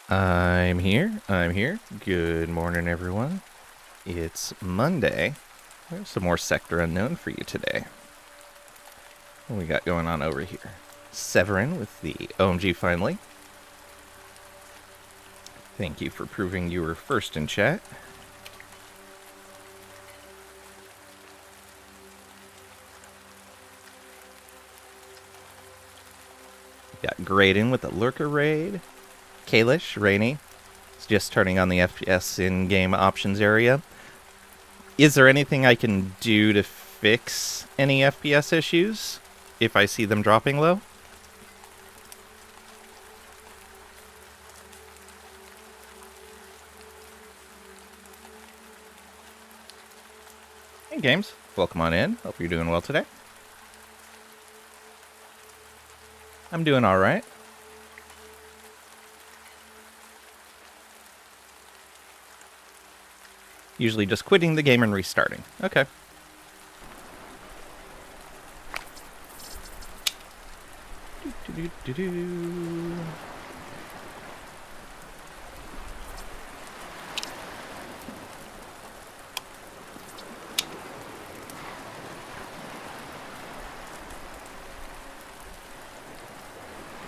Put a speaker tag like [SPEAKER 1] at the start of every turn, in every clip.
[SPEAKER 1] I'm here. Good morning, everyone. It's Monday. There's some more Sector Unknown for you today. What we got going on over here? Severin with the OMG finally. Thank you for proving you were first in chat. We got Graydon with the Lurker Raid. Kalish, Rainy. It's just turning on the FPS in-game options area. Is there anything I can do to fix any FPS issues if I see them dropping low? Hey, Games. Welcome on in. Hope you're doing well today. I'm doing all right. Usually just quitting the game and restarting. Okay.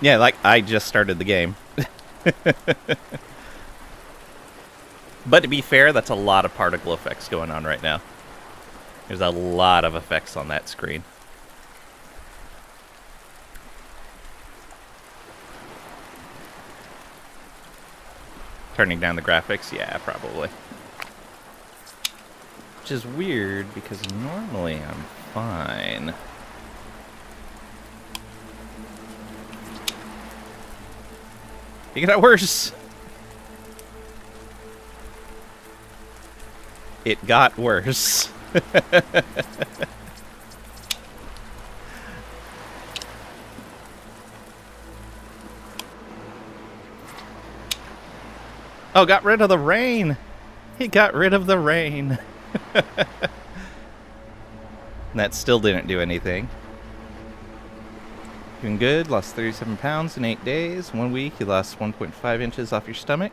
[SPEAKER 1] Yeah, like, I just started the game. But to be fair, that's a lot of particle effects going on right now. There's a lot of effects on that screen. Turning down the graphics? Yeah, probably. Which is weird, because normally I'm fine. It got worse! It got worse. Oh, got rid of the rain! He got rid of the rain! That still didn't do anything. Doing good, lost 37 pounds in 8 days. 1 week, you lost 1.5 inches off your stomach.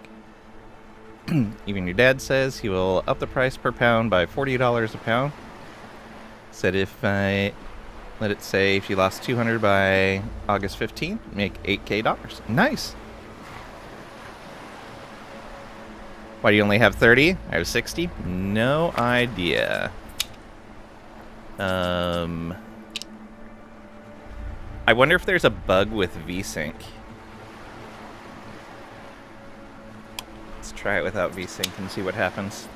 [SPEAKER 1] Even your dad says he will up the price per pound by $40 a pound. Said if I let it say if you lost 200 by August 15th, make $8K. Nice. Why do you only have 30? I have 60. No idea. I wonder if there's a bug with VSync. Let's try it without VSync and see what happens.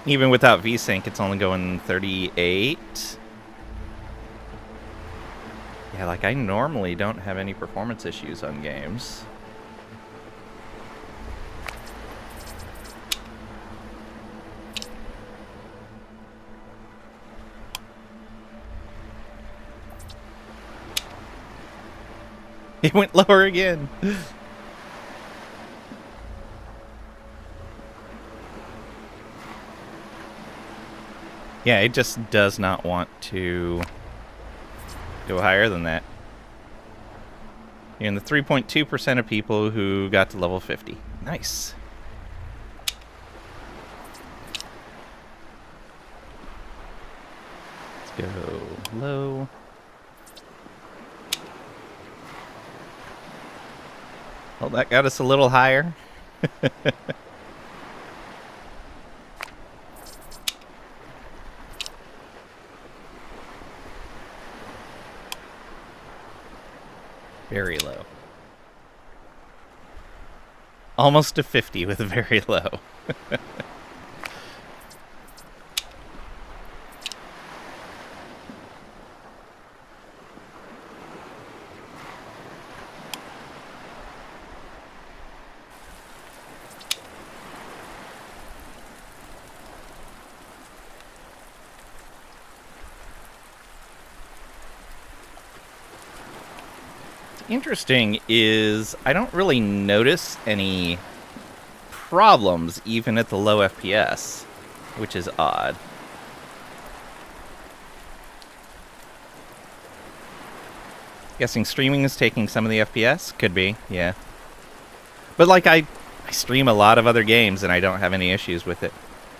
[SPEAKER 1] Even without VSync, it's only going 38. Yeah, like I normally don't have any performance issues on games. It went lower again. Yeah, it just does not want to go higher than that. You're in the 3.2% of people who got to level 50. Nice. Let's go low. Well, that got us a little higher. Very low. Almost to 50 with very low. Interesting is I don't really notice any problems even at the low FPS, which is odd. Guessing streaming is taking some of the FPS? Could be, yeah. But like I stream a lot of other games and I don't have any issues with it.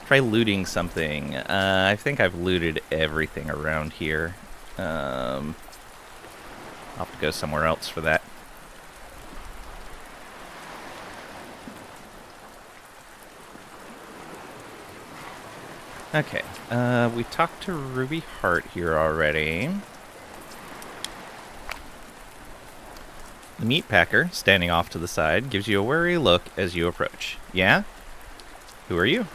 [SPEAKER 1] Try looting something. I think I've looted everything around here. I'll have to go somewhere else for that. Okay, we talked to Ruby Hart here already. The meat packer, standing off to the side, gives you a wary look as you approach. Yeah? Who are you?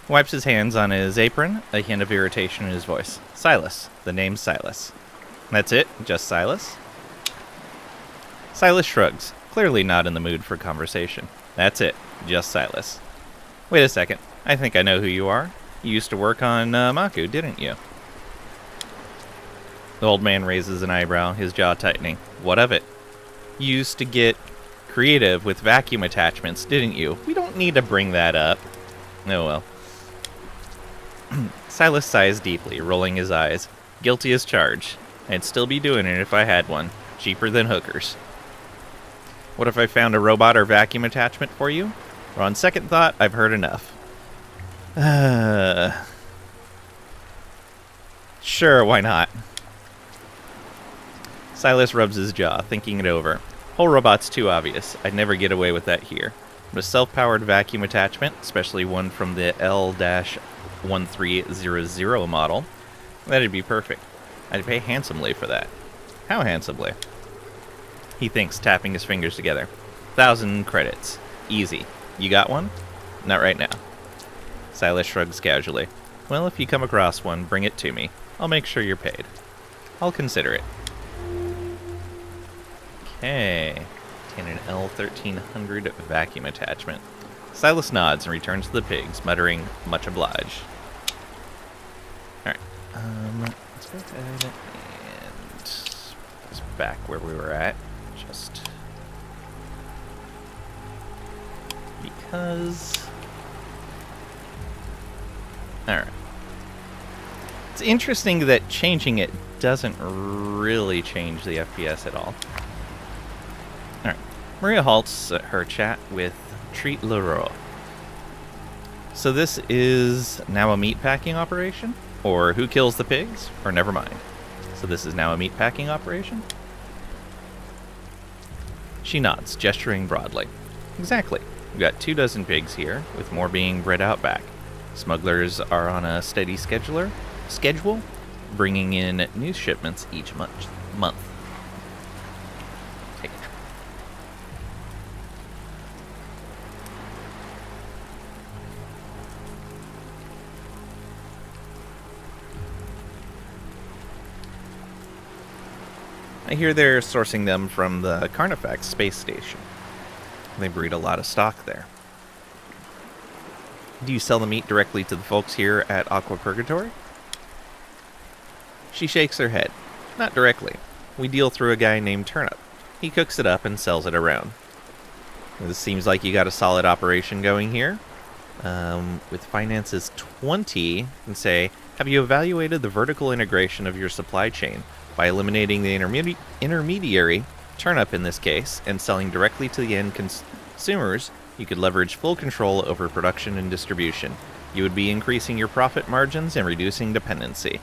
[SPEAKER 1] Wipes his hands on his apron, a hint of irritation in his voice. Silas. The name's Silas. That's it? Just Silas? Silas shrugs, clearly not in the mood for conversation. That's it. Just Silas. Wait a second. I think I know who you are. You used to work on Maku, didn't you? The old man raises an eyebrow, his jaw tightening. What of it? You used to get creative with vacuum attachments, didn't you? We don't need to bring that up. Oh well. Silas sighs deeply, rolling his eyes. Guilty as charged. I'd still be doing it if I had one. Cheaper than hookers. What if I found a robot or vacuum attachment for you? Or on second thought, I've heard enough. Sure, why not? Silas rubs his jaw, thinking it over. Whole robot's too obvious. I'd never get away with that here. But a self-powered vacuum attachment, especially one from the L-1300 model, that'd be perfect. I'd pay handsomely for that. How handsomely? He thinks, tapping his fingers together. 1,000 credits. Easy. You got one? Not right now. Silas shrugs casually. Well, if you come across one, bring it to me. I'll make sure you're paid. I'll consider it. Okay. Obtain an L1300 vacuum attachment. Silas nods and returns to the pigs, muttering, much obliged. Alright. Let's go ahead and put us back where we were at. Just because... Alright. It's interesting that changing it doesn't really change the FPS at all. Alright. Maria halts her chat with Treat Leroy. So this is now a meatpacking operation? Or who kills the pigs? Or never mind. So this is now a meatpacking operation? She nods, gesturing broadly. Exactly. We've got 24 pigs here, with more being bred out back. Smugglers are on a steady schedule, bringing in new shipments each month. Take it. I hear they're sourcing them from the Carnifex space station. They breed a lot of stock there. Do you sell the meat directly to the folks here at Aqua Purgatory? She shakes her head. Not directly. We deal through a guy named Turnip. He cooks it up and sells it around. This seems like you got a solid operation going here. With finances 20, you can say, have you evaluated the vertical integration of your supply chain by eliminating the intermediary, Turnip in this case, and selling directly to the end consumers? You could leverage full control over production and distribution. You would be increasing your profit margins and reducing dependency.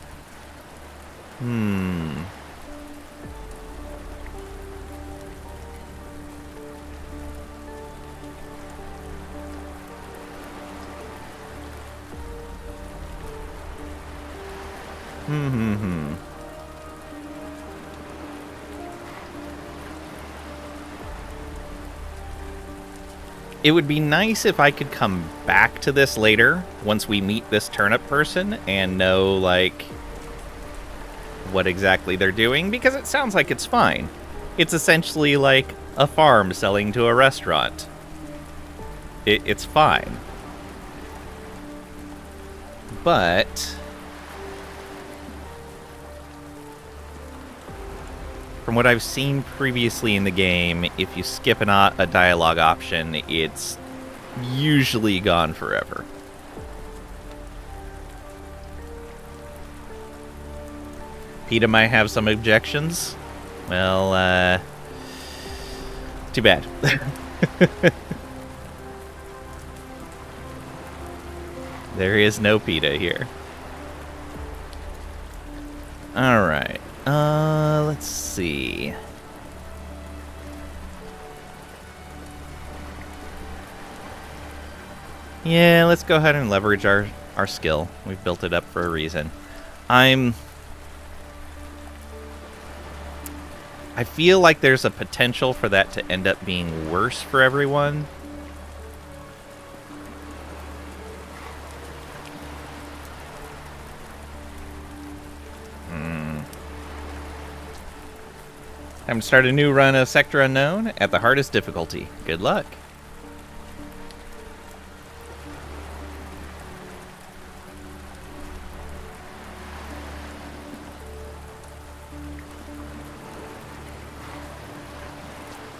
[SPEAKER 1] It would be nice if I could come back to this later, once we meet this Turnip person, and know, like, what exactly they're doing, because it sounds like it's fine. It's essentially like a farm selling to a restaurant. It's fine. But from what I've seen previously in the game, if you skip a dialogue option, it's usually gone forever. PETA might have some objections. Well, too bad. There is no PETA here. Alright. Let's see. Yeah, let's go ahead and leverage our skill. We've built it up for a reason. I feel like there's a potential for that to end up being worse for everyone. Time to start a new run of Sector Unknown at the hardest difficulty. Good luck.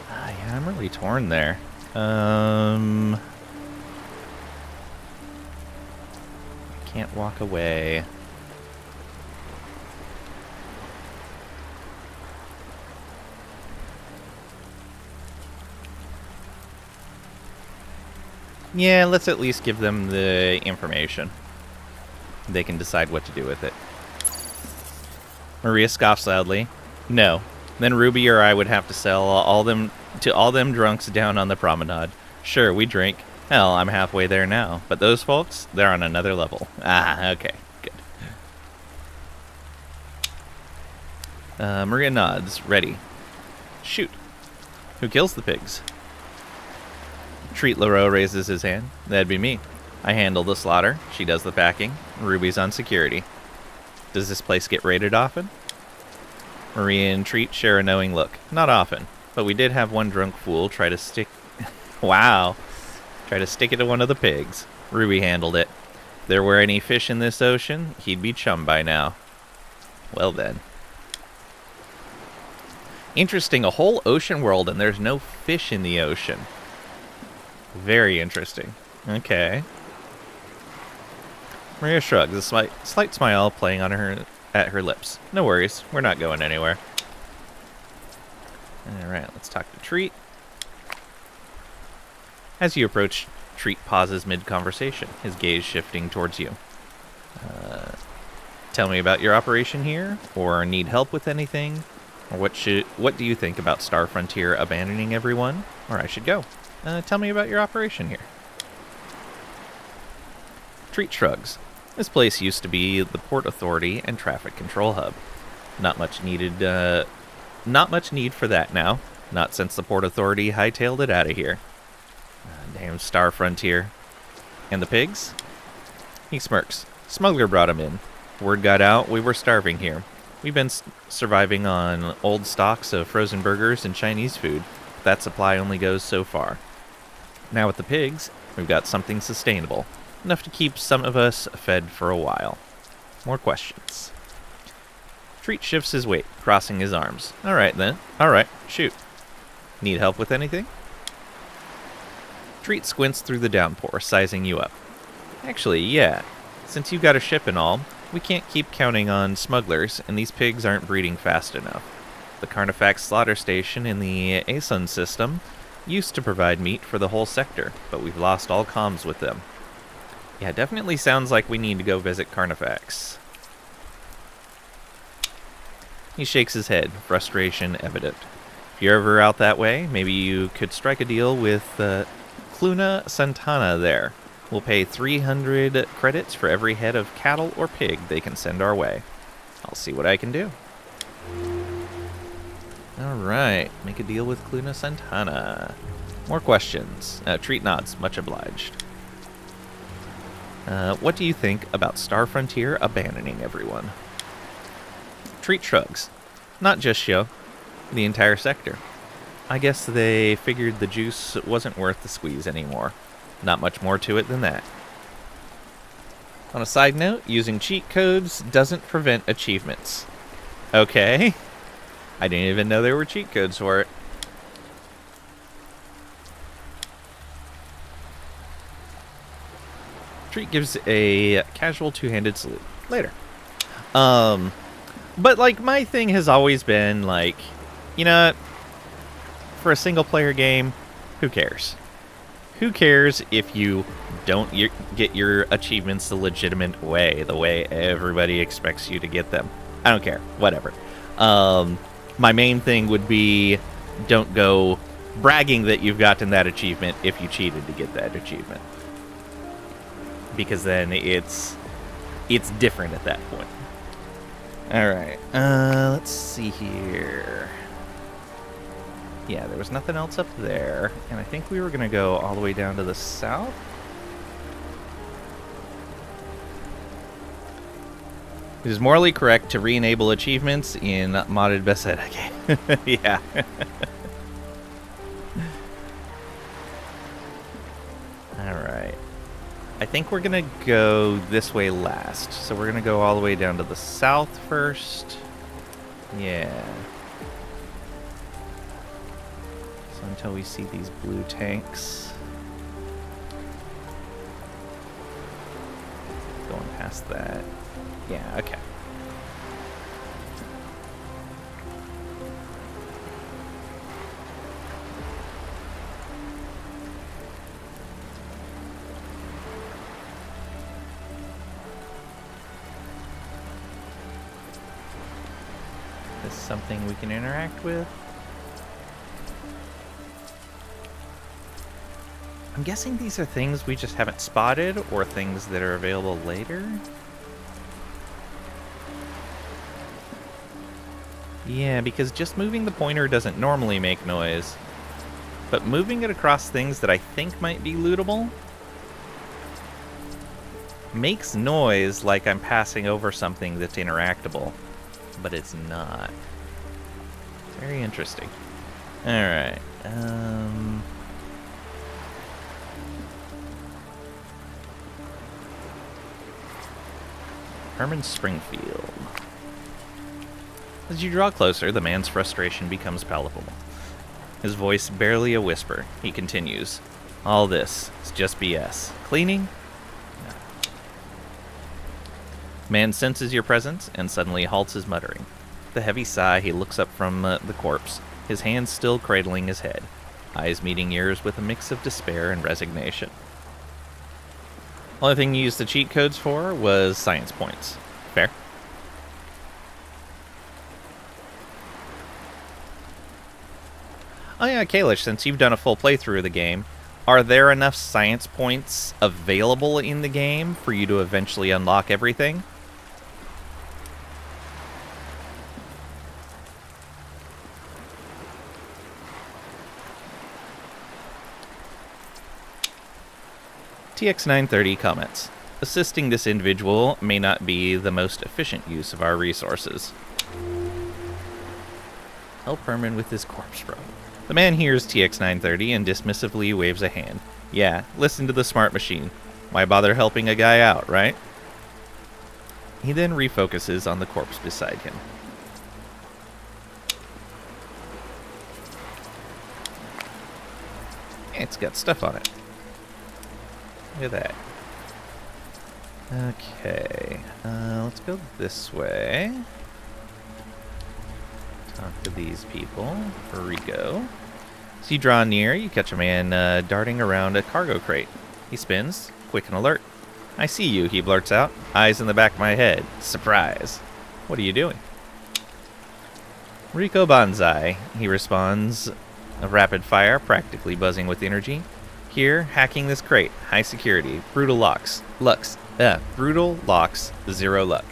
[SPEAKER 1] Yeah, I'm really torn there. Can't walk away. Yeah, let's at least give them the information. They can decide what to do with it. Maria scoffs loudly. No. Then Ruby or I would have to sell all them drunks down on the promenade. Sure, we drink. Hell, I'm halfway there now. But those folks, they're on another level. Ah, okay. Good. Maria nods. Ready. Shoot. Who kills the pigs? Treat Leroux raises his hand. That'd be me. I handle the slaughter. She does the packing. Ruby's on security. Does this place get raided often? Maria and Treat share a knowing look. Not often, but we did have one drunk fool try to stick... Wow. Try to stick it to one of the pigs. Ruby handled it. If there were any fish in this ocean, he'd be chum by now. Well then. Interesting, a whole ocean world and there's no fish in the ocean. Very interesting. Okay. Maria shrugs, a slight smile playing on at her lips. No worries, we're not going anywhere. Alright, let's talk to Treat. As you approach, Treat pauses mid-conversation, his gaze shifting towards you. Tell me about your operation here, or need help with anything, or what do you think about Star Frontier abandoning everyone, or I should go? Tell me about your operation here. Treat shrugs. This place used to be the Port Authority and Traffic Control Hub. Not much need for that now. Not since the Port Authority hightailed it out of here. Damn Star Frontier. And the pigs? He smirks. Smuggler brought him in. Word got out, we were starving here. We've been surviving on old stocks of frozen burgers and Chinese food. But that supply only goes so far. Now with the pigs, we've got something sustainable. Enough to keep some of us fed for a while. More questions. Treat shifts his weight, crossing his arms. Alright then. Alright, shoot. Need help with anything? Treat squints through the downpour, sizing you up. Actually, yeah. Since you've got a ship and all, we can't keep counting on smugglers, and these pigs aren't breeding fast enough. The Carnifax slaughter station in the ASUN system used to provide meat for the whole sector, but we've lost all comms with them. Yeah, definitely sounds like we need to go visit Carnifax. He shakes his head, frustration evident. If you're ever out that way, maybe you could strike a deal with Cluna Santana there. We'll pay 300 credits for every head of cattle or pig they can send our way. I'll see what I can do. Alright, make a deal with Cluna Santana. More questions. Treat nods, much obliged. What do you think about Star Frontier abandoning everyone? Treat shrugs. Not just Sho, the entire sector. I guess they figured the juice wasn't worth the squeeze anymore. Not much more to it than that. On a side note, using cheat codes doesn't prevent achievements. Okay. I didn't even know there were cheat codes for it. Treat gives a casual two-handed salute. Later. But, like, my thing has always been, like, you know, for a single-player game, who cares? Who cares if you don't get your achievements the legitimate way, the way everybody expects you to get them? I don't care. Whatever. My main thing would be don't go bragging that you've gotten that achievement if you cheated to get that achievement. Because then it's different at that point. Alright, let's see here. Yeah, there was nothing else up there, and I think we were going to go all the way down to the south. It is morally correct to re-enable achievements in modded Bethesda game. Yeah. Alright. I think we're going to go this way last. So we're going to go all the way down to the south first. Yeah. So until we see these blue tanks. Going past that. Yeah, okay. Is something we can interact with? I'm guessing these are things we just haven't spotted, or things that are available later? Yeah, because just moving the pointer doesn't normally make noise. But moving it across things that I think might be lootable makes noise like I'm passing over something that's interactable. But it's not. Very interesting. Alright. Herman Springfield. As you draw closer, the man's frustration becomes palpable. His voice barely a whisper. He continues. All this is just BS. Cleaning? No. Man senses your presence and suddenly halts his muttering. With a heavy sigh, he looks up from the corpse, his hands still cradling his head, eyes meeting yours with a mix of despair and resignation. Only thing you used the cheat codes for was science points. Fair? Oh yeah, Kalish, since you've done a full playthrough of the game, are there enough science points available in the game for you to eventually unlock everything? TX930 comments, assisting this individual may not be the most efficient use of our resources. Help Herman with his corpse, bro. The man hears TX930 and dismissively waves a hand. Yeah, listen to the smart machine. Why bother helping a guy out, right? He then refocuses on the corpse beside him. It's got stuff on it. Look at that. Okay, let's go this way. Talk to these people. Rico. As you draw near, you catch a man darting around a cargo crate. He spins, quick and alert. I see you, he blurts out, eyes in the back of my head. Surprise. What are you doing? Rico Banzai, he responds, a rapid fire, practically buzzing with energy. Here, hacking this crate. High security. Brutal locks. Brutal locks. Zero luck.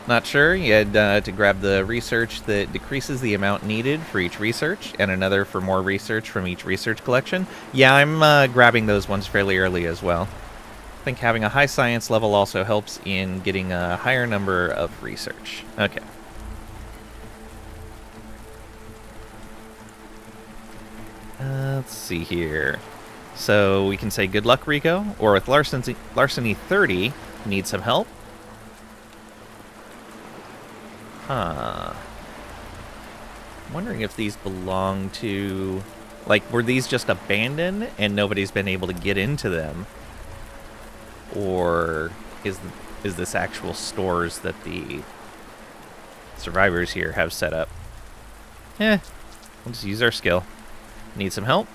[SPEAKER 1] Not sure? You had to grab the research that decreases the amount needed for each research, and another for more research from each research collection. Yeah, I'm grabbing those ones fairly early as well. I think having a high science level also helps in getting a higher number of research. Okay. Let's see here. So we can say good luck, Rico, or with Larceny 30, need some help? Huh. I'm wondering if these belong to... Like, were these just abandoned and nobody's been able to get into them? or is this actual stores that the survivors here have set up? We'll just use our skill. Need some help?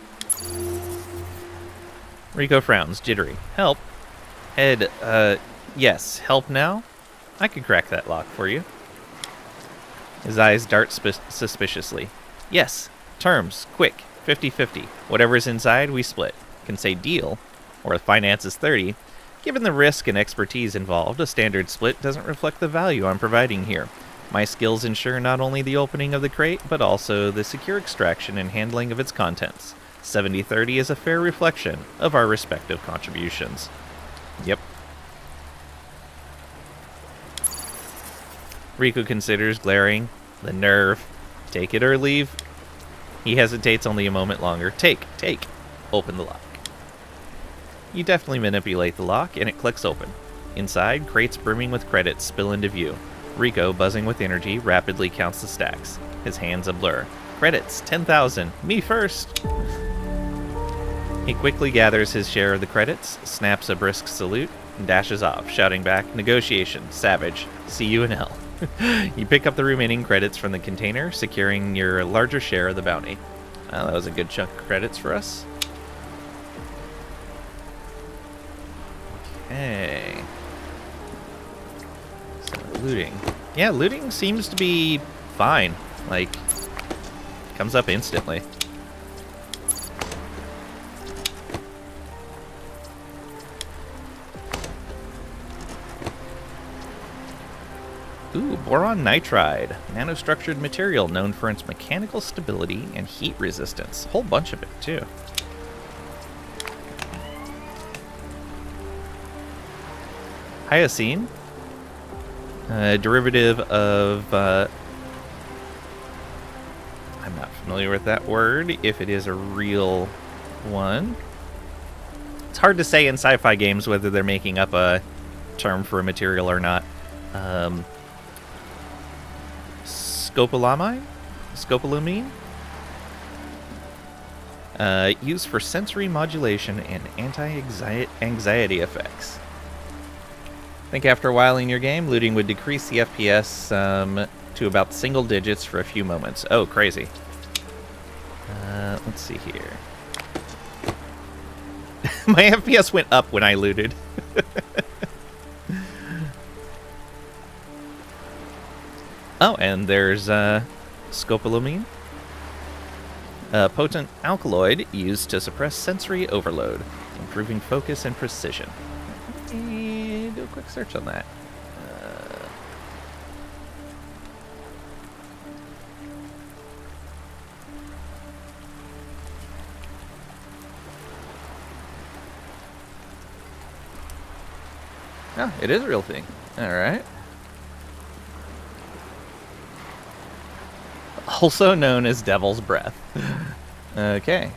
[SPEAKER 1] Rico frowns, jittery. Help? Head, yes, help now? I could crack that lock for you. His eyes dart suspiciously. Yes, terms, quick, 50-50. Whatever's inside, we split. Can say deal, or if finance is 30. Given the risk and expertise involved, a standard split doesn't reflect the value I'm providing here. My skills ensure not only the opening of the crate, but also the secure extraction and handling of its contents. 70-30 is a fair reflection of our respective contributions. Yep. Riku considers, glaring. The nerve. Take it or leave. He hesitates only a moment longer. Take. Open the lock. You deftly manipulate the lock, and it clicks open. Inside, crates brimming with credits spill into view. Rico, buzzing with energy, rapidly counts the stacks. His hands a blur. Credits, 10,000. Me first! He quickly gathers his share of the credits, snaps a brisk salute, and dashes off, shouting back, Negotiation, savage, see you in hell. You pick up the remaining credits from the container, securing your larger share of the bounty. Well, that was a good chunk of credits for us. Okay. So, looting. Yeah, looting seems to be fine. Like, comes up instantly. Ooh, boron nitride. Nanostructured material known for its mechanical stability and heat resistance. Whole bunch of it, too. Hyoscine. Derivative of... I'm not familiar with that word, if it is a real one. It's hard to say in sci-fi games whether they're making up a term for a material or not. Scopolamine? Scopolamine? Used for sensory modulation and anti-anxiety effects. I think after a while in your game, looting would decrease the FPS to about single digits for a few moments. Oh, crazy. Let's see here. My FPS went up when I looted. Oh, and there's scopolamine. A potent alkaloid used to suppress sensory overload, improving focus and precision. And do a quick search on that. Oh, it is a real thing. All right. Also known as Devil's Breath. Okay.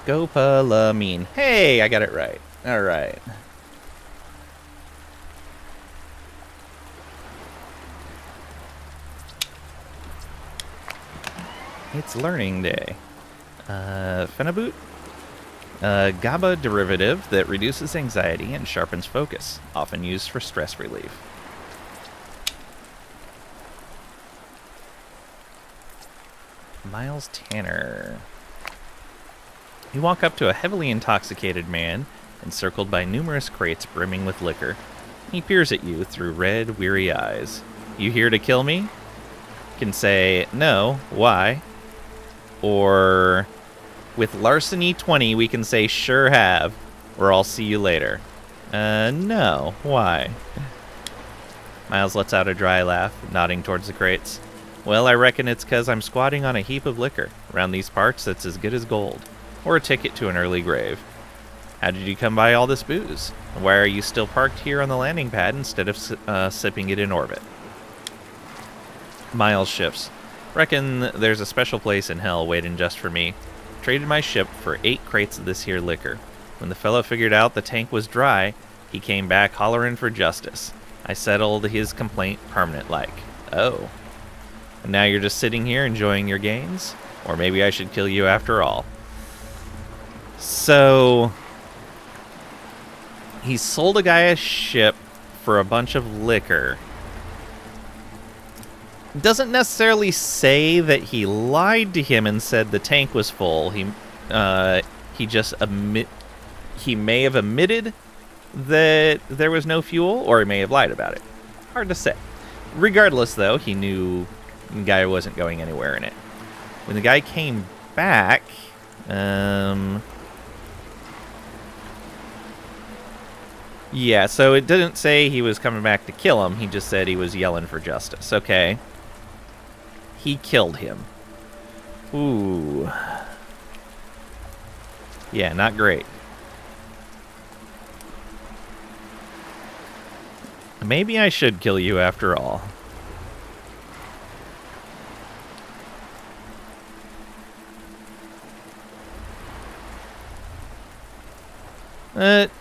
[SPEAKER 1] Scopolamine. Hey, I got it right. All right. It's learning day. Phenaboot? GABA derivative that reduces anxiety and sharpens focus, often used for stress relief. Miles Tanner. You walk up to a heavily intoxicated man, encircled by numerous crates brimming with liquor. He peers at you through red, weary eyes. You here to kill me? Can say, no, why? Or... with larceny 20, we can say sure have, or I'll see you later. No. Why? Miles lets out a dry laugh, nodding towards the crates. Well, I reckon it's 'cause I'm squatting on a heap of liquor. Around these parts, that's as good as gold. Or a ticket to an early grave. How did you come by all this booze? Why are you still parked here on the landing pad instead of sipping it in orbit? Miles shifts. Reckon there's a special place in hell waiting just for me. Traded my ship for 8 crates of this here liquor. When the fellow figured out the tank was dry, he came back hollerin' for justice. I settled his complaint permanent-like. Oh. And now you're just sitting here enjoying your gains? Or maybe I should kill you after all. So, he sold a guy a ship for a bunch of liquor. Doesn't necessarily say that he lied to him and said the tank was full. He may have admitted that there was no fuel, or he may have lied about it. Hard to say. Regardless, though, he knew the guy wasn't going anywhere in it. When the guy came back, yeah, so it didn't say he was coming back to kill him. He just said he was yelling for justice. Okay. He killed him. Ooh. Yeah, not great. Maybe I should kill you after all.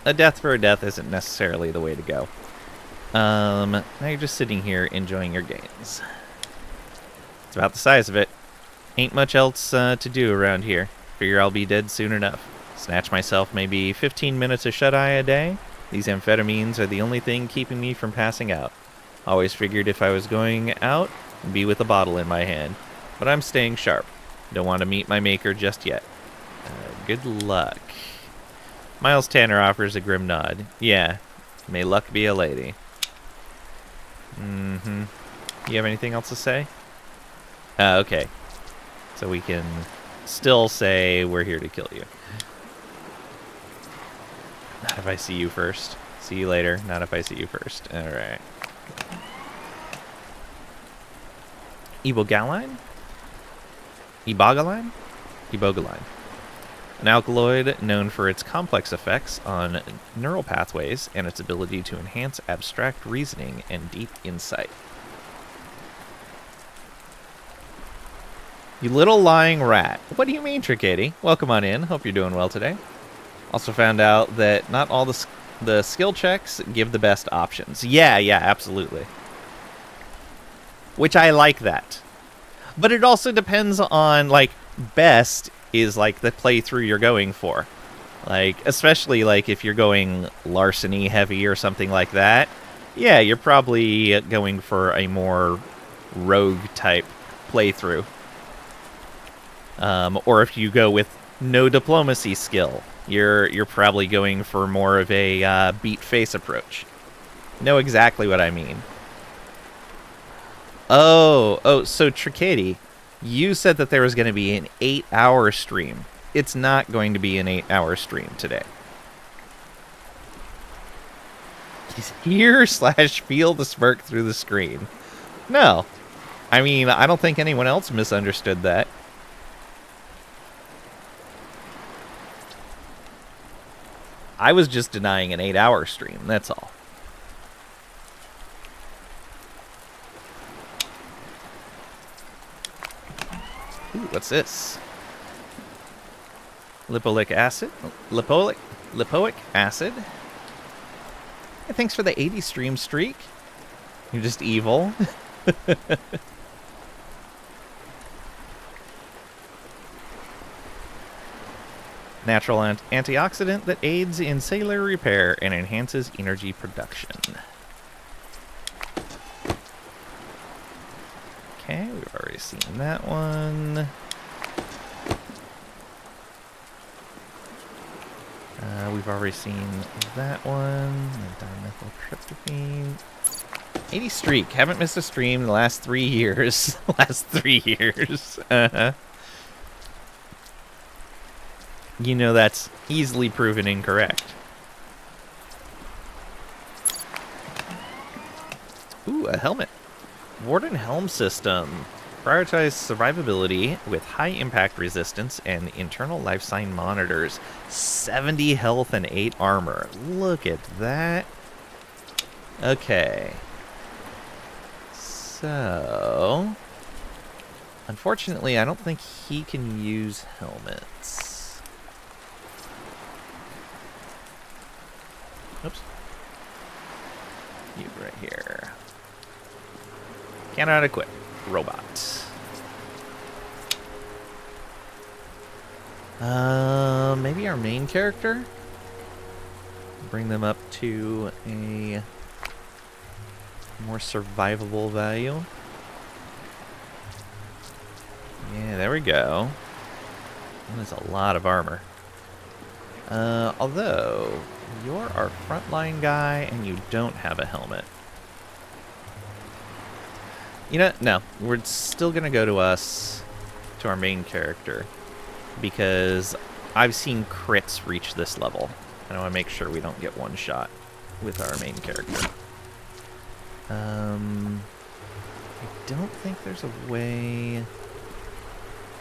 [SPEAKER 1] A death for a death isn't necessarily the way to go. Now you're just sitting here enjoying your gains. It's about the size of it. Ain't much else to do around here. Figure I'll be dead soon enough. Snatch myself maybe 15 minutes of shut-eye a day. These amphetamines are the only thing keeping me from passing out. Always figured if I was going out, I'd be with a bottle in my hand. But I'm staying sharp. Don't want to meet my maker just yet. Good luck. Miles Tanner offers a grim nod. Yeah, may luck be a lady. Mm-hmm. You have anything else to say? Okay. So we can still say we're here to kill you. Not if I see you first. See you later. Not if I see you first. Alright. Ibogaline? Ibogaline? Ibogaline. An alkaloid known for its complex effects on neural pathways and its ability to enhance abstract reasoning and deep insight. You little lying rat. What do you mean, Tricady? Welcome on in. Hope you're doing well today. Also found out that not all the skill checks give the best options. Yeah, absolutely. Which I like that. But it also depends on, like, best is, like, the playthrough you're going for. Like, especially, like, if you're going larceny heavy or something like that. Yeah, you're probably going for a more rogue-type playthrough. Or if you go with no diplomacy skill, you're probably going for more of a beat face approach. Know exactly what I mean. Oh, so Tricady, you said that there was going to be an 8-hour stream. It's not going to be an 8-hour stream today. Hear / feel the smirk through the screen. No. I mean, I don't think anyone else misunderstood that. I was just denying an 8-hour stream, that's all. Ooh, what's this? Lipoic acid? Lipoic acid? Hey, thanks for the 80 stream streak. You're just evil. Natural antioxidant that aids in cellular repair and enhances energy production. Okay, we've already seen that one. We've already seen that one. Dimethyltryptamine. 80 streak. Haven't missed a stream in the last 3 years. Last 3 years. You know that's easily proven incorrect. Ooh, a helmet. Warden Helm System. Prioritize survivability with high impact resistance and internal life sign monitors. 70 health and 8 armor. Look at that. Okay. So, unfortunately, I don't think he can use helmets. Oops. You right here. Cannot equip. robot. Maybe our main character? Bring them up to a more survivable value. Yeah, there we go. That is a lot of armor. Although, you're our frontline guy and you don't have a helmet. You know, no, we're still gonna go to our main character, because I've seen crits reach this level, and I want to make sure we don't get one shot with our main character. I don't think there's a way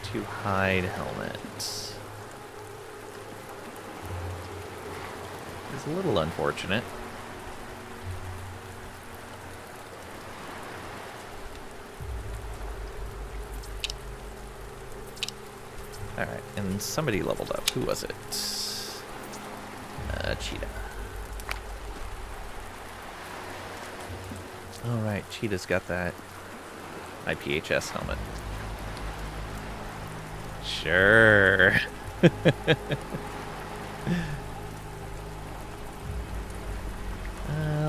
[SPEAKER 1] to hide helmets. It's a little unfortunate. Alright, and somebody leveled up. Who was it? Cheetah. Alright, Cheetah's got that IPHS helmet. Sure.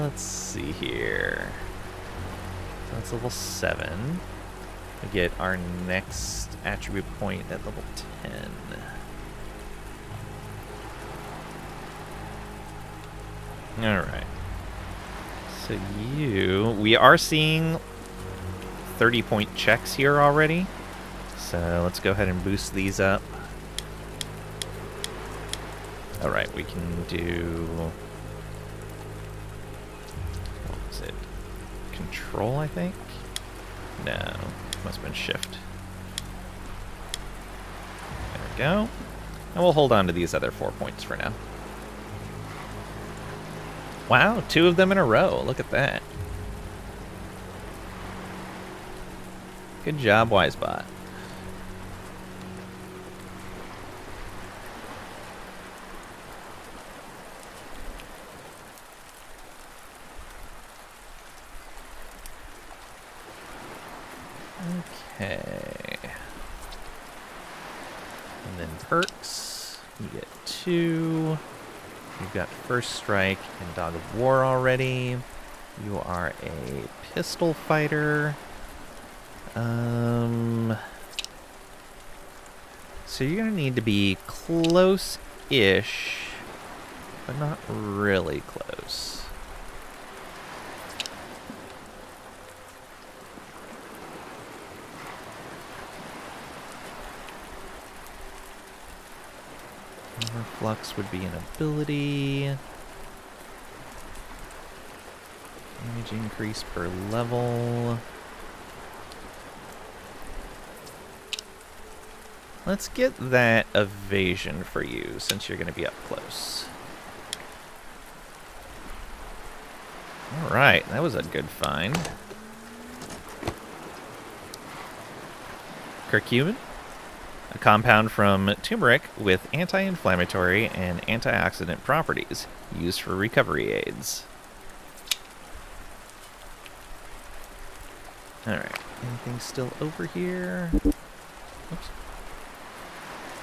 [SPEAKER 1] Let's see here. So that's level 7. We get our next attribute point at level 10. Alright. So we are seeing 30-point checks here already. So let's go ahead and boost these up. Alright, we can do... what was it? Control, I think? No. Must have been shift. There we go. And we'll hold on to these other 4 points for now. Wow, 2 of them in a row. Look at that. Good job, Wisebot. Okay. And then perks. You get 2. You've got First Strike and Dog of War already. You are a pistol fighter. So you're going to need to be close-ish, but not really close. Overflux would be an ability. Damage increase per level. Let's get that evasion for you, since you're going to be up close. Alright, that was a good find. Curcumin, a compound from turmeric with anti-inflammatory and antioxidant properties, used for recovery aids. Alright, anything still over here? Oops.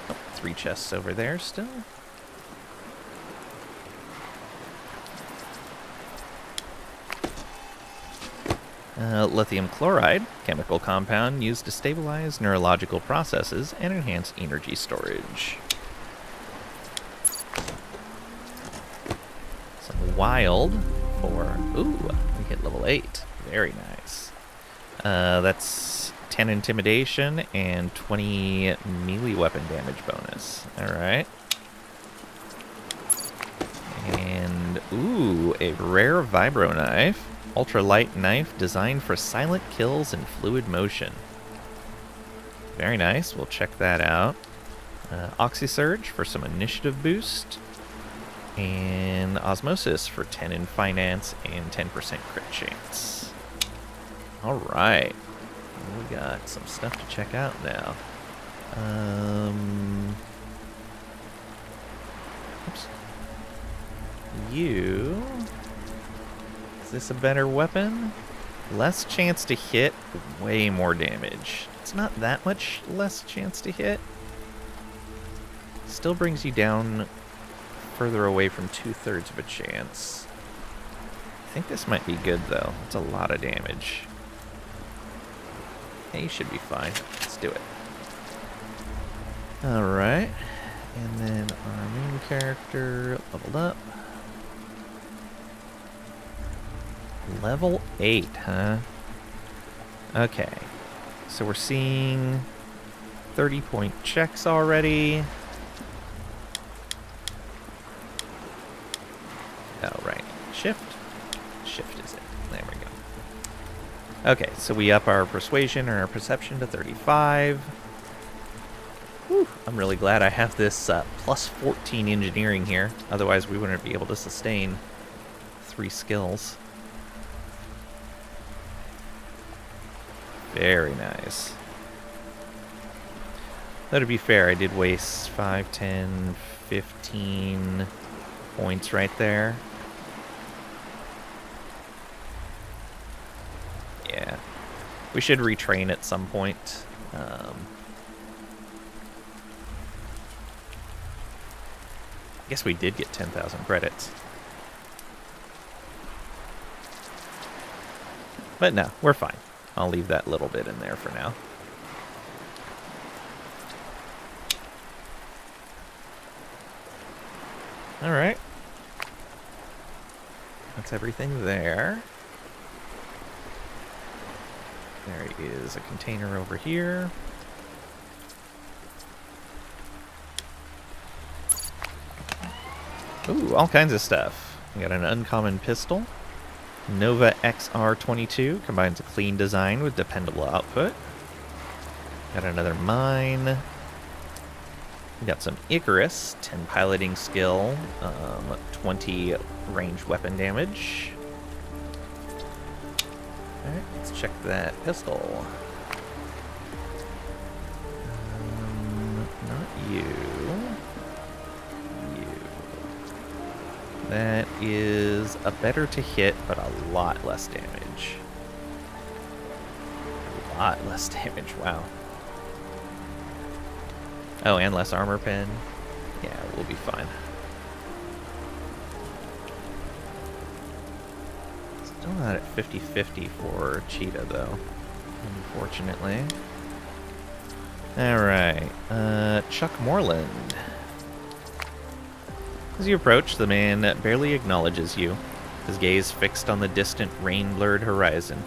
[SPEAKER 1] Oh, 3 chests over there still. Lithium chloride, chemical compound used to stabilize neurological processes and enhance energy storage. Some wild for... ooh, we hit level 8. Very nice. That's 10 intimidation and 20 melee weapon damage bonus. Alright. And, ooh, a rare vibro knife. Ultralight knife designed for silent kills and fluid motion. Very nice. We'll check that out. Oxysurge for some initiative boost. And Osmosis for 10 in finance and 10% crit chance. Alright. We got some stuff to check out now. Oops. You... is this a better weapon? Less chance to hit, way more damage. It's not that much less chance to hit. Still brings you down further away from 2/3 of a chance. I think this might be good, though. It's a lot of damage. Hey, you should be fine. Let's do it. Alright. And then our main character leveled up. Level 8, huh? Okay. So we're seeing 30-point checks already. Oh, right. Shift? Shift is it. There we go. Okay, so we up our persuasion or our perception to 35. Whew, I'm really glad I have this plus 14 engineering here. Otherwise, we wouldn't be able to sustain 3 skills. Very nice. Though to be fair, I did waste 5, 10, 15 points right there. Yeah. We should retrain at some point. I guess we did get 10,000 credits. But no, we're fine. I'll leave that little bit in there for now. Alright. That's everything there. There is a container over here. Ooh, all kinds of stuff. We got an uncommon pistol. Nova XR22 combines a clean design with dependable output. Got another mine. We got some Icarus, 10 piloting skill, 20 ranged weapon damage. Alright, let's check that pistol. Not you. That is a better to hit, but a lot less damage. A lot less damage, wow. Oh, and less armor pen. Yeah, we'll be fine. Still not at 50-50 for Cheetah, though. Unfortunately. Alright, Chuck Moreland. As you approach, the man barely acknowledges you, his gaze fixed on the distant, rain-blurred horizon.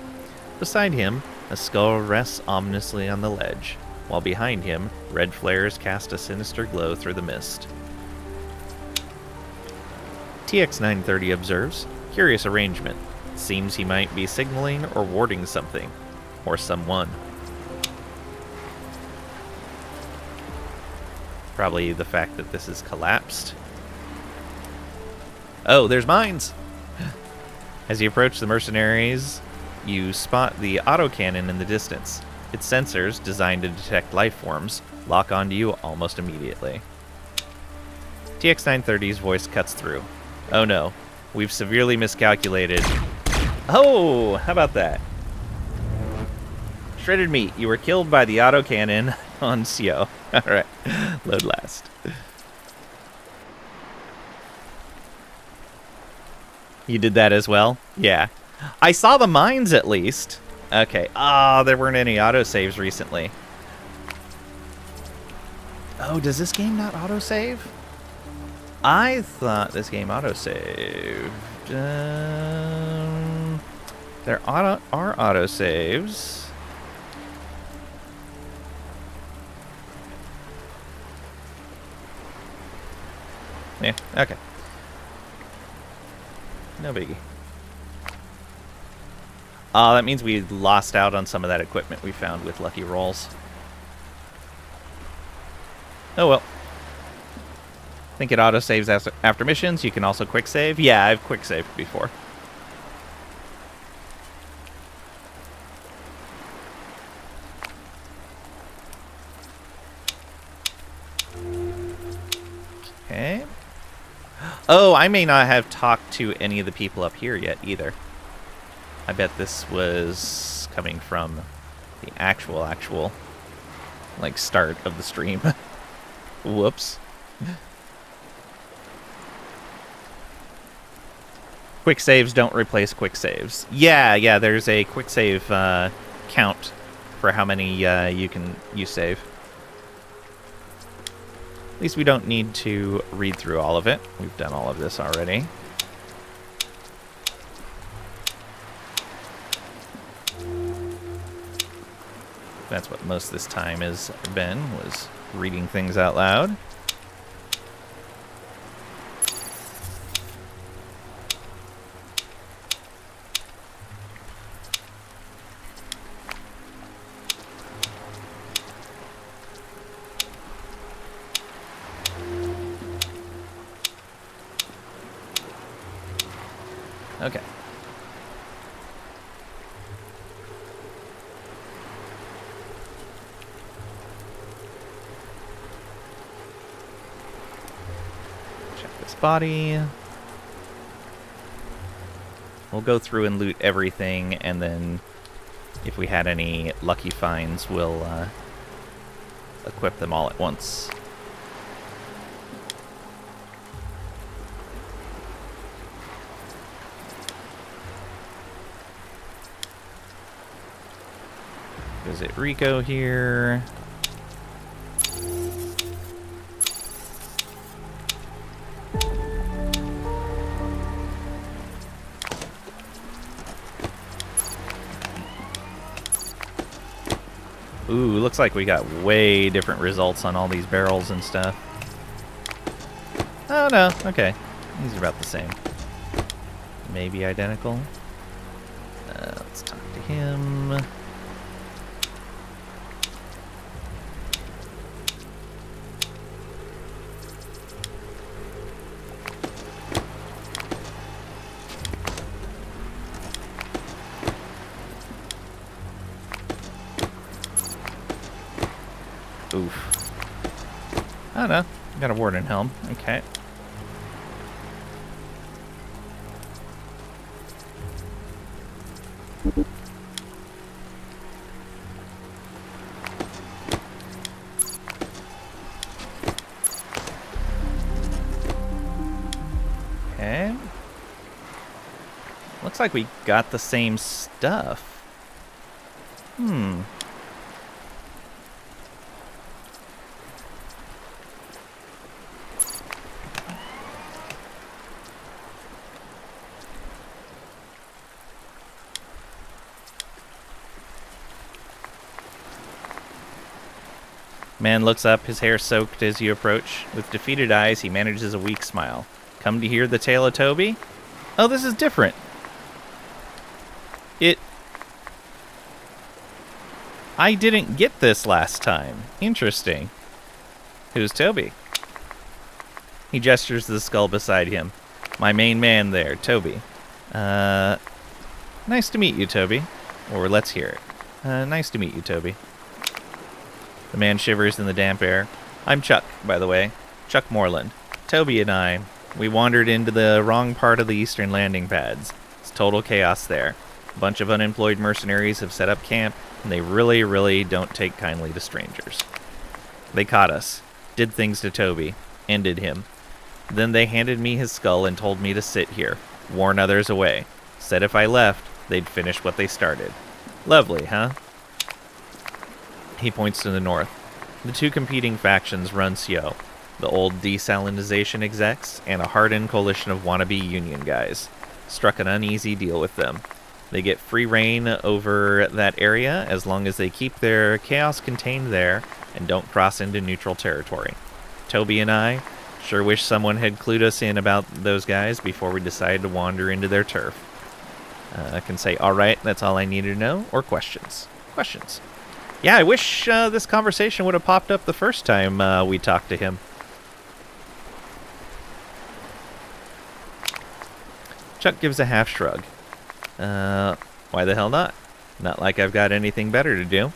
[SPEAKER 1] Beside him, a skull rests ominously on the ledge, while behind him, red flares cast a sinister glow through the mist. TX-930 observes, curious arrangement. Seems he might be signaling or warding something, or someone. Probably the fact that this is collapsed. Oh, there's mines! As you approach the mercenaries, you spot the autocannon in the distance. Its sensors, designed to detect life forms, lock onto you almost immediately. TX-930's voice cuts through. Oh no, we've severely miscalculated. Oh, how about that? Shredded meat, you were killed by the autocannon on Sio. Alright, load last. You did that as well? Yeah. I saw the mines at least. Okay. Ah, there weren't any autosaves recently. Oh, does this game not autosave? I thought this game autosaved. There are autosaves. Yeah, okay. No biggie. That means we lost out on some of that equipment we found with Lucky Rolls. Oh well. I think it auto-saves after missions. You can also quick save. Yeah, I've quick saved before. Okay. Oh, I may not have talked to any of the people up here yet either. I bet this was coming from the actual, like, start of the stream. Whoops. Quick saves don't replace quick saves. Yeah, there's a quick save count for how many you save. At least we don't need to read through all of it. We've done all of this already. That's what most of this time has been, was reading things out loud. Okay. Check this body. We'll go through and loot everything, and then if we had any lucky finds, we'll equip them all at once. Visit Rico here. Ooh, looks like we got way different results on all these barrels and stuff. Oh no, okay. These are about the same. Maybe identical. Let's talk to him. Oof. I don't know. Got a Warden helm. Okay. Okay. Looks like we got the same stuff. Man looks up, his hair soaked as you approach. With defeated eyes, he manages a weak smile. Come to hear the tale of Toby? Oh, this is different. I didn't get this last time. Interesting. Who's Toby? He gestures to the skull beside him. My main man there, Toby. Nice to meet you, Toby. Or let's hear it. Nice to meet you, Toby. The man shivers in the damp air. I'm Chuck, by the way. Chuck Moreland. Toby and I, we wandered into the wrong part of the eastern landing pads. It's total chaos there. A bunch of unemployed mercenaries have set up camp, and they really, really don't take kindly to strangers. They caught us, did things to Toby, ended him. Then they handed me his skull and told me to sit here, warn others away. Said if I left, they'd finish what they started. Lovely, huh? He points to the north. The two competing factions run CO, the old desalinization execs and a hardened coalition of wannabe union guys. Struck an uneasy deal with them. They get free reign over that area as long as they keep their chaos contained there and don't cross into neutral territory. Toby and I sure wish someone had clued us in about those guys before we decided to wander into their turf. I can say, all right, that's all I needed to know, or questions. Questions. Yeah, I wish this conversation would have popped up the first time we talked to him. Chuck gives a half shrug. Why the hell not? Not like I've got anything better to do.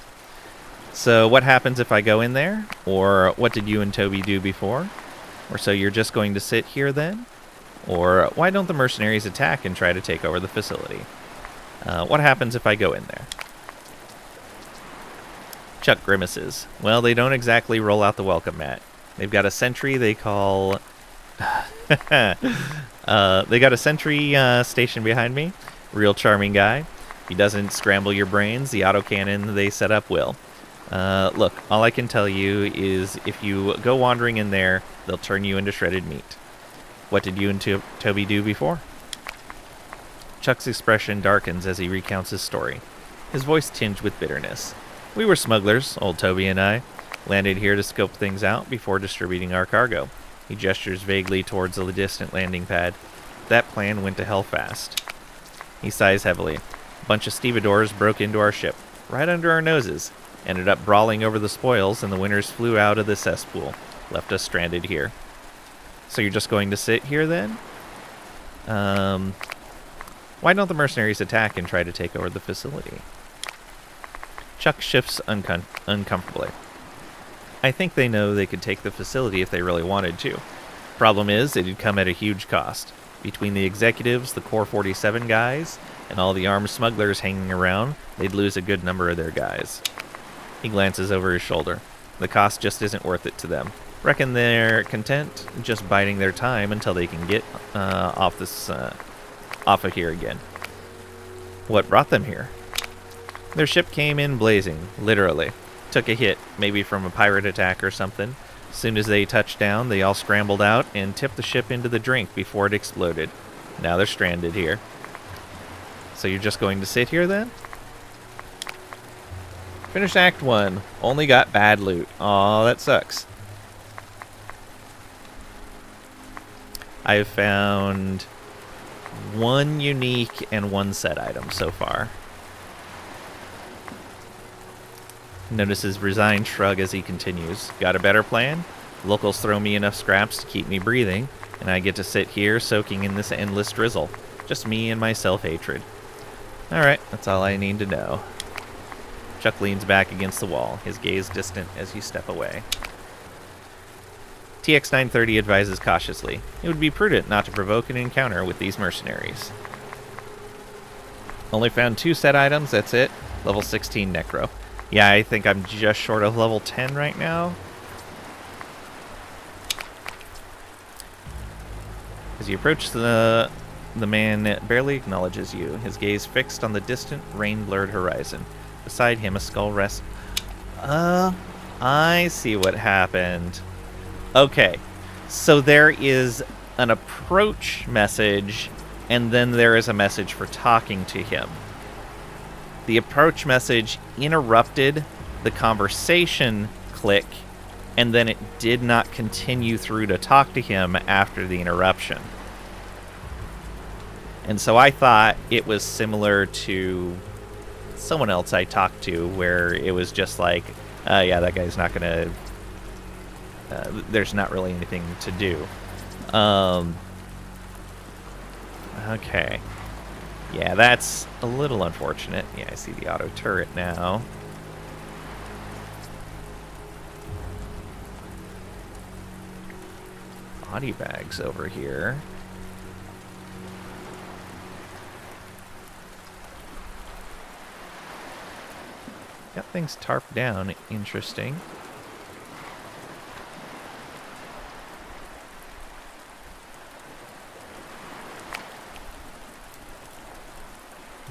[SPEAKER 1] So what happens if I go in there? Or what did you and Toby do before? Or so you're just going to sit here then? Or why don't the mercenaries attack and try to take over the facility? What happens if I go in there? Chuck grimaces. Well, they don't exactly roll out the welcome mat. They've got a sentry they call... they got a sentry station behind me. Real charming guy. He doesn't scramble your brains. The autocannon they set up will. Look, all I can tell you is if you go wandering in there, they'll turn you into shredded meat. What did you and Toby do before? Chuck's expression darkens as he recounts his story, his voice tinged with bitterness. We were smugglers, old Toby and I. Landed here to scope things out before distributing our cargo. He gestures vaguely towards the distant landing pad. That plan went to hell fast. He sighs heavily. A bunch of stevedores broke into our ship, right under our noses. Ended up brawling over the spoils, and the winners flew out of the cesspool. Left us stranded here. So you're just going to sit here, then? Why don't the mercenaries attack and try to take over the facility? Chuck shifts uncomfortably. I think they know they could take the facility if they really wanted to. Problem is, it'd come at a huge cost. Between the executives, the Core 47 guys, and all the armed smugglers hanging around, they'd lose a good number of their guys. He glances over his shoulder. The cost just isn't worth it to them. Reckon they're content just biding their time until they can get off of here again. What brought them here? Their ship came in blazing, literally. Took a hit, maybe from a pirate attack or something. As soon as they touched down, they all scrambled out and tipped the ship into the drink before it exploded. Now they're stranded here. So you're just going to sit here then? Finished Act 1. Only got bad loot. Aw, that sucks. I've found 1 unique and 1 set item so far. Notices resigned shrug as he continues. Got a better plan? Locals throw me enough scraps to keep me breathing, and I get to sit here soaking in this endless drizzle. Just me and my self-hatred. Alright, that's all I need to know. Chuck leans back against the wall, his gaze distant as you step away. TX-930 advises cautiously. It would be prudent not to provoke an encounter with these mercenaries. Only found 2 set items, that's it. Level 16 Necro. Yeah, I think I'm just short of level 10 right now. As you approach the man barely acknowledges you, his gaze fixed on the distant, rain-blurred horizon. Beside him, a skull rests. I see what happened. Okay, so there is an approach message, and then there is a message for talking to him. The approach message interrupted the conversation click, and then it did not continue through to talk to him after the interruption. And so I thought it was similar to someone else I talked to, where it was just like, yeah, that guy's not gonna... there's not really anything to do. Okay. Yeah, that's a little unfortunate. Yeah, I see the auto turret now. Body bags over here. Got things tarped down. Interesting.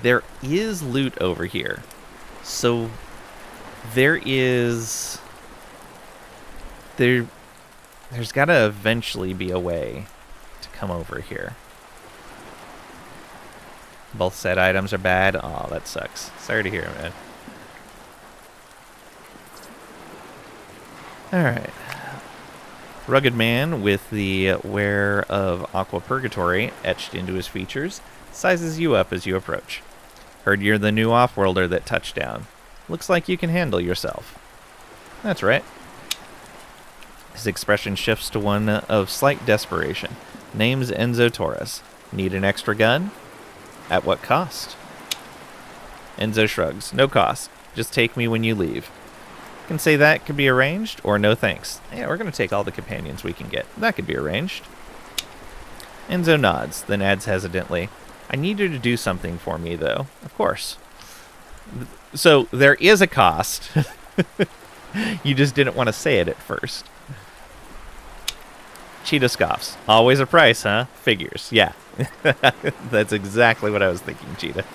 [SPEAKER 1] There is loot over here. So there's got to eventually be a way to come over here. Both set items are bad. Oh, that sucks. Sorry to hear, man. Alright. Rugged man with the wear of Aqua Purgatory etched into his features sizes you up as you approach. Heard you're the new off-worlder that touched down. Looks like you can handle yourself. That's right. His expression shifts to one of slight desperation. Name's Enzo Torres. Need an extra gun? At what cost? Enzo shrugs. No cost. Just take me when you leave. Can say that could be arranged, or no thanks. Yeah, we're going to take all the companions we can get. That could be arranged. Enzo nods, then adds hesitantly. I need you to do something for me, though. Of course. So there is a cost. You just didn't want to say it at first. Cheetah scoffs. Always a price, huh? Figures. Yeah. That's exactly what I was thinking, Cheetah.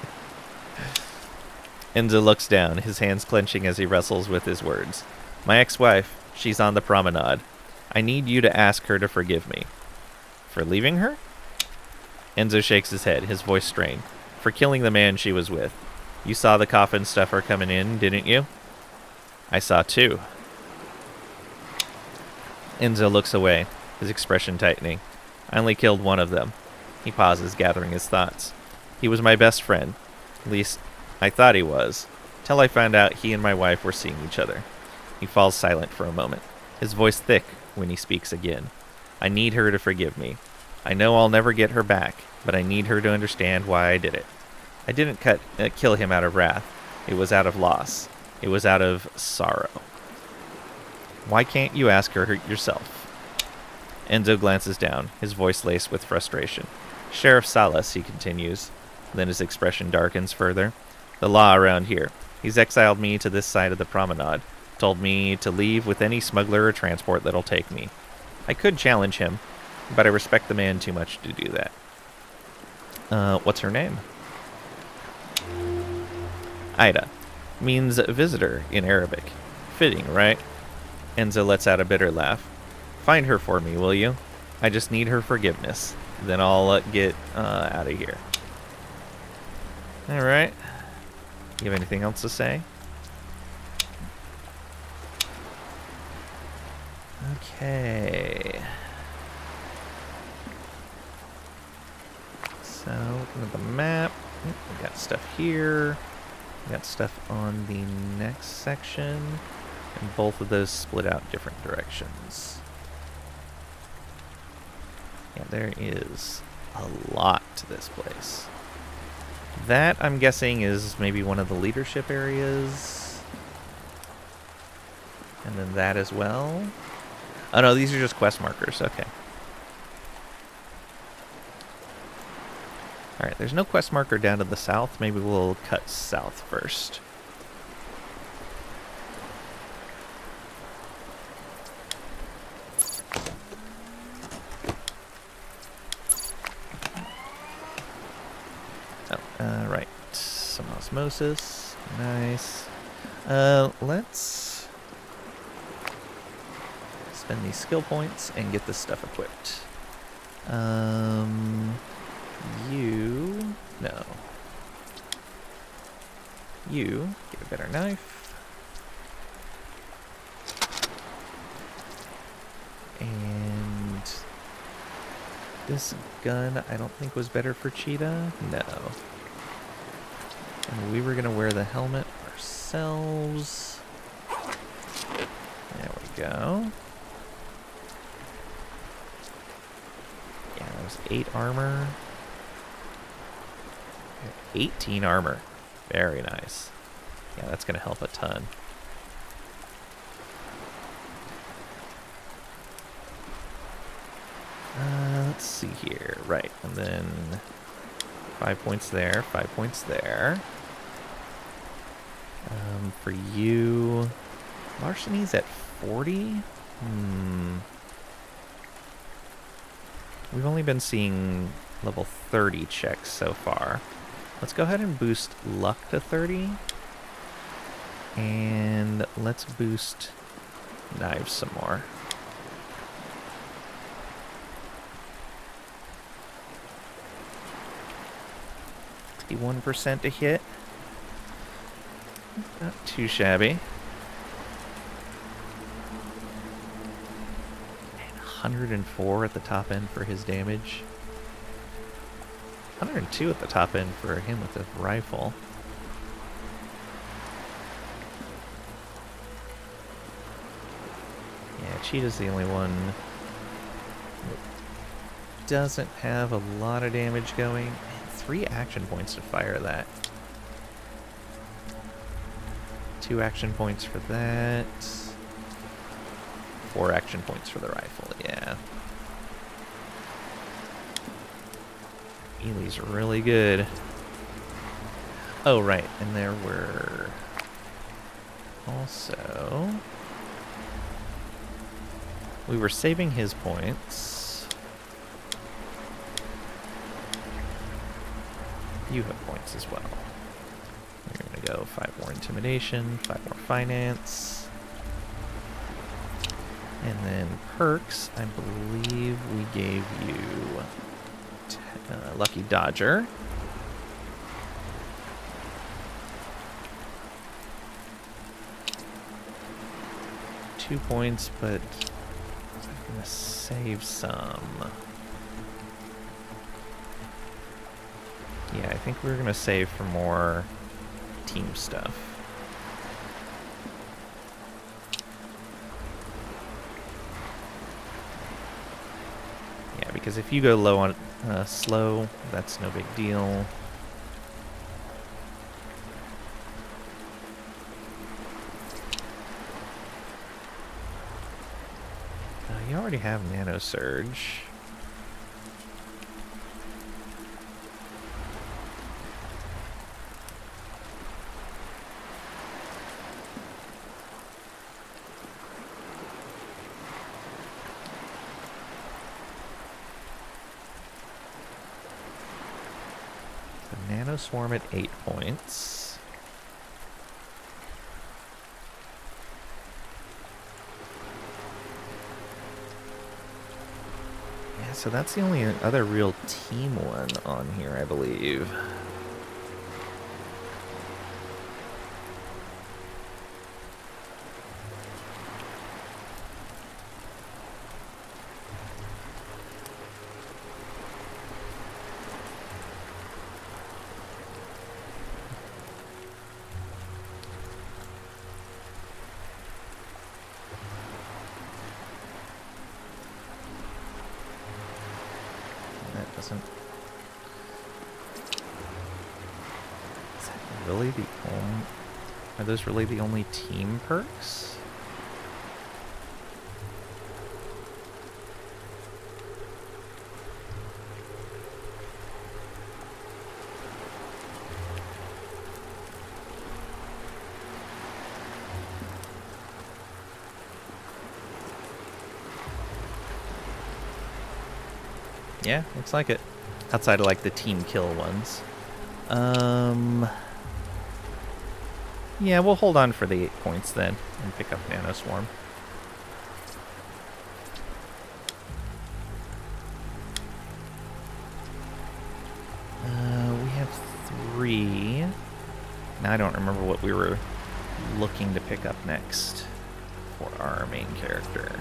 [SPEAKER 1] Enzo looks down, his hands clenching as he wrestles with his words. My ex-wife, she's on the promenade. I need you to ask her to forgive me. For leaving her? Enzo shakes his head, his voice strained. For killing the man she was with. You saw the coffin stuffer coming in, didn't you? I saw two. Enzo looks away, his expression tightening. I only killed one of them. He pauses, gathering his thoughts. He was my best friend. At least, I thought he was. Till I found out he and my wife were seeing each other. He falls silent for a moment, his voice thick when he speaks again. I need her to forgive me. I know I'll never get her back, but I need her to understand why I did it. I didn't kill him out of wrath. It was out of loss. It was out of sorrow. Why can't you ask her yourself? Enzo glances down, his voice laced with frustration. Sheriff Salas, he continues. Then his expression darkens further. The law around here. He's exiled me to this side of the promenade. Told me to leave with any smuggler or transport that'll take me. I could challenge him, but I respect the man too much to do that. What's her name? Ida. Means visitor in Arabic. Fitting, right? Enzo lets out a bitter laugh. Find her for me, will you? I just need her forgiveness. Then I'll get out of here. Alright. You have anything else to say? Okay. So, looking at the map. We got stuff here. We got stuff on the next section. And both of those split out different directions. Yeah, there is a lot to this place. That, I'm guessing, is maybe one of the leadership areas. And then that as well. Oh no, these are just quest markers. Okay. Alright, there's no quest marker down to the south. Maybe we'll cut south first. Oh, right. Some osmosis. Nice. Let's spend these skill points and get this stuff equipped. You... No. You get a better knife. And this gun I don't think was better for Cheetah. No. And we were going to wear the helmet ourselves. There we go. Yeah, that was 8 armor. 18 armor. Very nice. Yeah, that's going to help a ton. Let's see here. Right, and then 5 points there, 5 points there. For you, larceny's at 40? We've only been seeing level 30 checks so far. Let's go ahead and boost luck to 30. And let's boost knives some more. 51% to hit. Not too shabby. And 104 at the top end for his damage. 102 at the top end for him with the rifle. Yeah, Cheetah's the only one that doesn't have a lot of damage going. Man, 3 action points to fire that. 2 action points for that. 4 action points for the rifle, yeah. Ely's really good. Oh, right. And there were also... We were saving his points. You have points as well. We're going to go 5 more intimidation, 5 more finance. And then perks, I believe we gave you Lucky Dodger. Two points, but I'm going to save some. Yeah, I think we're going to save for more team stuff. Yeah, because if you go low on slow, that's no big deal. You already have Nano Surge. Nano Swarm at 8 points. Yeah, so that's the only other real team one on here, I believe. Doesn't. Is that really the only... Are those really the only team perks? Yeah, looks like it. Outside of like the team kill ones. Yeah, we'll hold on for the 8 points then and pick up Nano Swarm. We have 3. Now I don't remember what we were looking to pick up next for our main character.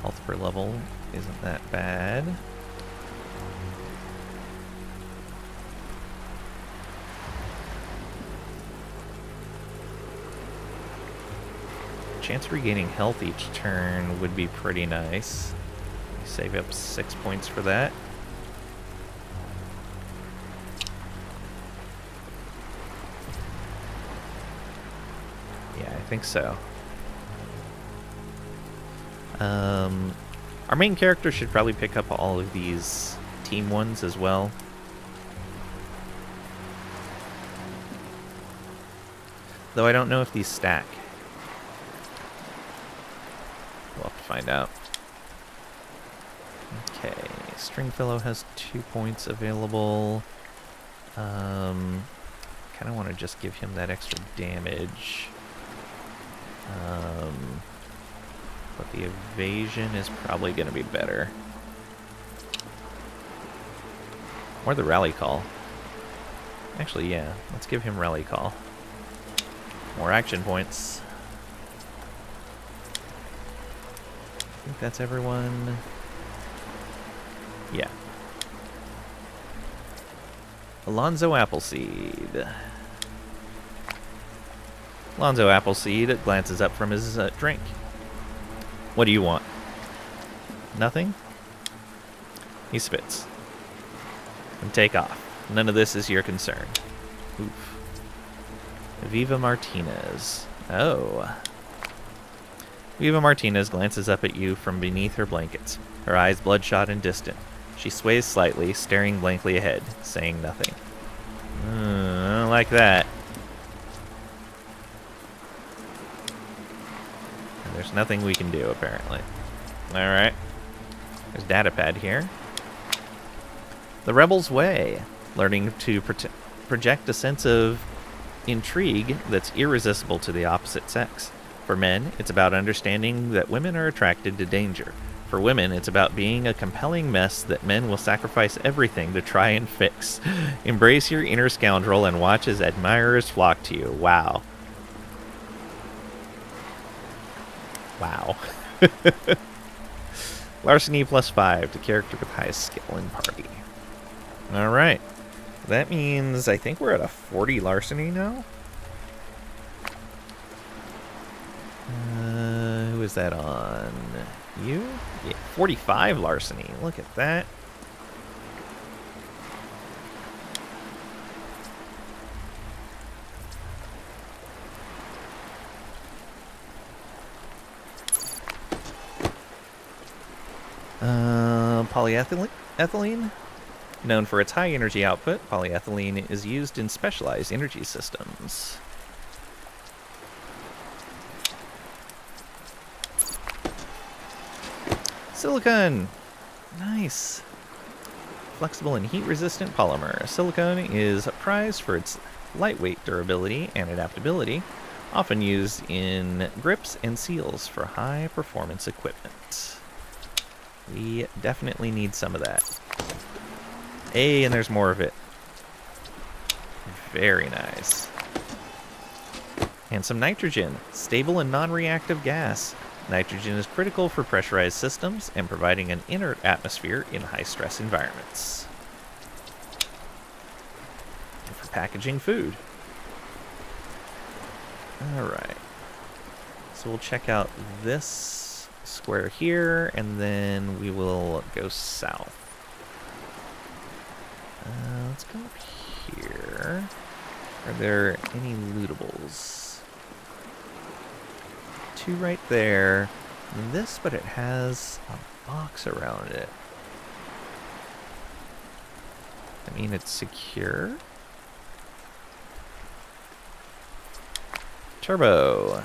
[SPEAKER 1] Health per level isn't that bad. Chance of regaining health each turn would be pretty nice. Save up 6 points for that. Yeah, I think so. Our main character should probably pick up all of these team ones as well. Though I don't know if these stack. We'll have to find out. Okay, Stringfellow has 2 points available. Kind of want to just give him that extra damage. But the evasion is probably going to be better. Or the rally call. Actually, yeah. Let's give him rally call. More action points. I think that's everyone. Yeah. Alonzo Appleseed. Alonzo Appleseed glances up from his drink. What do you want? Nothing? He spits. And take off. None of this is your concern. Oof.
[SPEAKER 2] Viva Martinez. Oh. Viva Martinez glances up at you from beneath her blankets, her eyes bloodshot and distant. She sways slightly, staring blankly ahead, saying nothing. I don't like that. And there's nothing we can do, apparently. Alright. There's Datapad here. The Rebel's Way. Learning to project a sense of intrigue that's irresistible to the opposite sex. For men, it's about understanding that women are attracted to danger. For women, it's about being a compelling mess that men will sacrifice everything to try and fix. Embrace your inner scoundrel and watch as admirers flock to you. Wow. Wow. Larceny +5 to character with highest skill in party. Alright. That means I think we're at a 40 larceny now? Who is that on? You? Yeah, 45 larceny. Look at that. Polyethylene? Known for its high energy output, polyethylene is used in specialized energy systems. Silicon! Nice. Flexible and heat-resistant polymer. Silicone is prized for its lightweight durability and adaptability, often used in grips and seals for high-performance equipment. We definitely need some of that. Hey, and there's more of it. Very nice. And some nitrogen. Stable and non-reactive gas. Nitrogen is critical for pressurized systems and providing an inert atmosphere in high-stress environments. And for packaging food. Alright. So we'll check out this square here, and then we will go south. Let's go up here. Are there any lootables? Two right there. This, but it has a box around it. I mean, it's secure. Turbo.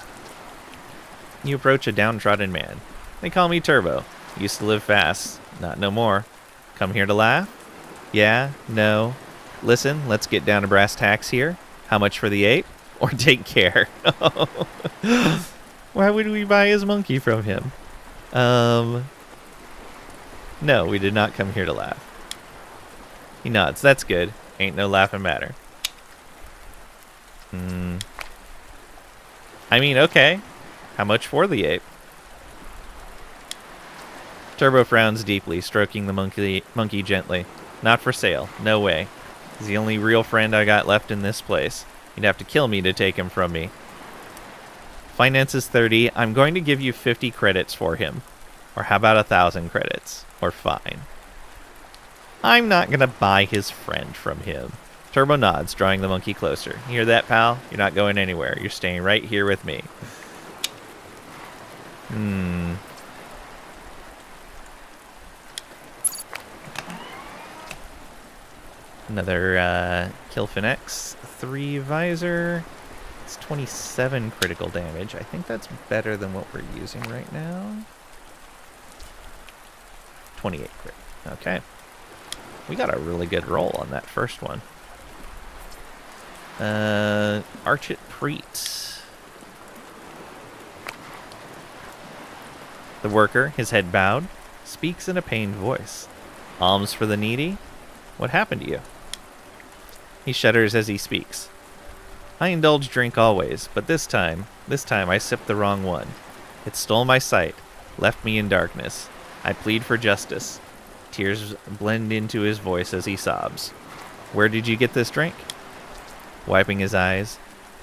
[SPEAKER 2] You approach a downtrodden man. They call me Turbo. Used to live fast. Not no more. Come here to laugh? Yeah? No? Listen, let's get down to brass tacks here. How much for the ape? Or take care. Why would we buy his monkey from him? No, we did not come here to laugh. He nods. That's good. Ain't no laughing matter. I mean, okay. How much for the ape? Turbo frowns deeply, stroking the monkey gently. Not for sale. No way. He's the only real friend I got left in this place. You'd have to kill me to take him from me. Finance is 30. I'm going to give you 50 credits for him. Or how about 1,000 credits? Or fine. I'm not going to buy his friend from him. Turbo nods, drawing the monkey closer. You hear that, pal? You're not going anywhere. You're staying right here with me. Another Kilfin X 3 visor. It's 27 critical damage. I think that's better than what we're using right now. 28 crit. Okay. We got a really good roll on that first one. Archit Preet. The worker, his head bowed, speaks in a pained voice. Alms for the needy? What happened to you? He shudders as he speaks. I indulge drink always, but this time I sipped the wrong one. It stole my sight, left me in darkness. I plead for justice. Tears blend into his voice as he sobs. Where did you get this drink? Wiping his eyes,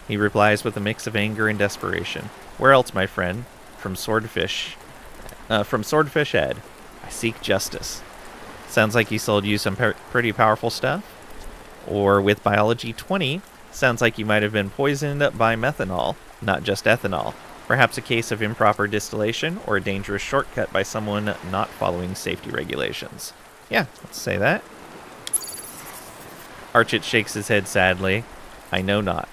[SPEAKER 2] he replies with a mix of anger and desperation. Where else, my friend? From Swordfish Ed. I seek justice. Sounds like he sold you some pretty powerful stuff. Or with Biology 20, Sounds like you might have been poisoned by methanol, not just ethanol. Perhaps a case of improper distillation or a dangerous shortcut by someone not following safety regulations. Yeah, let's say that. Archit shakes his head sadly. I know not.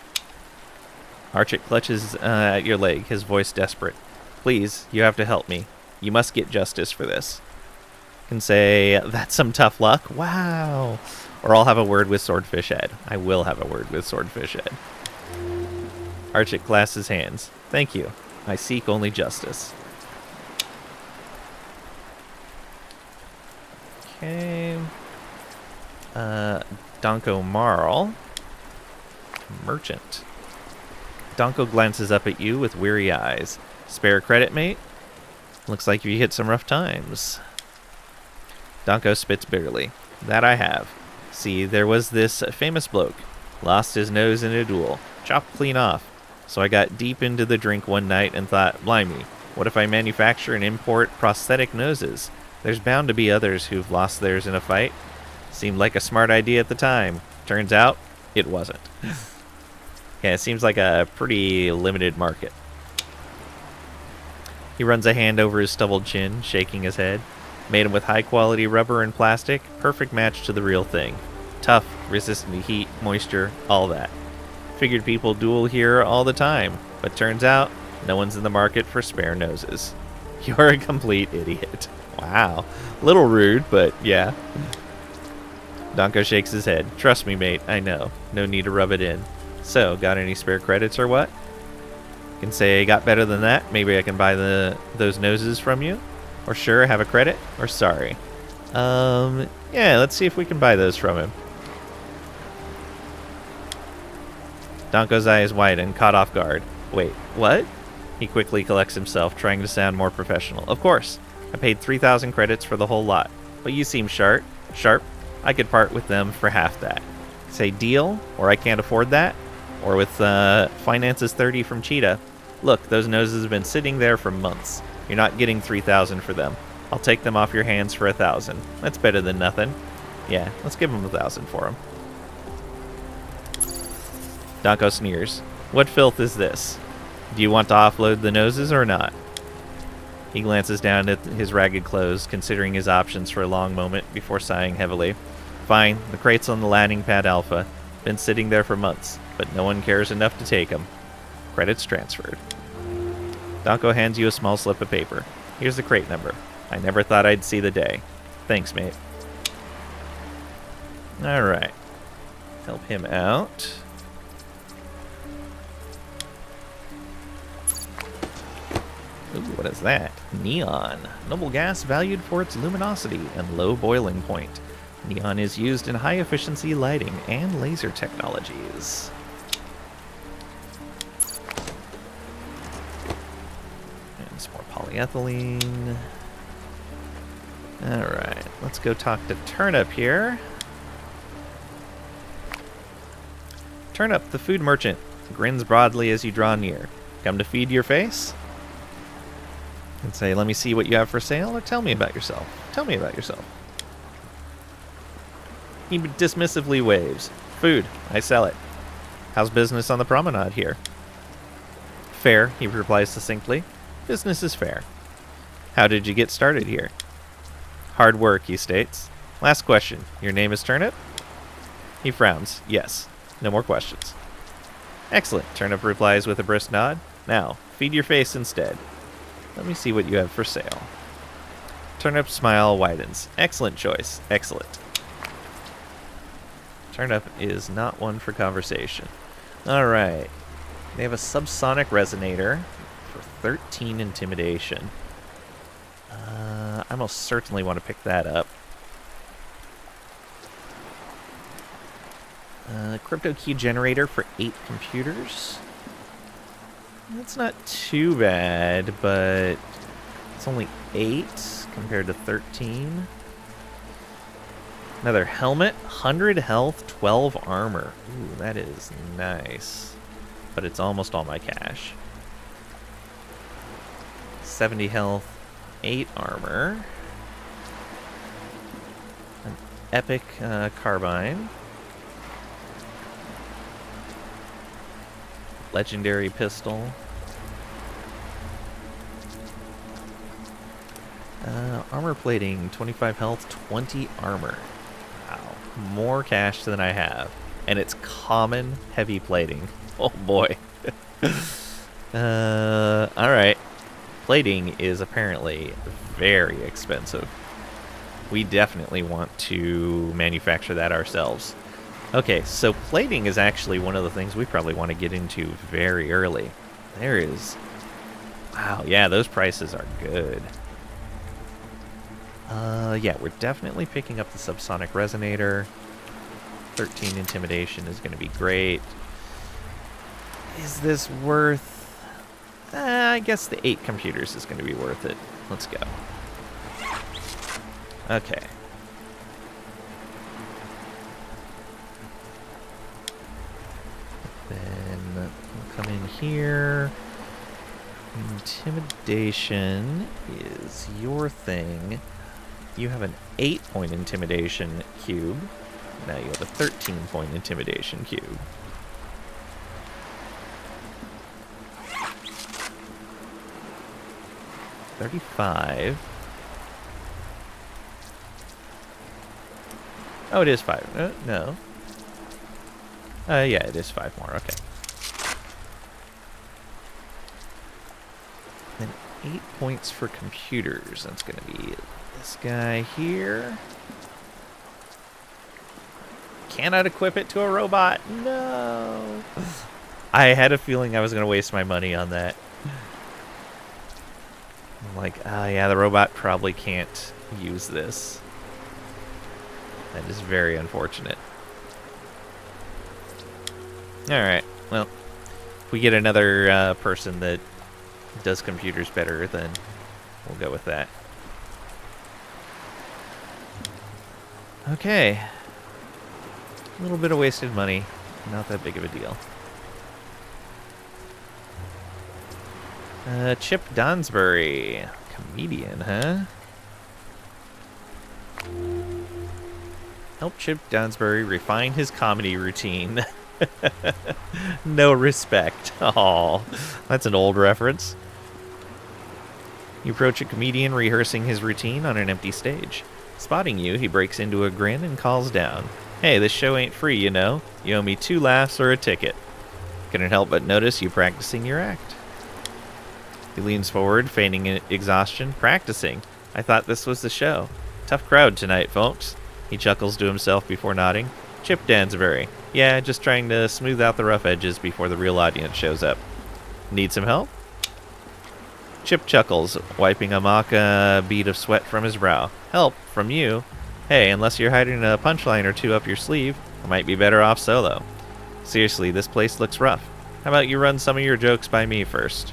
[SPEAKER 2] Archit clutches at your leg, his voice desperate. Please, you have to help me. You must get justice for this. Can say, that's some tough luck. Wow. Or I'll have a word with Swordfish Ed. I will have a word with Swordfish Ed. Archit clasps his hands. Thank you. I seek only justice. Okay. Donko Marl. Merchant. Donko glances up at you with weary eyes. Spare credit, mate? Looks like you hit some rough times. Donko spits bitterly. That I have. See, there was this famous bloke. Lost his nose in a duel. Chopped clean off. So I got deep into the drink one night and thought, blimey, what if I manufacture and import prosthetic noses? There's bound to be others who've lost theirs in a fight. Seemed like a smart idea at the time. Turns out, it wasn't. Yeah, it seems like a pretty limited market. He runs a hand over his stubbled chin, shaking his head. Made them with high-quality rubber and plastic. Perfect match to the real thing. Tough, resistant to heat, moisture, all that. Figured people duel here all the time, but turns out no one's in the market for spare noses. You're a complete idiot. Wow. Little rude, but yeah. Donko shakes his head. Trust me, mate, I know. No need to rub it in. So, got any spare credits or what? Can say, got better than that. Maybe I can buy those noses from you. Or sure, have a credit. Or sorry. Yeah, let's see if we can buy those from him. Donko's eyes widen, caught off guard. Wait, what? He quickly collects himself, trying to sound more professional. Of course. I paid 3,000 credits for the whole lot. But you seem sharp. I could part with them for half that. Say deal, or I can't afford that. Or with finances 30 from Cheetah. Look, those noses have been sitting there for months. You're not getting 3,000 for them. I'll take them off your hands for 1,000. That's better than nothing. Yeah, let's give him 1,000 for him. Donko sneers. What filth is this? Do you want to offload the noses or not? He glances down at his ragged clothes, considering his options for a long moment before sighing heavily. Fine, the crate's on the landing pad Alpha. Been sitting there for months, but no one cares enough to take them. Credits transferred. Donko hands you a small slip of paper. Here's the crate number. I never thought I'd see the day. Thanks, mate. Alright. Help him out. Ooh, what is that? Neon. Noble gas valued for its luminosity and low boiling point. Neon is used in high-efficiency lighting and laser technologies. And some more polyethylene. Alright, let's go talk to Turnip here. Turnip, the food merchant, grins broadly as you draw near. Come to feed your face? And say, let me see what you have for sale, or tell me about yourself. Tell me about yourself. He dismissively waves. Food. I sell it. How's business on the promenade here? Fair, he replies succinctly. Business is fair. How did you get started here? Hard work, he states. Last question. Your name is Turnip? He frowns. Yes. No more questions. Excellent, Turnip replies with a brisk nod. Now, feed your face instead. Let me see what you have for sale. Turnip's smile widens. Excellent choice. Excellent. Turnip is not one for conversation. Alright. They have a subsonic resonator for 13 intimidation. I most certainly want to pick that up. Crypto key generator for 8 computers. That's not too bad, but it's only 8 compared to 13. Another helmet, 100 health, 12 armor. Ooh, that is nice. But it's almost all my cash. 70 health, 8 armor. An epic carbine. legendary pistol. Armor plating, 25 health, 20 armor. Wow. More cash than I have. And it's common heavy plating. Oh boy. Alright. Plating is apparently very expensive. We definitely want to manufacture that ourselves. Okay, so plating is actually one of the things we probably want to get into very early. There is... Wow, yeah, those prices are good. Yeah, we're definitely picking up the subsonic resonator. 13 intimidation is going to be great. Is this worth... I guess the 8 computers is going to be worth it. Let's go. Okay. Then we'll come in here. Intimidation is your thing. You have an 8-point intimidation cube. Now you have a 13-point intimidation cube. $35. Oh, it is 5. No. Yeah, it is 5 more. Okay. Then 8 points for computers. That's going to be this guy here. Cannot equip it to a robot. No. I had a feeling I was going to waste my money on that. I'm like, yeah, the robot probably can't use this. That is very unfortunate. Alright, well, if we get another person that does computers better, then we'll go with that. Okay. A little bit of wasted money. Not that big of a deal. Chip Donsbury. Comedian, huh? Help Chip Donsbury refine his comedy routine. No respect. Aw, that's an old reference. You approach a comedian rehearsing his routine on an empty stage. Spotting you, he breaks into a grin and calls down. Hey, this show ain't free, you know. You owe me 2 laughs or a ticket. Couldn't help but notice you practicing your act. He leans forward, feigning exhaustion. Practicing? I thought this was the show. Tough crowd tonight, folks. He chuckles to himself before nodding. Chip Dansbury. Yeah, just trying to smooth out the rough edges before the real audience shows up. Need some help? Chip chuckles, wiping a mock bead of sweat from his brow. Help? From you? Hey, unless you're hiding a punchline or 2 up your sleeve, I might be better off solo. Seriously, this place looks rough. How about you run some of your jokes by me first?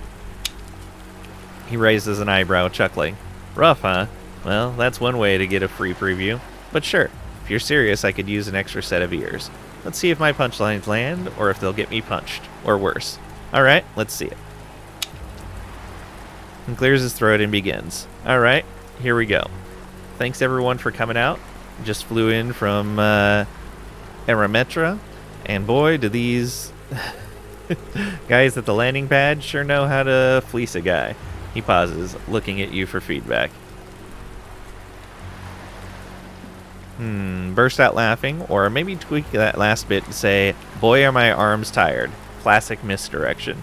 [SPEAKER 2] He raises an eyebrow, chuckling. Rough, huh? Well, that's one way to get a free preview. But sure, if you're serious, I could use an extra set of ears. Let's see if my punchlines land, or if they'll get me punched. Or worse. Alright, let's see it. He clears his throat and begins. Alright, here we go. Thanks everyone for coming out. Just flew in from Arametra, and boy, do these guys at the landing pad sure know how to fleece a guy. He pauses, looking at you for feedback. Burst out laughing, or maybe tweak that last bit to say, boy are my arms tired. Classic misdirection.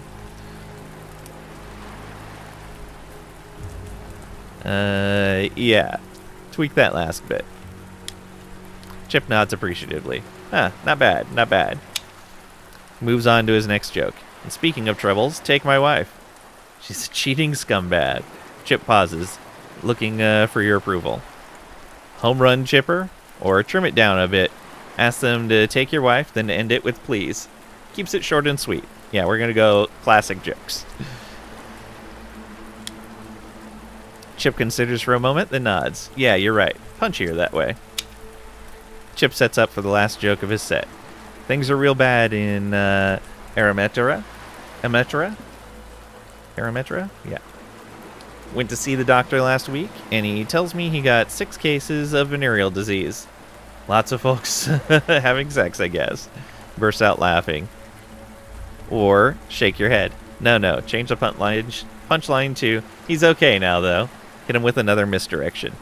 [SPEAKER 2] Yeah. Tweak that last bit. Chip nods appreciatively. Huh, not bad, not bad. Moves on to his next joke. And speaking of troubles, take my wife. She's a cheating scumbag. Chip pauses, looking for your approval. Home run, Chipper? Or trim it down a bit. Ask them to take your wife, then end it with please. Keeps it short and sweet. Yeah, we're gonna go classic jokes. Chip considers for a moment, then nods. Yeah, you're right. Punchier that way. Chip sets up for the last joke of his set. Things are real bad in Arametra? Arametra? Yeah. Went to see the doctor last week, and he tells me he got 6 cases of venereal disease. Lots of folks having sex, I guess. Bursts out laughing. Or shake your head. No, change the punchline to, he's okay now, though. Hit him with another misdirection.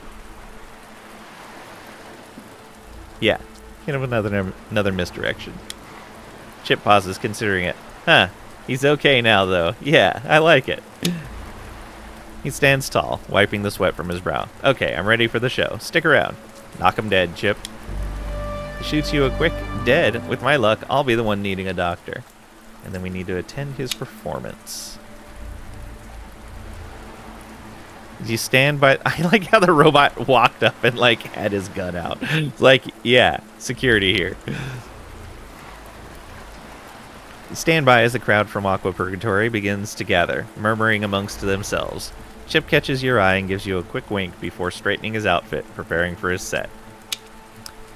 [SPEAKER 2] Yeah, hit him with another misdirection. Chip pauses, considering it. Huh, he's okay now, though. Yeah, I like it. He stands tall, wiping the sweat from his brow. Okay, I'm ready for the show. Stick around. Knock him dead, Chip. He shoots you a quick dead. With my luck, I'll be the one needing a doctor. And then we need to attend his performance. You stand by... I like how the robot walked up and, like, had his gun out. It's like, yeah, security here. You stand by as the crowd from Aqua Purgatory begins to gather, murmuring amongst themselves. Chip catches your eye and gives you a quick wink before straightening his outfit, preparing for his set.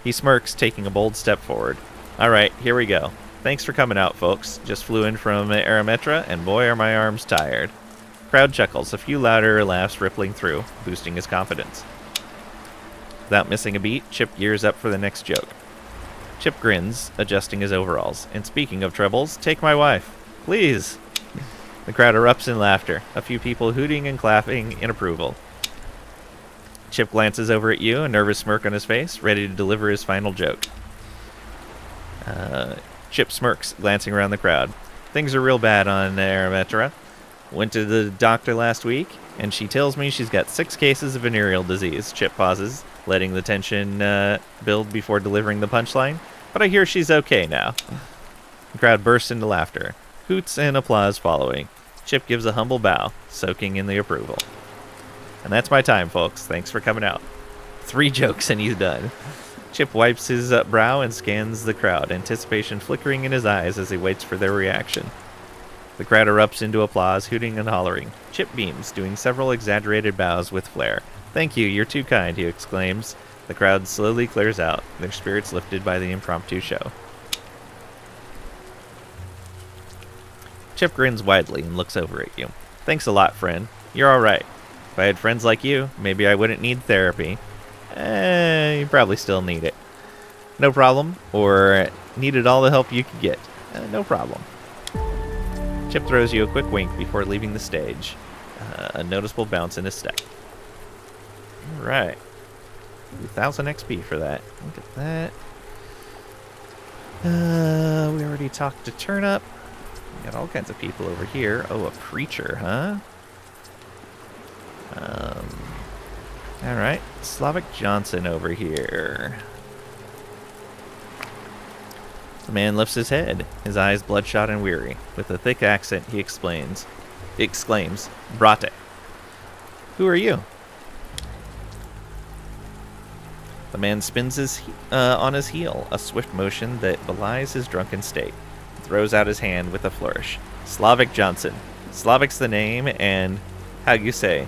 [SPEAKER 2] He smirks, taking a bold step forward. Alright, here we go. Thanks for coming out, folks. Just flew in from Arametra, and boy are my arms tired. Crowd chuckles, a few louder laughs rippling through, boosting his confidence. Without missing a beat, Chip gears up for the next joke. Chip grins, adjusting his overalls. And speaking of trebles, take my wife. Please. The crowd erupts in laughter, a few people hooting and clapping in approval. Chip glances over at you, a nervous smirk on his face, ready to deliver his final joke. Chip smirks, glancing around the crowd. Things are real bad on Arametra. Went to the doctor last week, and she tells me she's got 6 cases of venereal disease. Chip pauses, letting the tension build before delivering the punchline. But I hear she's okay now. The crowd bursts into laughter. Hoots and applause following. Chip gives a humble bow, soaking in the approval. And that's my time, folks. Thanks for coming out. 3 jokes and he's done. Chip wipes his brow and scans the crowd, anticipation flickering in his eyes as he waits for their reaction. The crowd erupts into applause, hooting and hollering. Chip beams, doing several exaggerated bows with flair. Thank you, you're too kind, he exclaims. The crowd slowly clears out, their spirits lifted by the impromptu show. Chip grins widely and looks over at you. Thanks a lot, friend. You're alright. If I had friends like you, maybe I wouldn't need therapy. You probably still need it. No problem. Or needed all the help you could get. No problem. Chip throws you a quick wink before leaving the stage. A noticeable bounce in his step. Alright. 2,000 XP for that. Look at that. We already talked to Turnip. We got all kinds of people over here. Oh, a preacher, huh? Alright. Slavic Johnson over here. The man lifts his head, his eyes bloodshot and weary. With a thick accent, he exclaims, Brate. Who are you? The man spins on his heel, a swift motion that belies his drunken state. Throws out his hand with a flourish. Slavic Johnson. Slavic's the name, and how you say?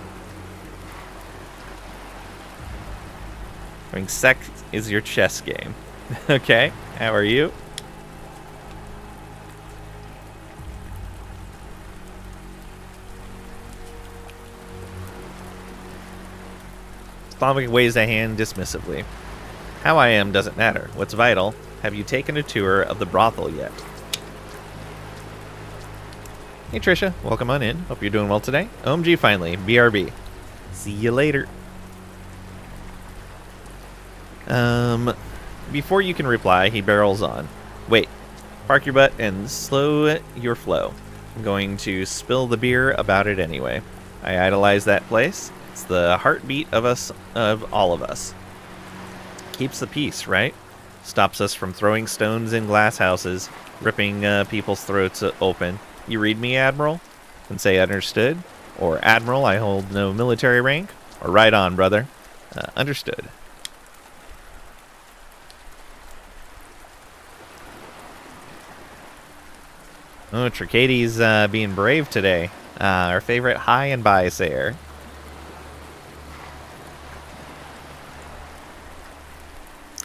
[SPEAKER 2] Having sex is your chess game. Okay, how are you? Slavic waves a hand dismissively. How I am doesn't matter. What's vital? Have you taken a tour of the brothel yet? Hey Trisha, welcome on in. Hope you're doing well today. OMG finally, BRB. See you later. Before you can reply, he barrels on. Wait, park your butt and slow your flow. I'm going to spill the beer about it anyway. I idolize that place. It's the heartbeat of all of us. Keeps the peace, right? Stops us from throwing stones in glass houses, ripping people's throats open. You read me, Admiral? And say understood? Or Admiral, I hold no military rank? Or right on, brother. Understood. Oh, Tricades being brave today. Our favorite high and by sayer.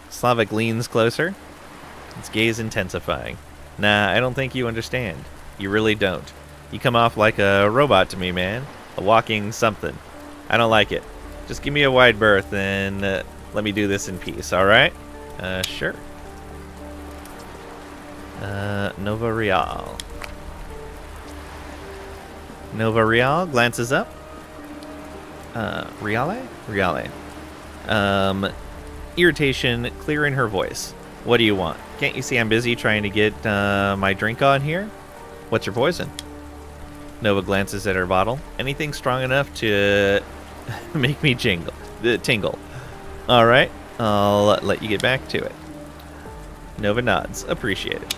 [SPEAKER 2] Slavic leans closer, its gaze intensifying. Nah, I don't think you understand. You really don't. You come off like a robot to me, man. A walking something. I don't like it. Just give me a wide berth and let me do this in peace, alright? Sure. Nova Real. Nova Real glances up. Reale? Reale. Irritation clear in her voice. What do you want? Can't you see I'm busy trying to get my drink on here? What's your poison? Nova glances at her bottle. Anything strong enough to make me tingle. All right, I'll let you get back to it. Nova nods. Appreciate it.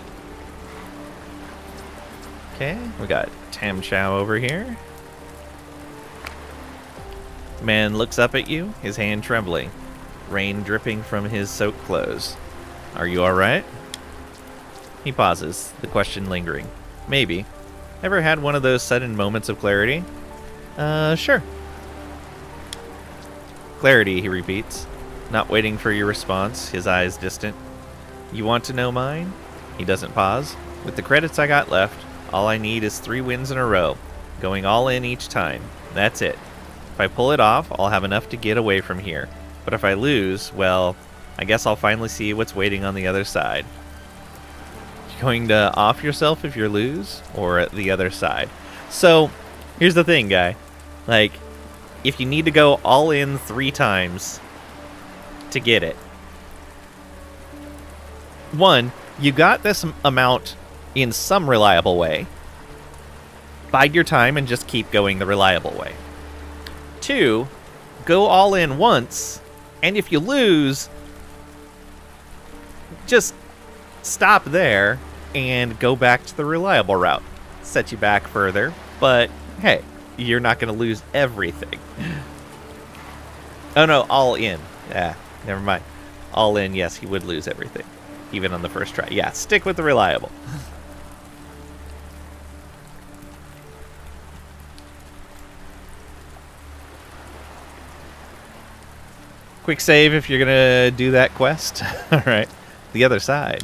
[SPEAKER 2] Okay, we got Tam Chow over here. The man looks up at you, his hand trembling, rain dripping from his soaked clothes. Are you alright? He pauses, the question lingering. Maybe. Ever had one of those sudden moments of clarity? Sure. Clarity, he repeats, not waiting for your response, his eyes distant. You want to know mine? He doesn't pause. With the credits I got left, all I need is 3 wins in a row, going all in each time. That's it. If I pull it off, I'll have enough to get away from here. But if I lose, well, I guess I'll finally see what's waiting on the other side. You going to off yourself if you lose, or at the other side? So, here's the thing, guy. Like, if you need to go all in 3 times to get it, 1, you got this amount in some reliable way. Bide your time and just keep going the reliable way. 2, go all in once, and if you lose, just stop there and go back to the reliable route. Set you back further, but hey, you're not going to lose everything. Oh no, all in. Yeah, never mind. All in, yes, he would lose everything. Even on the first try. Yeah, stick with the reliable. Quick save if you're going to do that quest. Alright. The other side.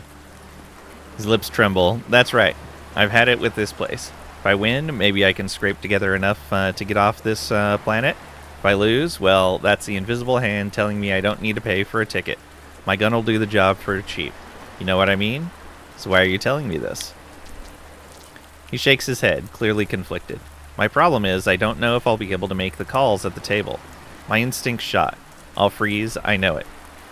[SPEAKER 2] His lips tremble. That's right. I've had it with this place. If I win, maybe I can scrape together enough to get off this planet. If I lose, well, that's the invisible hand telling me I don't need to pay for a ticket. My gun will do the job for cheap. You know what I mean? So why are you telling me this? He shakes his head, clearly conflicted. My problem is I don't know if I'll be able to make the calls at the table. My instinct's shot. I'll freeze, I know it.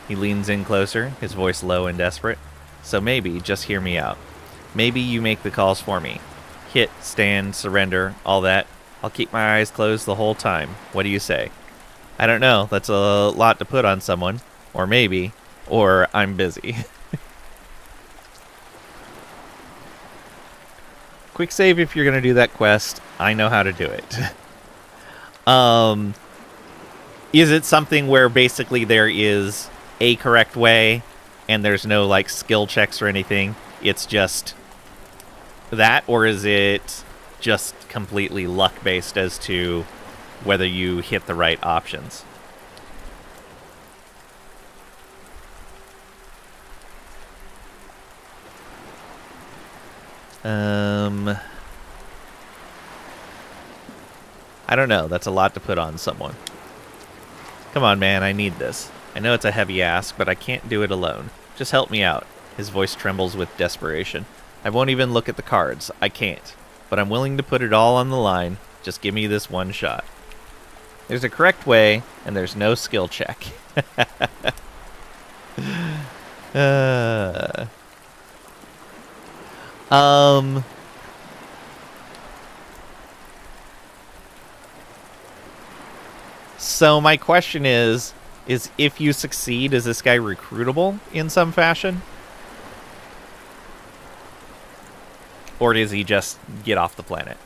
[SPEAKER 2] He leans in closer, his voice low and desperate. So maybe, just hear me out. Maybe you make the calls for me. Hit, stand, surrender, all that. I'll keep my eyes closed the whole time. What do you say? I don't know, that's a lot to put on someone. Or maybe. Or I'm busy. Quick save if you're going to do that quest. I know how to do it. Is it something where basically there is a correct way and there's no like skill checks or anything? It's just that, or is it just completely luck based as to whether you hit the right options? I don't know. That's a lot to put on someone. Come on, man. I need this. I know it's a heavy ask, but I can't do it alone. Just help me out. His voice trembles with desperation. I won't even look at the cards. I can't. But I'm willing to put it all on the line. Just give me this one shot. There's a correct way, and there's no skill check. So my question is if you succeed, is this guy recruitable in some fashion? Or does he just get off the planet?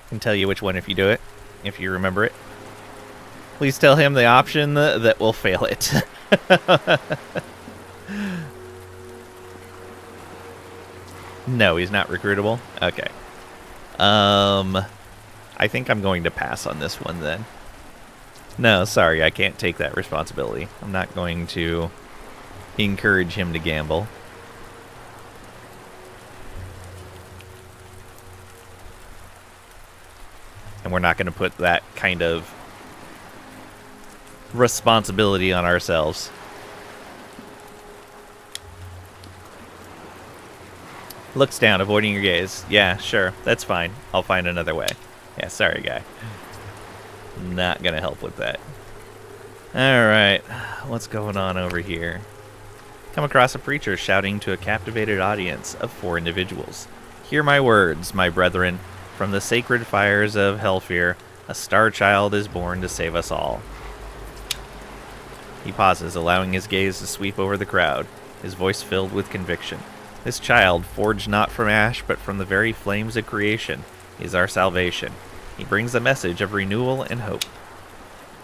[SPEAKER 2] I can tell you which one if you do it, if you remember it. Please tell him the option that will fail it. No, he's not recruitable? Okay. I think I'm going to pass on this one then. No, sorry, I can't take that responsibility. I'm not going to encourage him to gamble. And we're not going to put that kind of responsibility on ourselves. Looks down, avoiding your gaze. Yeah, sure, that's fine. I'll find another way. Yeah, sorry, guy. Not gonna help with that. Alright, what's going on over here? Come across a preacher shouting to a captivated audience of 4 individuals. Hear my words, my brethren. From the sacred fires of Hellfire, a star child is born to save us all. He pauses, allowing his gaze to sweep over the crowd, his voice filled with conviction. This child, forged not from ash, but from the very flames of creation, is our salvation. He brings a message of renewal and hope.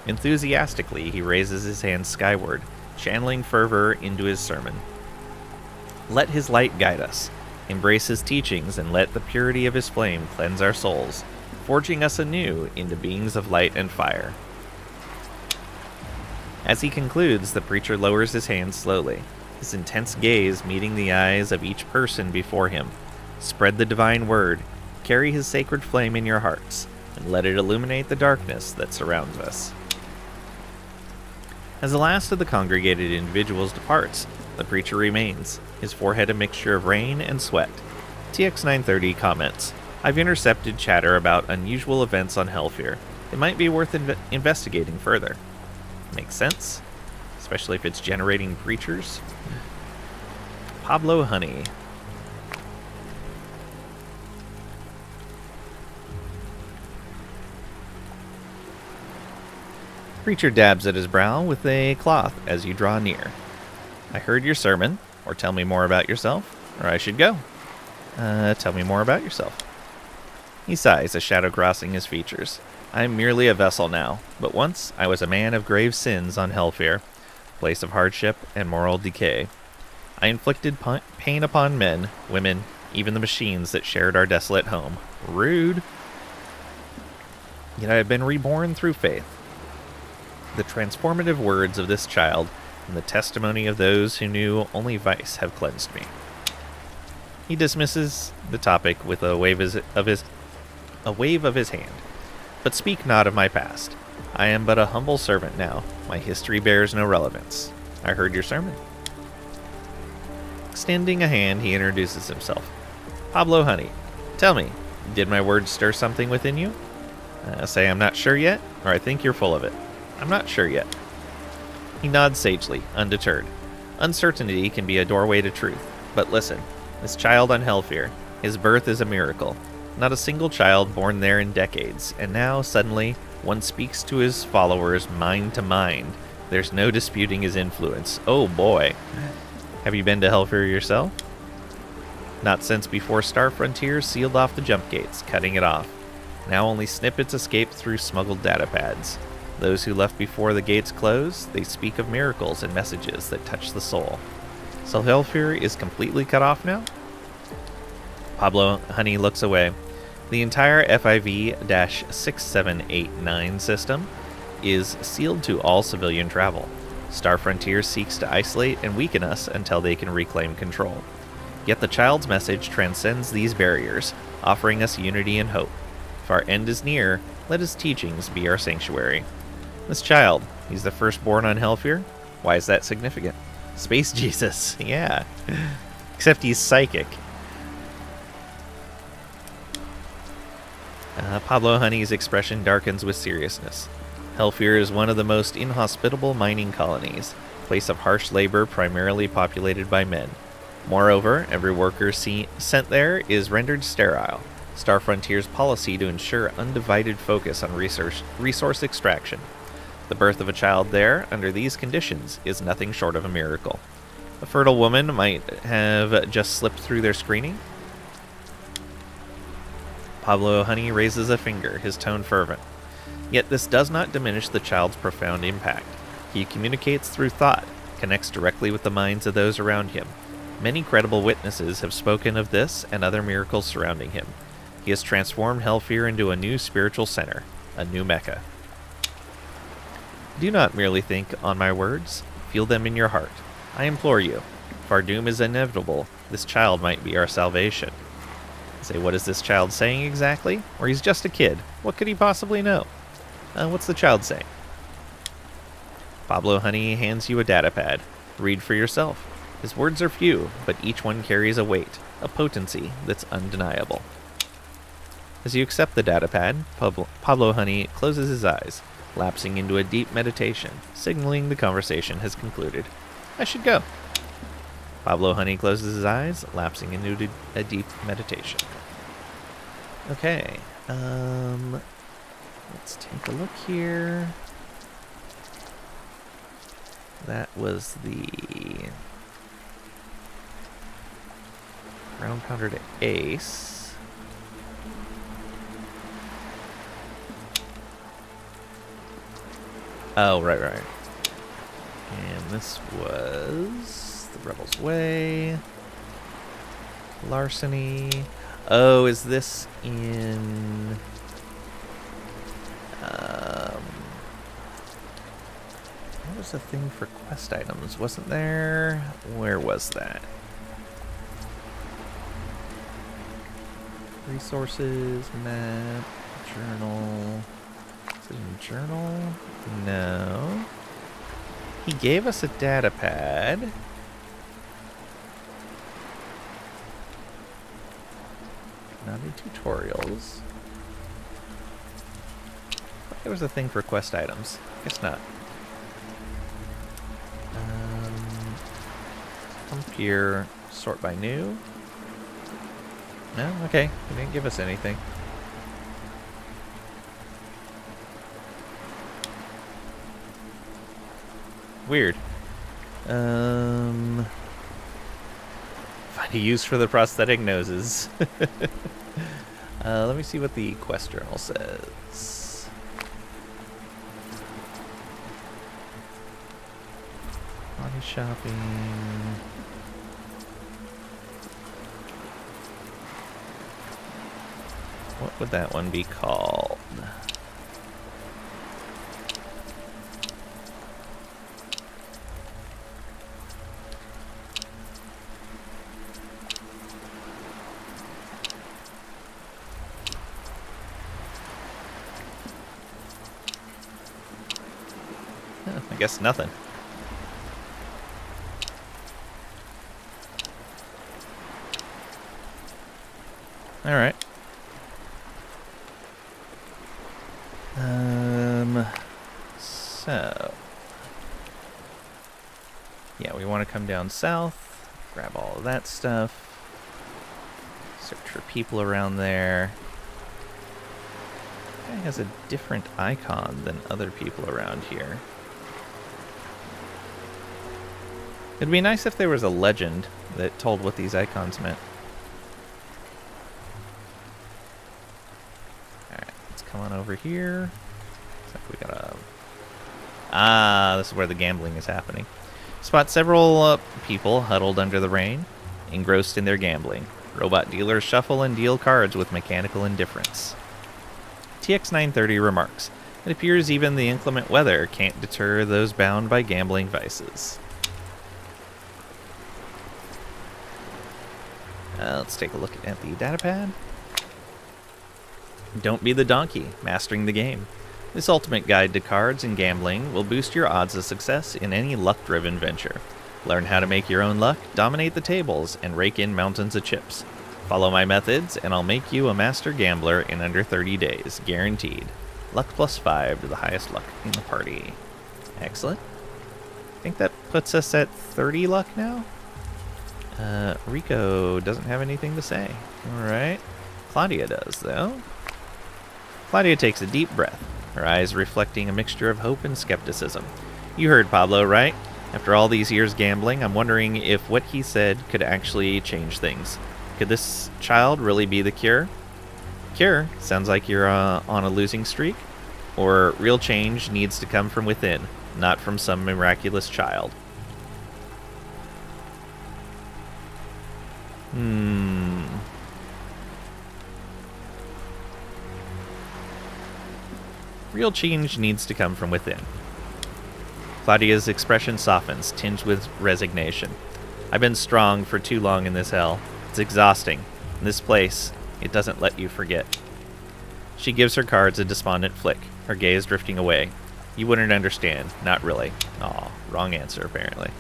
[SPEAKER 2] Enthusiastically, he raises his hands skyward, channeling fervor into his sermon. Let his light guide us. Embrace his teachings, and let the purity of his flame cleanse our souls, forging us anew into beings of light and fire. As he concludes, the preacher lowers his hands slowly, his intense gaze meeting the eyes of each person before him. Spread the divine word, carry his sacred flame in your hearts, and let it illuminate the darkness that surrounds us. As the last of the congregated individuals departs, the preacher remains, his forehead a mixture of rain and sweat. TX930 comments, I've intercepted chatter about unusual events on Hellfire. It might be worth investigating further. Makes sense, especially if it's generating preachers. Pablo Honey. Preacher dabs at his brow with a cloth as you draw near. I heard your sermon, or tell me more about yourself, or I should go. Tell me more about yourself. He sighs, a shadow crossing his features. I am merely a vessel now, but once I was a man of grave sins on Hellfire, place of hardship and moral decay. I inflicted pain upon men, women, even the machines that shared our desolate home. Rude. Yet I have been reborn through faith. The transformative words of this child and the testimony of those who knew only vice have cleansed me. He dismisses the topic with a wave of his hand. But speak not of my past. I am but a humble servant now. My history bears no relevance. I heard your sermon. Extending a hand, he introduces himself. Pablo Honey, tell me, did my words stir something within you? Say I'm not sure yet, or I think you're full of it. I'm not sure yet. He nods sagely, undeterred. Uncertainty can be a doorway to truth. But listen, this child on Hellfire, his birth is a miracle. Not a single child born there in decades, and now, suddenly, one speaks to his followers mind to mind. There's no disputing his influence. Oh boy. Have you been to Hellfire yourself? Not since before Star Frontier sealed off the jump gates, cutting it off. Now only snippets escape through smuggled data pads. Those who left before the gates closed, they speak of miracles and messages that touch the soul. So Hellfire is completely cut off now? Pablo Honey looks away. The entire FIV-6789 system is sealed to all civilian travel. Star Frontier seeks to isolate and weaken us until they can reclaim control. Yet the child's message transcends these barriers, offering us unity and hope. If our end is near, let his teachings be our sanctuary. This child, he's the firstborn on Hellfire? Why is that significant? Space Jesus, yeah. Except he's psychic. Pablo Honey's expression darkens with seriousness. Hellfire is one of the most inhospitable mining colonies, a place of harsh labor primarily populated by men. Moreover, every worker sent there is rendered sterile. Star Frontier's policy to ensure undivided focus on resource extraction. The birth of a child there, under these conditions, is nothing short of a miracle. A fertile woman might have just slipped through their screening. Pablo Honey raises a finger, his tone fervent. Yet this does not diminish the child's profound impact. He communicates through thought, connects directly with the minds of those around him. Many credible witnesses have spoken of this and other miracles surrounding him. He has transformed Hellfire into a new spiritual center, a new Mecca. Do not merely think on my words, feel them in your heart. I implore you. If our doom is inevitable, this child might be our salvation. Say, what is this child saying exactly? Or he's just a kid. What could he possibly know? What's the child saying? Pablo Honey hands you a datapad. Read for yourself. His words are few, but each one carries a weight, a potency that's undeniable. As you accept the datapad, Pablo Honey closes his eyes, lapsing into a deep meditation, signaling the conversation has concluded. I should go. Pablo Honey closes his eyes, lapsing into a deep meditation. Okay, let's take a look here. That was the round pounder to ace. Oh, right. And this was the Rebel's Way. Larceny. Oh, is this in... what was the thing for quest items? Wasn't there? Where was that? Resources, map, journal. Is it in journal? No. He gave us a data pad. Not in tutorials. There was a thing for quest items. Guess not. Come here, sort by new. No? Okay. He didn't give us anything. Weird. Find a use for the prosthetic noses. Let me see what the quest journal says. Body shopping. What would that one be called? I guess nothing. All right. So yeah, we want to come down south, grab all of that stuff, search for people around there. Guy has a different icon than other people around here. It'd be nice if there was a legend that told what these icons meant. Alright, let's come on over here. Looks like we got a... Ah, this is where the gambling is happening. Spot several people huddled under the rain, engrossed in their gambling. Robot dealers shuffle and deal cards with mechanical indifference. TX930 remarks, it appears even the inclement weather can't deter those bound by gambling vices. Let's take a look at the datapad. Don't be the donkey, mastering the game. This ultimate guide to cards and gambling will boost your odds of success in any luck-driven venture. Learn how to make your own luck, dominate the tables, and rake in mountains of chips. Follow my methods, and I'll make you a master gambler in under 30 days, guaranteed. Luck plus 5 to the highest luck in the party. Excellent. I think that puts us at 30 luck now. Rico doesn't have anything to say. Alright. Claudia does, though. Claudia takes a deep breath, her eyes reflecting a mixture of hope and skepticism. You heard Pablo, right? After all these years gambling, I'm wondering if what he said could actually change things. Could this child really be the cure? Cure? Sounds like you're on a losing streak. Or real change needs to come from within, not from some miraculous child. Real change needs to come from within. Claudia's expression softens, tinged with resignation. I've been strong for too long in this hell. It's exhausting. In this place, it doesn't let you forget. She gives her cards a despondent flick, her gaze drifting away. You wouldn't understand. Not really. Aw, wrong answer, apparently.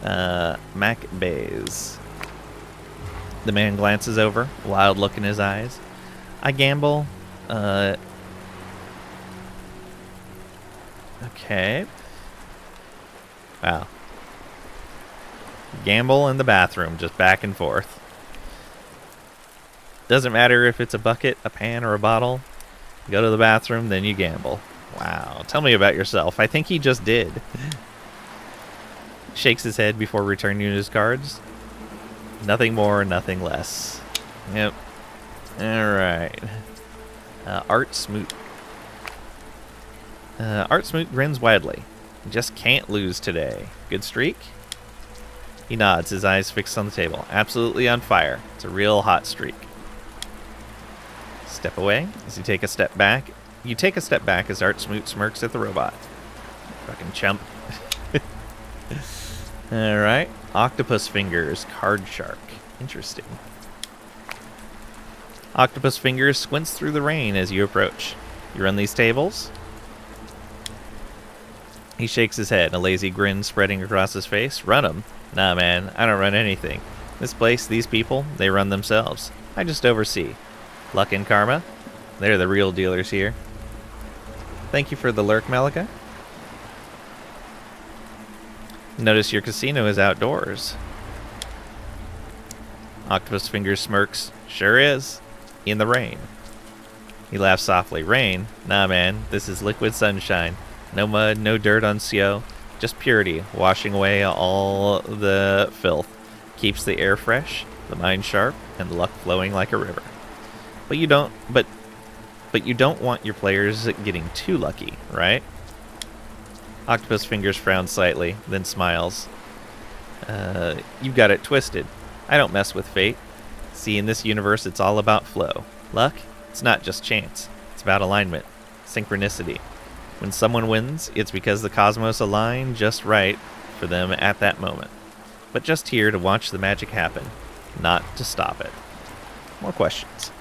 [SPEAKER 2] Mac Bays. The man glances over, wild look in his eyes. I gamble. Okay. Wow. Gamble in the bathroom, just back and forth. Doesn't matter if it's a bucket, a pan, or a bottle. Go to the bathroom, then you gamble. Wow. Tell me about yourself. I think he just did. Shakes his head before returning his cards. Nothing more, nothing less. Yep. Alright. Art Smoot. Art Smoot grins widely. Just can't lose today. Good streak? He nods, his eyes fixed on the table. Absolutely on fire. It's a real hot streak. Step away as you take a step back. You take a step back as Art Smoot smirks at the robot. Fucking chump. Alright. Octopus Fingers, Card Shark. Interesting. Octopus Fingers squints through the rain as you approach. You run these tables? He shakes his head, a lazy grin spreading across his face. Run 'em? Nah, man, I don't run anything. This place, these people, they run themselves. I just oversee. Luck and karma? They're the real dealers here. Thank you for the lurk, Malika. Notice your casino is outdoors. Octopus Fingers smirks. Sure is. In the rain. He laughs softly. Rain? Nah, man. This is liquid sunshine. No mud, no dirt on snow. Just purity, washing away all the filth. Keeps the air fresh, the mind sharp, and the luck flowing like a river. But you don't want your players getting too lucky, right? Octopus Fingers frowns slightly, then smiles. You've got it twisted. I don't mess with fate. See, in this universe, it's all about flow. Luck? It's not just chance. It's about alignment, synchronicity. When someone wins, it's because the cosmos aligned just right for them at that moment. But just here to watch the magic happen, not to stop it. More questions.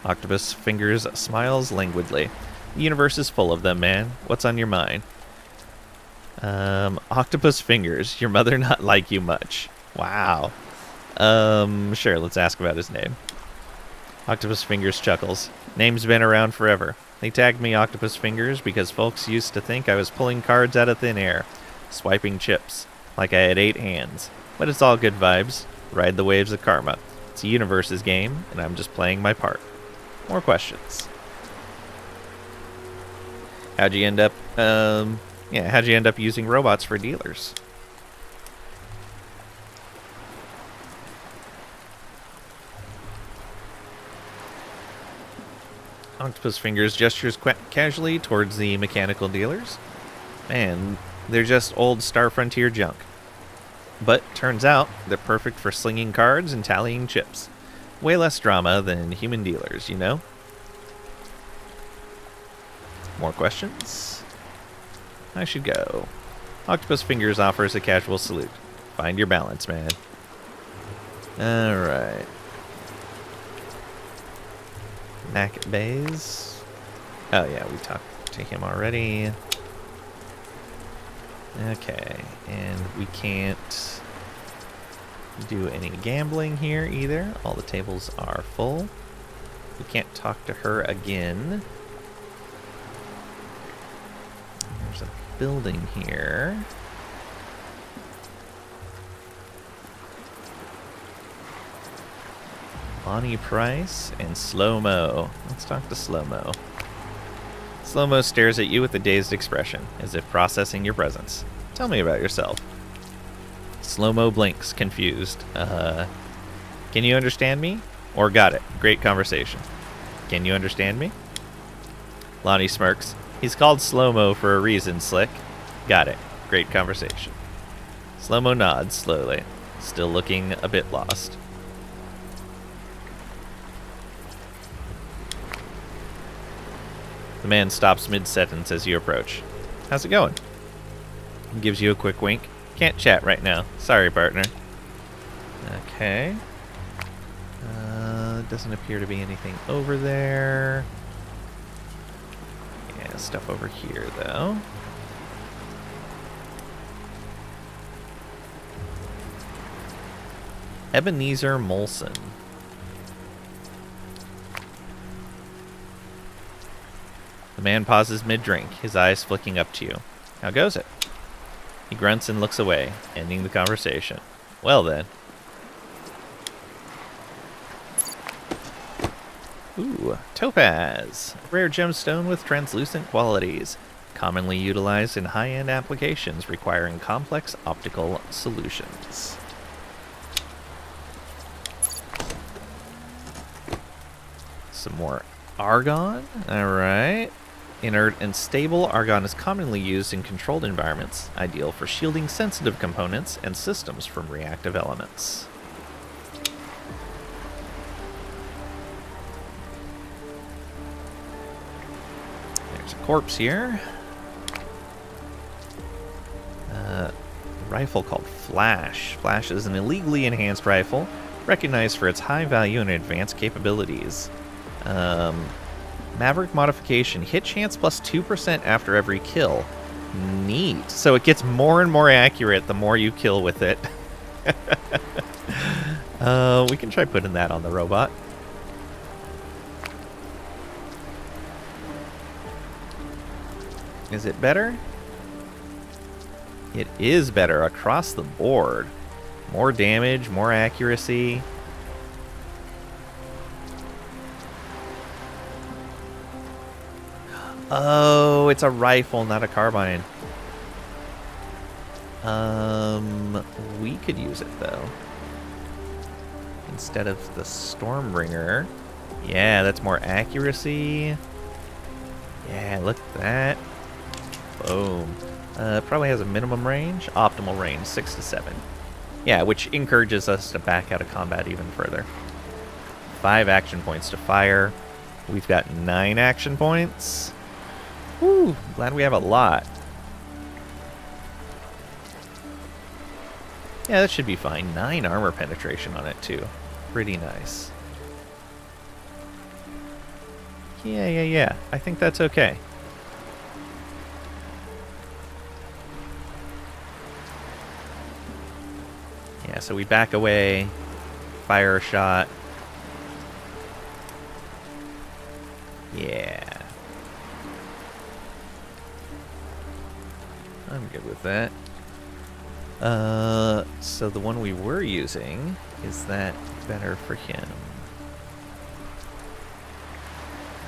[SPEAKER 2] Octopus Fingers smiles languidly. The universe is full of them, man. What's on your mind? Octopus Fingers, your mother not like you much. Wow. Sure, let's ask about his name. Octopus Fingers chuckles. Name's been around forever. They tagged me Octopus Fingers because folks used to think I was pulling cards out of thin air, swiping chips, like I had 8 hands. But it's all good vibes. Ride the waves of karma. It's a universe's game, and I'm just playing my part. More questions. How'd you end up, how'd you end up using robots for dealers? Octopus Fingers gestures casually towards the mechanical dealers. Man, they're just old Star Frontier junk. But turns out they're perfect for slinging cards and tallying chips. Way less drama than human dealers, you know? More questions? I should go. Octopus Fingers offers a casual salute. Find your balance, man. Alright. Mac Bays. Oh yeah, we talked to him already. Okay, and we can't do any gambling here either. All the tables are full. We can't talk to her again. There's a building here. Bonnie Price and Slow-Mo. Let's talk to Slow-Mo. Slow-Mo stares at you with a dazed expression, as if processing your presence. Tell me about yourself. Slow-Mo blinks, confused. Can you understand me? Or got it. Great conversation. Can you understand me? Lonnie smirks. He's called Slow-Mo for a reason, Slick. Got it. Great conversation. Slow-Mo nods slowly, still looking a bit lost. The man stops mid-sentence as you approach. How's it going? He gives you a quick wink. Can't chat right now. Sorry, partner. Okay. Doesn't appear to be anything over there. Yeah, stuff over here, though. Ebenezer Molson. The man pauses mid-drink, his eyes flicking up to you. How goes it? He grunts and looks away, ending the conversation. Well then. Ooh, topaz. Rare gemstone with translucent qualities. Commonly utilized in high-end applications requiring complex optical solutions. Some more argon. Alright. Inert and stable, argon is commonly used in controlled environments, ideal for shielding sensitive components and systems from reactive elements. There's a corpse here. Rifle called Flash. Flash is an illegally enhanced rifle, recognized for its high value and advanced capabilities. Maverick modification. Hit chance plus 2% after every kill. Neat. So it gets more and more accurate the more you kill with it. We can try putting that on the robot. Is it better? It is better across the board. More damage, more accuracy. Oh, it's a rifle, not a carbine. We could use it, though. Instead of the Stormbringer. Yeah, that's more accuracy. Yeah, look at that. Boom. Probably has a minimum range. Optimal range, 6 to 7. Yeah, which encourages us to back out of combat even further. 5 action points to fire. We've got 9 action points. Woo, glad we have a lot. Yeah, that should be fine. 9 armor penetration on it, too. Pretty nice. Yeah. I think that's okay. Yeah, so we back away, fire a shot. Yeah. I'm good with that. So the one we were using, is that better for him?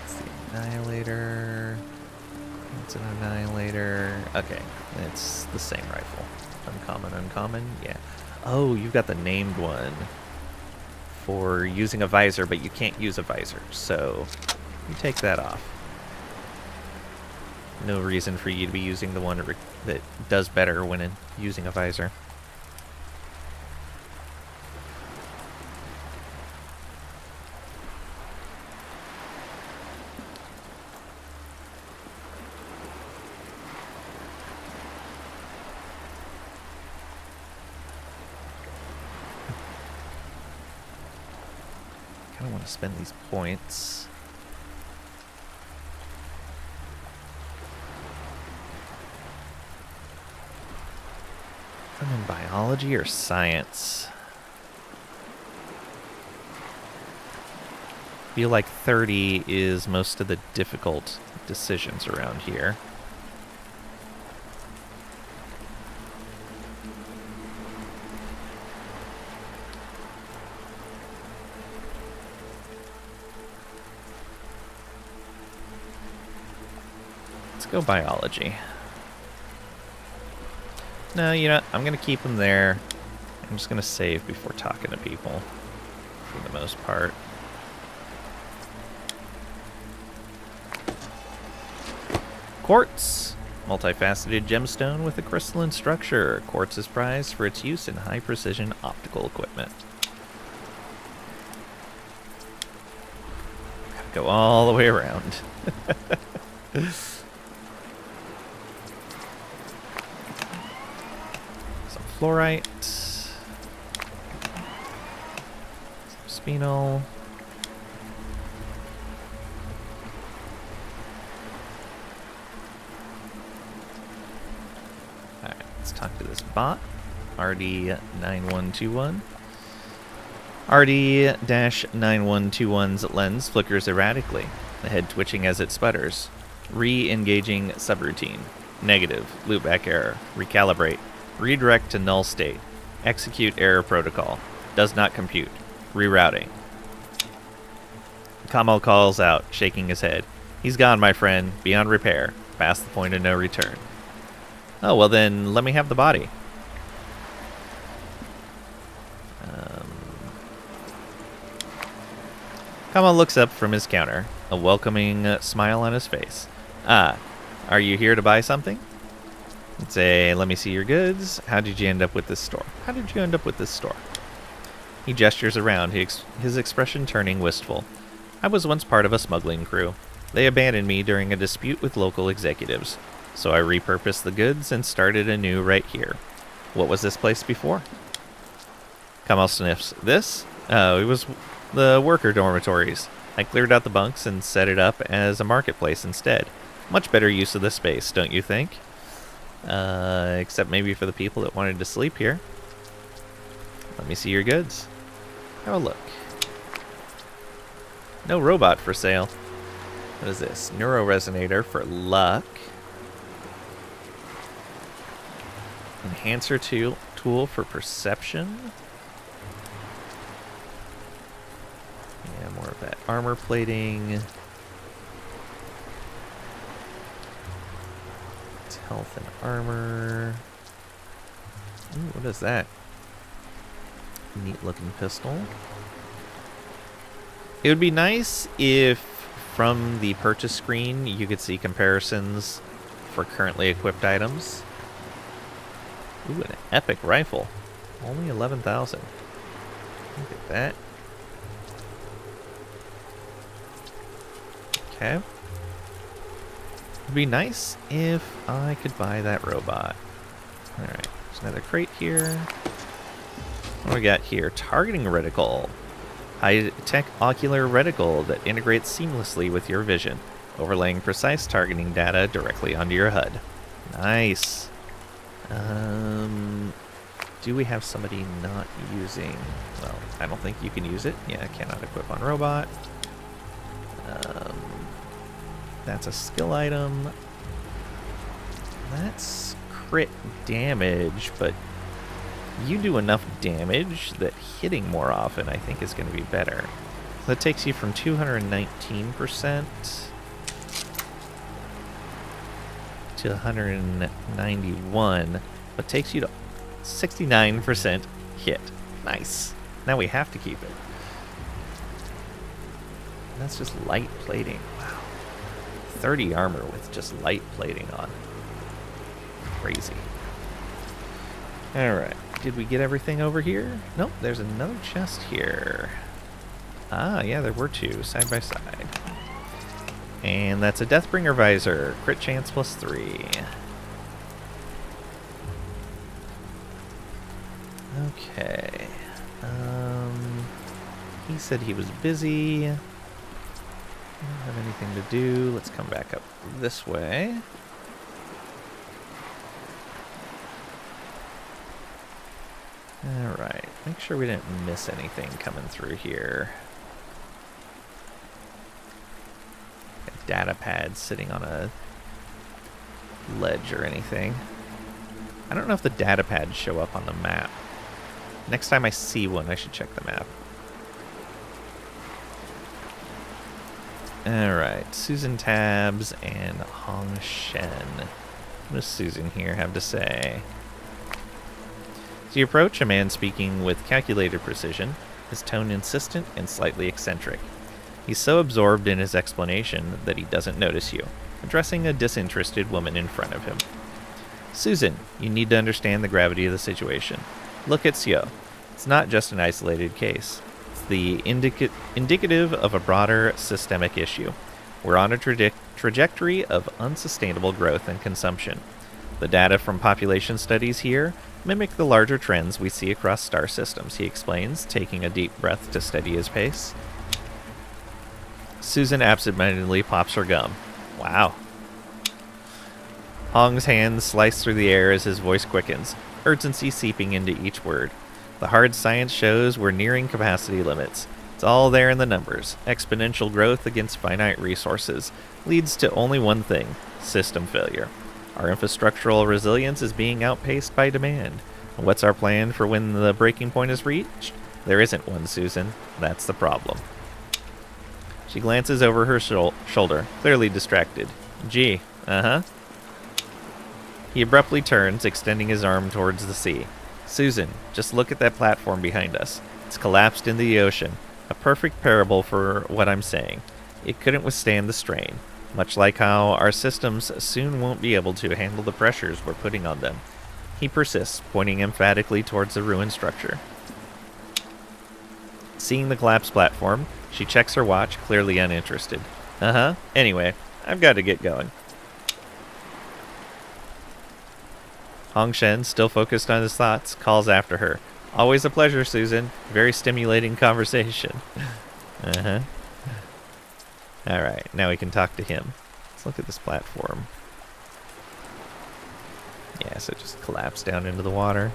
[SPEAKER 2] It's the Annihilator. It's an Annihilator. Okay, it's the same rifle. Uncommon, yeah. Oh, you've got the named one for using a visor, but you can't use a visor, so you take that off. No reason for you to be using the one that does better when using a visor. I want to spend these points. I'm in biology or science. Feel like 30 is most of the difficult decisions around here. Go biology. No, you know, I'm going to keep them there. I'm just going to save before talking to people, for the most part. Quartz. Multifaceted gemstone with a crystalline structure. Quartz is prized for its use in high-precision optical equipment. Gotta go all the way around. Some fluorite. Some spinel. Alright, let's talk to this bot. RD9121. RD-9121's lens flickers erratically, the head twitching as it sputters. Re-engaging subroutine. Negative. Loopback error. Recalibrate. Redirect to null state. Execute error protocol. Does not compute. Rerouting. Kamal calls out, shaking his head. He's gone, my friend. Beyond repair. Past the point of no return. Oh, well then, let me have the body. Kamal looks up from his counter, a welcoming smile on his face. Ah, are you here to buy something? Say, let me see your goods. How did you end up with this store? He gestures around, his expression turning wistful. I was once part of a smuggling crew. They abandoned me during a dispute with local executives. So I repurposed the goods and started anew right here. What was this place before? Kamal sniffs. This? Oh, it was the worker dormitories. I cleared out the bunks and set it up as a marketplace instead. Much better use of the space, don't you think? Except maybe for the people that wanted to sleep here. Let me see your goods. Have a look. No robot for sale. What is this? Neuroresonator for luck. Enhancer tool for perception. Yeah, more of that armor plating. It's health and armor. Ooh, what is that? Neat looking pistol. It would be nice if from the purchase screen you could see comparisons for currently equipped items. Ooh, an epic rifle. Only 11,000. Look at that. Okay. It'd be nice if I could buy that robot. Alright, there's another crate here. What do we got here? Targeting reticle. High-tech ocular reticle that integrates seamlessly with your vision, overlaying precise targeting data directly onto your HUD. Nice. Do we have somebody not using... Well, I don't think you can use it. Yeah, cannot equip on robot. That's a skill item. That's crit damage, but you do enough damage that hitting more often, I think, is going to be better. That takes you from 219% to 191, but takes you to 69% hit. Nice. Now we have to keep it. That's just light plating. Wow. 30 armor with just light plating on. Crazy. Alright. Did we get everything over here? Nope, there's another chest here. Ah, yeah, there were two, side by side. And that's a Deathbringer visor. Crit chance +3. Okay. He said he was busy. Don't have anything to do. Let's come back up this way. Alright, make sure we didn't miss anything coming through here. A data pad sitting on a ledge or anything. I don't know if the data pads show up on the map. Next time I see one, I should check the map. Alright, Susan Tabs and Hong Shen. What does Susan here have to say? As you approach, a man speaking with calculated precision, his tone insistent and slightly eccentric. He's so absorbed in his explanation that he doesn't notice you, addressing a disinterested woman in front of him. Susan, you need to understand the gravity of the situation. Look at Sio. It's not just an isolated case. It's the indicative of a broader systemic issue. We're on a trajectory of unsustainable growth and consumption. The data from population studies here mimic the larger trends we see across star systems, he explains, taking a deep breath to steady his pace. Susan absentmindedly pops her gum. Wow. Hong's hands slice through the air as his voice quickens, urgency seeping into each word. The hard science shows we're nearing capacity limits. It's all there in the numbers. Exponential growth against finite resources leads to only one thing: system failure. Our infrastructural resilience is being outpaced by demand. What's our plan for when the breaking point is reached? There isn't one, Susan. That's the problem. She glances over her shoulder, clearly distracted. Gee, uh-huh. He abruptly turns, extending his arm towards the sea. Susan, just look at that platform behind us. It's collapsed into the ocean. A perfect parable for what I'm saying. It couldn't withstand the strain, much like how our systems soon won't be able to handle the pressures we're putting on them. He persists, pointing emphatically towards the ruined structure. Seeing the collapsed platform, she checks her watch, clearly uninterested. Uh-huh. Anyway, I've got to get going. Hong Shen, still focused on his thoughts, calls after her. Always a pleasure, Susan. Very stimulating conversation. Uh-huh. Alright, now we can talk to him. Let's look at this platform. Yeah, so it just collapsed down into the water.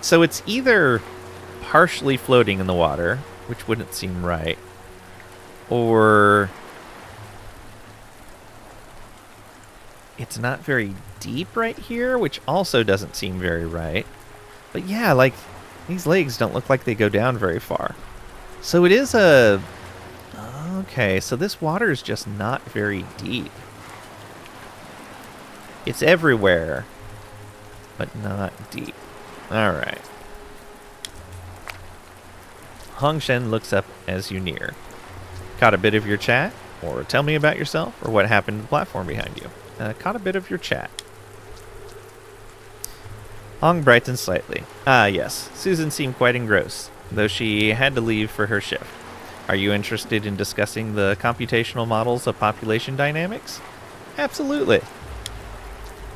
[SPEAKER 2] So it's either partially floating in the water, which wouldn't seem right, or it's not very deep right here, which also doesn't seem very right. But yeah, like, these legs don't look like they go down very far. So it is a... Okay, so this water is just not very deep. It's everywhere, but not deep. Alright. Hong Shen looks up as you near. Caught a bit of your chat? Or tell me about yourself, or what happened to the platform behind you. Caught a bit of your chat. Hong brightens slightly. Ah, yes. Susan seemed quite engrossed, though she had to leave for her shift. Are you interested in discussing the computational models of population dynamics? Absolutely.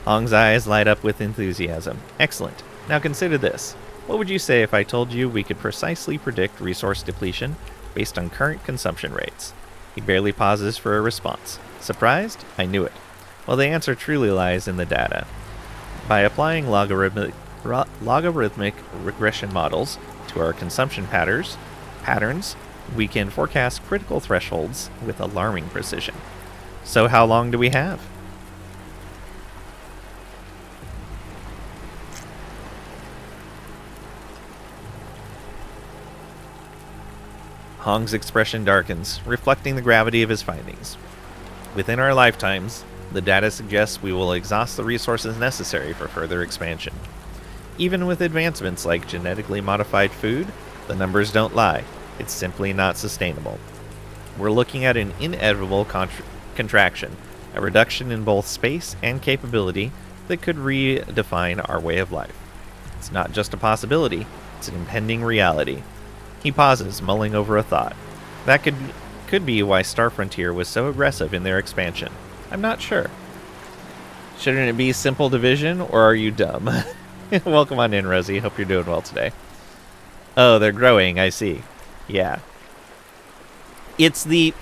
[SPEAKER 2] Hong's eyes light up with enthusiasm. Excellent. Now consider this. What would you say if I told you we could precisely predict resource depletion based on current consumption rates? He barely pauses for a response. Surprised? I knew it. Well, the answer truly lies in the data. By applying logarithmic regression models to our consumption patterns, we can forecast critical thresholds with alarming precision. So how long do we have? Hong's expression darkens, reflecting the gravity of his findings. Within our lifetimes, the data suggests we will exhaust the resources necessary for further expansion. Even with advancements like genetically modified food, the numbers don't lie. It's simply not sustainable. We're looking at an inevitable contraction, a reduction in both space and capability that could redefine our way of life. It's not just a possibility, it's an impending reality. He pauses, mulling over a thought. That could be why Star Frontier was so aggressive in their expansion. I'm not sure. Shouldn't it be simple division, or are you dumb? Welcome on in, Rosie. Hope you're doing well today. Oh, they're growing, I see. Yeah. It's the...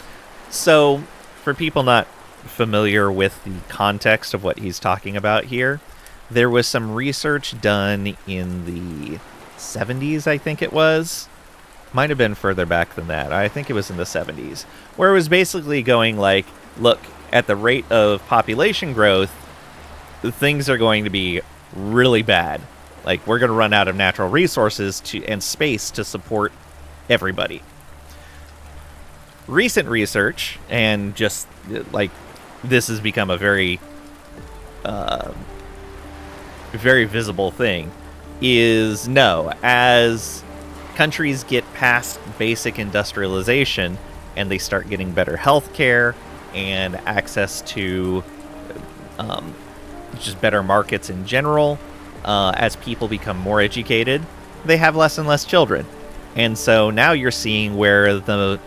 [SPEAKER 2] So, for people not familiar with the context of what he's talking about here, there was some research done in the 70s, I think it was. Might have been further back than that. I think it was in the 70s. Where it was basically going like, look, at the rate of population growth, things are going to be really bad. Like, we're going to run out of natural resources and space to support everybody. Recent research, and just, like, this has become a very, very visible thing, is no, as countries get past basic industrialization and they start getting better health care and access to just better markets in general, as people become more educated, they have less and less children. And so now you're seeing where the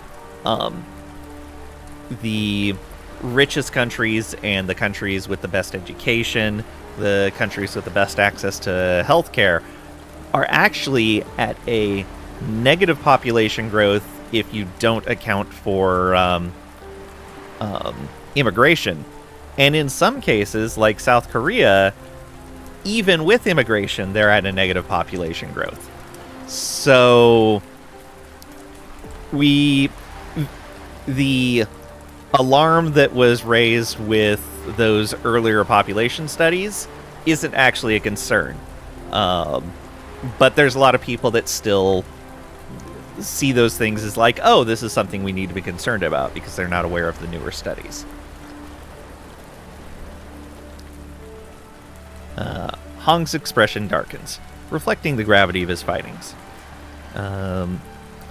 [SPEAKER 2] richest countries and the countries with the best education, the countries with the best access to healthcare, are actually at a negative population growth if you don't account for immigration. And in some cases, like South Korea, even with immigration, they're at a negative population growth. So the alarm that was raised with those earlier population studies isn't actually a concern. But there's a lot of people that still see those things as like, oh, this is something we need to be concerned about because they're not aware of the newer studies. Hong's expression darkens, reflecting the gravity of his findings.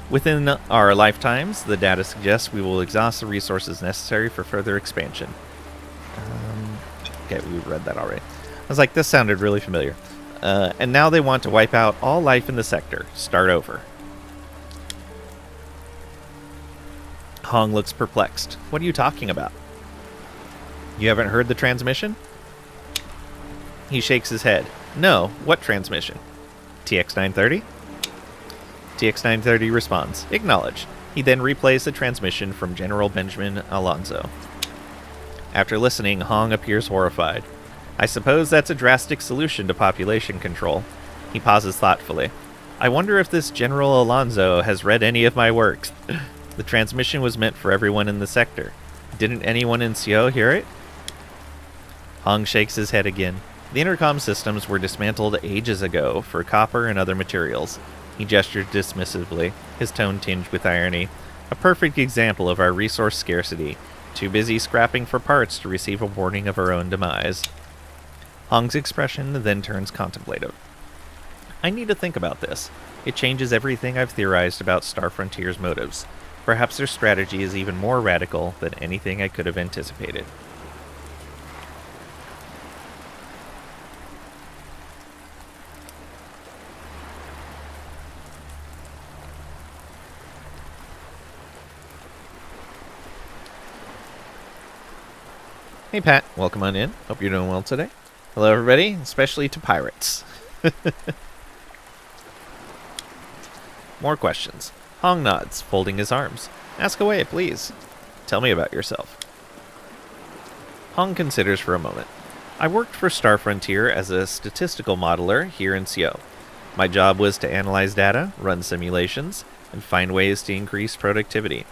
[SPEAKER 2] Within our lifetimes, the data suggests we will exhaust the resources necessary for further expansion. Okay, we read that already. I was like, this sounded really familiar. And now they want to wipe out all life in the sector. Start over. Hong looks perplexed. What are you talking about? You haven't heard the transmission? He shakes his head. No, what transmission? TX-930? TX-930 responds. Acknowledged. He then replays the transmission from General Benjamin Alonzo. After listening, Hong appears horrified. I suppose that's a drastic solution to population control. He pauses thoughtfully. I wonder if this General Alonzo has read any of my works. The transmission was meant for everyone in the sector. Didn't anyone in Seo hear it? Hong shakes his head again. The intercom systems were dismantled ages ago for copper and other materials. He gestured dismissively, his tone tinged with irony. A perfect example of our resource scarcity. Too busy scrapping for parts to receive a warning of our own demise. Hong's expression then turns contemplative. I need to think about this. It changes everything I've theorized about Star Frontier's motives. Perhaps their strategy is even more radical than anything I could have anticipated. Hey Pat, welcome on in. Hope you're doing well today. Hello everybody, especially to pirates. More questions. Hong nods, folding his arms. Ask away, please. Tell me about yourself. Hong considers for a moment. I worked for Star Frontier as a statistical modeler here in Seo. My job was to analyze data, run simulations, and find ways to increase productivity.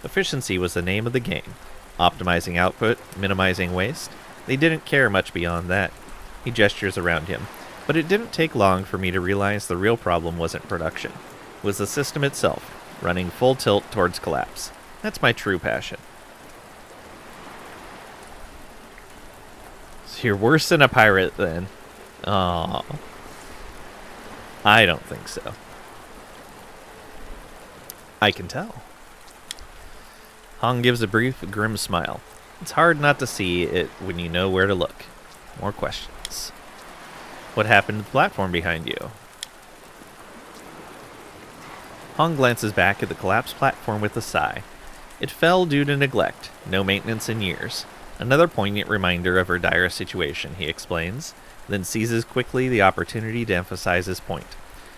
[SPEAKER 2] Efficiency was the name of the game. Optimizing output, minimizing waste. They didn't care much beyond that. He gestures around him. But it didn't take long for me to realize the real problem wasn't production. It was the system itself, running full tilt towards collapse. That's my true passion. So you're worse than a pirate, then? Aww. I don't think so. I can tell. Hong gives a brief, grim smile. It's hard not to see it when you know where to look. More questions. What happened to the platform behind you? Hong glances back at the collapsed platform with a sigh. It fell due to neglect, no maintenance in years. Another poignant reminder of her dire situation, he explains, then seizes quickly the opportunity to emphasize his point.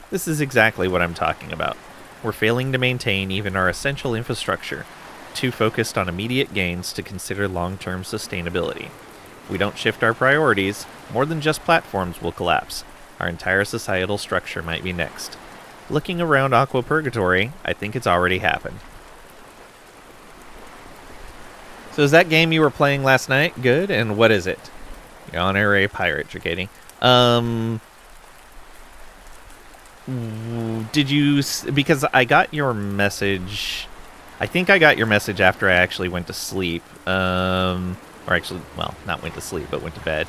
[SPEAKER 2] This is exactly what I'm talking about. We're failing to maintain even our essential infrastructure, too focused on immediate gains to consider long-term sustainability. If we don't shift our priorities, more than just platforms will collapse. Our entire societal structure might be next. Looking around Aqua Purgatory, I think it's already happened. So is that game you were playing last night good? And what is it? You're honorary pirate, Dragati. Did you... Because I got your message... I think I got your message after I actually went to sleep. Or actually, well, not went to sleep, but went to bed.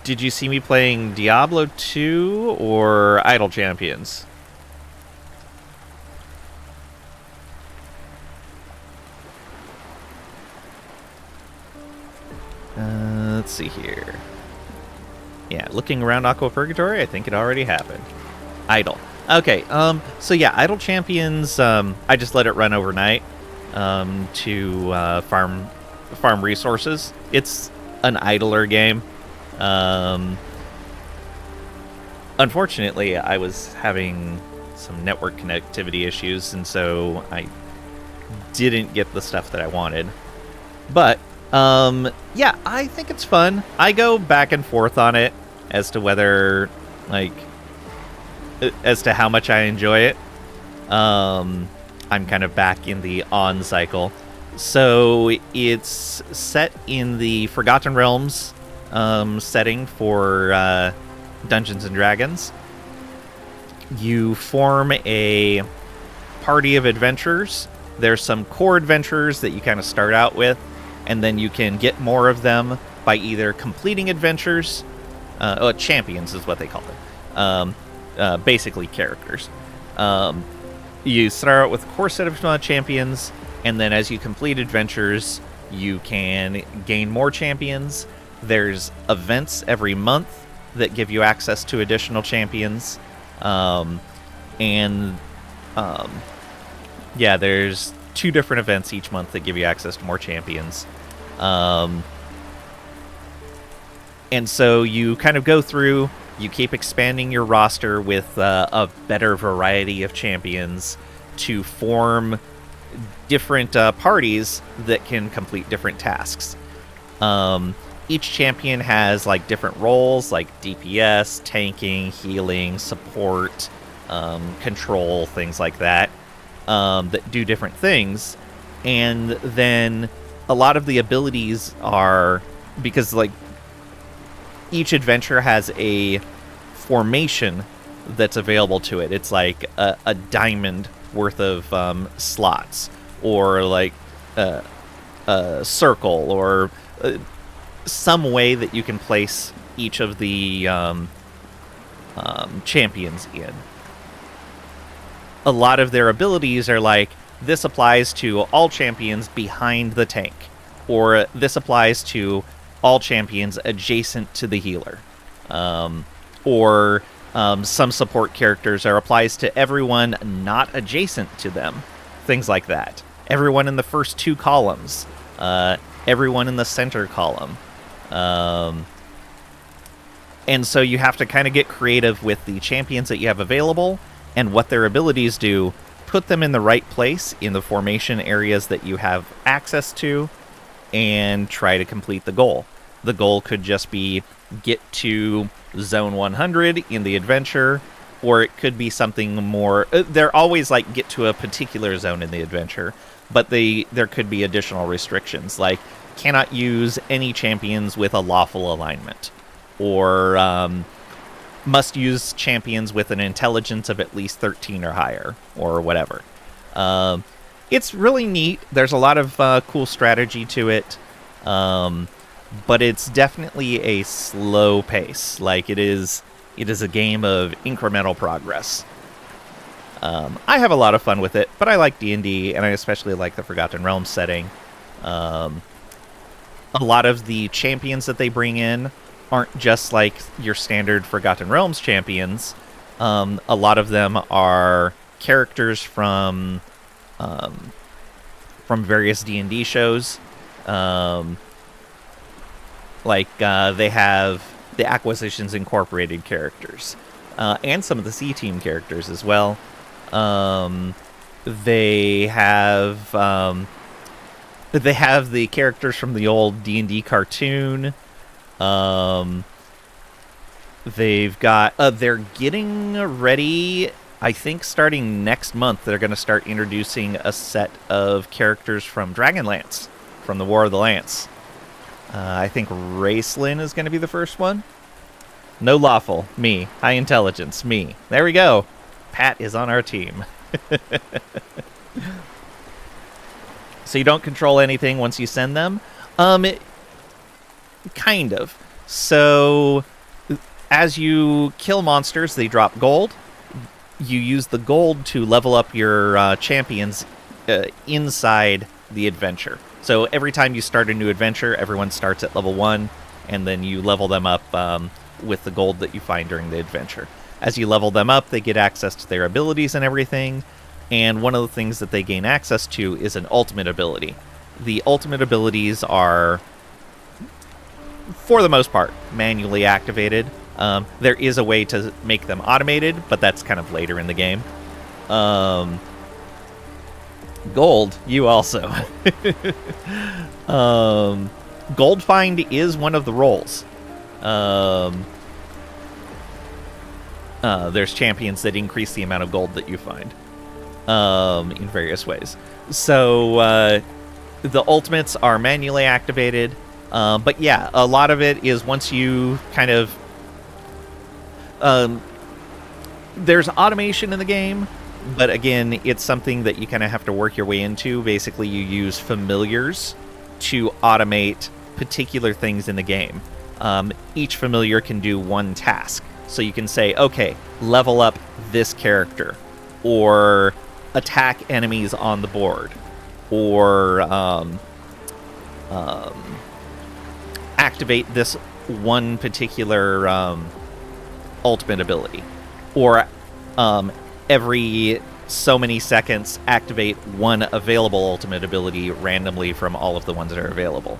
[SPEAKER 2] Did you see me playing Diablo 2 or Idle Champions? Let's see here. Yeah, looking around Aqua Purgatory, I think it already happened. Idle. Okay. So yeah, Idle Champions. I just let it run overnight to farm resources. It's an idler game. Unfortunately, I was having some network connectivity issues, and so I didn't get the stuff that I wanted. But yeah, I think it's fun. I go back and forth on it as to whether as to how much I enjoy it. I'm kind of back in the on cycle. So it's set in the Forgotten Realms setting for Dungeons and Dragons. You form a party of adventurers. There's some core adventures that you kind of start out with, and then you can get more of them by either completing adventures. Champions is what they call it. Basically characters. You start out with a core set of champions, and then as you complete adventures, you can gain more champions. There's events every month that give you access to additional champions. Yeah, there's 2 different events each month that give you access to more champions. And so you kind of go through, you keep expanding your roster with a better variety of champions to form different parties that can complete different tasks. Each champion has like different roles, like DPS, tanking, healing, support, control, things like that, that do different things. And then a lot of the abilities are, because like each adventure has a formation that's available to it. It's like a diamond worth of slots, or like a circle, or some way that you can place each of the champions in. A lot of their abilities are like, this applies to all champions behind the tank, or this applies to all champions adjacent to the healer, or some support characters are applies to everyone not adjacent to them, things like that. Everyone in the first 2 columns, everyone in the center column. And so you have to kind of get creative with the champions that you have available and what their abilities do, put them in the right place in the formation areas that you have access to, and try to complete the goal. The goal could just be get to zone 100 in the adventure, or it could be something more... they're always like get to a particular zone in the adventure, but there could be additional restrictions, like cannot use any champions with a lawful alignment, or must use champions with an intelligence of at least 13 or higher, or whatever. It's really neat. There's a lot of cool strategy to it, but it's definitely a slow pace. Like, it is a game of incremental progress. I have a lot of fun with it, but I like D&D, and I especially like the Forgotten Realms setting. A lot of the champions that they bring in aren't just like your standard Forgotten Realms champions. A lot of them are characters from various D&D shows. They have the Acquisitions Incorporated characters, and some of the C-Team characters as well. They have the characters from the old D&D cartoon. They've got they're getting ready. I think starting next month, they're going to start introducing a set of characters from Dragonlance, from the War of the Lance. I think Racelyn is going to be the first one. No lawful, me. High intelligence, me. There we go. Pat is on our team. So you don't control anything once you send them? Kind of. So as you kill monsters, they drop gold. You use the gold to level up your champions inside the adventure. So every time you start a new adventure, everyone starts at level 1, and then you level them up with the gold that you find during the adventure. As you level them up, they get access to their abilities and everything. And one of the things that they gain access to is an ultimate ability. The ultimate abilities are, for the most part, manually activated. There is a way to make them automated, but that's kind of later in the game. Gold, you also. Gold find is one of the roles. There's champions that increase the amount of gold that you find in various ways. So the ultimates are manually activated. But yeah, a lot of it is once you kind of... there's automation in the game, but again, it's something that you kind of have to work your way into. Basically, you use familiars to automate particular things in the game. Each familiar can do one task. So you can say, okay, level up this character, or attack enemies on the board, or activate this one particular ultimate ability, or every so many seconds activate one available ultimate ability randomly from all of the ones that are available.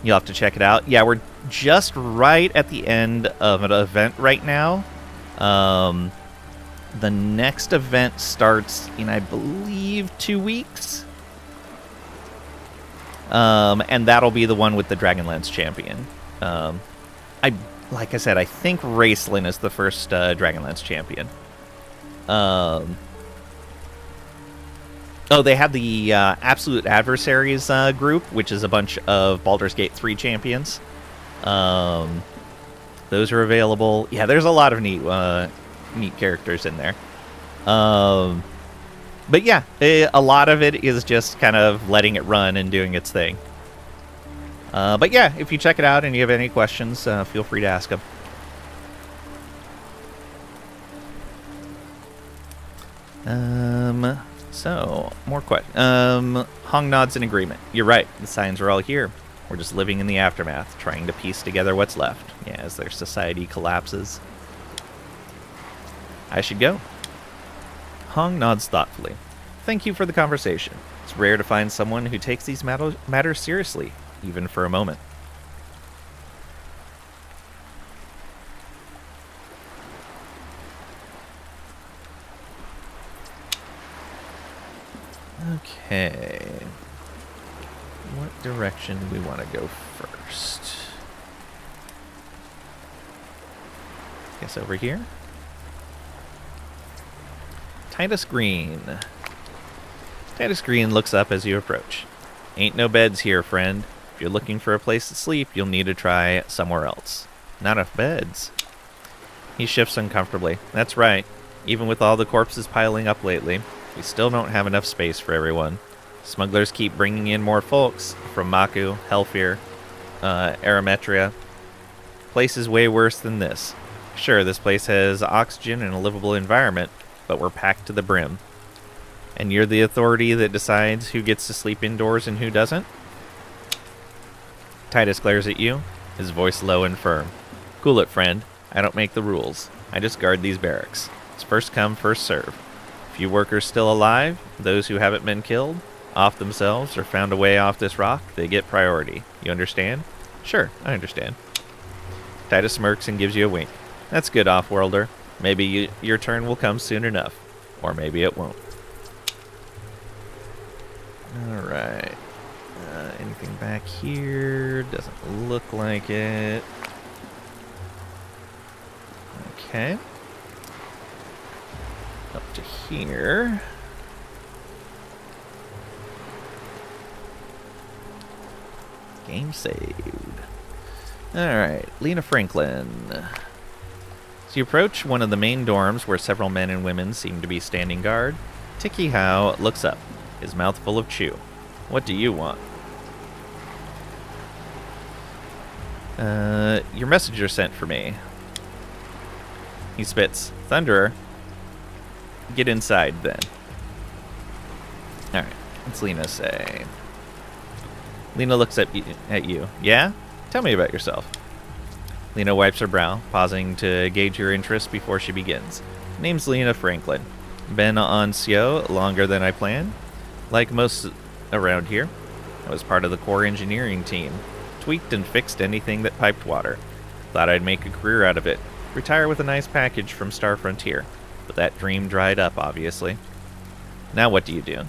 [SPEAKER 2] You'll have to check it out. Yeah, we're just right at the end of an event right now. The next event starts in, I believe, 2 weeks. And that'll be the one with the Dragonlance champion. Like I said, I think Raceland is the first Dragonlance champion. Oh, they have the Absolute Adversaries group, which is a bunch of Baldur's Gate 3 champions. Those are available. Yeah, there's a lot of neat characters in there. But yeah, a lot of it is just kind of letting it run and doing its thing. But yeah, if you check it out and you have any questions, feel free to ask them. So, more questions. Hong nods in agreement. You're right. The signs are all here. We're just living in the aftermath, trying to piece together what's left. Yeah, as their society collapses. I should go. Hong nods thoughtfully. Thank you for the conversation. It's rare to find someone who takes these matters seriously, even for a moment. Okay. What direction do we want to go first? Guess over here. Titus Green. Titus Green looks up as you approach. Ain't no beds here, friend. If you're looking for a place to sleep, you'll need to try somewhere else. Not enough beds. He shifts uncomfortably. That's right. Even with all the corpses piling up lately, we still don't have enough space for everyone. Smugglers keep bringing in more folks from Maku, Helfir, Arametria. Place is way worse than this. Sure, this place has oxygen and a livable environment, but we're packed to the brim. And you're the authority that decides who gets to sleep indoors and who doesn't? Titus glares at you, his voice low and firm. Cool it, friend. I don't make the rules. I just guard these barracks. It's first come, first serve. Few workers still alive, those who haven't been killed, off themselves, or found a way off this rock, they get priority. You understand? Sure, I understand. Titus smirks and gives you a wink. That's good, off-worlder. Maybe your turn will come soon enough. Or maybe it won't. Alright. Anything back here? Doesn't look like it. Okay. Up to here. Game saved. Alright, Lena Franklin. As you approach one of the main dorms where several men and women seem to be standing guard, Tiki Hao looks up, his mouth full of chew. What do you want? Your messenger sent for me. He spits. Thunderer. Get inside, then. Alright, what's Lena say? Lena looks at you. Yeah? Tell me about yourself. Lena wipes her brow, pausing to gauge your interest before she begins. Name's Lena Franklin. Been on CO longer than I planned. Like most around here, I was part of the core engineering team. Tweaked and fixed anything that piped water. Thought I'd make a career out of it. Retire with a nice package from Star Frontier. But that dream dried up, obviously. Now what do you do?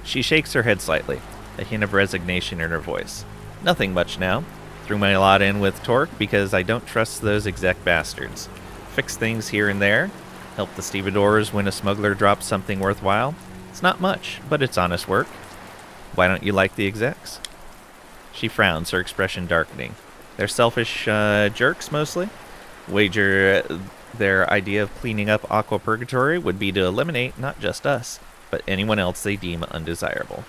[SPEAKER 2] She shakes her head slightly, a hint of resignation in her voice. Nothing much now. Threw my lot in with Torque because I don't trust those exec bastards. Fix things here and there. Help the stevedores when a smuggler drops something worthwhile. It's not much, but it's honest work. Why don't you like the execs? She frowns, her expression darkening. They're selfish jerks, mostly. Wager their idea of cleaning up Aqua Purgatory would be to eliminate not just us, but anyone else they deem undesirable.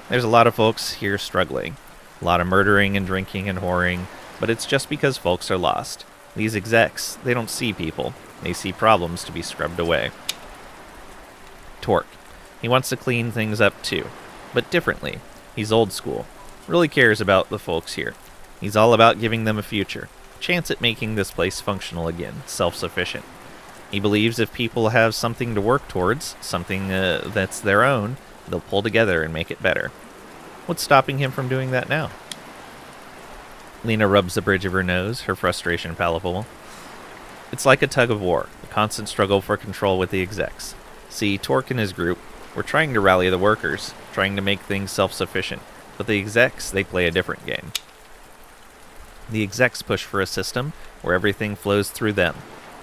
[SPEAKER 2] There's a lot of folks here struggling. A lot of murdering and drinking and whoring, but it's just because folks are lost. These execs, they don't see people. They see problems to be scrubbed away. Torque. He wants to clean things up too, but differently. He's old school. Really cares about the folks here. He's all about giving them a future. Chance at making this place functional again, self-sufficient. He believes if people have something to work towards, something that's their own, they'll pull together and make it better. What's stopping him from doing that now? Lena rubs the bridge of her nose, her frustration palpable. It's like a tug of war, a constant struggle for control with the execs. See, Torque and his group, we're trying to rally the workers, trying to make things self-sufficient, but the execs, they play a different game. The execs push for a system where everything flows through them.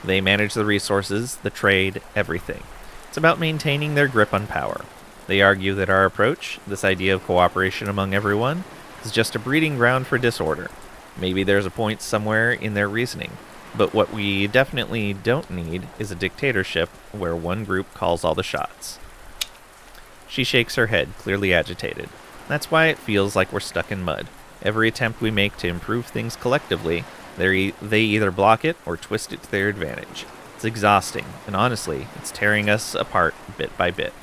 [SPEAKER 2] They manage the resources, the trade, everything. It's about maintaining their grip on power. They argue that our approach, this idea of cooperation among everyone, is just a breeding ground for disorder. Maybe there's a point somewhere in their reasoning, but what we definitely don't need is a dictatorship where one group calls all the shots. She shakes her head, clearly agitated. That's why it feels like we're stuck in mud. Every attempt we make to improve things collectively, they either block it or twist it to their advantage. It's exhausting, and honestly, it's tearing us apart bit by bit.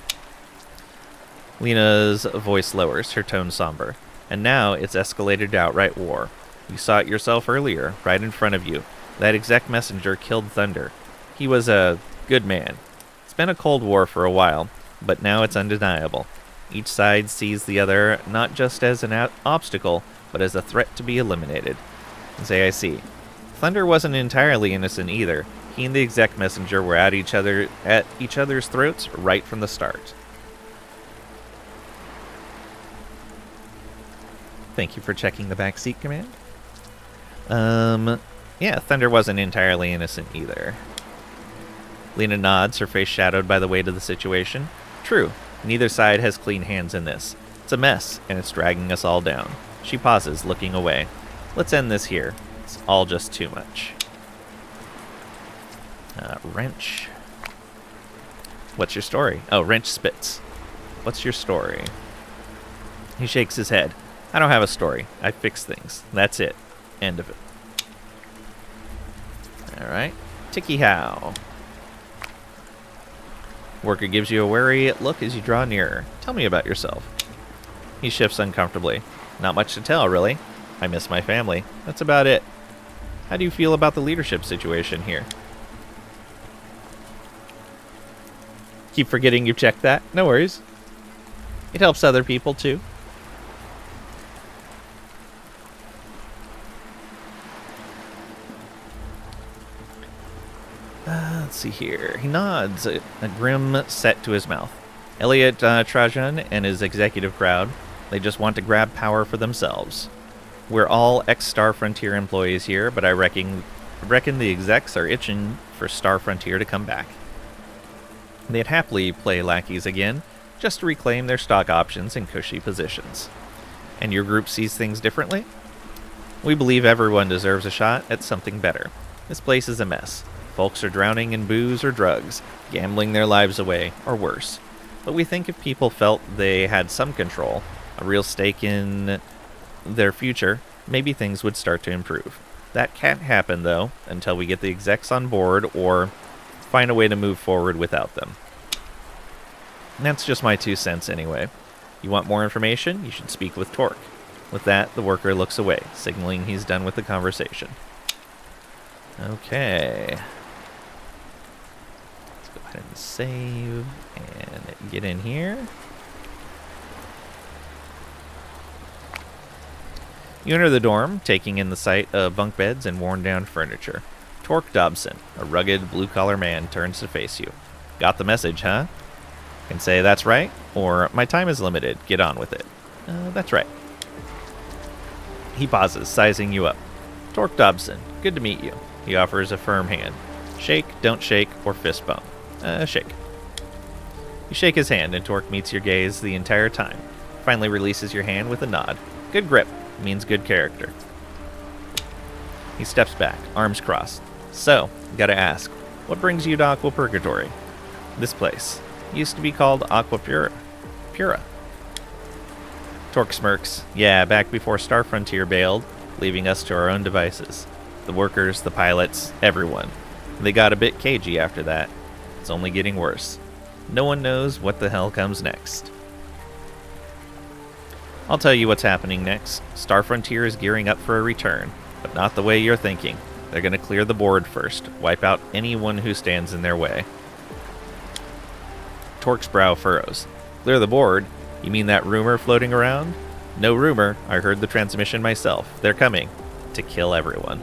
[SPEAKER 2] Lena's voice lowers, her tone somber. And now it's escalated to outright war. You saw it yourself earlier, right in front of you. That exec messenger killed Thunder. He was a good man. It's been a cold war for a while, but now it's undeniable. Each side sees the other not just as an obstacle, but as a threat to be eliminated. Say I see. Thunder wasn't entirely innocent either. He and the exec messenger were at each other's throats right from the start. Thank you for checking the backseat command. Yeah, Thunder wasn't entirely innocent either. Lena nods, her face shadowed by the weight of the situation. True, neither side has clean hands in this. It's a mess, and it's dragging us all down. She pauses, looking away. Let's end this here. It's all just too much. Wrench. What's your story? Oh, Wrench spits. What's your story? He shakes his head. I don't have a story. I fix things. That's it. End of it. Alright. Tiki How. Worker gives you a wary look as you draw nearer. Tell me about yourself. He shifts uncomfortably. Not much to tell, really. I miss my family. That's about it. How do you feel about the leadership situation here? Keep forgetting you checked that. No worries. It helps other people, too. Let's see here. He nods, a grim set to his mouth. Elliot Trajan and his executive crowd, they just want to grab power for themselves. We're all ex-Star Frontier employees here, but I reckon the execs are itching for Star Frontier to come back. They'd happily play lackeys again, just to reclaim their stock options and cushy positions. And your group sees things differently? We believe everyone deserves a shot at something better. This place is a mess. Folks are drowning in booze or drugs, gambling their lives away, or worse. But we think if people felt they had some control, a real stake in their future, maybe things would start to improve. That can't happen, though, until we get the execs on board or find a way to move forward without them. And that's just my 2 cents anyway. You want more information? You should speak with Torque. With that, the worker looks away, signaling he's done with the conversation. Okay. Let's go ahead and save and get in here. You enter the dorm, taking in the sight of bunk beds and worn-down furniture. Torque Dobson, a rugged, blue-collar man, turns to face you. Got the message, huh? Can say that's right, or my time is limited, get on with it. That's right. He pauses, sizing you up. Torque Dobson, good to meet you. He offers a firm hand. Shake, don't shake, or fist bump. Shake. You shake his hand, and Torque meets your gaze the entire time. Finally releases your hand with a nod. Good grip. Means good character. He steps back, arms crossed. So, gotta ask, what brings you to Aqua Purgatory? This place used to be called Aqua Pura. Torque smirks. Yeah, back before Star Frontier bailed, leaving us to our own devices. The workers, the pilots, everyone. They got a bit cagey after that. It's only getting worse. No one knows what the hell comes next. I'll tell you what's happening next. Star Frontier is gearing up for a return, but not the way you're thinking. They're going to clear the board first, wipe out anyone who stands in their way. Torque's brow furrows. Clear the board? You mean that rumor floating around? No rumor. I heard the transmission myself. They're coming. To kill everyone.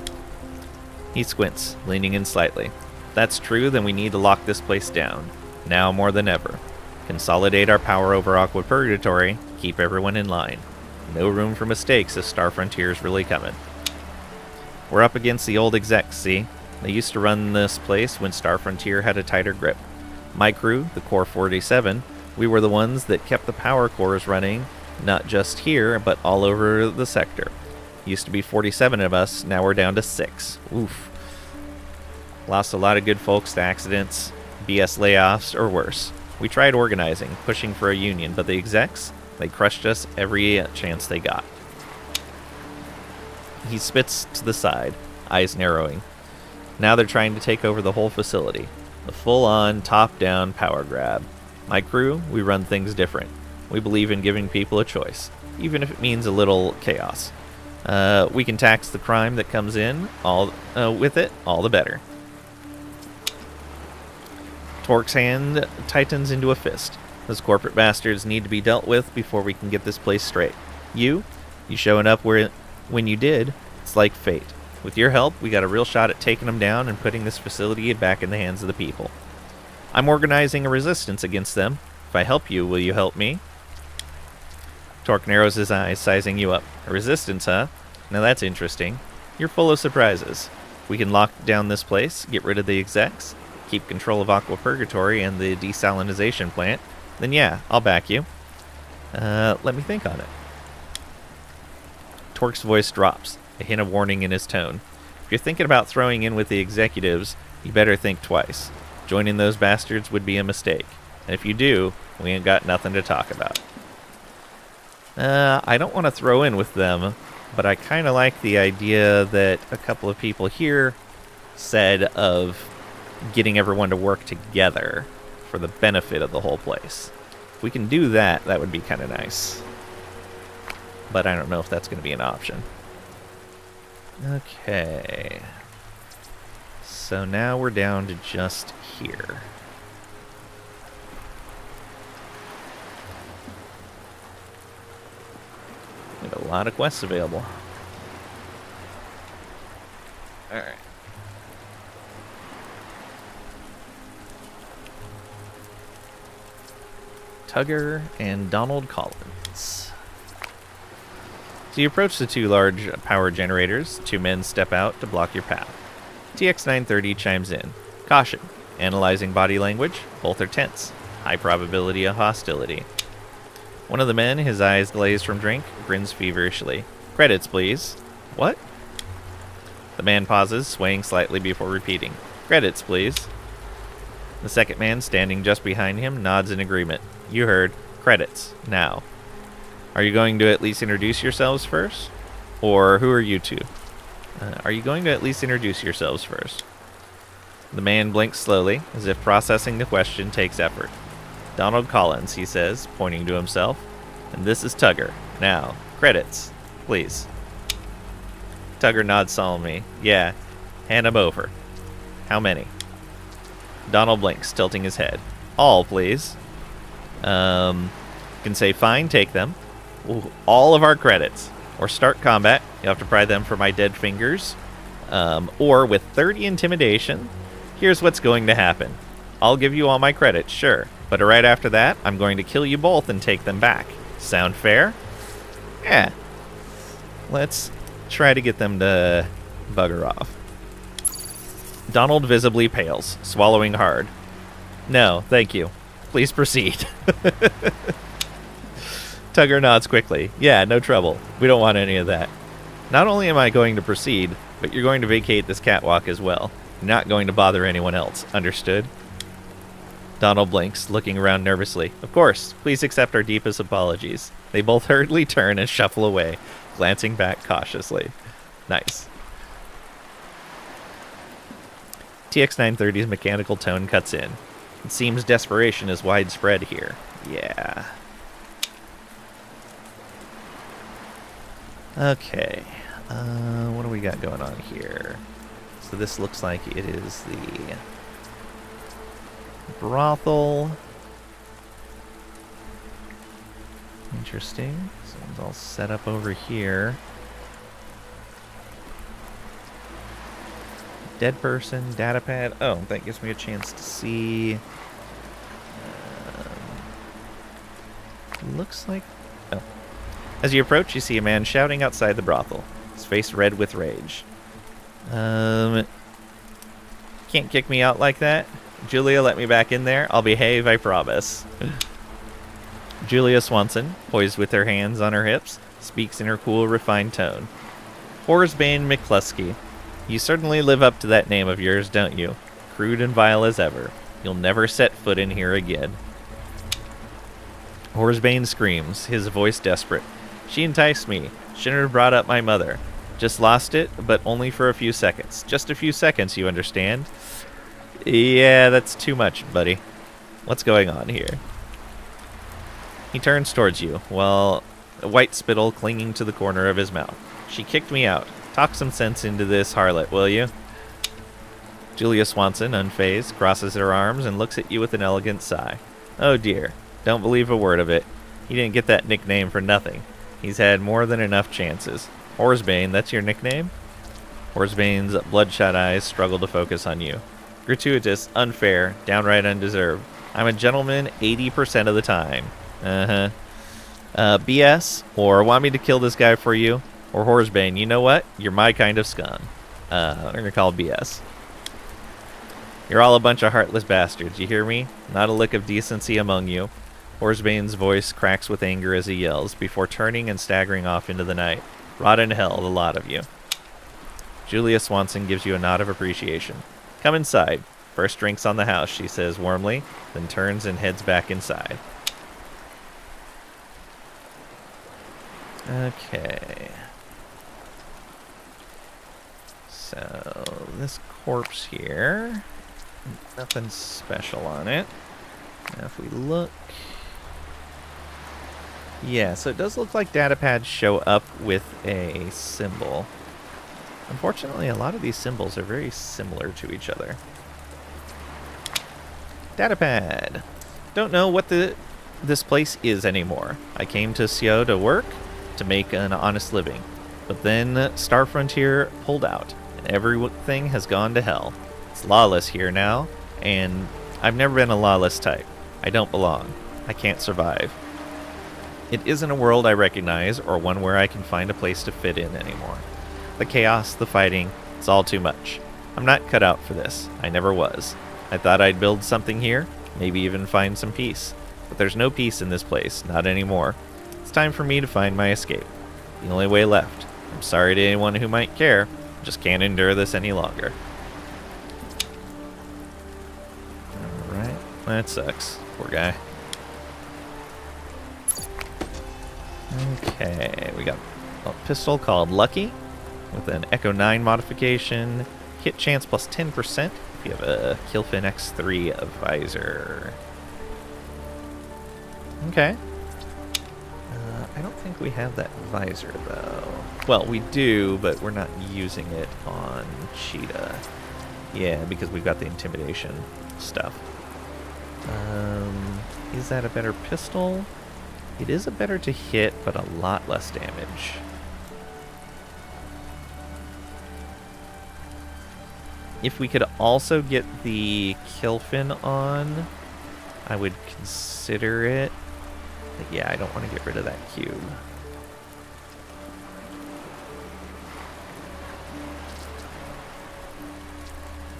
[SPEAKER 2] He squints, leaning in slightly. If that's true, then we need to lock this place down. Now more than ever. Consolidate our power over Aqua Purgatory. Keep everyone in line. No room for mistakes if Star Frontier's really coming. We're up against the old execs, see? They used to run this place when Star Frontier had a tighter grip. My crew, the Core 47, we were the ones that kept the power cores running, not just here, but all over the sector. Used to be 47 of us, now we're down to 6. Oof. Lost a lot of good folks to accidents, BS layoffs, or worse. We tried organizing, pushing for a union, but the execs, they crushed us every chance they got. He spits to the side, eyes narrowing. Now they're trying to take over the whole facility. A full-on, top-down power grab. My crew, we run things different. We believe in giving people a choice, even if it means a little chaos. We can tax the crime that comes in, with it, all the better. Torque's hand tightens into a fist. Those corporate bastards need to be dealt with before we can get this place straight. You showing up when you did, it's like fate. With your help, we got a real shot at taking them down and putting this facility back in the hands of the people. I'm organizing a resistance against them. If I help you, will you help me? Torque narrows his eyes, sizing you up. A resistance, huh? Now that's interesting. You're full of surprises. We can lock down this place, get rid of the execs, keep control of Aqua Purgatory and the desalinization plant. Then yeah, I'll back you. Let me think on it. Torque's voice drops, a hint of warning in his tone. If you're thinking about throwing in with the executives, you better think twice. Joining those bastards would be a mistake. And if you do, we ain't got nothing to talk about. I don't want to throw in with them, but I kind of like the idea that a couple of people here said of getting everyone to work together for the benefit of the whole place. If we can do that, that would be kind of nice. But I don't know if that's going to be an option. Okay. So now we're down to just here. We have a lot of quests available. Alright. Tugger and Donald Collins. So you approach the two large power generators. Two men step out to block your path. TX-930 chimes in. Caution. Analyzing body language. Both are tense. High probability of hostility. One of the men, his eyes glazed from drink, grins feverishly. Credits, please. What? The man pauses, swaying slightly before repeating. Credits, please. The second man, standing just behind him, nods in agreement. You heard. Credits. Now. Are you going to at least introduce yourselves first? Or who are you two? Are you going to at least introduce yourselves first? The man blinks slowly, as if processing the question takes effort. Donald Collins, he says, pointing to himself. And this is Tugger. Now, credits. please. Tugger nods solemnly. Yeah, hand them over. How many? Donald blinks, tilting his head. All, please. You can say, fine, take them. Ooh, all of our credits. Or start combat. You'll have to pry them for my dead fingers. Or with 30 intimidation, here's what's going to happen. I'll give you all my credits, sure. But right after that, I'm going to kill you both and take them back. Sound fair? Yeah. Let's try to get them to bugger off. Donald visibly pales, swallowing hard. No, thank you. Please proceed. Tugger nods quickly. Yeah, no trouble. We don't want any of that. Not only am I going to proceed, but you're going to vacate this catwalk as well. You're not going to bother anyone else. Understood? Donald blinks, looking around nervously. Of course. Please accept our deepest apologies. They both hurriedly turn and shuffle away, glancing back cautiously. Nice. TX-930's mechanical tone cuts in. It seems desperation is widespread here. Yeah. Okay. What do we got going on here? So this looks like it is the brothel. Interesting. So it's all set up over here. Dead person, data pad. Oh, that gives me a chance to see. Looks like. Oh. As you approach, you see a man shouting outside the brothel, his face red with rage. Can't kick me out like that. Julia, let me back in there. I'll behave, I promise. Julia Swanson, poised with her hands on her hips, speaks in her cool, refined tone. Horsebane McCluskey. You certainly live up to that name of yours, don't you? Crude and vile as ever. You'll never set foot in here again. Horsebane screams, his voice desperate. She enticed me. Shouldn't have brought up my mother. Just lost it, but only for a few seconds. Just a few seconds, you understand? Yeah, that's too much, buddy. What's going on here? He turns towards you, while a white spittle clinging to the corner of his mouth. She kicked me out. Talk some sense into this harlot, will you? Julia Swanson, unfazed, crosses her arms and looks at you with an elegant sigh. Oh dear, don't believe a word of it. He didn't get that nickname for nothing. He's had more than enough chances. Horsebane, that's your nickname? Horsebane's bloodshot eyes struggle to focus on you. Gratuitous, unfair, downright undeserved. I'm a gentleman 80% of the time. BS, or want me to kill this guy for you? Or Horsebane, you know what? You're my kind of scum. We're gonna call BS. You're all a bunch of heartless bastards, you hear me? Not a lick of decency among you. Horsebane's voice cracks with anger as he yells, before turning and staggering off into the night. Rot in hell, the lot of you. Julia Swanson gives you a nod of appreciation. Come inside. First drinks on the house, she says warmly, then turns and heads back inside. Okay. So, this corpse here, nothing special on it. Now if we look... Yeah, so it does look like data pads show up with a symbol. Unfortunately, a lot of these symbols are very similar to each other. Datapad. Don't know what this place is anymore. I came to Sio to work, to make an honest living. But then Star Frontier pulled out, and everything has gone to hell. It's lawless here now, and I've never been a lawless type. I don't belong. I can't survive. It isn't a world I recognize, or one where I can find a place to fit in anymore. The chaos, the fighting, it's all too much. I'm not cut out for this. I never was. I thought I'd build something here, maybe even find some peace. But there's no peace in this place, not anymore. It's time for me to find my escape. The only way left. I'm sorry to anyone who might care. Just can't endure this any longer. Alright, that sucks. Poor guy. Okay, we got a pistol called Lucky with an Echo 9 modification. Hit chance plus 10% if you have a Killfin X3 visor. Okay. I don't think we have that visor, though. Well, we do, but we're not using it on Cheetah. Yeah, because we've got the intimidation stuff. Is that a better pistol? It is a better to hit, but a lot less damage. If we could also get the kill fin on, I would consider it. But yeah, I don't want to get rid of that cube.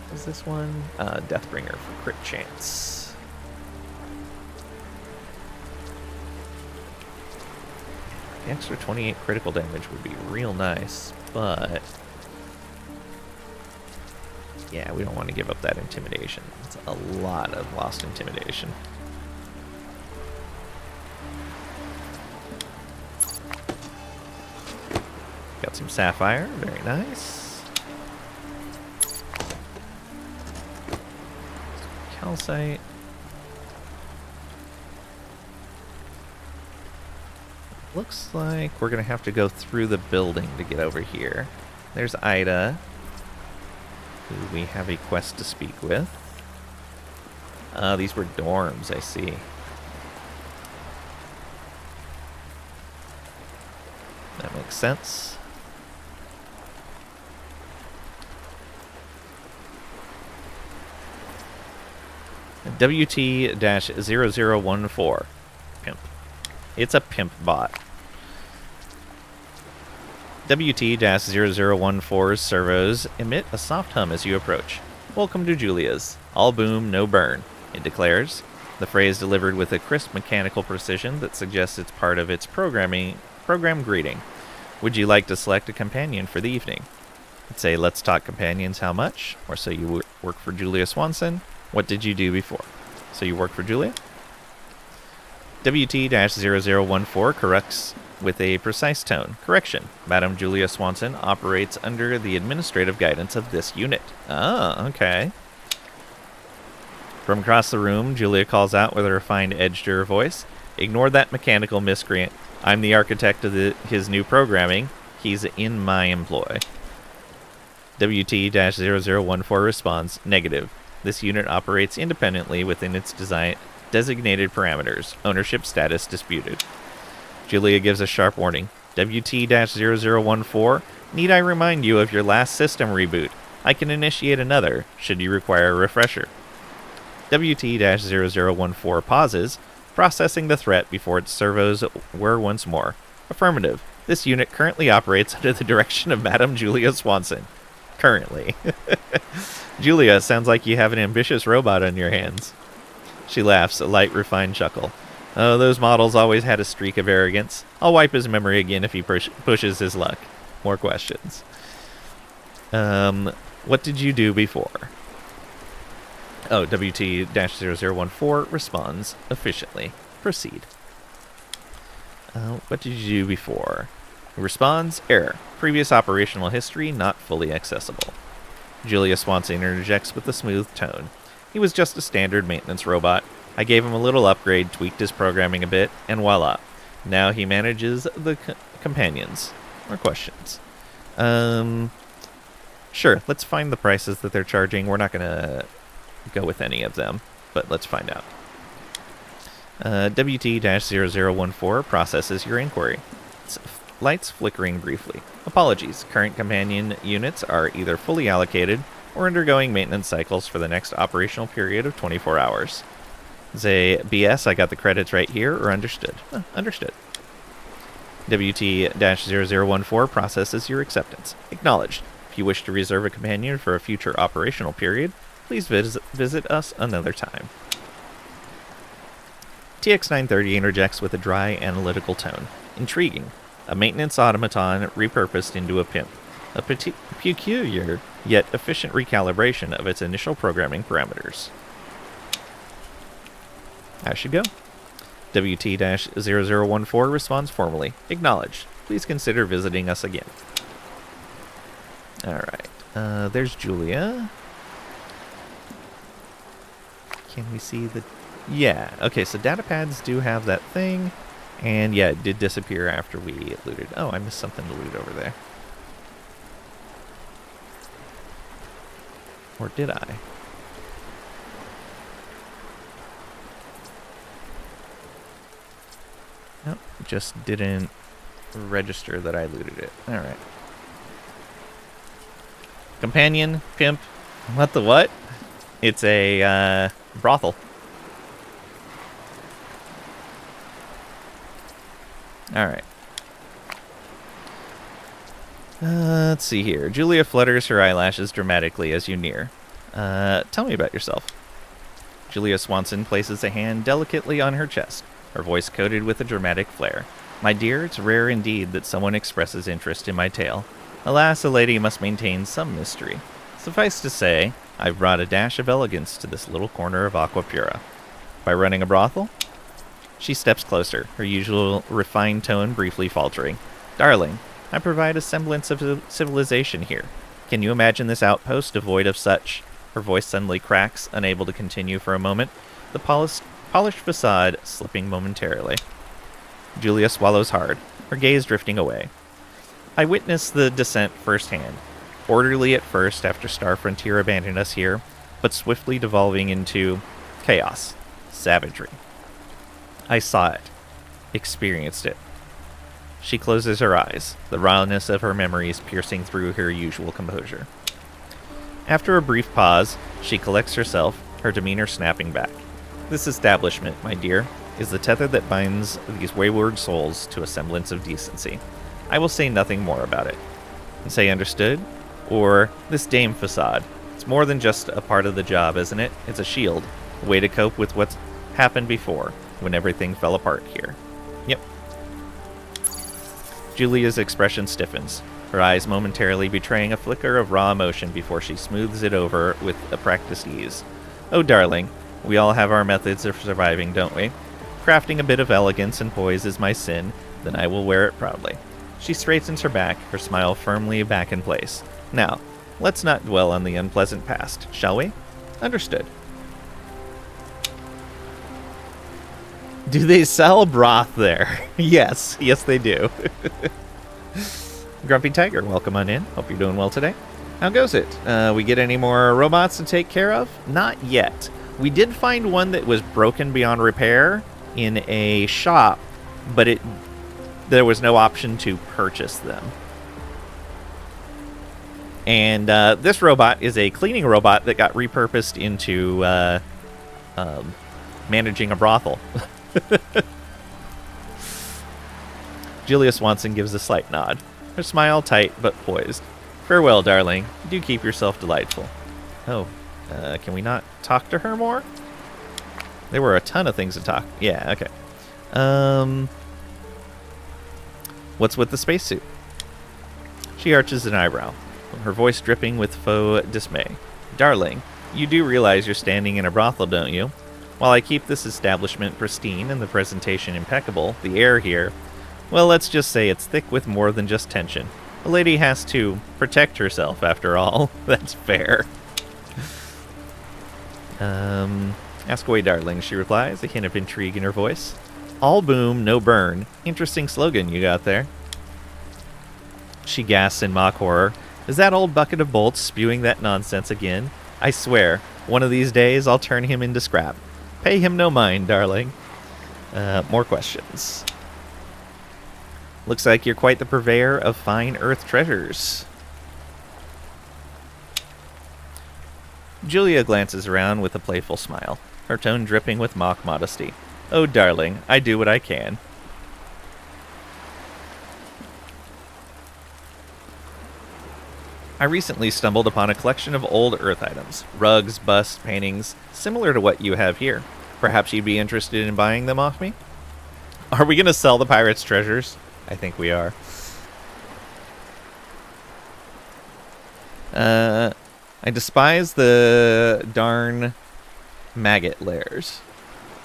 [SPEAKER 2] What's this one? Deathbringer for crit chance. The extra 28 critical damage would be real nice, but yeah, we don't want to give up that intimidation. It's a lot of lost intimidation. Got some sapphire, very nice. Calcite. Looks like we're gonna have to go through the building to get over here. There's Ida, who we have a quest to speak with. These were dorms, I see. That makes sense. WT-0014. Pimp. It's a pimp bot. WT-0014's servos emit a soft hum as you approach. Welcome to Julia's. All boom, no burn, it declares. The phrase delivered with a crisp mechanical precision that suggests it's part of its program greeting. Would you like to select a companion for the evening? I'd say, let's talk companions, how much? Or so you work for Julia Swanson? What did you do before? So you work for Julia? WT-0014 corrects with a precise tone. Correction. Madam Julia Swanson operates under the administrative guidance of this unit. Ah, okay. From across the room, Julia calls out with a refined edge to her voice. Ignore that mechanical miscreant. I'm the architect of his new programming. He's in my employ. WT-0014 responds, negative. This unit operates independently within its designated parameters. Ownership status disputed. Julia gives a sharp warning. WT-0014, need I remind you of your last system reboot? I can initiate another, should you require a refresher. WT-0014 pauses, processing the threat before its servos whir once more. Affirmative. This unit currently operates under the direction of Madam Julia Swanson. Currently. Julia, sounds like you have an ambitious robot on your hands. She laughs, a light, refined chuckle. Oh, those models always had a streak of arrogance. I'll wipe his memory again if he pushes his luck. More questions. What did you do before? Oh, WT-0014 responds efficiently. Proceed. What did you do before? Responds, error. Previous operational history not fully accessible. Julia Swanson interjects with a smooth tone. He was just a standard maintenance robot. I gave him a little upgrade, tweaked his programming a bit, and voila. Now he manages the companions. More questions. Sure, let's find the prices that they're charging. We're not going to go with any of them, but let's find out. WT-0014 processes your inquiry. Lights flickering briefly. Apologies, current companion units are either fully allocated or undergoing maintenance cycles for the next operational period of 24 hours. Say, BS, I got the credits right here, or understood? Understood. WT-0014 processes your acceptance. Acknowledged. If you wish to reserve a companion for a future operational period, please visit us another time. TX-930 interjects with a dry, analytical tone. Intriguing. A maintenance automaton repurposed into a pimp. A peculiar, yet efficient recalibration of its initial programming parameters. I should go. WT-0014 responds formally. Acknowledged. Please consider visiting us again. Alright. There's Julia. Can we see the... Yeah. Okay, so data pads do have that thing. And yeah, it did disappear after we looted. Oh, I missed something to loot over there. Or did I? Nope, just didn't register that I looted it. Alright. Companion, pimp, what the what? It's a brothel. Alright. Let's see here. Julia flutters her eyelashes dramatically as you near. Tell me about yourself. Julia Swanson places a hand delicately on her chest, her voice coated with a dramatic flair. My dear, it's rare indeed that someone expresses interest in my tale. Alas, a lady must maintain some mystery. Suffice to say, I've brought a dash of elegance to this little corner of Aquapura. By running a brothel? She steps closer, her usual refined tone briefly faltering. Darling, I provide a semblance of civilization here. Can you imagine this outpost devoid of such? Her voice suddenly cracks, unable to continue for a moment, the polished facade slipping momentarily. Julia swallows hard, her gaze drifting away. I witnessed the descent firsthand, orderly at first after Star Frontier abandoned us here, but swiftly devolving into chaos, savagery. I saw it, experienced it. She closes her eyes, the rawness of her memories piercing through her usual composure. After a brief pause, she collects herself, her demeanor snapping back. This establishment, my dear, is the tether that binds these wayward souls to a semblance of decency. I will say nothing more about it. And say understood? Or, this dame facade. It's more than just a part of the job, isn't it? It's a shield, a way to cope with what's happened before, when everything fell apart here. Yep. Julia's expression stiffens, her eyes momentarily betraying a flicker of raw emotion before she smooths it over with a practiced ease. Oh, darling, we all have our methods of surviving, don't we? Crafting a bit of elegance and poise is my sin, then I will wear it proudly. She straightens her back, her smile firmly back in place. Now, let's not dwell on the unpleasant past, shall we? Understood. Do they sell broth there? Yes, they do. Grumpy Tiger, welcome on in. Hope you're doing well today. How goes it? We get any more robots to take care of? Not yet. We did find one that was broken beyond repair in a shop, but there was no option to purchase them. And this robot is a cleaning robot that got repurposed into managing a brothel. Julia Swanson gives a slight nod, her smile tight but poised. Farewell, darling. Do keep yourself delightful. Oh, can we not talk to her more? There were a ton of things to talk. Yeah, okay. What's with the spacesuit? She arches an eyebrow, her voice dripping with faux dismay. Darling, you do realize you're standing in a brothel, don't you? While I keep this establishment pristine and the presentation impeccable, the air here, well, let's just say it's thick with more than just tension. A lady has to protect herself, after all. That's fair. Ask away, darling, she replies, a hint of intrigue in her voice. All boom, no burn. Interesting slogan you got there. She gasps in mock horror. Is that old bucket of bolts spewing that nonsense again? I swear, one of these days I'll turn him into scrap. Pay him no mind, darling. More questions. Looks like you're quite the purveyor of fine earth treasures. Julia glances around with a playful smile, her tone dripping with mock modesty. Oh, darling, I do what I can. I recently stumbled upon a collection of old Earth items, rugs, busts, paintings, similar to what you have here. Perhaps you'd be interested in buying them off me? Are we going to sell the pirates' treasures? I think we are. I despise the darn maggot lairs.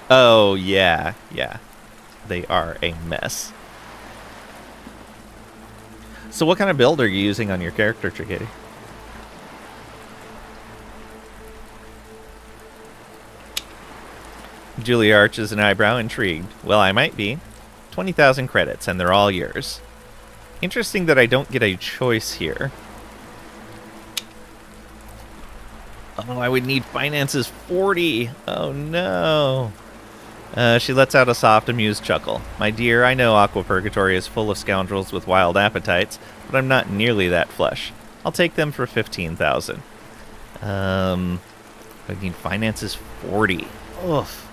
[SPEAKER 2] Oh, yeah. They are a mess. So what kind of build are you using on your character, Triggetti? Julia arches an eyebrow, intrigued. Well, I might be. 20,000 credits, and they're all yours. Interesting that I don't get a choice here. Oh, I would need finances 40. Oh, no. She lets out a soft, amused chuckle. My dear, I know Aqua Purgatory is full of scoundrels with wild appetites, but I'm not nearly that flush. I'll take them for 15,000. I need finances 40. Oof.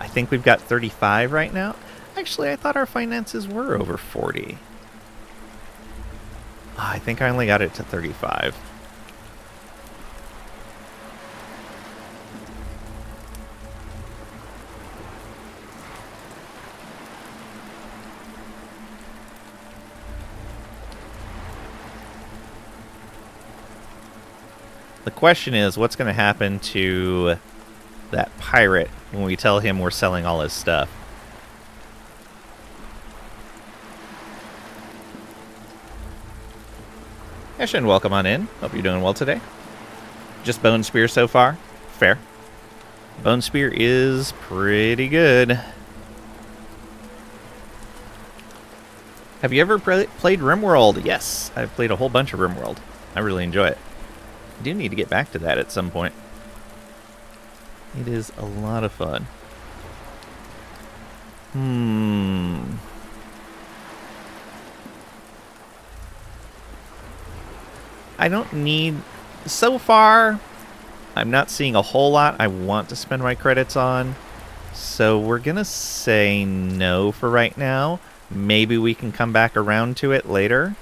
[SPEAKER 2] I think we've got 35 right now. Actually, I thought our finances were over 40. I think I only got it to 35. The question is, what's going to happen to that pirate when we tell him we're selling all his stuff? Eshin, welcome on in. Hope you're doing well today. Just Bone Spear so far? Fair. Bone Spear is pretty good. Have you ever played RimWorld? Yes, I've played a whole bunch of RimWorld. I really enjoy it. I do need to get back to that at some point. It is a lot of fun. I don't need... So far, I'm not seeing a whole lot I want to spend my credits on. So we're going to say no for right now. Maybe we can come back around to it later.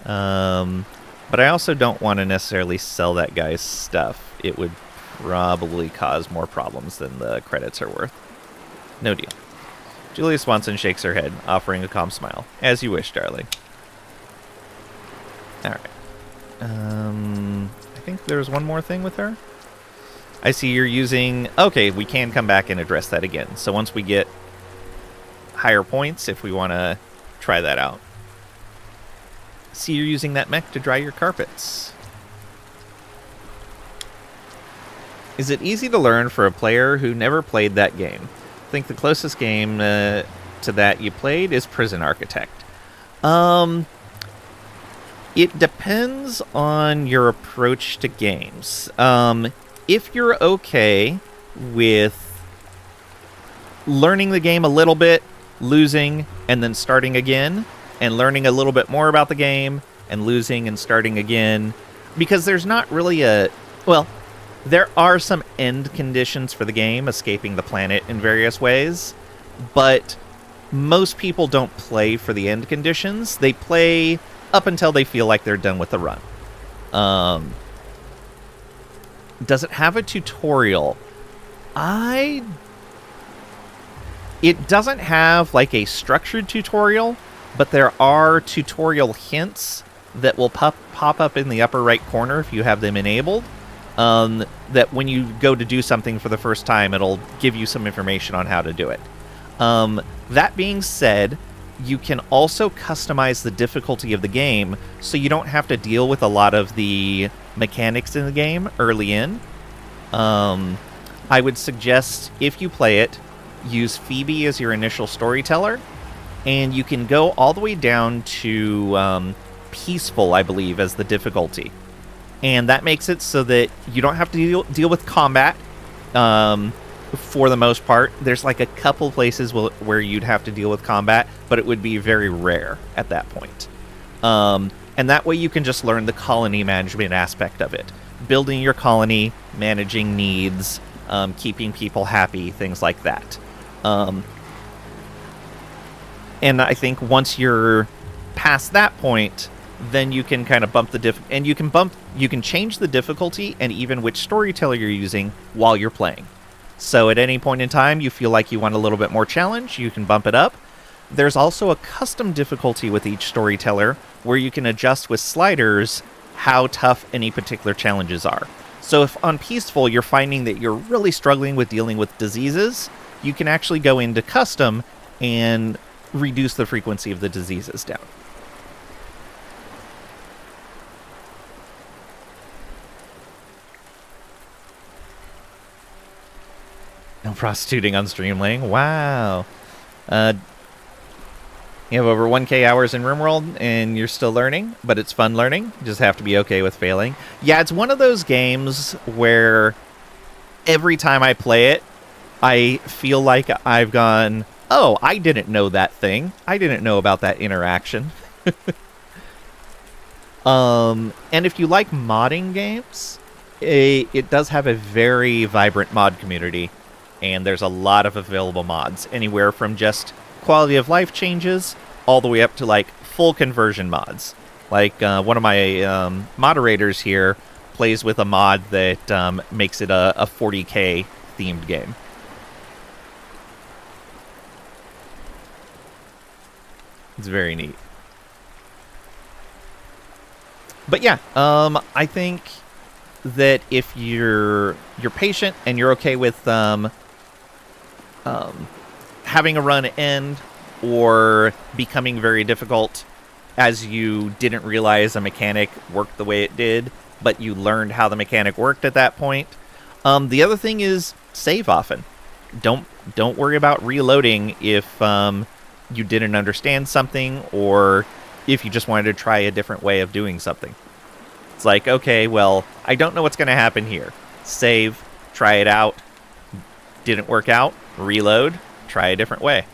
[SPEAKER 2] But I also don't want to necessarily sell that guy's stuff. It would probably cause more problems than the credits are worth. No deal. Julia Swanson shakes her head, offering a calm smile. As you wish, darling. Alright. I think there's one more thing with her. I see you're using... Okay, we can come back and address that again. So once we get higher points, if we want to try that out. See, you're using that mech to dry your carpets. Is it easy to learn for a player who never played that game? I think the closest game to that you played is Prison Architect. It depends on your approach to games. If you're okay with learning the game a little bit, losing, and then starting again, and learning a little bit more about the game, and losing and starting again, because there's not really a... Well, there are some end conditions for the game, escaping the planet in various ways, but most people don't play for the end conditions. They play up until they feel like they're done with the run. Does it have a tutorial? It doesn't have like a structured tutorial, but there are tutorial hints that will pop up in the upper right corner if you have them enabled. That when you go to do something for the first time, it'll give you some information on how to do it. That being said, you can also customize the difficulty of the game so you don't have to deal with a lot of the mechanics in the game early in. I would suggest, if you play it, use Phoebe as your initial storyteller, and you can go all the way down to Peaceful, I believe, as the difficulty. And that makes it so that you don't have to deal with combat for the most part. There's like a couple places where you'd have to deal with combat, but it would be very rare at that point. And that way you can just learn the colony management aspect of it. Building your colony, managing needs, keeping people happy, things like that. And I think once you're past that point, then you can kind of bump the and you can change the difficulty and even which storyteller you're using while you're playing. So at any point in time you feel like you want a little bit more challenge, you can bump it up. There's also a custom difficulty with each storyteller where you can adjust with sliders how tough any particular challenges are. So if on Peaceful you're finding that you're really struggling with dealing with diseases, you can actually go into custom and reduce the frequency of the diseases down. No prostituting on Streamling. Wow. You have over 1K hours in RimWorld, and you're still learning, but it's fun learning. You just have to be okay with failing. Yeah, it's one of those games where every time I play it, I feel like I've gone, oh, I didn't know that thing. I didn't know about that interaction. And if you like modding games, it does have a very vibrant mod community, and there's a lot of available mods, anywhere from just quality of life changes all the way up to like full conversion mods. Like one of my moderators here plays with a mod that makes it a 40K themed game. It's very neat. But yeah, I think that if you're patient and you're okay with having a run end or becoming very difficult as you didn't realize a mechanic worked the way it did, but you learned how the mechanic worked at that point. The other thing is save often. Don't worry about reloading if you didn't understand something, or if you just wanted to try a different way of doing something. It's like, okay, well, I don't know what's going to happen here. Save, try it out. Didn't work out, reload, try a different way.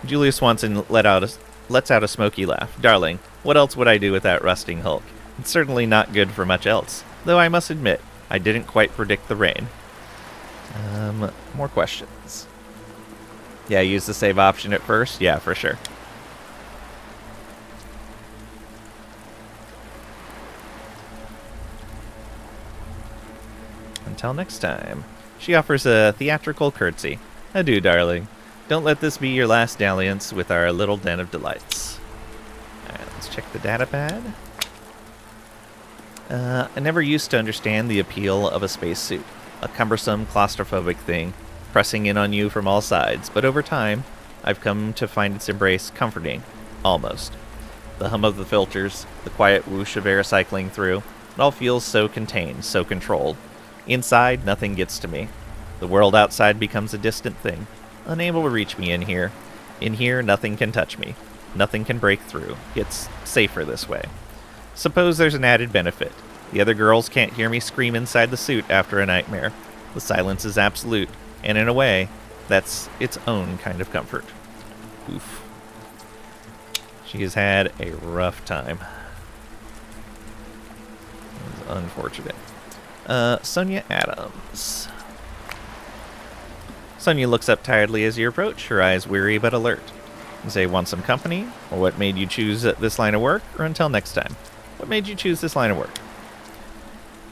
[SPEAKER 2] Julia Swanson lets out a smoky laugh. Darling, what else would I do with that rusting hulk? It's certainly not good for much else, though I must admit, I didn't quite predict the rain. More questions. Yeah, use the save option at first? Yeah, for sure. Until next time. She offers a theatrical curtsy. Adieu, darling. Don't let this be your last dalliance with our little den of delights. Alright, let's check the data pad. I never used to understand the appeal of a spacesuit. A cumbersome, claustrophobic thing, pressing in on you from all sides, but over time, I've come to find its embrace comforting. Almost. The hum of the filters, the quiet whoosh of air cycling through, it all feels so contained, so controlled. Inside, nothing gets to me. The world outside becomes a distant thing, unable to reach me in here. In here, nothing can touch me. Nothing can break through. It's safer this way. Suppose there's an added benefit. The other girls can't hear me scream inside the suit after a nightmare. The silence is absolute, and in a way, that's its own kind of comfort. Oof. She has had a rough time. It's unfortunate. Sonia Adams. Sonia looks up tiredly as you approach, her eyes weary but alert. You say, want some company? Or what made you choose this line of work? Or until next time. What made you choose this line of work?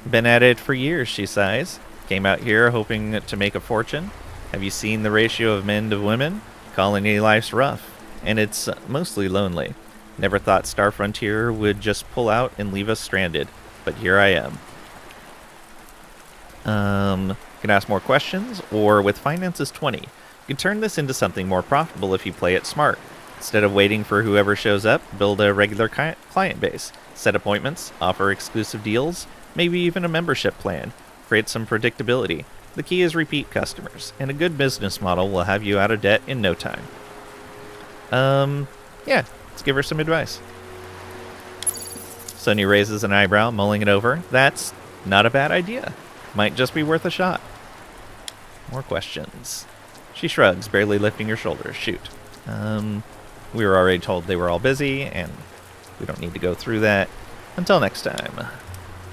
[SPEAKER 2] Been at it for years, she sighs. Came out here hoping to make a fortune. Have you seen the ratio of men to women? Colony life's rough, and it's mostly lonely. Never thought Star Frontier would just pull out and leave us stranded, but here I am. You can ask more questions, or with finances 20, you can turn this into something more profitable if you play it smart. Instead of waiting for whoever shows up, build a regular client base, set appointments, offer exclusive deals, maybe even a membership plan. Create some predictability. The key is repeat customers, and a good business model will have you out of debt in no time. Yeah, let's give her some advice. Sonia raises an eyebrow, mulling it over. That's not a bad idea. Might just be worth a shot. More questions. She shrugs, barely lifting her shoulders. Shoot. We were already told they were all busy, and we don't need to go through that. Until next time.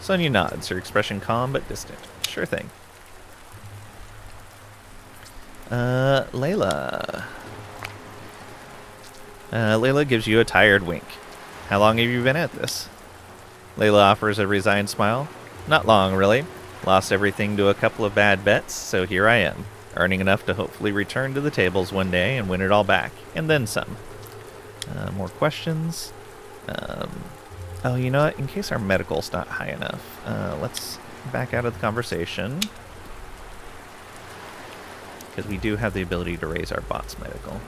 [SPEAKER 2] Sonia nods, her expression calm but distant. Sure thing. Layla. Layla gives you a tired wink. How long have you been at this? Layla offers a resigned smile. Not long, really. Lost everything to a couple of bad bets, so here I am, earning enough to hopefully return to the tables one day and win it all back, and then some. More questions? Oh, you know what? In case our medical's not high enough, let's back out of the conversation. Because we do have the ability to raise our bot's medical.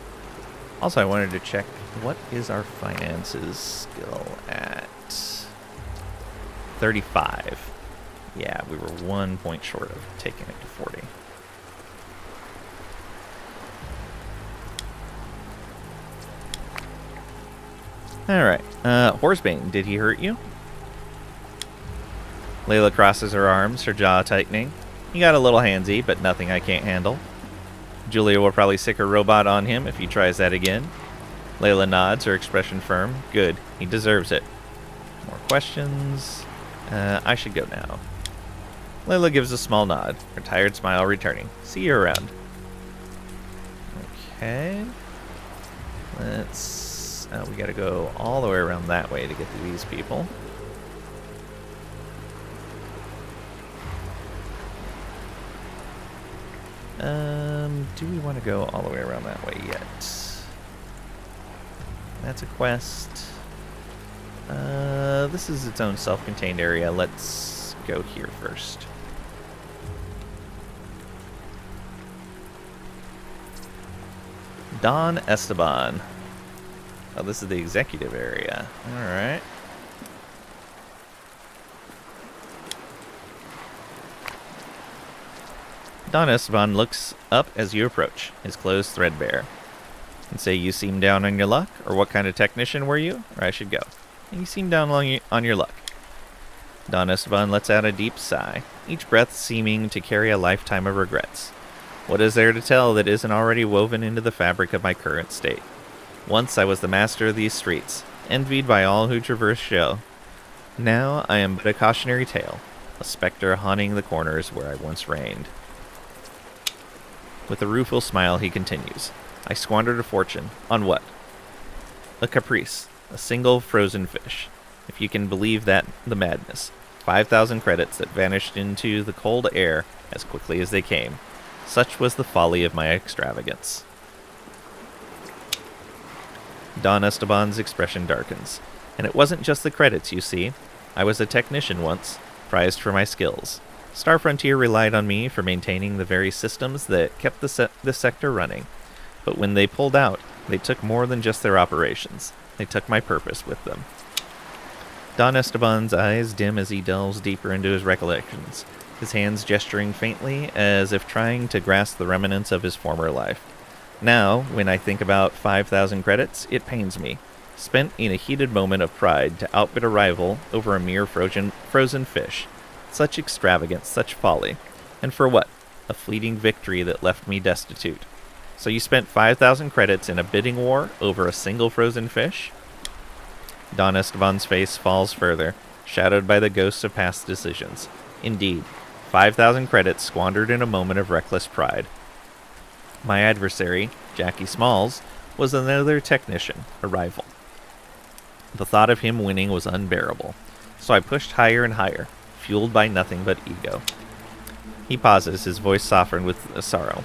[SPEAKER 2] Also, I wanted to check, what is our finances skill at? 35. Yeah, we were 1 point short of taking it to 40. Alright. Horsebane, did he hurt you? Layla crosses her arms, her jaw tightening. He got a little handsy, but nothing I can't handle. Julia will probably sick her robot on him if he tries that again. Layla nods, her expression firm. Good. He deserves it. More questions? I should go now. Layla gives a small nod, her tired smile returning. See you around. Okay. Let's... we gotta go all the way around that way to get to these people. Do we want to go all the way around that way yet? That's a quest. This is its own self-contained area. Let's go here first. Don Esteban. Oh, this is the executive area. Alright. Don Esteban looks up as you approach, his clothes threadbare. And say, you seem down on your luck? Or what kind of technician were you? Or I should go. You seem down on your luck. Don Esteban lets out a deep sigh, each breath seeming to carry a lifetime of regrets. What is there to tell that isn't already woven into the fabric of my current state? Once I was the master of these streets, envied by all who traverse show. Now I am but a cautionary tale, a specter haunting the corners where I once reigned. With a rueful smile, he continues. I squandered a fortune. On what? A caprice. A single frozen fish. If you can believe that, the madness. 5,000 credits that vanished into the cold air as quickly as they came. Such was the folly of my extravagance. Don Esteban's expression darkens. And it wasn't just the credits, you see. I was a technician once, prized for my skills. Star Frontier relied on me for maintaining the very systems that kept the sector running. But when they pulled out, they took more than just their operations. They took my purpose with them. Don Esteban's eyes dim as he delves deeper into his recollections, his hands gesturing faintly as if trying to grasp the remnants of his former life. Now, when I think about 5,000 credits, it pains me. Spent in a heated moment of pride to outbid a rival over a mere frozen fish. Such extravagance, such folly. And for what? A fleeting victory that left me destitute. So you spent 5,000 credits in a bidding war over a single frozen fish? Don Esteban's face falls further, shadowed by the ghosts of past decisions. Indeed, 5,000 credits squandered in a moment of reckless pride. My adversary, Jackie Smalls, was another technician, a rival. The thought of him winning was unbearable, so I pushed higher and higher, fueled by nothing but ego. He pauses, his voice softened with a sorrow.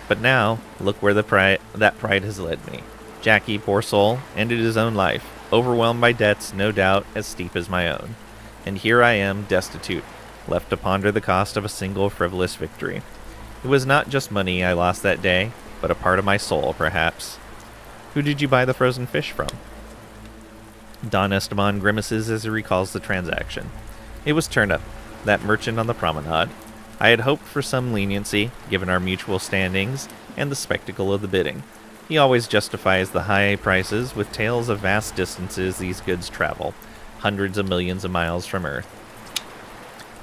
[SPEAKER 2] But now, look where that pride has led me. Jackie, poor soul, ended his own life, overwhelmed by debts, no doubt, as steep as my own. And here I am, destitute, left to ponder the cost of a single frivolous victory. It was not just money I lost that day, but a part of my soul, perhaps. Who did you buy the frozen fish from? Don Esteban grimaces as he recalls the transaction. It was Turnip, that merchant on the promenade. I had hoped for some leniency, given our mutual standings and the spectacle of the bidding. He always justifies the high prices with tales of vast distances these goods travel, hundreds of millions of miles from Earth.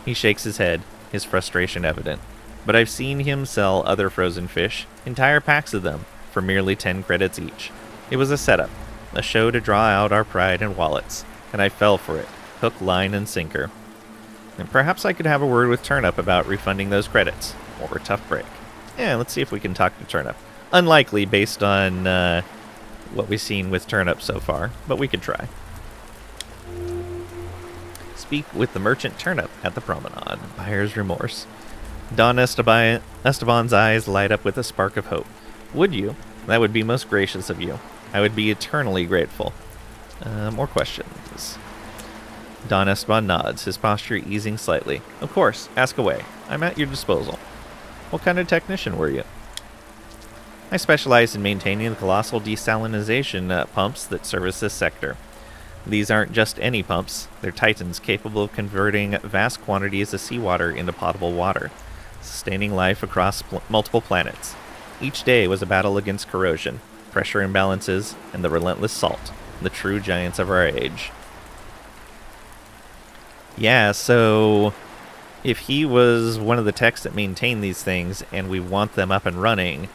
[SPEAKER 2] He shakes his head, his frustration evident. But I've seen him sell other frozen fish, entire packs of them, for merely 10 credits each. It was a setup, a show to draw out our pride and wallets, and I fell for it, hook, line, and sinker. And perhaps I could have a word with Turnip about refunding those credits, or a tough break. Yeah, let's see if we can talk to Turnip. Unlikely based on what we've seen with Turnip so far, but we could try. Speak with the merchant Turnip at the promenade. Buyer's remorse. Don Esteban's eyes light up with a spark of hope. Would you? That would be most gracious of you. I would be eternally grateful. More questions. Don Esteban nods, his posture easing slightly. Of course, ask away. I'm at your disposal. What kind of technician were you? I specialize in maintaining the colossal desalination pumps that service this sector. These aren't just any pumps, they're titans capable of converting vast quantities of seawater into potable water, sustaining life across multiple planets. Each day was a battle against corrosion, pressure imbalances, and the relentless salt, the true giants of our age. Yeah, so if he was one of the techs that maintain these things and we want them up and running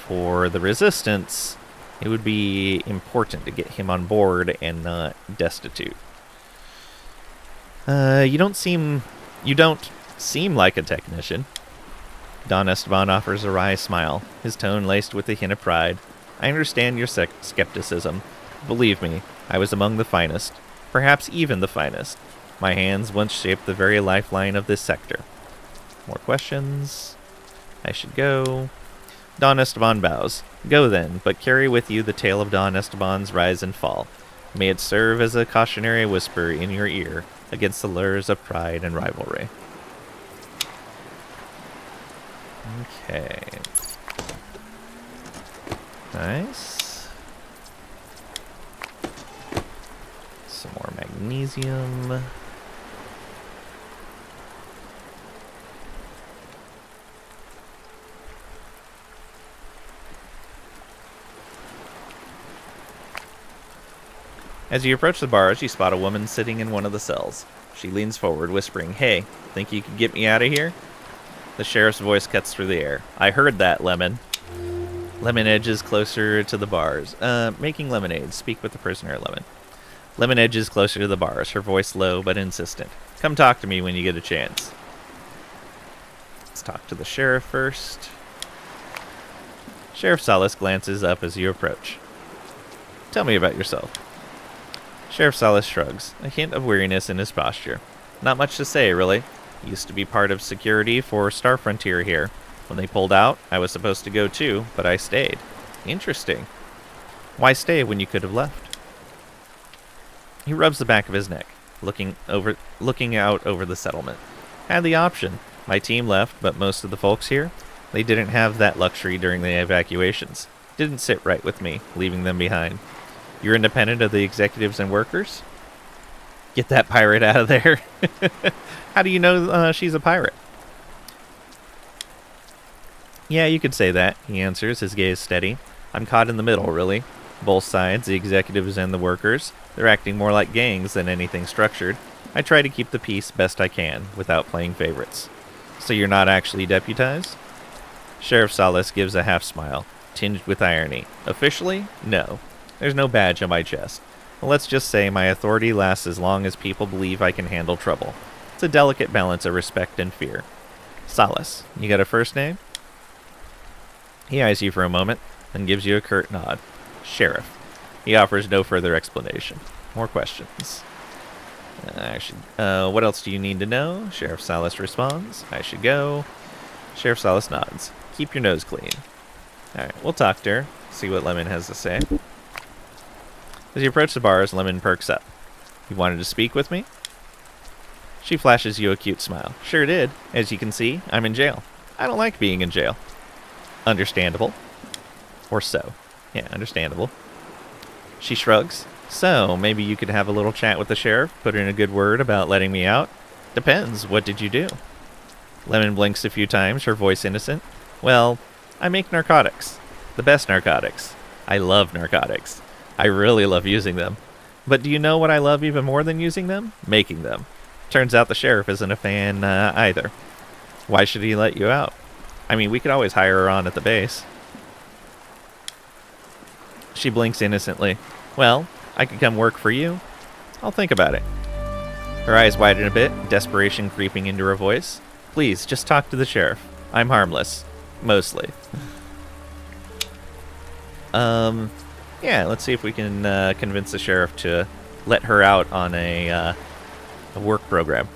[SPEAKER 2] for the Resistance, it would be important to get him on board and not destitute. You don't seem like a technician. Don Esteban offers a wry smile, his tone laced with a hint of pride. I understand your skepticism. Believe me, I was among the finest, perhaps even the finest. My hands once shaped the very lifeline of this sector. More questions? I should go. Don Esteban bows. Go then, but carry with you the tale of Don Esteban's rise and fall. May it serve as a cautionary whisper in your ear against the lures of pride and rivalry. Okay. Nice. Some more magnesium. As you approach the bars, you spot a woman sitting in one of the cells. She leans forward, whispering, "Hey, think you could get me out of here?" The sheriff's voice cuts through the air. "I heard that, Lemon." Lemon edges closer to the bars. Making lemonade. Speak with the prisoner, Lemon. Lemon edges closer to the bars, her voice low but insistent. "Come talk to me when you get a chance." Let's talk to the sheriff first. Sheriff Salas glances up as you approach. "Tell me about yourself." Sheriff Salas shrugs, a hint of weariness in his posture. "Not much to say, really. Used to be part of security for Star Frontier here. When they pulled out, I was supposed to go too, but I stayed." "Interesting. Why stay when you could have left?" He rubs the back of his neck, looking out over the settlement. "Had the option. My team left, but most of the folks here, they didn't have that luxury during the evacuations. Didn't sit right with me, leaving them behind. You're independent of the executives and workers?" "Get that pirate out of there." "How do you know she's a pirate?" "Yeah, you could say that," he answers, his gaze steady. "I'm caught in the middle, really. Both sides, the executives and the workers, they're acting more like gangs than anything structured. I try to keep the peace best I can, without playing favorites." "So you're not actually deputized?" Sheriff Salas gives a half smile, tinged with irony. "Officially, no. There's no badge on my chest. Well, let's just say my authority lasts as long as people believe I can handle trouble. It's a delicate balance of respect and fear." "Salas, you got a first name?" He eyes you for a moment, then gives you a curt nod. "Sheriff." He offers no further explanation. More questions? What else do you need to know? Sheriff Salas responds. "I should go." Sheriff Salas nods. "Keep your nose clean." Alright, we'll talk to her, see what Lemon has to say. As you approach the bars, Lemon perks up. "You wanted to speak with me?" She flashes you a cute smile. "Sure did. As you can see, I'm in jail. I don't like being in jail." "Understandable." Or so. Yeah, understandable. She shrugs. "So, maybe you could have a little chat with the sheriff, put in a good word about letting me out?" "Depends. What did you do?" Lemon blinks a few times, her voice innocent. "Well, I make narcotics. The best narcotics. I love narcotics. I really love using them. But do you know what I love even more than using them? Making them. Turns out the sheriff isn't a fan either. Why should he let you out? I mean, we could always hire her on at the base." She blinks innocently. "Well, I could come work for you. I'll think about it." Her eyes widen a bit, desperation creeping into her voice. "Please, just talk to the sheriff. I'm harmless. Mostly." Yeah, let's see if we can convince the sheriff to let her out on a work program.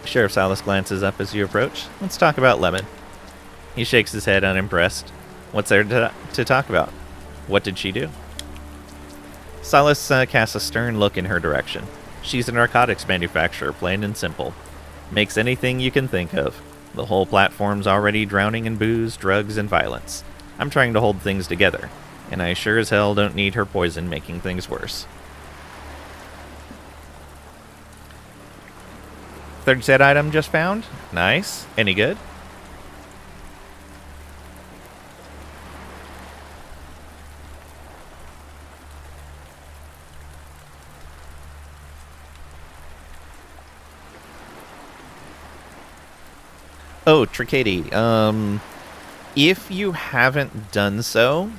[SPEAKER 2] Sheriff Salas glances up as you approach. "Let's talk about Lemon." He shakes his head unimpressed. "What's there to talk about? What did she do?" Salas casts a stern look in her direction. "She's a narcotics manufacturer, plain and simple. Makes anything you can think of. The whole platform's already drowning in booze, drugs, and violence. I'm trying to hold things together. And I sure as hell don't need her poison making things worse. Third set item just found. Nice. Any good? Oh, Tricady. If you haven't done so,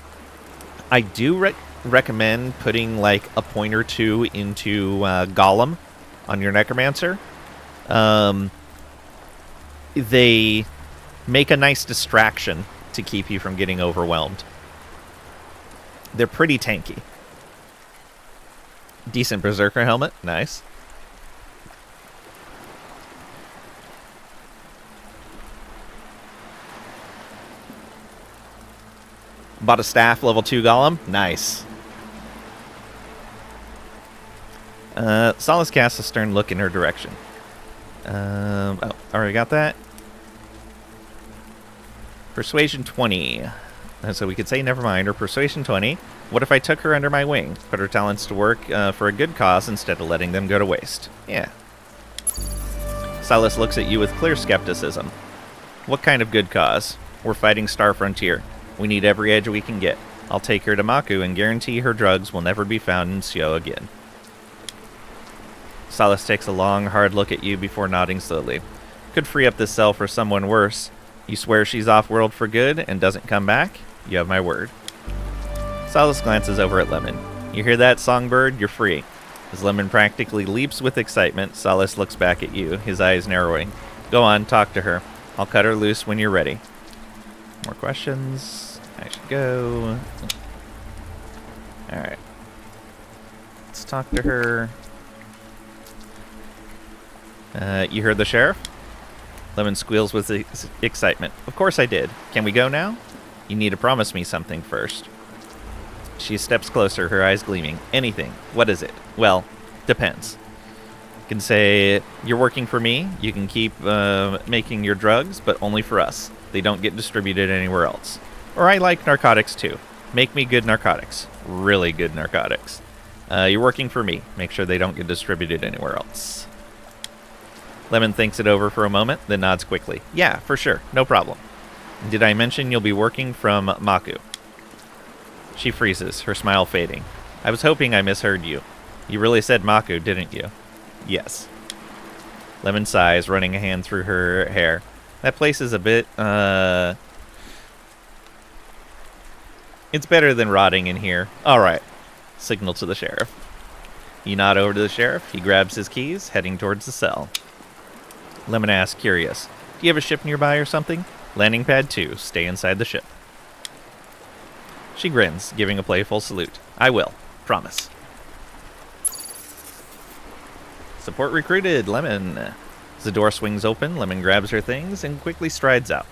[SPEAKER 2] I do recommend putting like a point or two into Golem on your Necromancer. They make a nice distraction to keep you from getting overwhelmed. They're pretty tanky. Decent Berserker helmet. Nice. Bought a staff, level 2 golem. Nice. Solace casts a stern look in her direction. Oh, already got that. Persuasion 20. So we could say never mind, or Persuasion 20. What if I took her under my wing? Put her talents to work for a good cause instead of letting them go to waste. Yeah. Silas looks at you with clear skepticism. What kind of good cause? We're fighting Star Frontier. We need every edge we can get. I'll take her to Maku and guarantee her drugs will never be found in Sio again. Silas takes a long, hard look at you before nodding slowly. Could free up this cell for someone worse. You swear she's off-world for good and doesn't come back? You have my word. Silas glances over at Lemon. You hear that, Songbird? You're free. As Lemon practically leaps with excitement, Silas looks back at you, his eyes narrowing. Go on, talk to her. I'll cut her loose when you're ready. More questions. I should go. Alright. Let's talk to her. You heard the sheriff? Lemon squeals with excitement. Of course I did. Can we go now? You need to promise me something first. She steps closer, her eyes gleaming. Anything. What is it? Well, depends. You can say, you're working for me. You can keep making your drugs, but only for us. They don't get distributed anywhere else. Or I like narcotics too. Make me good narcotics. Really good narcotics. You're working for me. Make sure they don't get distributed anywhere else. Lemon thinks it over for a moment, then nods quickly. Yeah, for sure. No problem. Did I mention you'll be working from Maku? She freezes, her smile fading. I was hoping I misheard you. You really said Maku, didn't you? Yes. Lemon sighs, running a hand through her hair. That place is a bit, It's better than rotting in here. Alright. Signal to the sheriff. You nod over to the sheriff. He grabs his keys, heading towards the cell. Lemon asks, curious. Do you have a ship nearby or something? Landing pad 2. Stay inside the ship. She grins, giving a playful salute. I will. Promise. Support recruited. Lemon. As the door swings open, Lemon grabs her things and quickly strides out.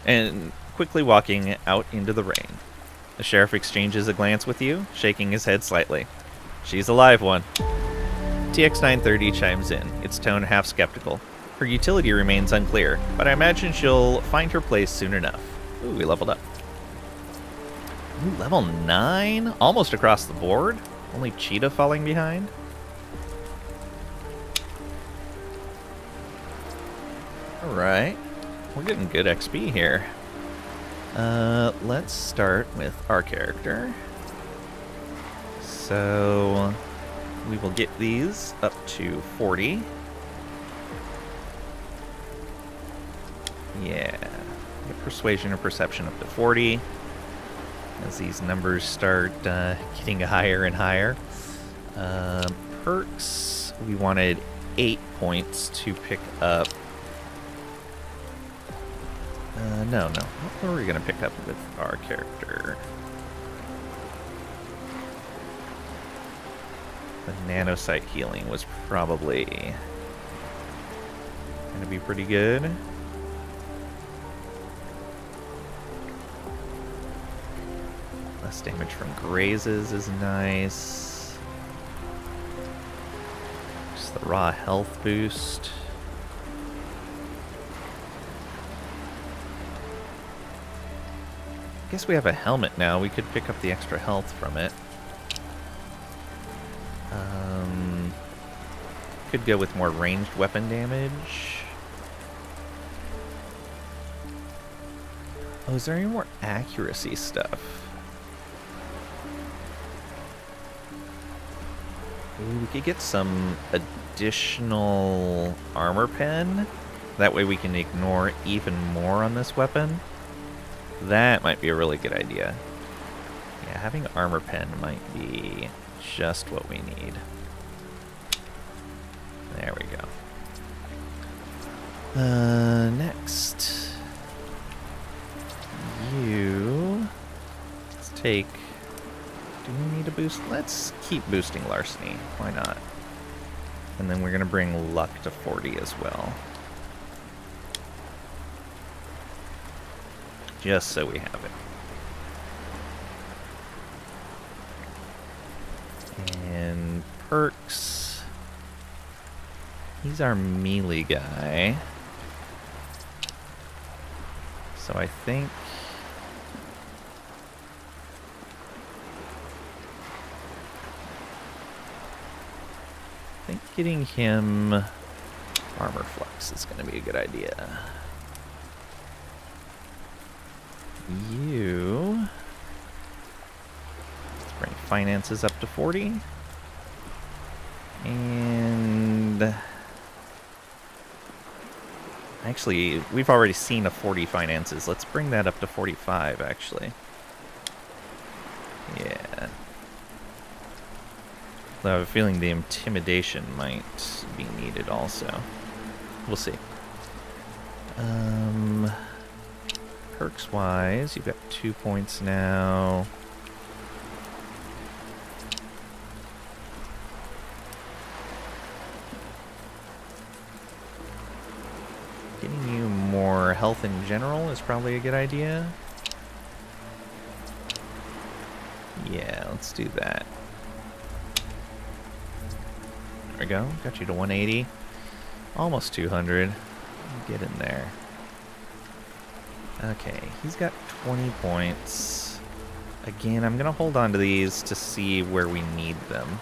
[SPEAKER 2] And quickly walking out into the rain. The sheriff exchanges a glance with you, shaking his head slightly. She's a live one. TX930 chimes in, its tone half skeptical. Her utility remains unclear, but I imagine she'll find her place soon enough. Ooh, we leveled up. Ooh, level 9? Almost across the board? Only Cheetah falling behind? Alright. We're getting good XP here. Let's start with our character. So, we will get these up to 40. Yeah. Get persuasion or perception up to 40. As these numbers start getting higher and higher. Perks, we wanted 8 points to pick up. No. What were we going to pick up with our character? The nanosite healing was probably going to be pretty good. Less damage from grazes is nice. Just the raw health boost. guess we have a helmet now. We could pick up the extra health from it. Could go with more ranged weapon damage. Oh, is there any more accuracy stuff? Ooh, we could get some additional armor pen. That way we can ignore even more on this weapon. That might be a really good idea. Yeah, having armor pen might be just what we need. There we go. Next. Let's take... Do we need a boost? Let's keep boosting Larceny. Why not? And then we're going to bring luck to 40 as well. Just so we have it. And perks. He's our melee guy. So I think... getting him armor flux is going to be a good idea. Let's bring finances up to 40. And actually, we've already seen a 40 finances. Let's bring that up to 45, actually. Yeah. Though I have a feeling the intimidation might be needed also. We'll see. Perks-wise, you've got 2 points now. Getting you more health in general is probably a good idea. Yeah, let's do that. There we go. Got you to 180. Almost 200. Get in there. Okay, he's got 20 points. Again, I'm going to hold on to these to see where we need them.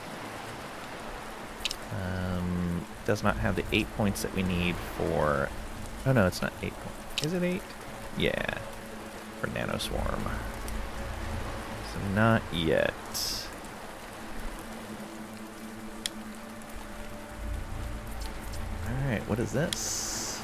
[SPEAKER 2] Does not have the 8 points that we need for... Oh, no, it's not 8 points. Is it 8? Yeah, for Nanoswarm. So not yet. Alright, what is this?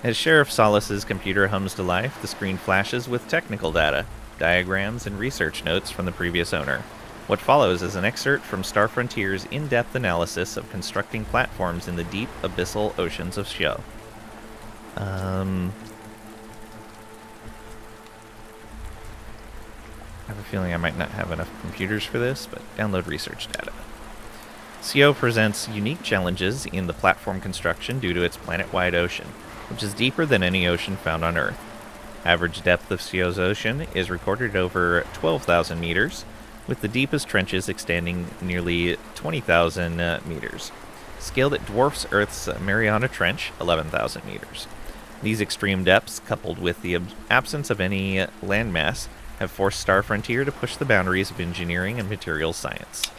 [SPEAKER 2] As Sheriff Solace's computer hums to life, the screen flashes with technical data, diagrams, and research notes from the previous owner. What follows is an excerpt from Star Frontier's in-depth analysis of constructing platforms in the deep, abyssal oceans of Sho. I have a feeling I might not have enough computers for this, but download research data. Sho presents unique challenges in the platform construction due to its planet-wide ocean, which is deeper than any ocean found on Earth. Average depth of Sho's ocean is recorded at over 12,000 meters, with the deepest trenches extending nearly 20,000 meters. Scaled it dwarfs Earth's Mariana Trench, 11,000 meters. These extreme depths, coupled with the absence of any landmass, have forced Star Frontier to push the boundaries of engineering and materials science.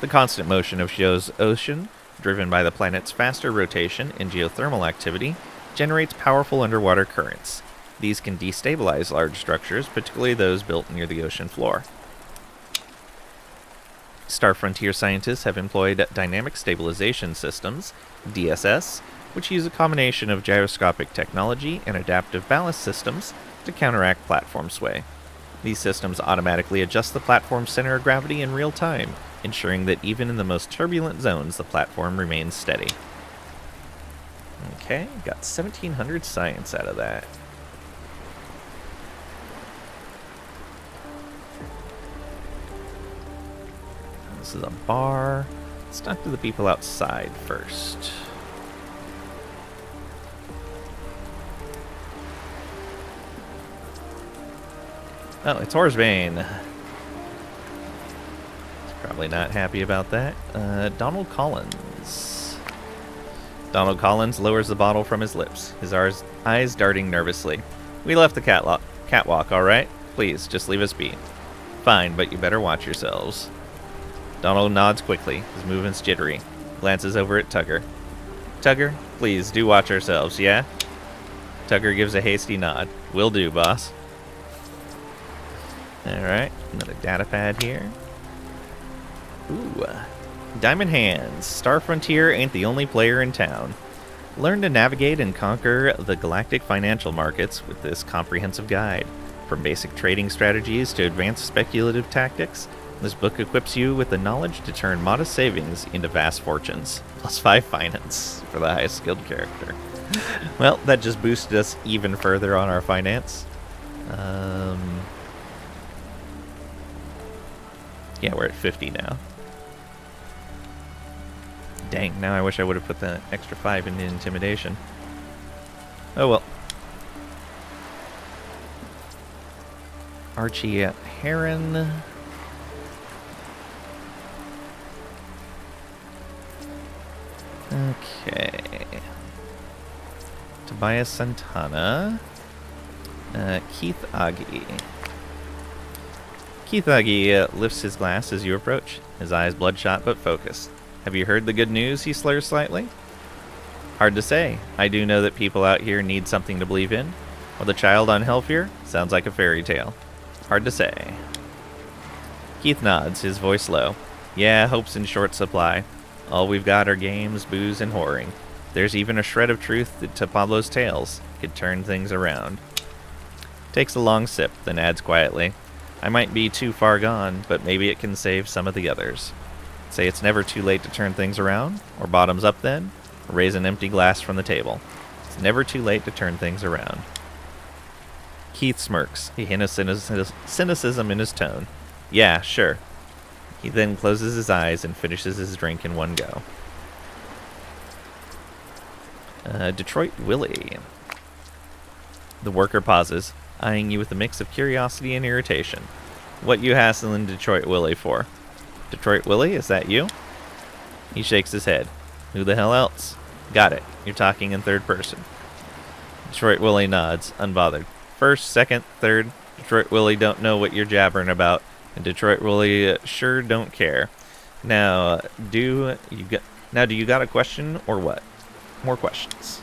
[SPEAKER 2] The constant motion of Sho's ocean, driven by the planet's faster rotation and geothermal activity, generates powerful underwater currents. These can destabilize large structures, particularly those built near the ocean floor. Star Frontier scientists have employed Dynamic Stabilization Systems, DSS, which use a combination of gyroscopic technology and adaptive ballast systems to counteract platform sway. These systems automatically adjust the platform's center of gravity in real time, ensuring that even in the most turbulent zones, the platform remains steady. Okay, got 1,700 science out of that. This is a bar. Let's talk to the people outside first. Oh, it's Horsebane. Probably not happy about that. Donald Collins. Donald Collins lowers the bottle from his lips, his eyes darting nervously. We left the catwalk, all right? Please, just leave us be. Fine, but you better watch yourselves. Donald nods quickly, his movements jittery. Glances over at Tugger. Tugger, please do watch ourselves, yeah? Tugger gives a hasty nod. Will do, boss. Alright, another data pad here. Ooh. Diamond Hands. Star Frontier ain't the only player in town. Learn to navigate and conquer the galactic financial markets with this comprehensive guide. From basic trading strategies to advanced speculative tactics, this book equips you with the knowledge to turn modest savings into vast fortunes. +5 finance for the highest skilled character. Well, that just boosted us even further on our finance. Yeah, we're at 50 now. Dang, now I wish I would have put the extra 5 into intimidation. Oh well. Archie Heron. Okay. Tobias Santana. Keith Aggie. Keith Aggie lifts his glass as you approach, his eyes bloodshot but focused. Have you heard the good news? He slurs slightly. Hard to say. I do know that people out here need something to believe in. While the child on Helfir sounds like a fairy tale. Hard to say. Keith nods, his voice low. Yeah, hope's in short supply. All we've got are games, booze, and whoring. There's even a shred of truth to Pablo's tales. Could turn things around. Takes a long sip, then adds quietly. I might be too far gone, but maybe it can save some of the others. Say it's never too late to turn things around, or bottoms up then, or raise an empty glass from the table. It's never too late to turn things around. Keith smirks, a hint of cynicism in his tone. Yeah, sure. He then closes his eyes and finishes his drink in one go. Detroit Willie. The worker pauses, eyeing you with a mix of curiosity and irritation. What you hassling Detroit Willie for? Detroit Willie, is that you? He shakes his head. Who the hell else? Got it. You're talking in third person. Detroit Willie nods, unbothered. First, second, third. Detroit Willie don't know what you're jabbering about, and Detroit Willie sure don't care. Now, do you got a question or what? More questions.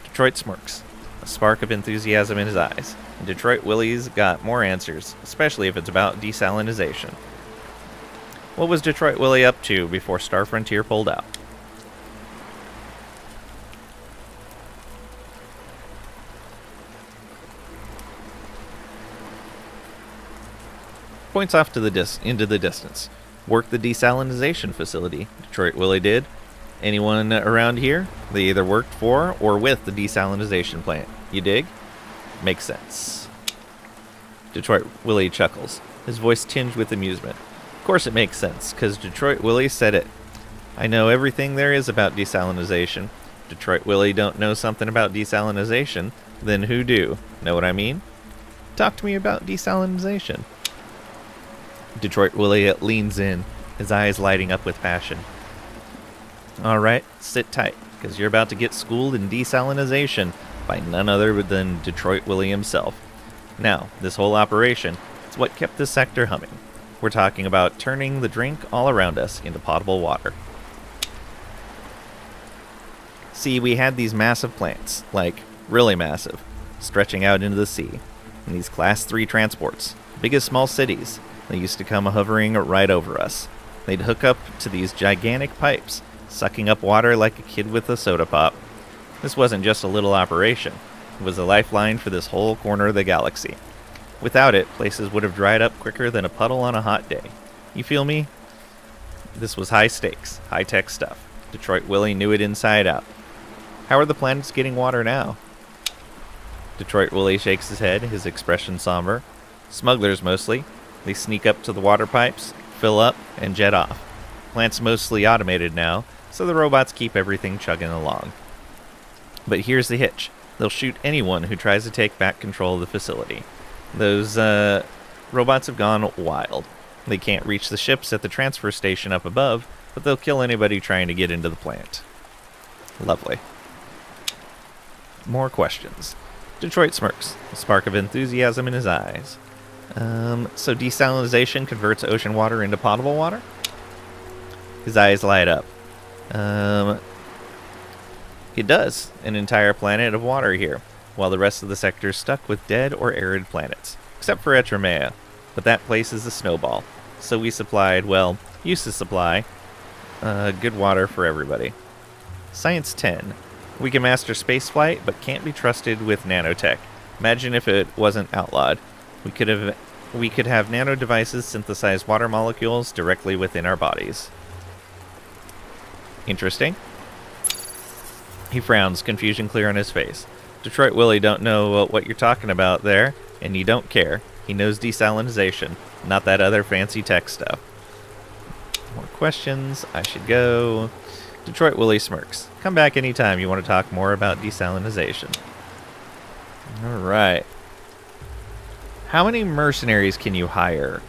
[SPEAKER 2] Detroit smirks, a spark of enthusiasm in his eyes. And Detroit Willie's got more answers, especially if it's about desalinization. What was Detroit Willie up to before Star Frontier pulled out? Points off to into the distance. Worked the desalinization facility. Detroit Willie did. Anyone around here? They either worked for or with the desalinization plant. You dig? Makes sense. Detroit Willie chuckles, his voice tinged with amusement. Of course it makes sense, because Detroit Willie said it. I know everything there is about desalinization. Detroit Willie don't know something about desalinization, then who do? Know what I mean? Talk to me about desalinization. Detroit Willie leans in, his eyes lighting up with passion. All right, sit tight, because you're about to get schooled in desalinization by none other than Detroit Willie himself. Now, this whole operation, it's what kept this sector humming. We're talking about turning the drink all around us into potable water. See, we had these massive plants, like really massive, stretching out into the sea, and these Class 3 transports, big as small cities. They used to come hovering right over us. They'd hook up to these gigantic pipes, sucking up water like a kid with a soda pop. This wasn't just a little operation. It was a lifeline for this whole corner of the galaxy. Without it, places would have dried up quicker than a puddle on a hot day. You feel me? This was high stakes, high-tech stuff. Detroit Willie knew it inside out. How are the planets getting water now? Detroit Willie shakes his head, his expression somber. Smugglers mostly. They sneak up to the water pipes, fill up, and jet off. Plant's mostly automated now, so the robots keep everything chugging along. But here's the hitch. They'll shoot anyone who tries to take back control of the facility. Those robots have gone wild. They can't reach the ships at the transfer station up above, but they'll kill anybody trying to get into the plant. Lovely. More questions. Detroit smirks, a spark of enthusiasm in his eyes. So desalinization converts ocean water into potable water? His eyes light up. It does. An entire planet of water here, while the rest of the sector is stuck with dead or arid planets. Except for Etremea. But that place is a snowball. So we supplied, well, used to supply, good water for everybody. Science 10. We can master spaceflight, but can't be trusted with nanotech. Imagine if it wasn't outlawed. We could have nano devices synthesize water molecules directly within our bodies. Interesting. He frowns, confusion clear on his face. Detroit Willie don't know what you're talking about there, and you don't care. He knows desalinization, not that other fancy tech stuff. More questions. I should go. Detroit Willie smirks. Come back anytime you want to talk more about desalinization. Alright. How many mercenaries can you hire?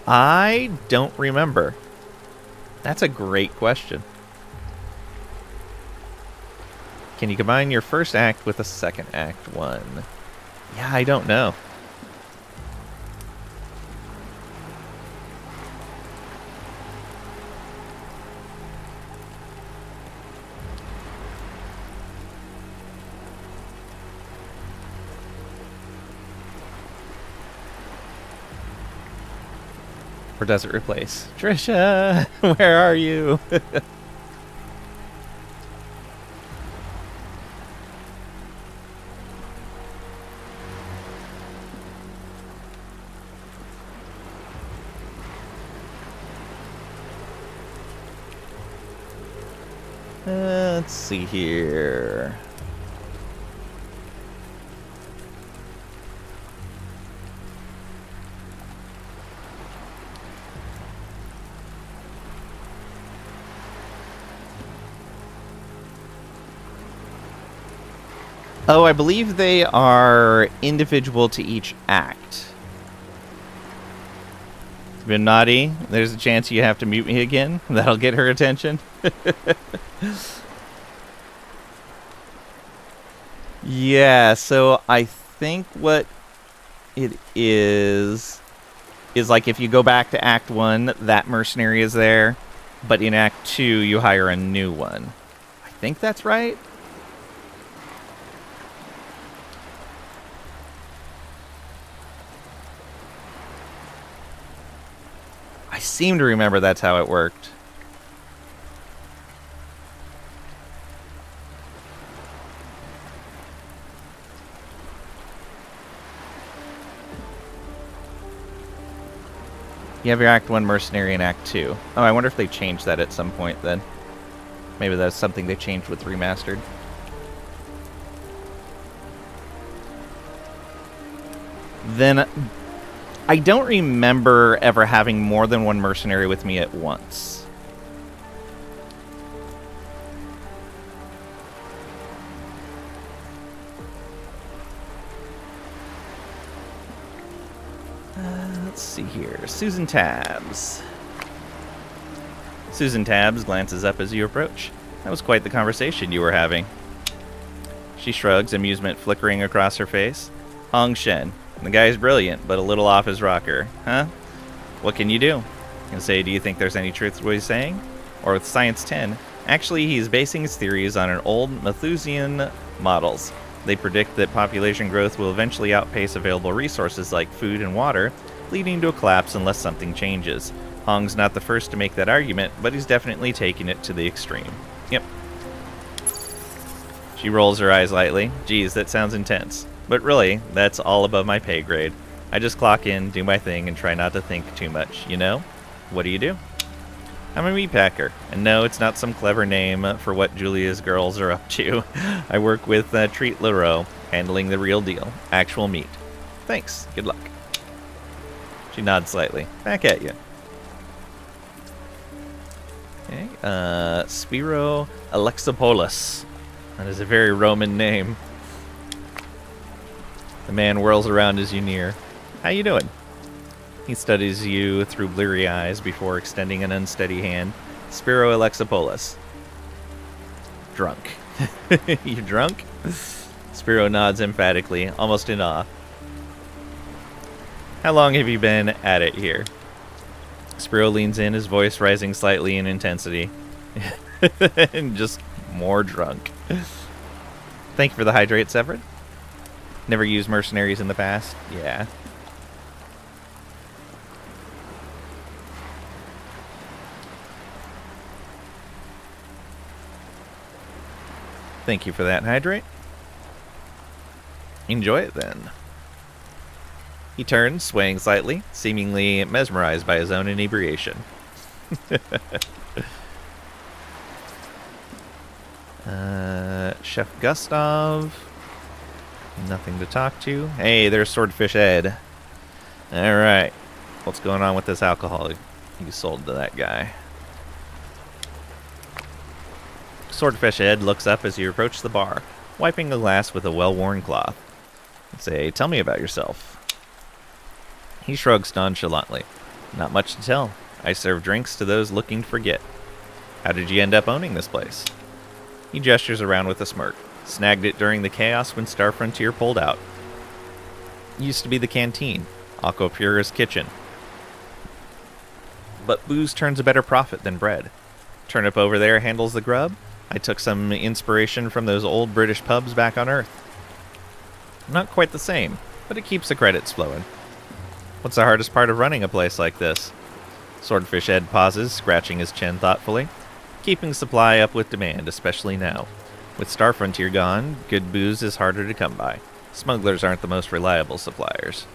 [SPEAKER 2] I don't remember. That's a great question. Can you combine your first act with a second act one? Yeah, I don't know. Or does it replace? Trisha, where are you? Let's see here. Oh, I believe they are individual to each act. It's been naughty. There's a chance you have to mute me again. That'll get her attention. Yeah, so I think what it is like if you go back to Act 1, that mercenary is there, but in Act 2, you hire a new one. I think that's right. I seem to remember that's how it worked. You have your Act 1 mercenary in Act 2. Oh, I wonder if they changed that at some point then. Maybe that's something they changed with Remastered. Then I don't remember ever having more than one mercenary with me at once. Let's see here. Susan Tabbs. Susan Tabbs glances up as you approach. That was quite the conversation you were having. She shrugs, amusement flickering across her face. Hong Shen. The guy's brilliant, but a little off his rocker. Huh? What can you do? And say, do you think there's any truth to what he's saying? Or with Science 10, actually he's basing his theories on an old Malthusian models. They predict that population growth will eventually outpace available resources like food and water, leading to a collapse unless something changes. Hong's not the first to make that argument, but he's definitely taking it to the extreme. Yep. She rolls her eyes lightly. Geez, that sounds intense. But really, that's all above my pay grade. I just clock in, do my thing, and try not to think too much, you know? What do? I'm a meatpacker, and no, it's not some clever name for what Julia's girls are up to. I work with Treat Leroux, handling the real deal. Actual meat. Thanks. Good luck. She nods slightly. Back at you. Okay, Spiro Alexopoulos. That is a very Roman name. The man whirls around as you near. How you doing? He studies you through bleary eyes before extending an unsteady hand. Spiro Alexopoulos. Drunk. You drunk? Spiro nods emphatically, almost in awe. How long have you been at it here? Spiro leans in, his voice rising slightly in intensity. And just more drunk. Thank you for the hydrate, Severin. Never used mercenaries in the past? Yeah. Thank you for that hydrate. Enjoy it then. He turns, swaying slightly, seemingly mesmerized by his own inebriation. Chef Gustav. Nothing to talk to. Hey, there's Swordfish Ed. Alright. What's going on with this alcohol you sold to that guy? Swordfish Ed looks up as you approach the bar, wiping the glass with a well-worn cloth. Say, tell me about yourself. He shrugs nonchalantly. Not much to tell. I serve drinks to those looking to forget. How did you end up owning this place? He gestures around with a smirk. Snagged it during the chaos when Star Frontier pulled out. Used to be the canteen, Aquapura's kitchen. But booze turns a better profit than bread. Turnip over there handles the grub. I took some inspiration from those old British pubs back on Earth. Not quite the same, but it keeps the credits flowing. What's the hardest part of running a place like this? Swordfish Ed pauses, scratching his chin thoughtfully. Keeping supply up with demand, especially now. With Star Frontier gone, good booze is harder to come by. Smugglers aren't the most reliable suppliers.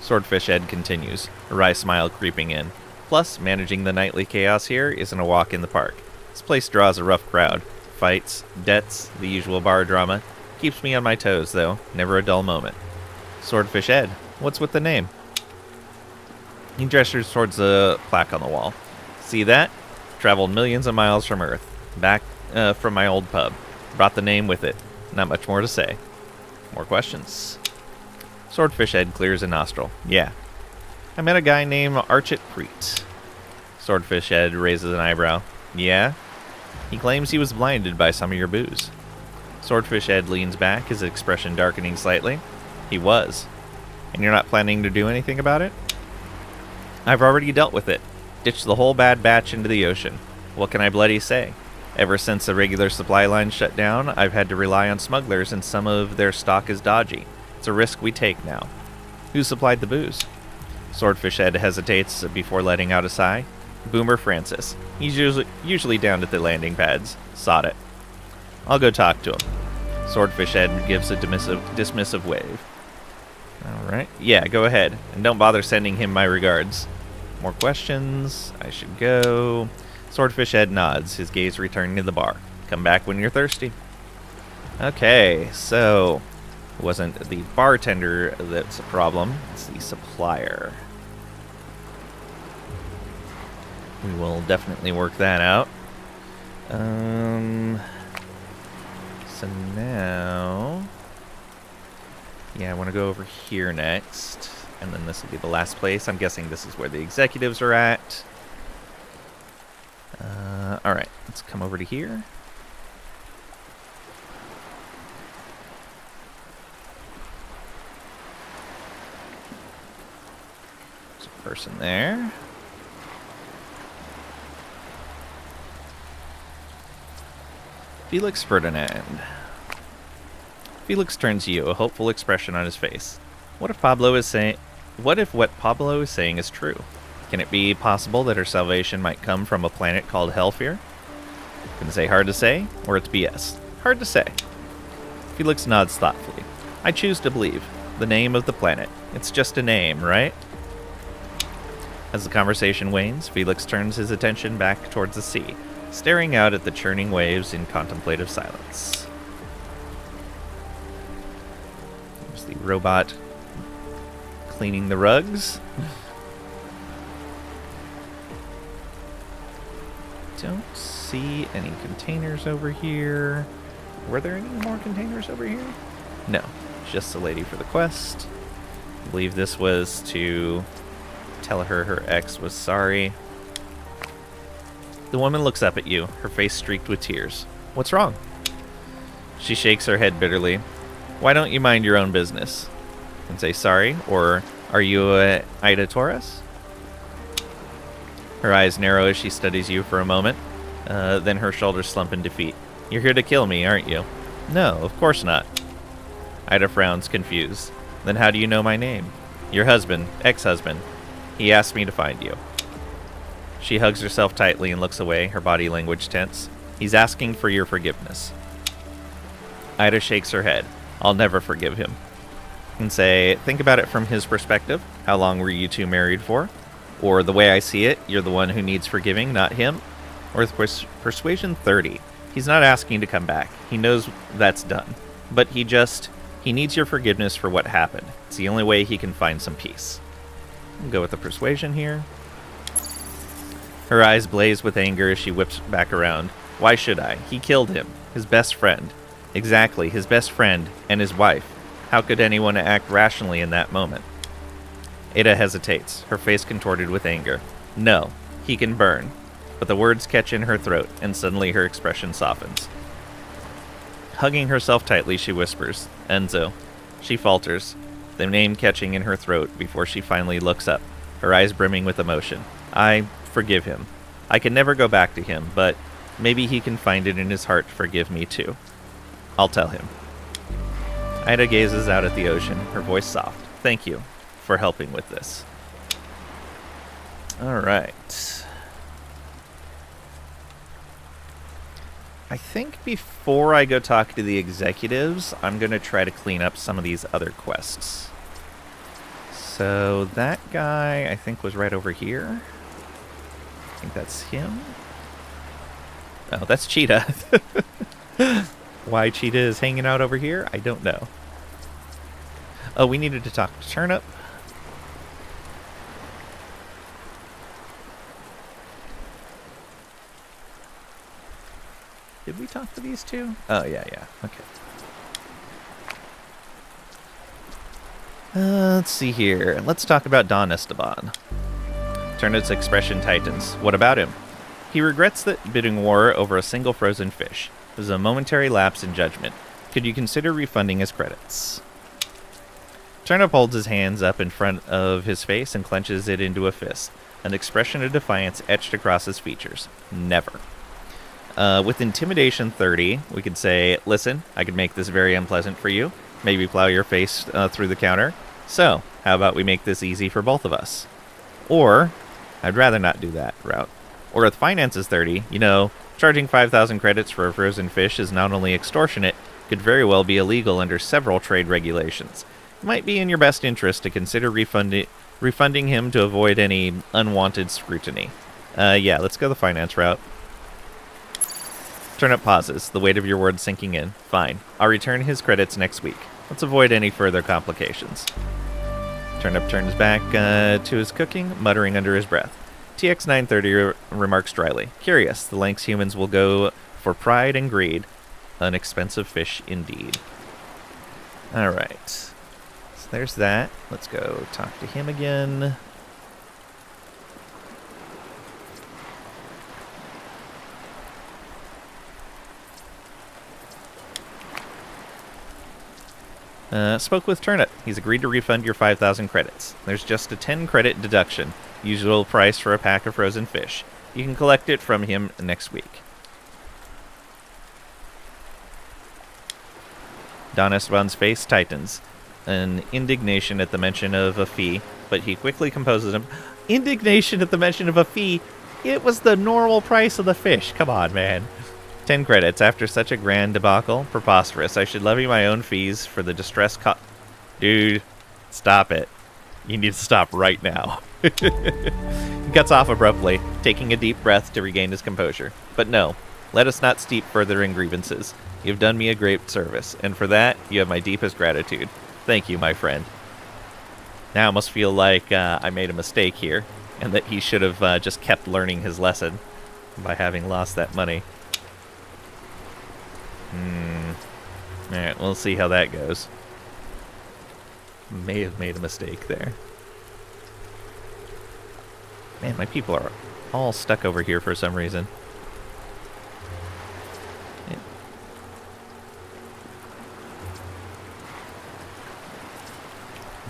[SPEAKER 2] Swordfish Ed continues, a wry smile creeping in. Plus, managing the nightly chaos here isn't a walk in the park. This place draws a rough crowd. Fights, debts, the usual bar drama. Keeps me on my toes, though. Never a dull moment. Swordfish Ed, what's with the name? He gestures towards the plaque on the wall. See that? Traveled millions of miles from Earth. Back from my old pub. Brought the name with it. Not much more to say. More questions? Swordfish Ed clears a nostril. Yeah. I met a guy named Archit Preet. Swordfish Ed raises an eyebrow. Yeah? He claims he was blinded by some of your booze. Swordfish Ed leans back, his expression darkening slightly. He was. And you're not planning to do anything about it? I've already dealt with it. Ditched the whole bad batch into the ocean. What can I bloody say? Ever since the regular supply line shut down, I've had to rely on smugglers and some of their stock is dodgy. It's a risk we take now. Who supplied the booze? Swordfish Ed hesitates before letting out a sigh. Boomer Francis. He's usually down at the landing pads. Sod it. I'll go talk to him. Swordfish Ed gives a dismissive wave. Alright. Yeah, go ahead. And don't bother sending him my regards. More questions? I should go. Swordfish Ed nods, his gaze returning to the bar. Come back when you're thirsty. Okay, so it wasn't the bartender that's a problem, it's the supplier. We will definitely work that out. So now, yeah, I want to go over here next, and then this will be the last place. I'm guessing this is where the executives are at. Alright, let's come over to here. There's a person there. Felix Ferdinand. Felix turns to you, a hopeful expression on his face. What if what Pablo is saying is true? Can it be possible that her salvation might come from a planet called Hellfear? Can say hard to say, or it's BS? Hard to say. Felix nods thoughtfully. I choose to believe. The name of the planet. It's just a name, right? As the conversation wanes, Felix turns his attention back towards the sea, staring out at the churning waves in contemplative silence. There's the robot cleaning the rugs. Don't see any containers over here. Were there any more containers over here? No, just the lady for the quest. I believe this was to tell her her ex was sorry. The woman looks up at you, her face streaked with tears. What's wrong? She shakes her head bitterly. Why don't you mind your own business? And say sorry, or are you Ida Torres? Her eyes narrow as she studies you for a moment. Then her shoulders slump in defeat. You're here to kill me, aren't you? No, of course not. Ida frowns, confused. Then how do you know my name? Your husband, ex-husband. He asked me to find you. She hugs herself tightly and looks away, her body language tense. He's asking for your forgiveness. Ida shakes her head. I'll never forgive him. And say, think about it from his perspective. How long were you two married for? Or the way I see it, you're the one who needs forgiving, not him. Or with persuasion 30. He's not asking to come back. He knows that's done. But he needs your forgiveness for what happened. It's the only way he can find some peace. We'll go with the persuasion here. Her eyes blaze with anger as she whips back around. Why should I? He killed him. His best friend. Exactly, his best friend and his wife. How could anyone act rationally in that moment? Ada hesitates, her face contorted with anger. No, he can burn. But the words catch in her throat, and suddenly her expression softens. Hugging herself tightly, she whispers, Enzo. She falters, the name catching in her throat before she finally looks up, her eyes brimming with emotion. I forgive him. I can never go back to him, but maybe he can find it in his heart to forgive me too. I'll tell him. Ida gazes out at the ocean, her voice soft. Thank you for helping with this. All right. I think before I go talk to the executives, I'm going to try to clean up some of these other quests. So that guy, I think, was right over here. I think that's him. Oh, that's Cheetah. Why Cheetah is hanging out over here, I don't know. Oh, we needed to talk to Turnip. Did we talk to these two? Oh, yeah. Okay. Let's see here. Let's talk about Don Esteban. Turnip's expression tightens. What about him? He regrets that bidding war over a single frozen fish. It was a momentary lapse in judgment. Could you consider refunding his credits? Turnip holds his hands up in front of his face and clenches it into a fist. An expression of defiance etched across his features. Never. With Intimidation 30, we could say, listen, I could make this very unpleasant for you. Maybe plow your face through the counter. So, how about we make this easy for both of us? Or, I'd rather not do that route. Or with Finances 30, charging 5,000 credits for a frozen fish is not only extortionate, could very well be illegal under several trade regulations. It might be in your best interest to consider refunding him to avoid any unwanted scrutiny. Yeah, let's go the finance route. Turnip pauses, the weight of your words sinking in. Fine. I'll return his credits next week. Let's avoid any further complications. Turnip turns back to his cooking, muttering under his breath. TX 930 remarks dryly. Curious, the lengths humans will go for pride and greed. An expensive fish indeed. Alright. So there's that. Let's go talk to him again. Spoke with Turnip. He's agreed to refund your 5,000 credits. There's just a 10 credit deduction. Usual price for a pack of frozen fish. You can collect it from him next week. Don Esteban's face tightens. An indignation at the mention of a fee, but he quickly composes him. Indignation at the mention of a fee? It was the normal price of the fish. Come on, man. 10 credits after such a grand debacle? Preposterous. I should levy my own fees for the distress Dude, stop it. You need to stop right now. He cuts off abruptly, taking a deep breath to regain his composure. But no, let us not steep further in grievances. You've done me a great service, and for that, you have my deepest gratitude. Thank you, my friend. Now I must feel like I made a mistake here, and that he should have just kept learning his lesson by having lost that money. Alright, we'll see how that goes. May have made a mistake there. Man, my people are all stuck over here for some reason.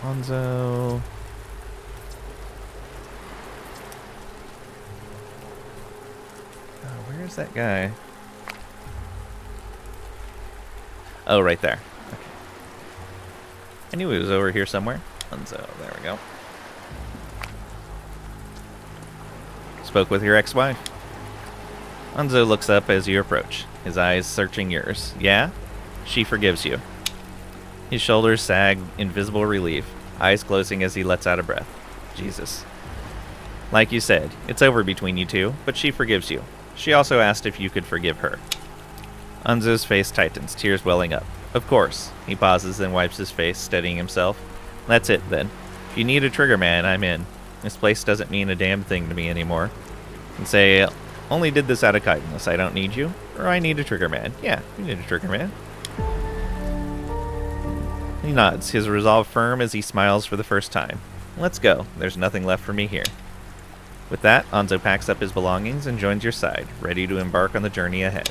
[SPEAKER 2] Hanzo. Oh, where's that guy? Oh, right there. Okay. I knew he was over here somewhere. Hanzo, there we go. Spoke with your ex-wife. Hanzo looks up as you approach, his eyes searching yours. Yeah? She forgives you. His shoulders sag in visible relief, eyes closing as he lets out a breath. Jesus. Like you said, it's over between you two, but she forgives you. She also asked if you could forgive her. Hanzo's face tightens, tears welling up. Of course. He pauses, then wipes his face, steadying himself. That's it, then. If you need a trigger man, I'm in. This place doesn't mean a damn thing to me anymore. And say, only did this out of kindness. I don't need you. Or I need a trigger man. Yeah, you need a trigger man. He nods, his resolve firm as he smiles for the first time. Let's go. There's nothing left for me here. With that, Hanzo packs up his belongings and joins your side, ready to embark on the journey ahead.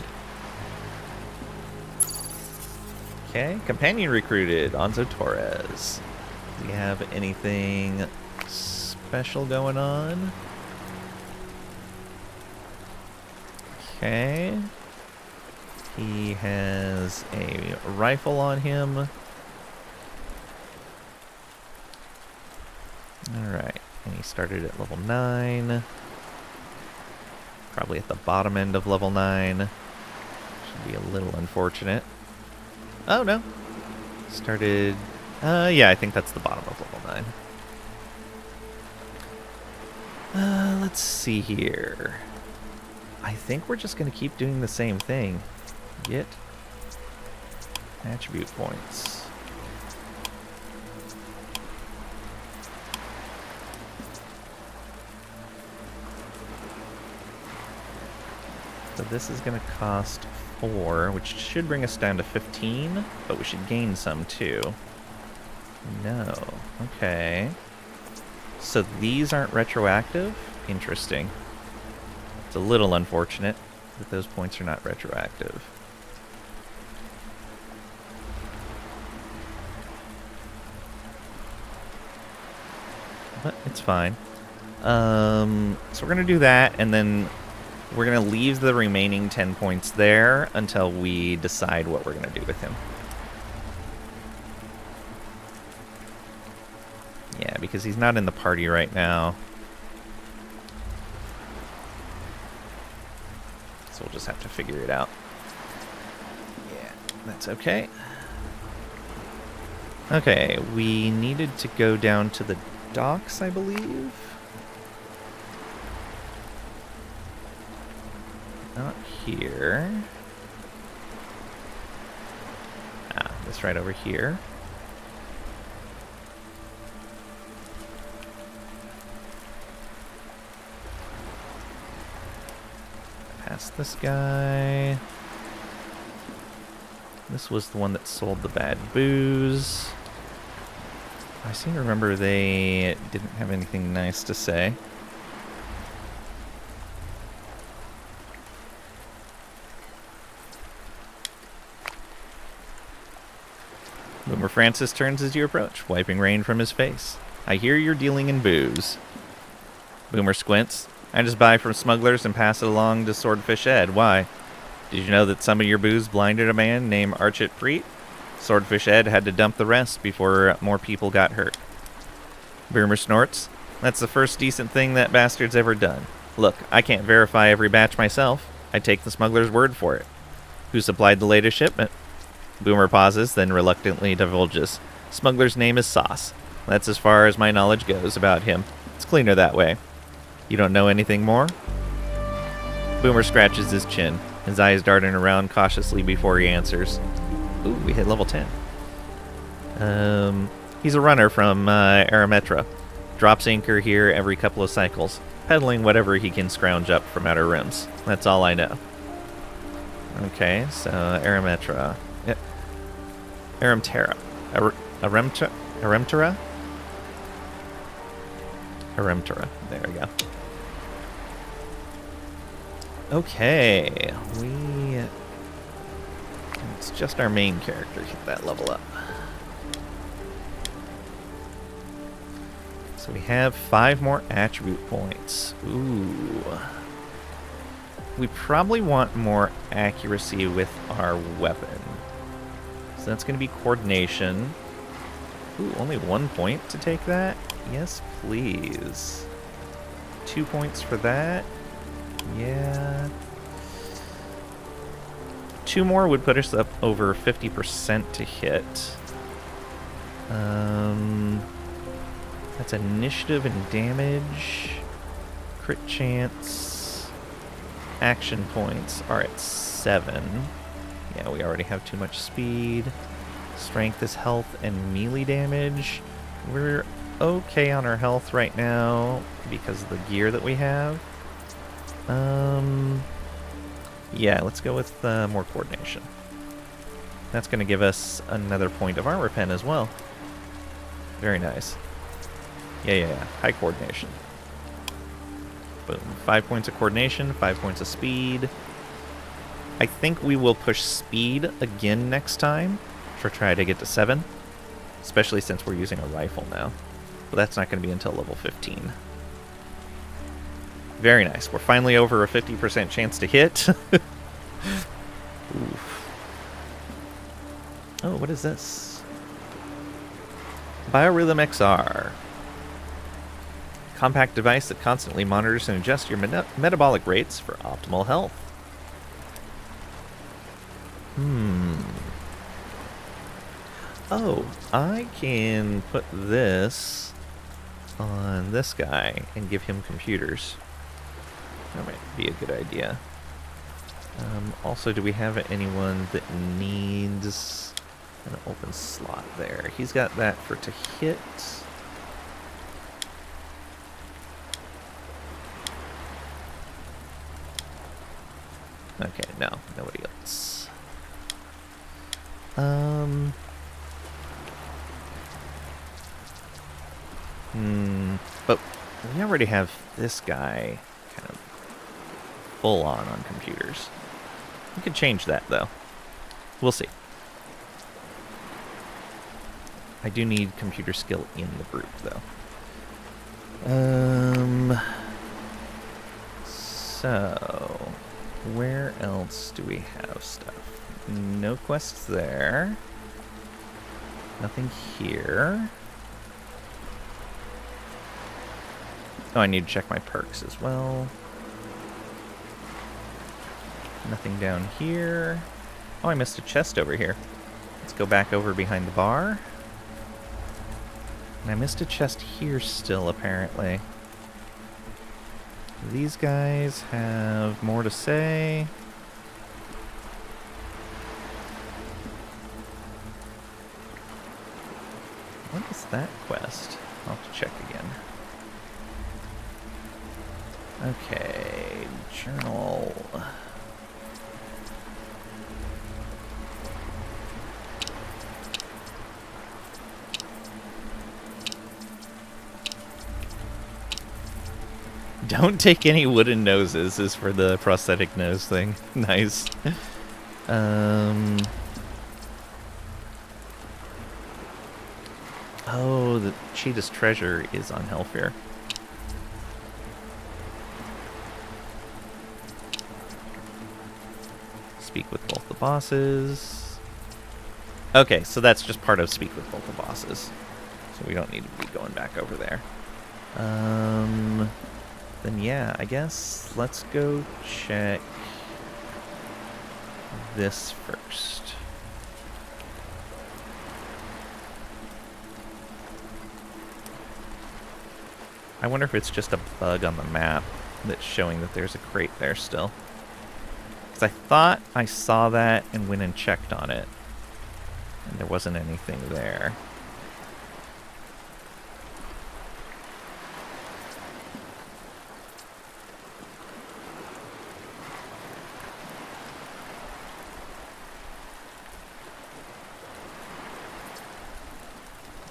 [SPEAKER 2] Okay, companion recruited, Hanzo Torres. Do you have anything special going on? Okay. He has a rifle on him. Alright, and he started at level 9. Probably at the bottom end of level 9. Should be a little unfortunate. Oh, no. Started... yeah, I think that's the bottom of level 9. Let's see here. I think we're just going to keep doing the same thing. Get attribute points. So this is going to cost 4, which should bring us down to 15, but we should gain some too. No. Okay. So these aren't retroactive? Interesting. It's a little unfortunate that those points are not retroactive. But it's fine. So we're going to do that, and then we're going to leave the remaining 10 points there until we decide what we're going to do with him. Yeah, because he's not in the party right now. So we'll just have to figure it out. Yeah, that's okay. Okay, we needed to go down to the docks, I believe. Not here. Ah, this right over here. Past this guy. This was the one that sold the bad booze. I seem to remember they didn't have anything nice to say. Boomer Francis turns as you approach, wiping rain from his face. I hear you're dealing in booze. Boomer squints. I just buy from smugglers and pass it along to Swordfish Ed. Why? Did you know that some of your booze blinded a man named Archit Preet? Swordfish Ed had to dump the rest before more people got hurt. Boomer snorts. That's the first decent thing that bastard's ever done. Look, I can't verify every batch myself. I take the smuggler's word for it. Who supplied the latest shipment? Boomer pauses, then reluctantly divulges. Smuggler's name is Sauce. That's as far as my knowledge goes about him. It's cleaner that way. You don't know anything more? Boomer scratches his chin, his eyes darting around cautiously before he answers. Ooh, we hit level 10. He's a runner from Arametra. Drops anchor here every couple of cycles, peddling whatever he can scrounge up from outer rims. That's all I know. Okay, so Arametra. Yep. Aremterra. Aremterra? Aremterra. There we go. Okay, it's just our main character hit that level up. So we have 5 more attribute points. Ooh. We probably want more accuracy with our weapon. So that's going to be coordination. Ooh, only 1 point to take that? Yes, please. 2 points for that. Yeah. 2 more would put us up over 50% to hit. That's initiative and damage. Crit chance. Action points are at 7. Yeah, we already have too much speed. Strength is health and melee damage. We're okay on our health right now because of the gear that we have. Yeah, let's go with more coordination. That's going to give us another point of armor pen as well. Very nice. Yeah. High coordination. Boom. 5 points of coordination, 5 points of speed. I think we will push speed again next time to try to get to 7. Especially since we're using a rifle now. But that's not going to be until level 15. Very nice. We're finally over a 50% chance to hit. Oof. Oh, what is this? Biorhythm XR. Compact device that constantly monitors and adjusts your metabolic rates for optimal health. Oh, I can put this on this guy and give him computers. That might be a good idea. Also, do we have anyone that needs an open slot there? He's got that for to hit. Okay, no, nobody else. But we already have this guy kind of full on computers. We could change that, though. We'll see. I do need computer skill in the group, though. So, where else do we have stuff? No quests there. Nothing here. Oh, I need to check my perks as well. Nothing down here. Oh, I missed a chest over here. Let's go back over behind the bar. And I missed a chest here still, apparently. These guys have more to say. What is that quest? I'll have to check again. Okay, journal. Don't take any wooden noses is for the prosthetic nose thing. Nice. Oh, the Cheetah's treasure is on Hellfear. Speak with both the bosses. Okay, so that's just part of speak with both the bosses. So we don't need to be going back over there. Then yeah, I guess let's go check this first. I wonder if it's just a bug on the map that's showing that there's a crate there still. Because I thought I saw that and went and checked on it. And there wasn't anything there.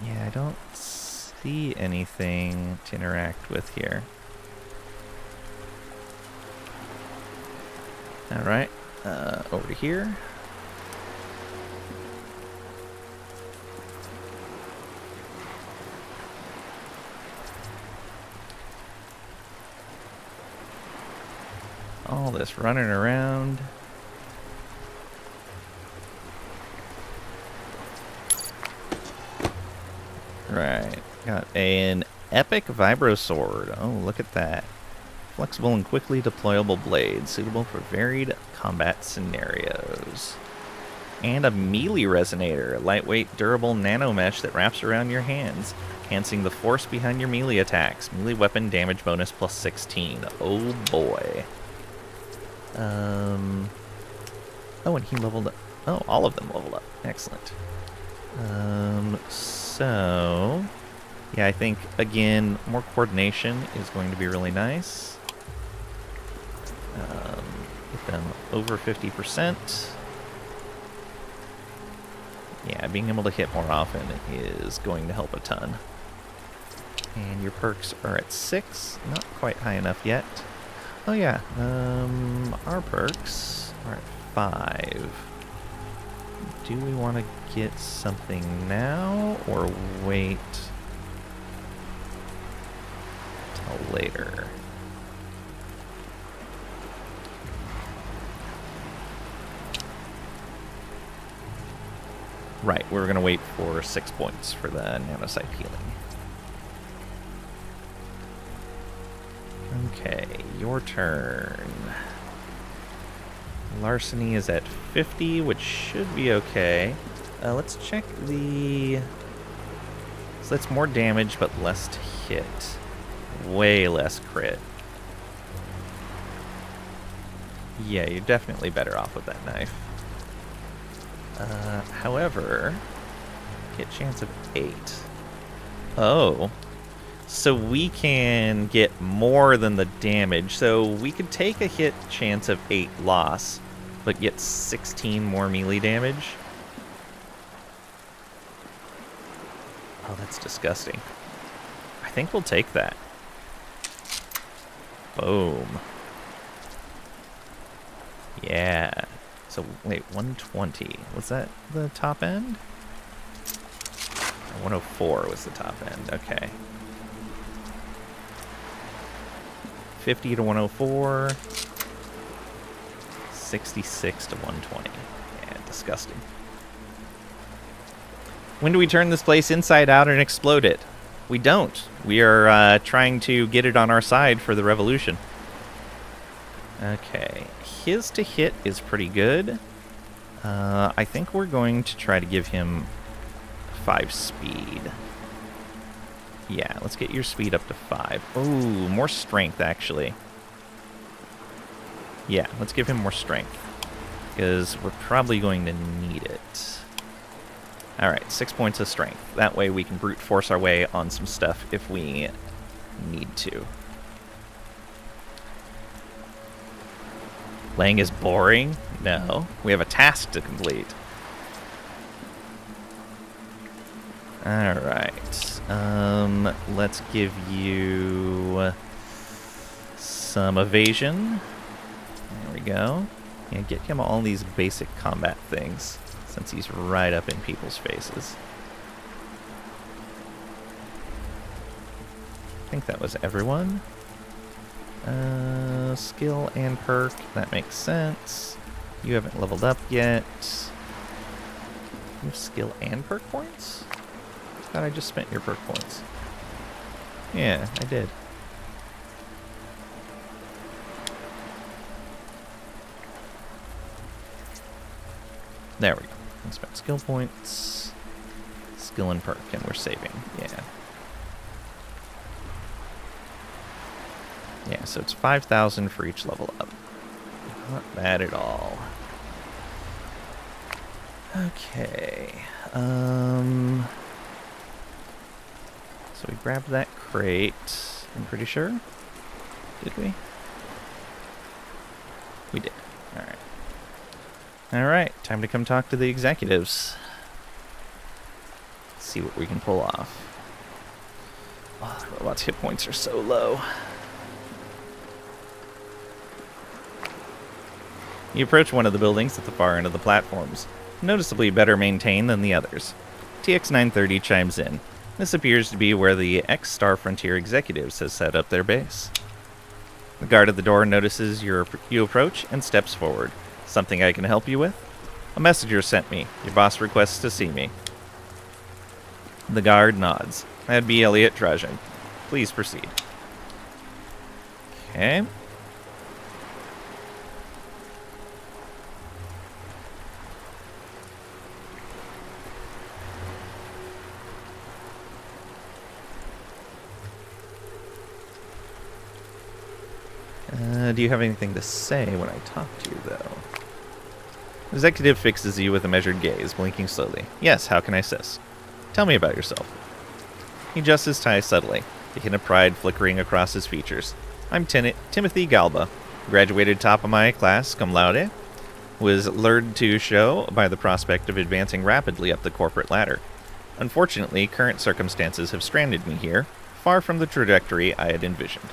[SPEAKER 2] Yeah, I don't see anything to interact with here. Alright, over to here.
[SPEAKER 1] all this running around. Right. Got an epic vibro sword. Oh, look at that. Flexible and quickly deployable blade, suitable for varied combat scenarios. And a melee resonator, a lightweight, durable nano mesh that wraps around your hands, enhancing the force behind your melee attacks. Melee weapon damage bonus plus 16. Oh boy. Oh, and he leveled up. Oh, all of them leveled up. Excellent. So, yeah, I think, again, more coordination is going to be really nice. Get them over 50%. Yeah, being able to hit more often is going to help a ton. And your perks are at 6. Not quite high enough yet. Oh yeah, our perks are at 5. Do we want to get something now or wait till later? Right, we're going to wait for 6 points for the nanocyte healing. Okay, your turn. Larceny is at 50, which should be okay. Let's check the... So that's more damage, but less to hit. Way less crit. Yeah, you're definitely better off with that knife. However, hit chance of 8. Oh. So we can get more than the damage. So we could take a hit chance of 8 loss, but get 16 more melee damage. Oh, that's disgusting. I think we'll take that. Boom. Yeah. So, wait, 120. Was that the top end? 104 was the top end. Okay. 50 to 104. 66 to 120. Yeah, disgusting. When do we turn this place inside out and explode it? We don't. We are trying to get it on our side for the revolution. Okay. His to hit is pretty good. I think we're going to try to give him 5 speed. Yeah, let's get your speed up to 5. Oh, more strength, actually. Yeah, let's give him more strength, because we're probably going to need it. Alright, 6 points of strength. That way we can brute force our way on some stuff if we need to. Lang is boring? No. We have a task to complete. Alright. Let's give you some evasion. There we go. Yeah, get him all these basic combat things, since he's right up in people's faces. I think that was everyone. Skill and perk, that makes sense. You haven't leveled up yet. You have skill and perk points? I thought I just spent your perk points. Yeah, I did. There we go. I spent skill points, skill and perk, and we're saving. Yeah. Yeah, so it's 5,000 for each level up. Not bad at all. Okay. So we grabbed that crate, I'm pretty sure. Did we? We did. Alright. Alright, time to come talk to the executives. See what we can pull off. Oh, the robot's hit points are so low. You approach one of the buildings at the far end of the platforms, noticeably better maintained than the others. TX-930 chimes in. This appears to be where the ex-Star Frontier executives have set up their base.
[SPEAKER 2] The guard at the door notices you approach and steps forward. Something I can help you with? A messenger sent me. Your boss requests to see me. The guard nods. That'd be Elliot Trajan. Please proceed. Okay. Do you have anything to say when I talk to you, though? Executive fixes you with a measured gaze, blinking slowly. Yes, how can I assist? Tell me about yourself. He adjusts his tie subtly, the hint of pride flickering across his features. I'm Timothy Galba, graduated top of my class, cum laude, was lured to show by the prospect of advancing rapidly up the corporate ladder. Unfortunately, current circumstances have stranded me here, far from the trajectory I had envisioned.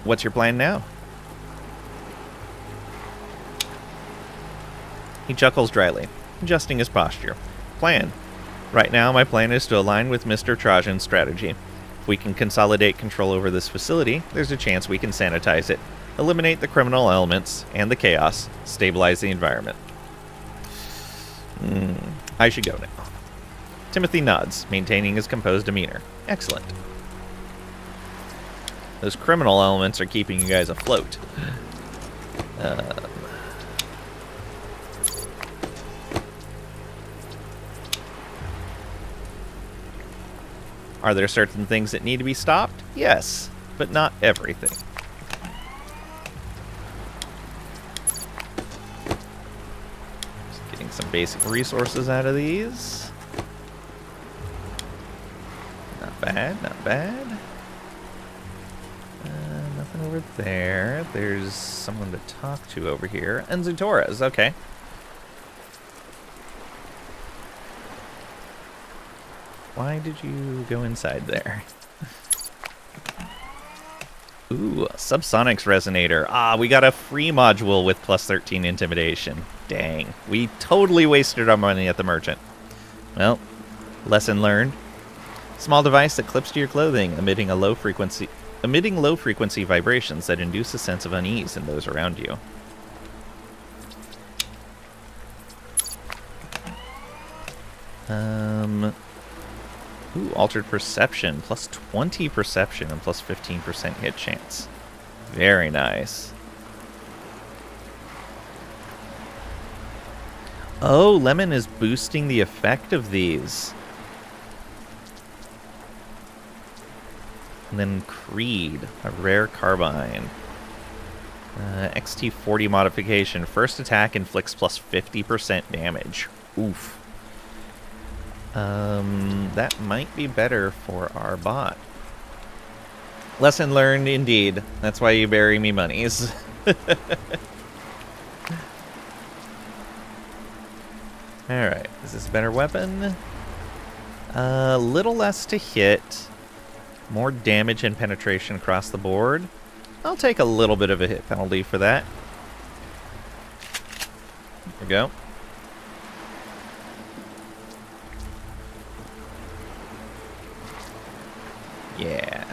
[SPEAKER 2] What's your plan now? He chuckles dryly, adjusting his posture. Plan. Right now, my plan is to align with Mr. Trajan's strategy. If we can consolidate control over this facility, there's a chance we can sanitize it, eliminate the criminal elements and the chaos, stabilize the environment. I should go now. Timothy nods, maintaining his composed demeanor. Excellent. Those criminal elements are keeping you guys afloat. Are there certain things that need to be stopped? Yes, but not everything. Just getting some basic resources out of these. Not bad, not bad. Nothing over there. There's someone to talk to over here. Enzo Torres, okay. Why did you go inside there? Ooh, a Subsonics Resonator. Ah, we got a free module with plus 13 Intimidation. Dang, we totally wasted our money at the merchant. Well, lesson learned. Small device that clips to your clothing, emitting low frequency vibrations that induce a sense of unease in those around you. Ooh, Altered Perception, plus 20 perception and plus 15% hit chance. Very nice. Oh, Lemon is boosting the effect of these. And then Creed, a rare carbine. XT40 modification. First attack inflicts plus 50% damage. Oof. That might be better for our bot. Lesson learned indeed. That's why you bury me monies. Alright, is this a better weapon? A little less to hit. More damage and penetration across the board. I'll take a little bit of a hit penalty for that. There we go. Yeah.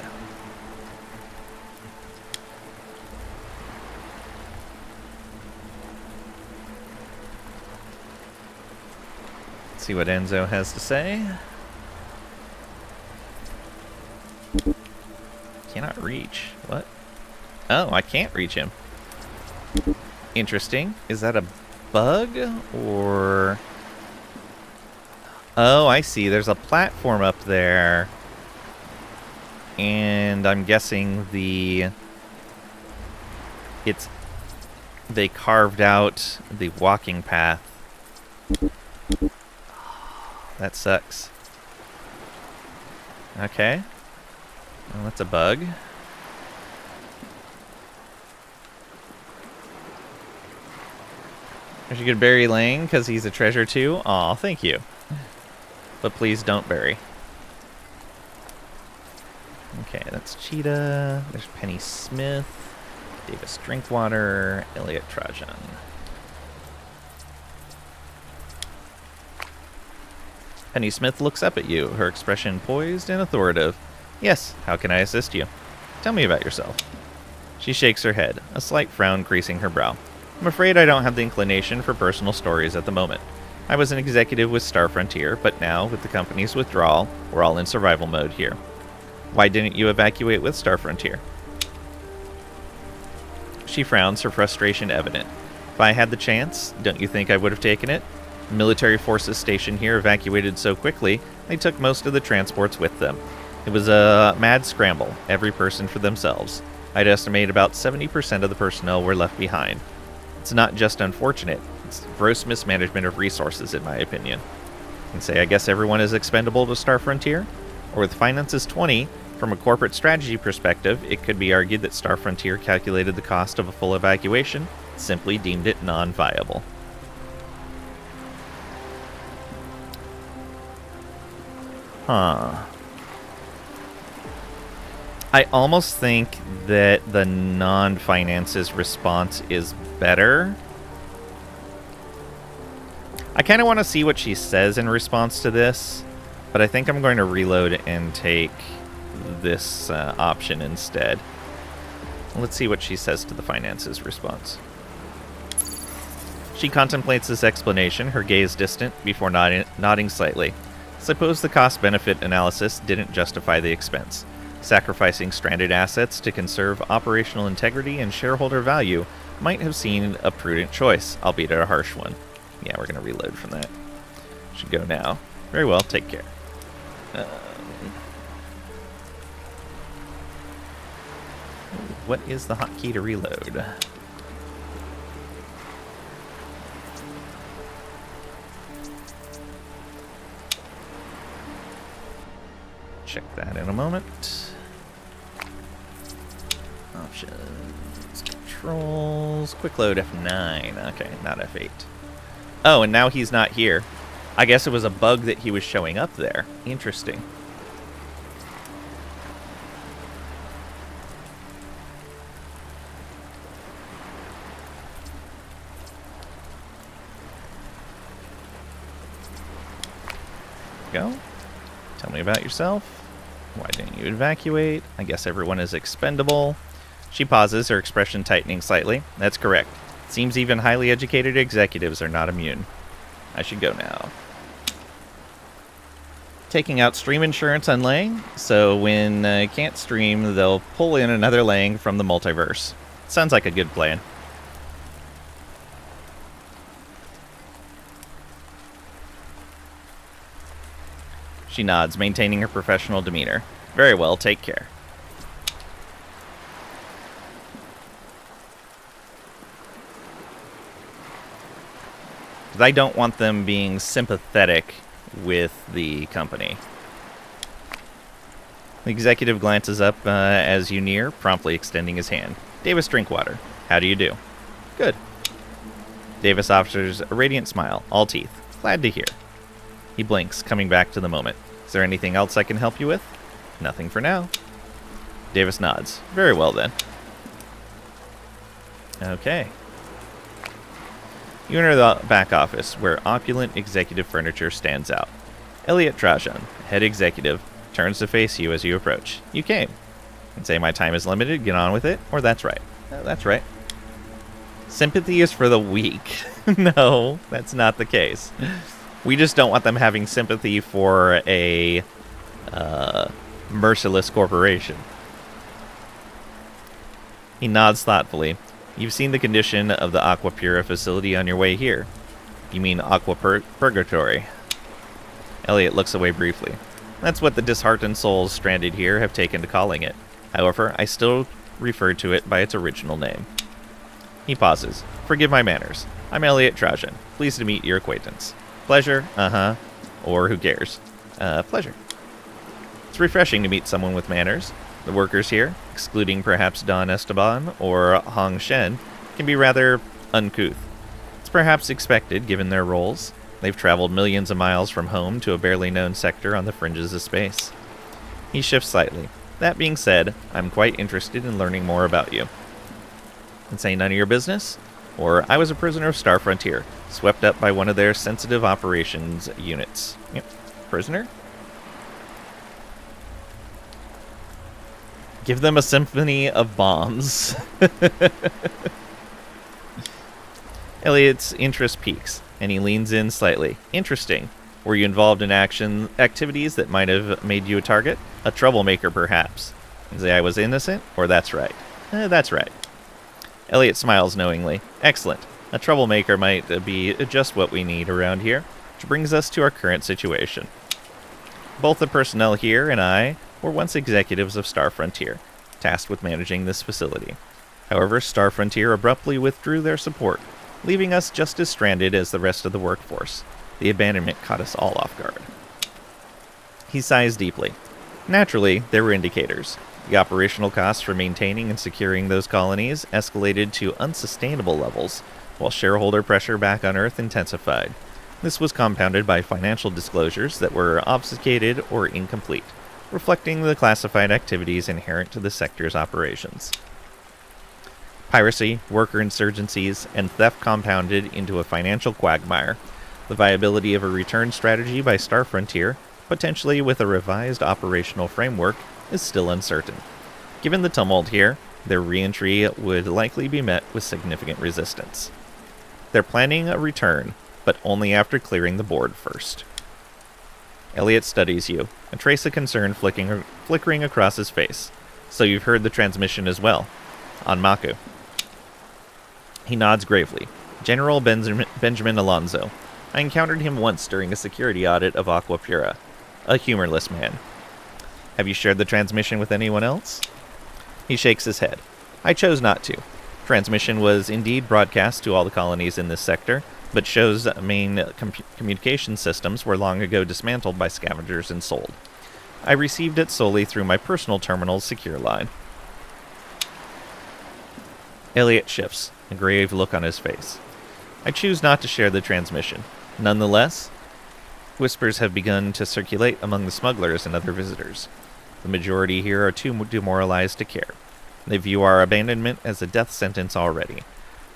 [SPEAKER 2] Let's see what Enzo has to say. Cannot reach. What? Oh, I can't reach him. Interesting. Is that a bug or... Oh, I see. There's a platform up there. And I'm guessing they carved out the walking path. That sucks. Okay. Well, that's a bug. I should get Barry Lang because he's a treasure too. Aw, thank you. But please don't bury. Okay, that's Cheetah. There's Penny Smith, Davis Drinkwater, Elliot Trajan. Penny Smith looks up at you, her expression poised and authoritative. Yes, how can I assist you? Tell me about yourself. She shakes her head, a slight frown creasing her brow. I'm afraid I don't have the inclination for personal stories at the moment. I was an executive with Star Frontier, but now, with the company's withdrawal, we're all in survival mode here. Why didn't you evacuate with Star Frontier? She frowns, her frustration evident. If I had the chance, don't you think I would have taken it? The military forces stationed here evacuated so quickly, they took most of the transports with them. It was a mad scramble, every person for themselves. I'd estimate about 70% of the personnel were left behind. It's not just unfortunate, it's gross mismanagement of resources, in my opinion. And say, I guess everyone is expendable to Star Frontier? Or with finances 20, from a corporate strategy perspective, it could be argued that Star Frontier calculated the cost of a full evacuation, simply deemed it non-viable. Huh. I almost think that the non-finances response is better. I kind of want to see what she says in response to this, but I think I'm going to reload and take this option instead. Let's see what she says to the finances response. She contemplates this explanation, her gaze distant, before nodding slightly. Suppose the cost-benefit analysis didn't justify the expense. Sacrificing stranded assets to conserve operational integrity and shareholder value might have seemed a prudent choice, albeit a harsh one. Yeah, we're going to reload from that. Should go now. Very well, take care. What is the hotkey to reload? Check that in a moment. Options, controls, quick load F9. Okay, not F8. Oh, and now he's not here. I guess it was a bug that he was showing up there. Interesting. Go. Tell me about yourself. Why didn't you evacuate? I guess everyone is expendable. She pauses, her expression tightening slightly. That's correct. Seems even highly educated executives are not immune. I should go now. Taking out stream insurance on Lang, so when can't stream, they'll pull in another Lang from the multiverse. Sounds like a good plan. She nods, maintaining her professional demeanor. Very well, take care. I don't want them being sympathetic with the company. The executive glances up as you near, promptly extending his hand. Davis Drinkwater, how do you do? Good. Davis offers a radiant smile, all teeth. Glad to hear. He blinks, coming back to the moment. Is there anything else I can help you with? Nothing for now. Davis nods. Very well, then. Okay. You enter the back office, where opulent executive furniture stands out. Elliot Trajan, head executive, turns to face you as you approach. You came. And say my time is limited, get on with it, or that's right. That's right. Sympathy is for the weak. No, that's not the case. We just don't want them having sympathy for a merciless corporation. He nods thoughtfully. You've seen the condition of the Aquapura facility on your way here. You mean Purgatory. Elliot looks away briefly. That's what the disheartened souls stranded here have taken to calling it. However, I still refer to it by its original name. He pauses. Forgive my manners. I'm Elliot Trajan. Pleased to meet your acquaintance. Pleasure, or who cares? Pleasure. It's refreshing to meet someone with manners. The workers here, excluding perhaps Don Esteban or Hong Shen, can be rather uncouth. It's perhaps expected, given their roles. They've traveled millions of miles from home to a barely known sector on the fringes of space. He shifts slightly. That being said, I'm quite interested in learning more about you. And say none of your business? Or I was a prisoner of Star Frontier, swept up by one of their sensitive operations units. Yep. Prisoner? Give them a symphony of bombs. Elliot's interest peaks, and he leans in slightly. Interesting. Were you involved in activities that might have made you a target? A troublemaker, perhaps. Say I was innocent, or that's right? That's right. Elliot smiles knowingly. Excellent. A troublemaker might be just what we need around here, which brings us to our current situation. Both the personnel here and I were once executives of Star Frontier, tasked with managing this facility. However, Star Frontier abruptly withdrew their support, leaving us just as stranded as the rest of the workforce. The abandonment caught us all off guard. He sighs deeply. Naturally, there were indicators. The operational costs for maintaining and securing those colonies escalated to unsustainable levels, while shareholder pressure back on Earth intensified. This was compounded by financial disclosures that were obfuscated or incomplete, reflecting the classified activities inherent to the sector's operations. Piracy, worker insurgencies, and theft compounded into a financial quagmire. The viability of a return strategy by Star Frontier, potentially with a revised operational framework, is still uncertain. Given the tumult here, their re-entry would likely be met with significant resistance. They're planning a return, but only after clearing the board first. Elliot studies you, a trace of concern flickering across his face. So you've heard the transmission as well. On Maku. He nods gravely. General Benjamin Alonzo. I encountered him once during a security audit of Aqua Pura. A humorless man. Have you shared the transmission with anyone else? He shakes his head. I chose not to. Transmission was indeed broadcast to all the colonies in this sector, but show's main communication systems were long ago dismantled by scavengers and sold. I received it solely through my personal terminal's secure line. Elliot shifts, a grave look on his face. I choose not to share the transmission. Nonetheless, whispers have begun to circulate among the smugglers and other visitors. The majority here are too demoralized to care. They view our abandonment as a death sentence already.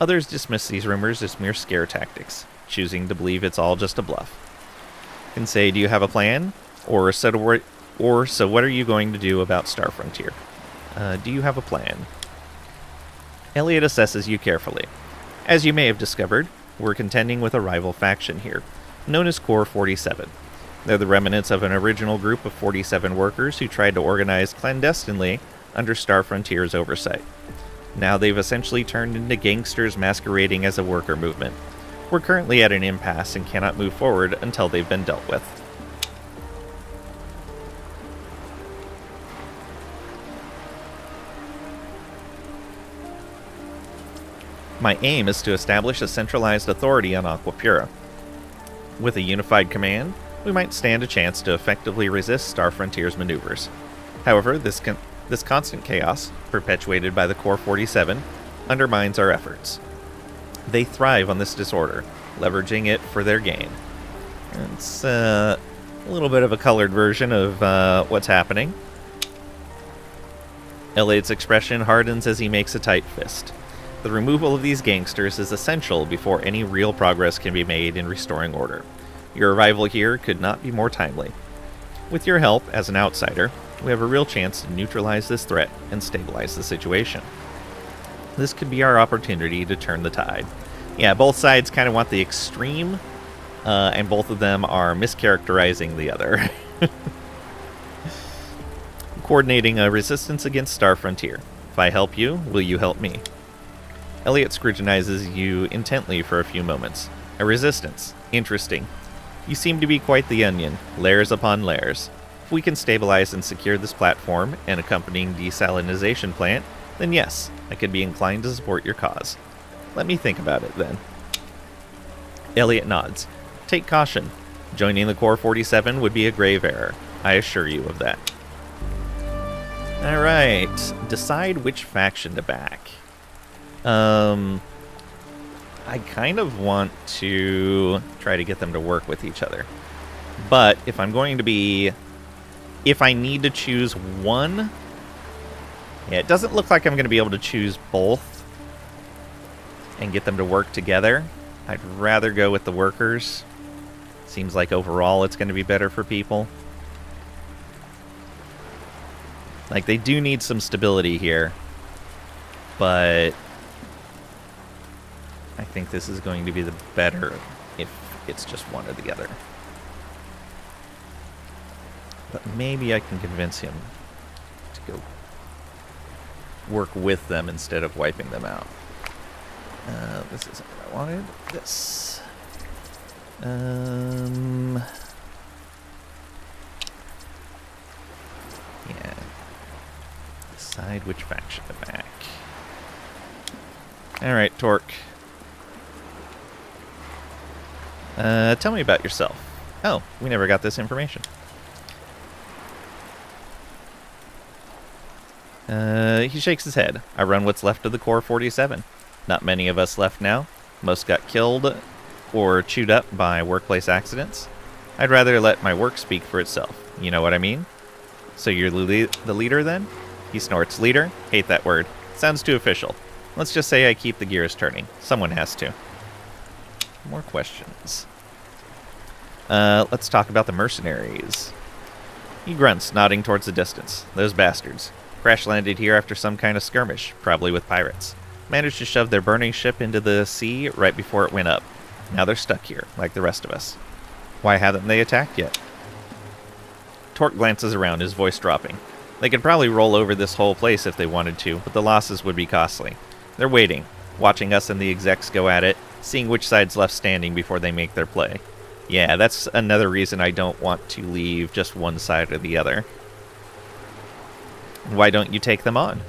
[SPEAKER 2] Others dismiss these rumors as mere scare tactics, choosing to believe it's all just a bluff. Can say, do you have a plan? So what are you going to do about Star Frontier? Do you have a plan? Elliot assesses you carefully. As you may have discovered, we're contending with a rival faction here, known as Core 47. They're the remnants of an original group of 47 workers who tried to organize clandestinely under Star Frontier's oversight. Now they've essentially turned into gangsters masquerading as a worker movement. We're currently at an impasse and cannot move forward until they've been dealt with. My aim is to establish a centralized authority on Aqua Pura. With a unified command, we might stand a chance to effectively resist Star Frontier's maneuvers. However, this constant chaos, perpetuated by the Core 47, undermines our efforts. They thrive on this disorder, leveraging it for their gain. It's a little bit of a colored version of what's happening. Elliot's expression hardens as he makes a tight fist. The removal of these gangsters is essential before any real progress can be made in restoring order. Your arrival here could not be more timely. With your help, as an outsider, we have a real chance to neutralize this threat and stabilize the situation. This could be our opportunity to turn the tide. Yeah, both sides kind of want the extreme, and both of them are mischaracterizing the other. Coordinating a resistance against Star Frontier. If I help you, will you help me? Elliot scrutinizes you intently for a few moments. A resistance. Interesting. You seem to be quite the onion, layers upon layers. If we can stabilize and secure this platform and accompanying desalinization plant, then yes, I could be inclined to support your cause. Let me think about it then. Elliot nods. Take caution. Joining the Core 47 would be a grave error. I assure you of that. Alright, decide which faction to back. I kind of want to try to get them to work with each other. But if I'm going to be... If I need to choose one... Yeah, it doesn't look like I'm going to be able to choose both and get them to work together. I'd rather go with the workers. Seems like overall it's going to be better for people. Like, they do need some stability here, but I think this is going to be the better if it's just one or the other. But maybe I can convince him to go work with them instead of wiping them out. This isn't what I wanted. This. Yeah. Decide which faction to back. Alright, Torque. Tell me about yourself. Oh, we never got this information. He shakes his head. I run what's left of the Core 47. Not many of us left now. Most got killed or chewed up by workplace accidents. I'd rather let my work speak for itself. You know what I mean? So you're the leader then? He snorts. Leader? Hate that word. Sounds too official. Let's just say I keep the gears turning. Someone has to. More questions. Let's talk about the mercenaries. He grunts, nodding towards the distance. Those bastards. Crash landed here after some kind of skirmish, probably with pirates. Managed to shove their burning ship into the sea right before it went up. Now they're stuck here, like the rest of us. Why haven't they attacked yet? Torque glances around, his voice dropping. They could probably roll over this whole place if they wanted to, but the losses would be costly. They're waiting, watching us and the execs go at it, seeing which side's left standing before they make their play. Yeah, that's another reason I don't want to leave just one side or the other. Why don't you take them on?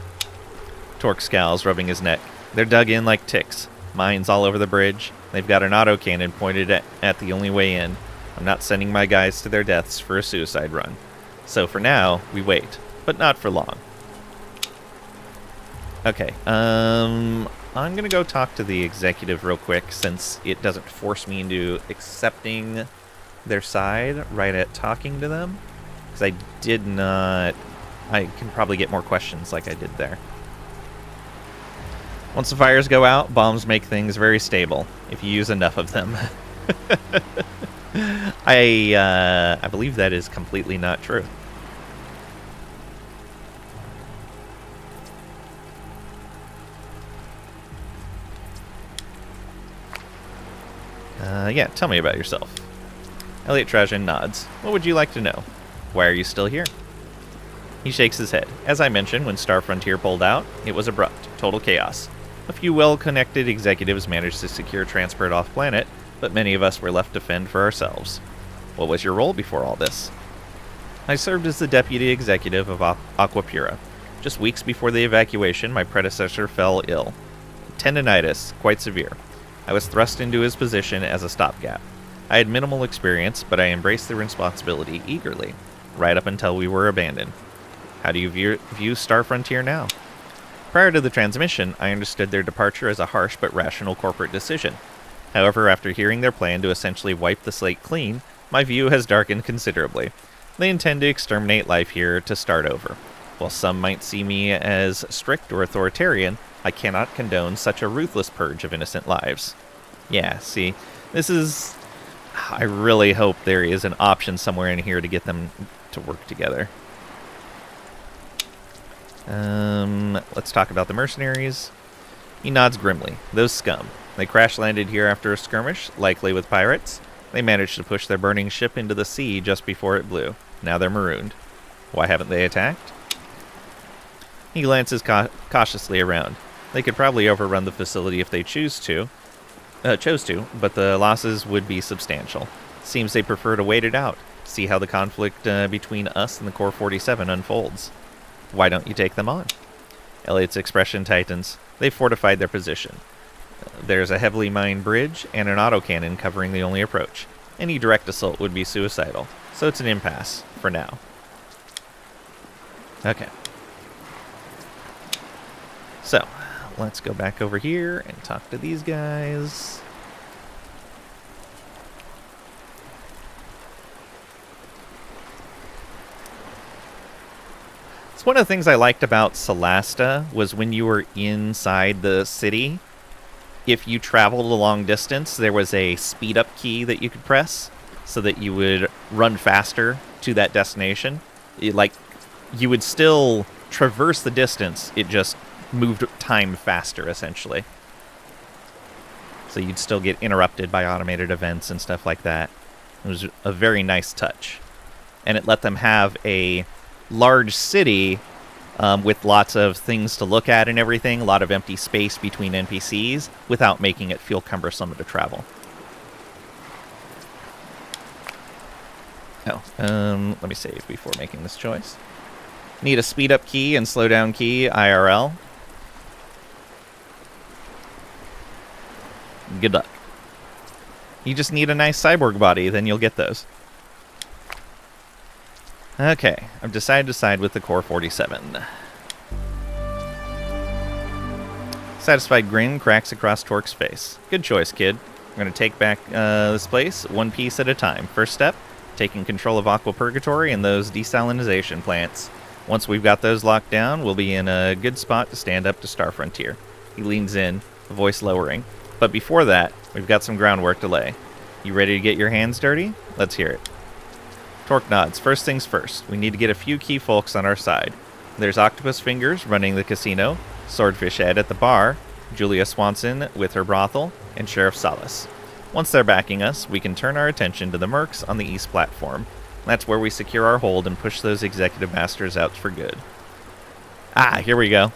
[SPEAKER 2] Torque scowls, rubbing his neck. They're dug in like ticks. Mines all over the bridge. They've got an autocannon pointed at the only way in. I'm not sending my guys to their deaths for a suicide run. So for now, we wait. But not for long. Okay, I'm gonna go talk to the executive real quick, since it doesn't force me into accepting their side right at talking to them. Because I did not... I can probably get more questions like I did there. Once the fires go out, bombs make things very stable, if you use enough of them. I believe that is completely not true. Yeah, tell me about yourself. Elliot Trajan nods. What would you like to know? Why are you still here? He shakes his head. As I mentioned, when Star Frontier pulled out, it was abrupt, total chaos. A few well-connected executives managed to secure transport off-planet, but many of us were left to fend for ourselves. What was your role before all this? I served as the deputy executive of Aquapura. Just weeks before the evacuation, my predecessor fell ill. Tendinitis, quite severe. I was thrust into his position as a stopgap. I had minimal experience, but I embraced the responsibility eagerly, right up until we were abandoned. How do you view Star Frontier now? Prior to the transmission, I understood their departure as a harsh but rational corporate decision. However, after hearing their plan to essentially wipe the slate clean, my view has darkened considerably. They intend to exterminate life here to start over. While some might see me as strict or authoritarian, I cannot condone such a ruthless purge of innocent lives. Yeah, see, this is... I really hope there is an option somewhere in here to get them to work together. Let's talk about the mercenaries. He nods grimly. Those scum. They crash-landed here after a skirmish, likely with pirates. They managed to push their burning ship into the sea just before it blew. Now they're marooned. Why haven't they attacked? He glances cautiously around. They could probably overrun the facility if they chose to, but the losses would be substantial. Seems they prefer to wait it out, see how the conflict between us and the Core 47 unfolds. Why don't you take them on? Elliot's expression tightens. They've fortified their position. There's a heavily mined bridge and an autocannon covering the only approach. Any direct assault would be suicidal, so it's an impasse, for now. Okay. So, let's go back over here and talk to these guys. So one of the things I liked about Solasta was when you were inside the city, if you traveled a long distance, there was a speed up key that you could press so that you would run faster to that destination. you would still traverse the distance. It just moved time faster, essentially. So you'd still get interrupted by automated events and stuff like that. It was a very nice touch. And it let them have a large city with lots of things to look at and everything, a lot of empty space between NPCs, without making it feel cumbersome to travel. Oh, let me save before making this choice. Need a speed up key and slow down key, IRL. Good luck. You just need a nice cyborg body, then you'll get those. Okay, I've decided to side with the Core 47. Satisfied grin cracks across Torque's face. Good choice, kid. We're going to take back this place one piece at a time. First step, taking control of Aqua Purgatory and those desalinization plants. Once we've got those locked down, we'll be in a good spot to stand up to Star Frontier. He leans in, the voice lowering. But before that, we've got some groundwork to lay. You ready to get your hands dirty? Let's hear it. Torque nods. First things first, we need to get a few key folks on our side. There's Octopus Fingers running the casino, Swordfish Ed at the bar, Julia Swanson with her brothel, and Sheriff Salas. Once they're backing us, we can turn our attention to the mercs on the east platform. That's where we secure our hold and push those executive masters out for good. Ah, here we go.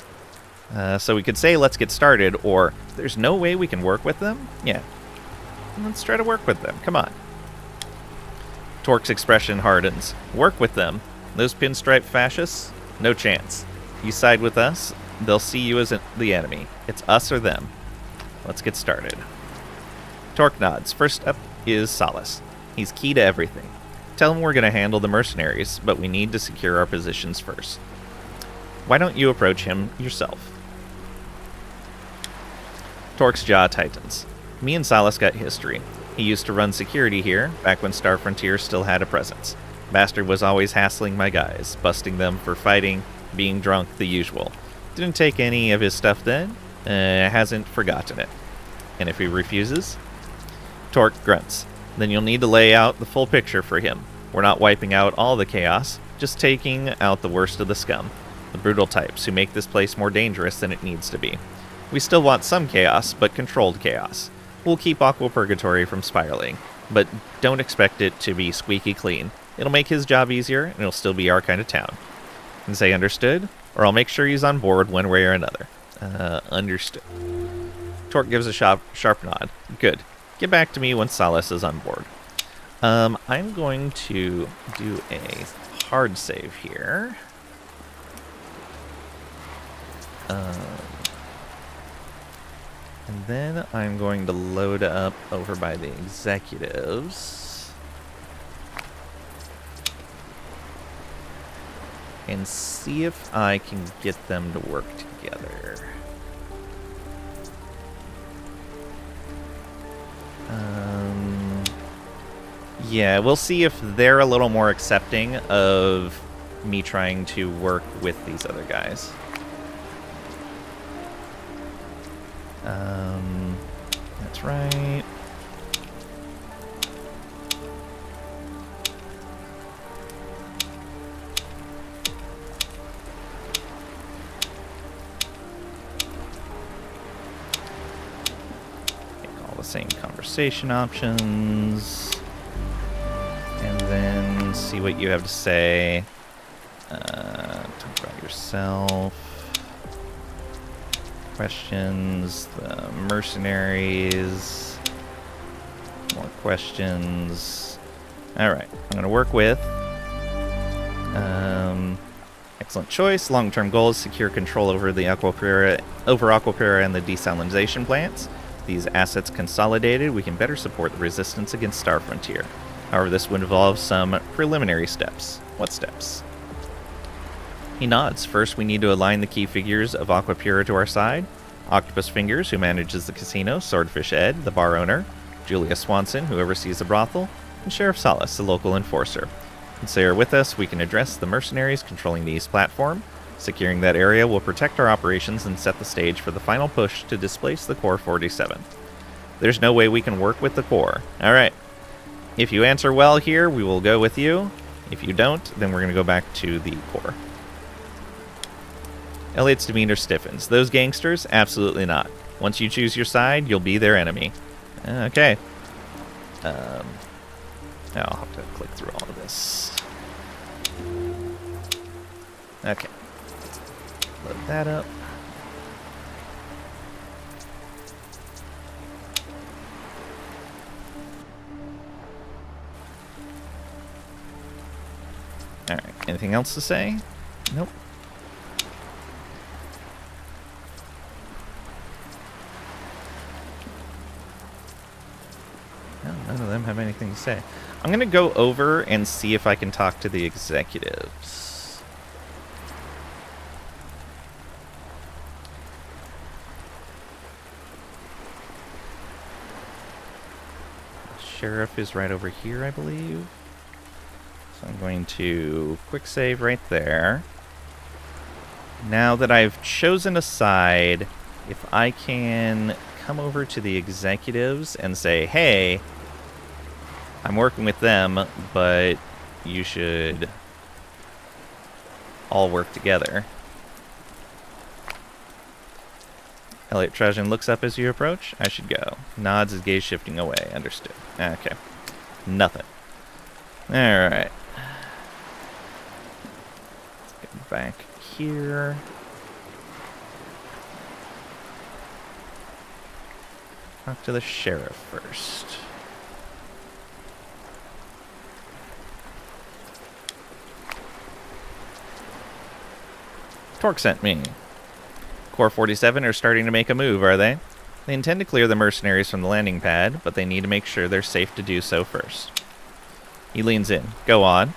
[SPEAKER 2] So we could say let's get started, or there's no way we can work with them? Yeah. Let's try to work with them. Come on. Torque's expression hardens. Work with them. Those pinstripe fascists? No chance. You side with us, they'll see you as the enemy. It's us or them. Let's get started. Torque nods. First up is Salas. He's key to everything. Tell him we're going to handle the mercenaries, but we need to secure our positions first. Why don't you approach him yourself? Torque's jaw tightens. Me and Salas got history. He used to run security here, back when Star Frontier still had a presence. Bastard was always hassling my guys, busting them for fighting, being drunk, the usual. Didn't take any of his stuff then, hasn't forgotten it. And if he refuses? Torque grunts. Then you'll need to lay out the full picture for him. We're not wiping out all the chaos, just taking out the worst of the scum. The brutal types who make this place more dangerous than it needs to be. We still want some chaos, but controlled chaos. We'll keep Aqua Purgatory from spiraling, but don't expect it to be squeaky clean. It'll make his job easier, and it'll still be our kind of town. And say understood, or I'll make sure he's on board one way or another. Understood. Torque gives a sharp nod. Good. Get back to me once Salas is on board. I'm going to do a hard save here. And then I'm going to load up over by the executives. And see if I can get them to work together. Yeah, we'll see if they're a little more accepting of me trying to work with these other guys. That's right. Take all the same conversation options. And then see what you have to say. Talk about yourself. Questions, the mercenaries, more questions. Alright, I'm going to work with excellent choice. Long-term goal is secure control over the Aqua Pura and the desalinization plants. These assets consolidated, we can better support the resistance against Star Frontier. However, this would involve some preliminary steps. What steps? He nods. First, we need to align the key figures of Aqua Pura to our side. Octopus Fingers, who manages the casino, Swordfish Ed, the bar owner, Julia Swanson, who oversees the brothel, and Sheriff Salas, the local enforcer. Once they are with us, we can address the mercenaries controlling the east platform. Securing that area will protect our operations and set the stage for the final push to displace the Core 47. There's no way we can work with the Core. Alright. If you answer well here, we will go with you. If you don't, then we're going to go back to the Core. Elliot's demeanor stiffens. Those gangsters? Absolutely not. Once you choose your side, you'll be their enemy. Okay. Now I'll have to click through all of this. Okay. Load that up. Alright, anything else to say? Nope. No, none of them have anything to say. I'm going to go over and see if I can talk to the executives. The sheriff is right over here, I believe. So I'm going to quick save right there. Now that I've chosen a side, if I can come over to the executives and say, hey, I'm working with them, but you should all work together. Elliot Trajan looks up as you approach. I should go. Nods, his gaze shifting away. Understood. Okay. Nothing. Alright. Let's get back here. Talk to the sheriff first. Torque sent me. Core 47 are starting to make a move, are they? They intend to clear the mercenaries from the landing pad, but they need to make sure they're safe to do so first. He leans in. Go on.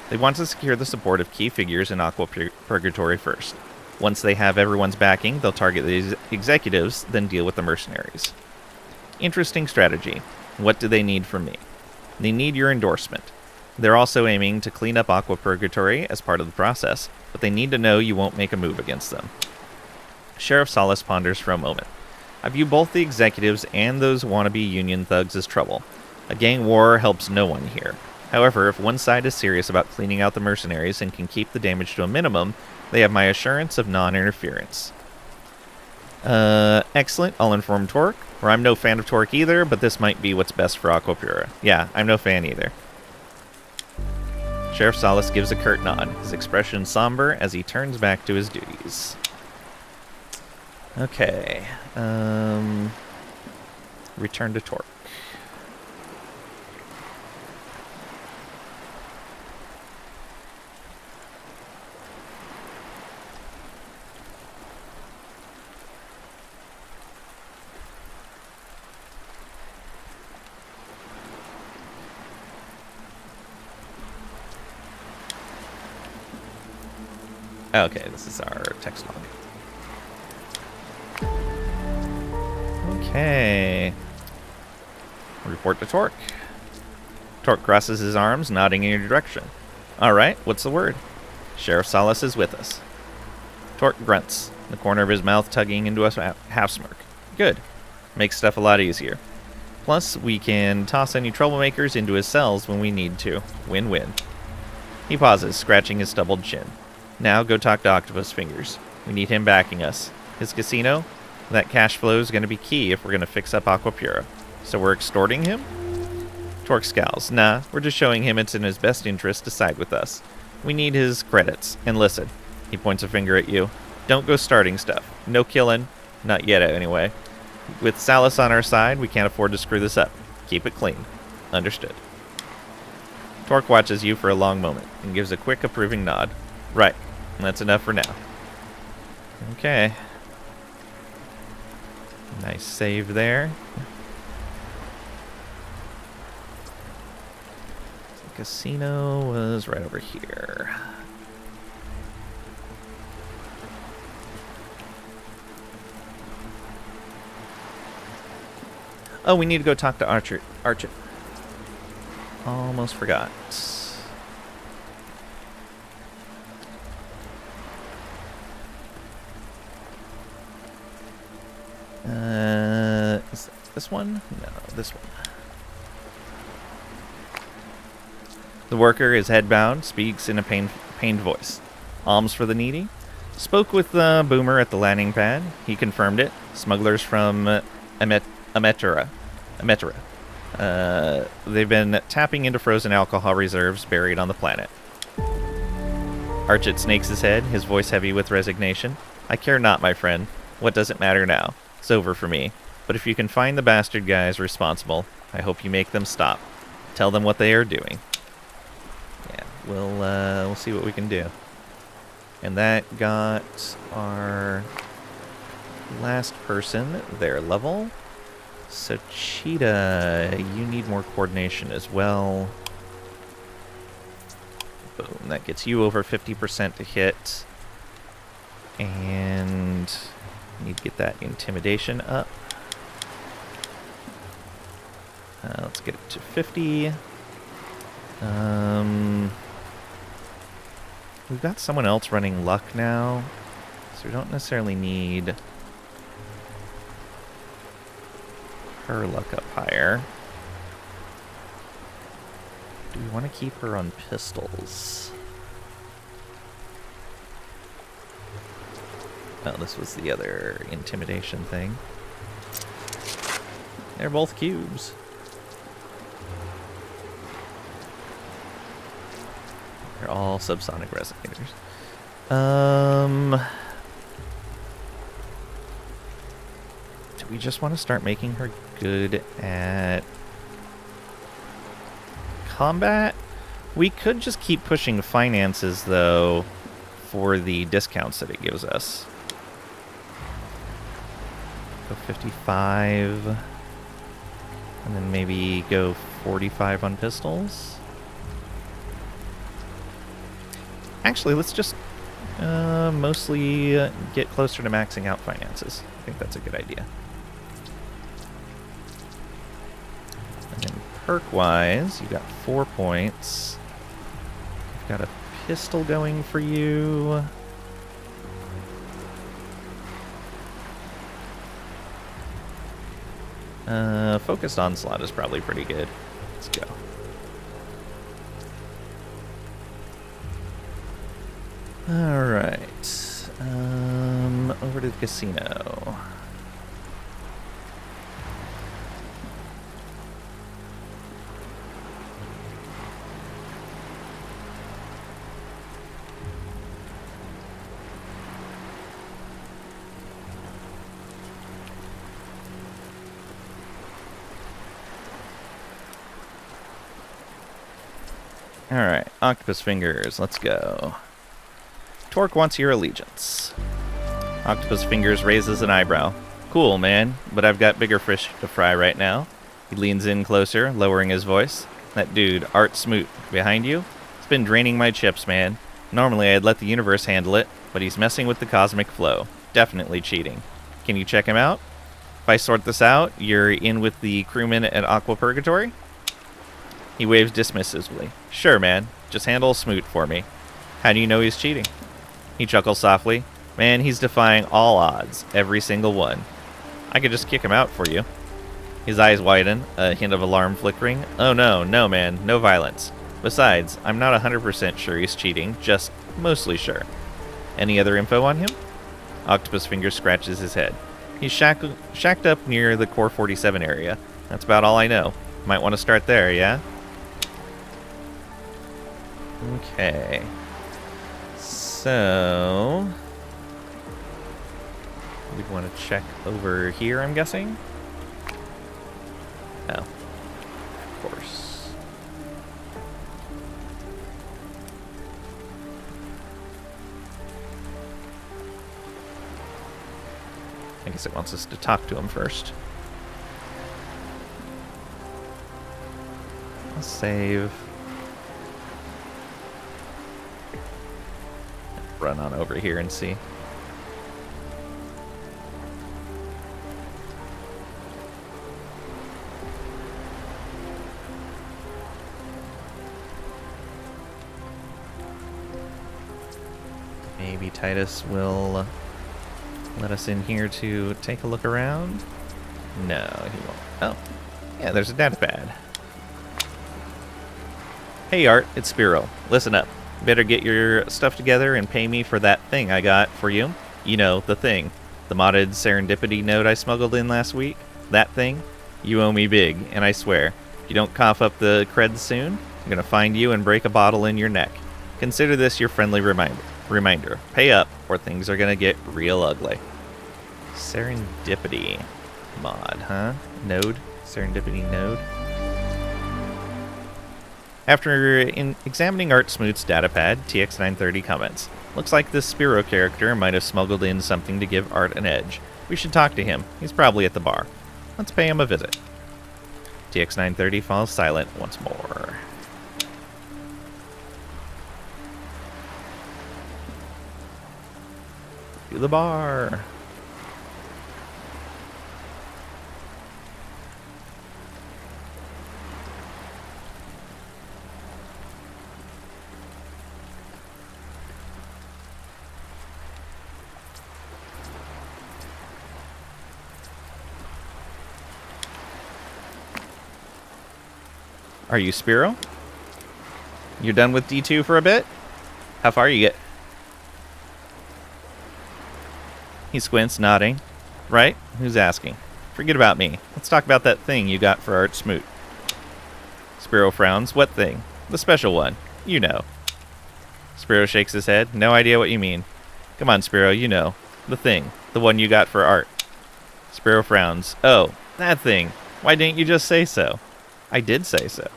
[SPEAKER 2] They want to secure the support of key figures in Aqua Purgatory first. Once they have everyone's backing, they'll target the executives, then deal with the mercenaries. Interesting strategy. What do they need from me? They need your endorsement. They're also aiming to clean up Aqua Purgatory as part of the process, but they need to know you won't make a move against them. Sheriff Salas ponders for a moment. I view both the executives and those wannabe Union thugs as trouble. A gang war helps no one here. However, if one side is serious about cleaning out the mercenaries and can keep the damage to a minimum, they have my assurance of non-interference. Excellent. I'll inform Torque. Or I'm no fan of Torque either, but this might be what's best for Aquapura. Yeah, I'm no fan either. Sheriff Salas gives a curt nod, his expression somber as he turns back to his duties. Okay. Return to Torque. Okay, this is our text log. Okay. Report to Torque. Torque crosses his arms, nodding in your direction. Alright, what's the word? Sheriff Salas is with us. Torque grunts, the corner of his mouth tugging into a half smirk. Good. Makes stuff a lot easier. Plus, we can toss any troublemakers into his cells when we need to. Win-win. He pauses, scratching his stubbled chin. Now go talk to Octopus Fingers. We need him backing us. His casino? That cash flow is going to be key if we're going to fix up Aquapura. So we're extorting him? Torque scowls. Nah, we're just showing him it's in his best interest to side with us. We need his credits. And listen, he points a finger at you. Don't go starting stuff. No killing. Not yet, anyway. With Salas on our side, we can't afford to screw this up. Keep it clean. Understood. Torque watches you for a long moment and gives a quick approving nod. Right. That's enough for now. Okay. Nice save there. The casino was right over here. Oh, we need to go talk to Archer. Almost forgot. Is this one? No, this one. The worker is headbound, speaks in a pained voice. Alms for the needy? Spoke with Boomer at the landing pad. He confirmed it. Smugglers from Ametera. They've been tapping into frozen alcohol reserves buried on the planet. Archit snakes his head, his voice heavy with resignation. I care not, my friend. What does it matter now? It's over for me. But if you can find the bastard guys responsible, I hope you make them stop. Tell them what they are doing. Yeah, we'll see what we can do. And that got our last person their level. So Cheetah, you need more coordination as well. Boom, that gets you over 50% to hit. And need to get that intimidation up. Let's get it to 50. We've got someone else running luck now, so we don't necessarily need her luck up higher. Do we want to keep her on pistols? Oh, this was the other intimidation thing. They're both cubes. They're all subsonic resonators. Do we just want to start making her good at combat? We could just keep pushing finances, though, for the discounts that it gives us. Go 55. And then maybe go 45 on pistols. Actually, let's just mostly get closer to maxing out finances. I think that's a good idea. And then perk-wise, you got 4 points. You've got a pistol going for you. Focused Onslaught is probably pretty good. Let's go. Alright. Over to the casino. Alright, Octopus Fingers, let's go. Torque wants your allegiance. Octopus Fingers raises an eyebrow. Cool, man, but I've got bigger fish to fry right now. He leans in closer, lowering his voice. That dude, Art Smoot, behind you? He's been draining my chips, man. Normally I'd let the universe handle it, but he's messing with the cosmic flow. Definitely cheating. Can you check him out? If I sort this out, you're in with the crewmen at Aqua Purgatory? He waves dismissively. Sure, man. Just handle Smoot for me. How do you know he's cheating? He chuckles softly. Man, he's defying all odds. Every single one. I could just kick him out for you. His eyes widen, a hint of alarm flickering. Oh no, no man, no violence. Besides, I'm not 100% sure he's cheating, just mostly sure. Any other info on him? Octopus Fingers scratches his head. He's shacked up near the Core 47 area. That's about all I know. Might want to start there, yeah? Okay. So we'd want to check over here, I'm guessing? Oh. Of course. I guess it wants us to talk to him first. I'll save. Run on over here and see. Maybe Titus will let us in here to take a look around. No, he won't. Oh, yeah, there's a data pad. Hey Art, it's Spiro. Listen up. Better get your stuff together and pay me for that thing I got for you. You know, the thing. The modded serendipity node I smuggled in last week. That thing. You owe me big, and I swear, if you don't cough up the creds soon, I'm gonna find you and break a bottle in your neck. Consider this your friendly reminder. Pay up, or things are gonna get real ugly. Serendipity mod, huh? Node? Serendipity node? After examining Art Smoot's datapad, TX930 comments, "Looks like this Spiro character might have smuggled in something to give Art an edge. We should talk to him. He's probably at the bar. Let's pay him a visit." TX930 falls silent once more. To the bar. Are you Spiro? You're done with D2 for a bit? How far you get? He squints, nodding. Right? Who's asking? Forget about me. Let's talk about that thing you got for Art Smoot. Spiro frowns. What thing? The special one. You know. Spiro shakes his head. No idea what you mean. Come on, Spiro, you know. The thing. The one you got for Art. Spiro frowns. Oh, that thing. Why didn't you just say so? I did say so.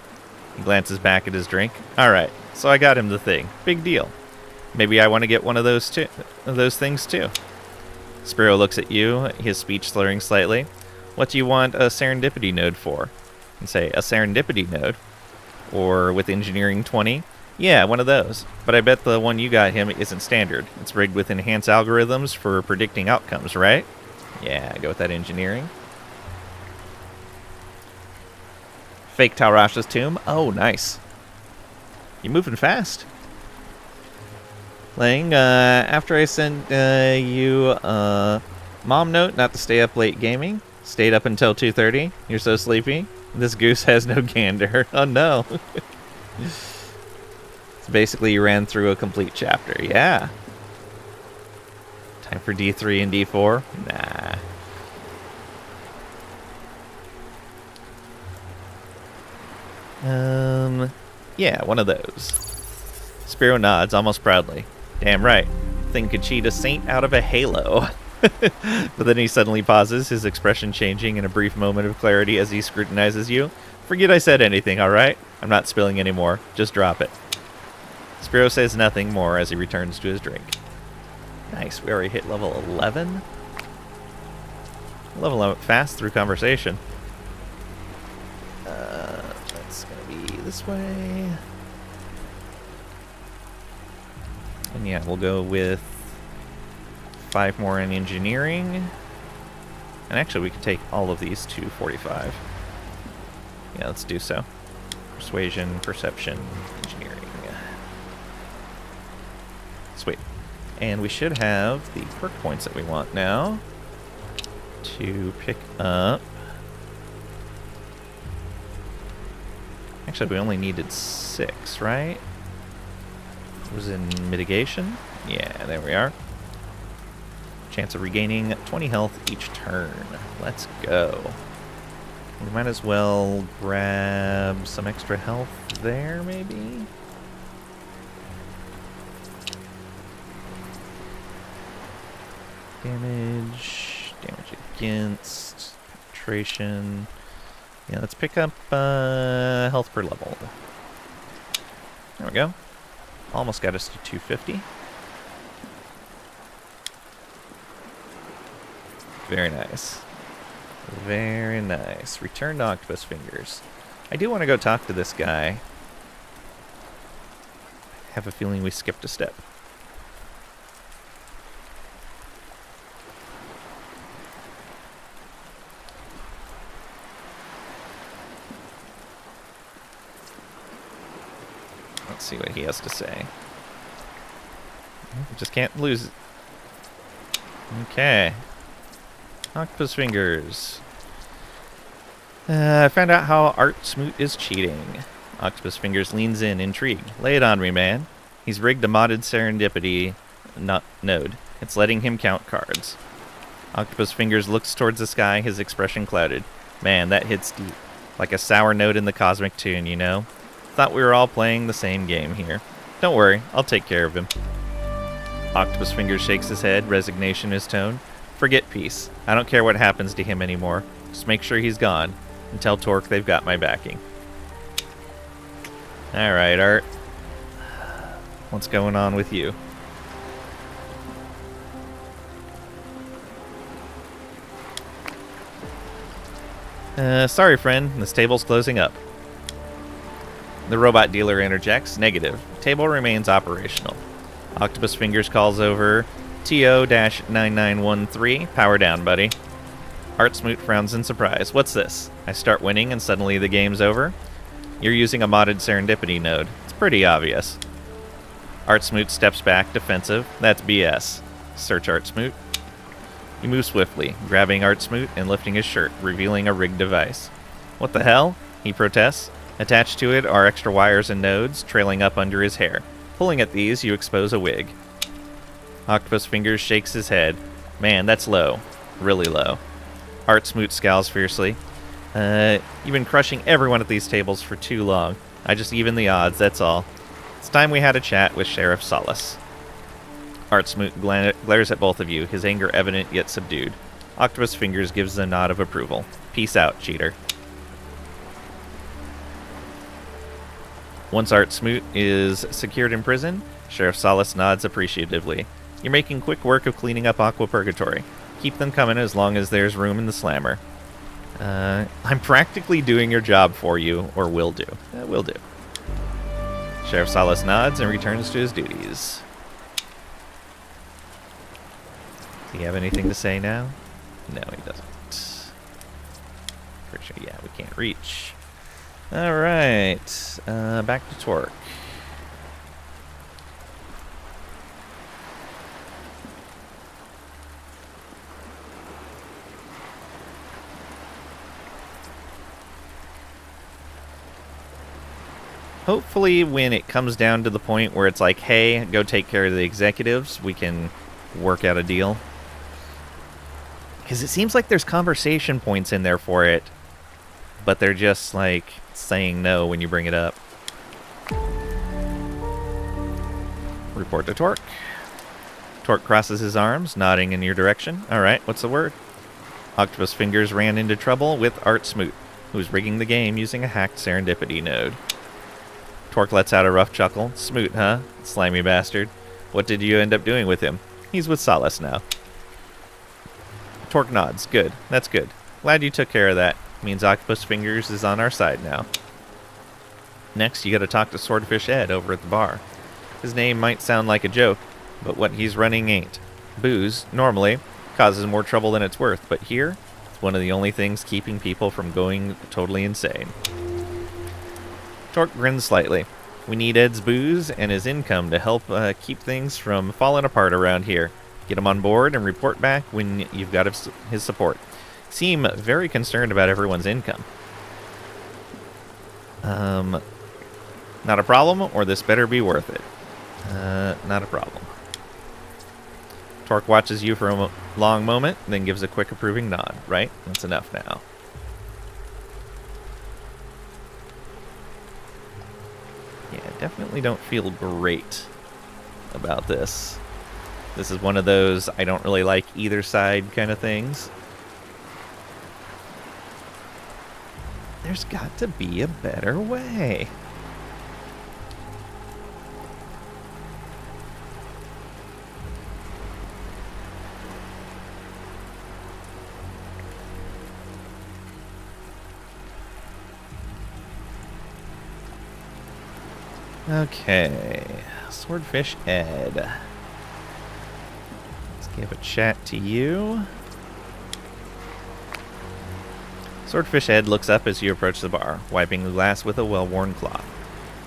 [SPEAKER 2] He glances back at his drink. Alright, so I got him the thing. Big deal. Maybe I want to get one of those things too. Spiro looks at you, his speech slurring slightly. What do you want a serendipity node for? And say, a serendipity node? Or with engineering 20? Yeah, one of those. But I bet the one you got him isn't standard. It's rigged with enhanced algorithms for predicting outcomes, right? Yeah, go with that engineering. Fake Taurash's tomb? Oh, nice. You moving fast. Lang, after I sent you a mom note not to stay up late gaming, stayed up until 2:30. You're so sleepy. This goose has no gander. Oh no. So basically you ran through a complete chapter. Yeah. Time for D3 and D4? Nah. Yeah, one of those. Spiro nods almost proudly. Damn right. Thing could cheat a saint out of a halo. But then he suddenly pauses, his expression changing in a brief moment of clarity as he scrutinizes you. Forget I said anything, alright? I'm not spilling anymore. Just drop it. Spiro says nothing more as he returns to his drink. Nice, we already hit level 11. Level up fast through conversation. That's gonna be this way. And yeah, we'll go with 5 more in engineering. And actually, we can take all of these to 45. Yeah, let's do so. Persuasion, perception, engineering. Sweet. And we should have the perk points that we want now to pick up. Actually, we only needed 6, right? It was in mitigation. Yeah, there we are. Chance of regaining 20 health each turn. Let's go. We might as well grab some extra health there, maybe? Damage against, penetration. Yeah, let's pick up health per level. There we go. Almost got us to 250. Very nice. Very nice. Return to Octopus Fingers. I do want to go talk to this guy. I have a feeling we skipped a step. Let's see what he has to say. Just can't lose it. Okay. Octopus Fingers. I found out how Art Smoot is cheating. Octopus Fingers leans in, intrigued. Lay it on me, man. He's rigged a modded serendipity node. It's letting him count cards. Octopus Fingers looks towards the sky, his expression clouded. Man, that hits deep. Like a sour note in the cosmic tune, you know? Thought we were all playing the same game here. Don't worry, I'll take care of him. Octopus Fingers shakes his head, resignation in his tone. Forget peace. I don't care what happens to him anymore. Just make sure he's gone. And tell Torque they've got my backing. Alright, Art. What's going on with you? Sorry, friend. This table's closing up. The robot dealer interjects. Negative. Table remains operational. Octopus Fingers calls over TO-9913. Power down, buddy. Art Smoot frowns in surprise. What's this? I start winning and suddenly the game's over? You're using a modded serendipity node. It's pretty obvious. Art Smoot steps back, defensive. That's BS. Search Art Smoot. You move swiftly, grabbing Art Smoot and lifting his shirt, revealing a rigged device. What the hell? He protests. Attached to it are extra wires and nodes trailing up under his hair. Pulling at these, you expose a wig. Octopus Fingers shakes his head. Man, that's low. Really low. Art Smoot scowls fiercely. You've been crushing everyone at these tables for too long. I just even the odds, that's all. It's time we had a chat with Sheriff Solace. Art Smoot glares at both of you, his anger evident yet subdued. Octopus Fingers gives a nod of approval. Peace out, cheater. Once Art Smoot is secured in prison, Sheriff Solace nods appreciatively. You're making quick work of cleaning up Aqua Purgatory. Keep them coming as long as there's room in the slammer. I'm practically doing your job for you, or will do. Will do. Sheriff Solace nods and returns to his duties. Does he have anything to say now? No, he doesn't. Pretty sure, yeah, we can't reach. Alright, back to Torque. Hopefully when it comes down to the point where it's like, hey, go take care of the executives, we can work out a deal. Because it seems like there's conversation points in there for it, but they're just like saying no when you bring it up. Report to Torque. Torque crosses his arms, nodding in your direction. Alright, what's the word? Octopus Fingers ran into trouble with Art Smoot, who's rigging the game using a hacked serendipity node. Torque lets out a rough chuckle. Smoot, huh? Slimy bastard. What did you end up doing with him? He's with Solace now. Torque nods. Good. That's good. Glad you took care of that. Means Octopus Fingers is on our side now. Next, you gotta talk to Swordfish Ed over at the bar. His name might sound like a joke, but what he's running ain't. Booze, normally, causes more trouble than it's worth, but here, it's one of the only things keeping people from going totally insane. Torque grins slightly. We need Ed's booze and his income to help keep things from falling apart around here. Get him on board and report back when you've got his support. Seem very concerned about everyone's income. Not a problem, or this better be worth it. Not a problem. Torque watches you for a long moment, then gives a quick approving nod. Right? That's enough now. Yeah, definitely don't feel great about this. This is one of those I don't really like either side kind of things. There's got to be a better way. Okay, Swordfish Ed. Let's give a chat to you. Swordfish Ed looks up as you approach the bar, wiping the glass with a well-worn cloth.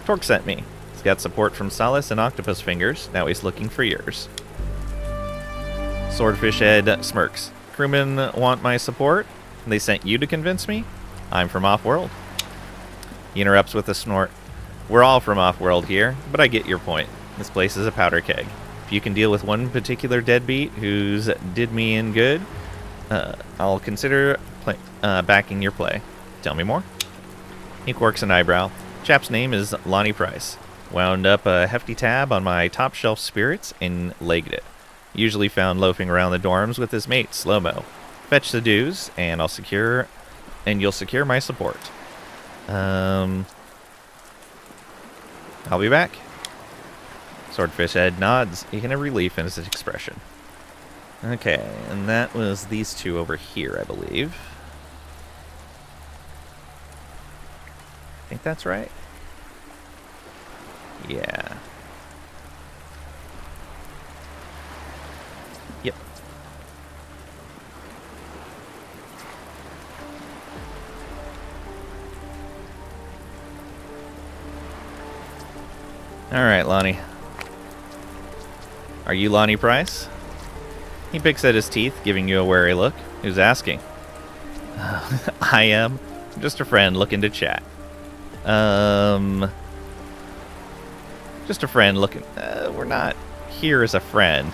[SPEAKER 2] Torque sent me. He's got support from Solace and Octopus Fingers. Now he's looking for yours. Swordfish Ed smirks. Crewmen want my support? They sent you to convince me? I'm from Off-World. He interrupts with a snort. We're all from Off-World here, but I get your point. This place is a powder keg. If you can deal with one particular deadbeat who's did me in good, I'll consider backing your play. Tell me more. He quirks an eyebrow. Chap's name is Lonnie Price. Wound up a hefty tab on my top shelf spirits and legged it. Usually found loafing around the dorms with his mate, Slow-Mo. Fetch the dues, and you'll secure my support. I'll be back. Swordfish Ed nods, in a relief in his expression. Okay, and that was these two over here, I believe. I think that's right. Yeah. Yep. All right, Lonnie. Are you Lonnie Price? He picks at his teeth, giving you a wary look. Who's asking? I am. Just a friend looking to chat. Just a friend looking... we're not here as a friend.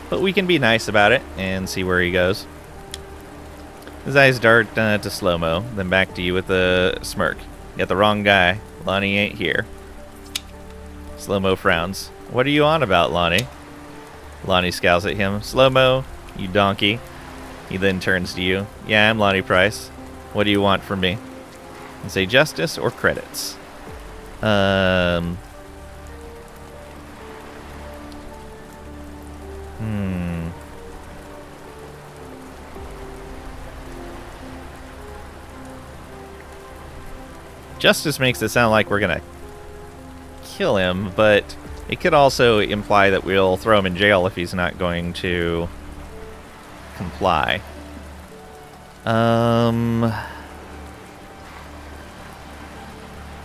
[SPEAKER 2] But we can be nice about it and see where he goes. His eyes dart to Slow-Mo, then back to you with a smirk. Got the wrong guy. Lonnie ain't here. Slow-Mo frowns. What are you on about, Lonnie? Lonnie scowls at him. Slow-Mo, you donkey. He then turns to you. Yeah, I'm Lonnie Price. What do you want from me? And say justice or credits. Justice makes it sound like we're gonna kill him, but it could also imply that we'll throw him in jail if he's not going to comply.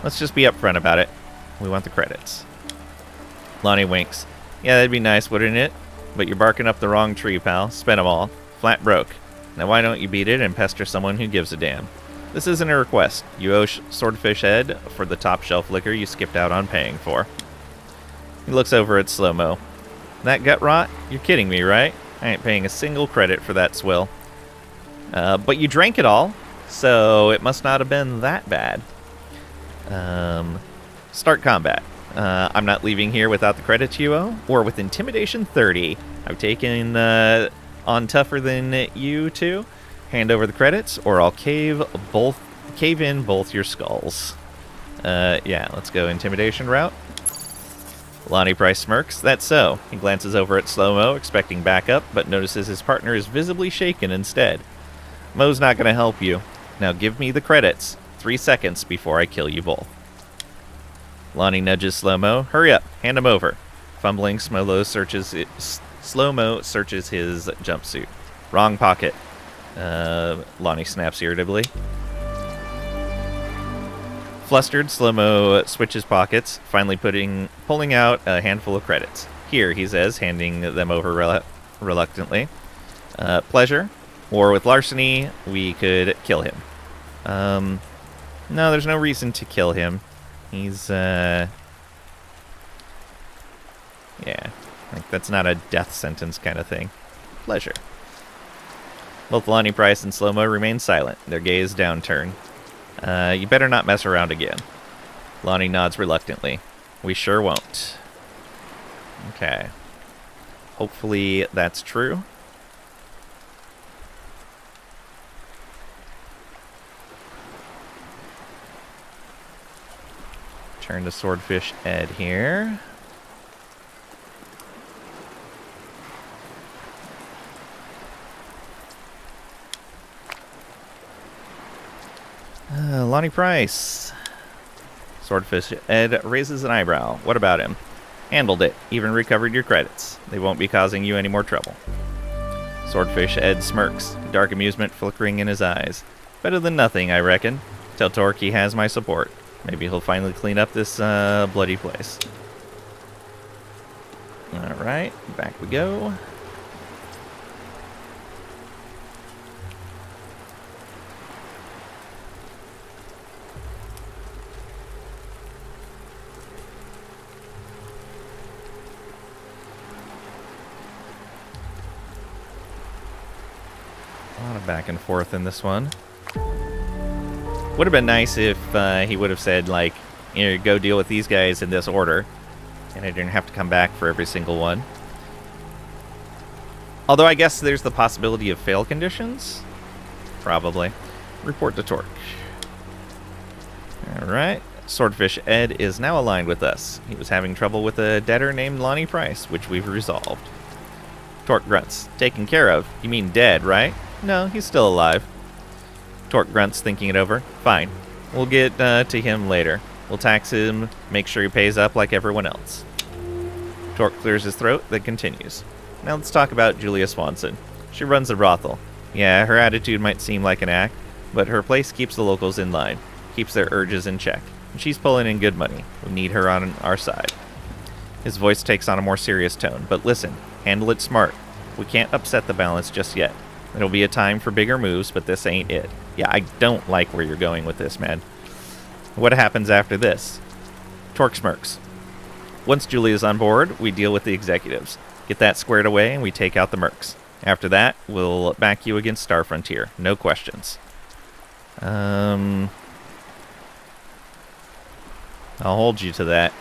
[SPEAKER 2] Let's just be upfront about it. We want the credits. Lonnie winks. Yeah, that'd be nice, wouldn't it? But you're barking up the wrong tree, pal. Spent 'em all. Flat broke. Now why don't you beat it and pester someone who gives a damn? This isn't a request. You owe Swordfish Ed for the top shelf liquor you skipped out on paying for. He looks over at Slow-Mo. That gut rot? You're kidding me, right? I ain't paying a single credit for that swill. But you drank it all, so it must not have been that bad. Start combat. I'm not leaving here without the credits you owe, or with Intimidation 30. I've taken on tougher than you two. Hand over the credits, or I'll cave in both your skulls. Yeah, let's go Intimidation route. Lonnie Price smirks. That's so. He glances over at Slow-Mo, expecting backup, but notices his partner is visibly shaken instead. Mo's not going to help you. Now give me the credits. 3 seconds before I kill you both. Lonnie nudges Slow-Mo. Hurry up. Hand him over. Fumbling, Slow-Mo searches his jumpsuit. Wrong pocket. Lonnie snaps irritably. Flustered, Slow-Mo switches pockets, finally pulling out a handful of credits. Here, he says, handing them over reluctantly. Pleasure. Or with larceny, we could kill him. No, there's no reason to kill him. He's, yeah. Like, that's not a death sentence kind of thing. Pleasure. Both Lonnie Price and Slow-Mo remain silent, their gaze downturned. You better not mess around again. Lonnie nods reluctantly. We sure won't. Okay. Hopefully that's true. Turn to Swordfish Ed here. Lonnie Price. Swordfish Ed raises an eyebrow. What about him? Handled it. Even recovered your credits. They won't be causing you any more trouble. Swordfish Ed smirks, dark amusement flickering in his eyes. Better than nothing, I reckon. Tell Torque he has my support. Maybe he'll finally clean up this bloody place. Alright, back we go. back and forth in this one. Would have been nice if he would have said, like, you know, go deal with these guys in this order, and I didn't have to come back for every single one. Although I guess there's the possibility of fail conditions. Probably. Report to Torque. Alright. Swordfish Ed is now aligned with us. He was having trouble with a debtor named Lonnie Price, which we've resolved. Torque grunts. Taken care of. You mean dead, right? No, he's still alive. Torque grunts, thinking it over. Fine. We'll get to him later. We'll tax him, make sure he pays up like everyone else. Torque clears his throat, then continues. Now let's talk about Julia Swanson. She runs a brothel. Yeah, her attitude might seem like an act, but her place keeps the locals in line, keeps their urges in check. And she's pulling in good money. We need her on our side. His voice takes on a more serious tone, but listen, handle it smart. We can't upset the balance just yet. It'll be a time for bigger moves, but this ain't it. Yeah, I don't like where you're going with this, man. What happens after this? Torque smirks. Once Julia's on board, we deal with the executives. Get that squared away, and we take out the mercs. After that, we'll back you against Star Frontier. No questions. I'll hold you to that.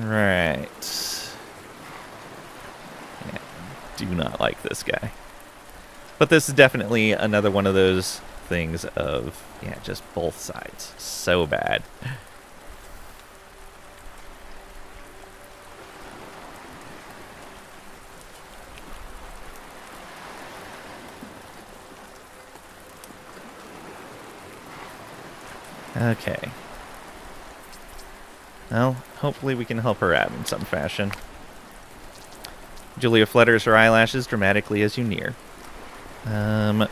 [SPEAKER 2] Alright. Yeah, do not like this guy. But this is definitely another one of those things of, yeah, just both sides. So bad. Okay. Well, hopefully we can help her out in some fashion. Julia flutters her eyelashes dramatically as you near.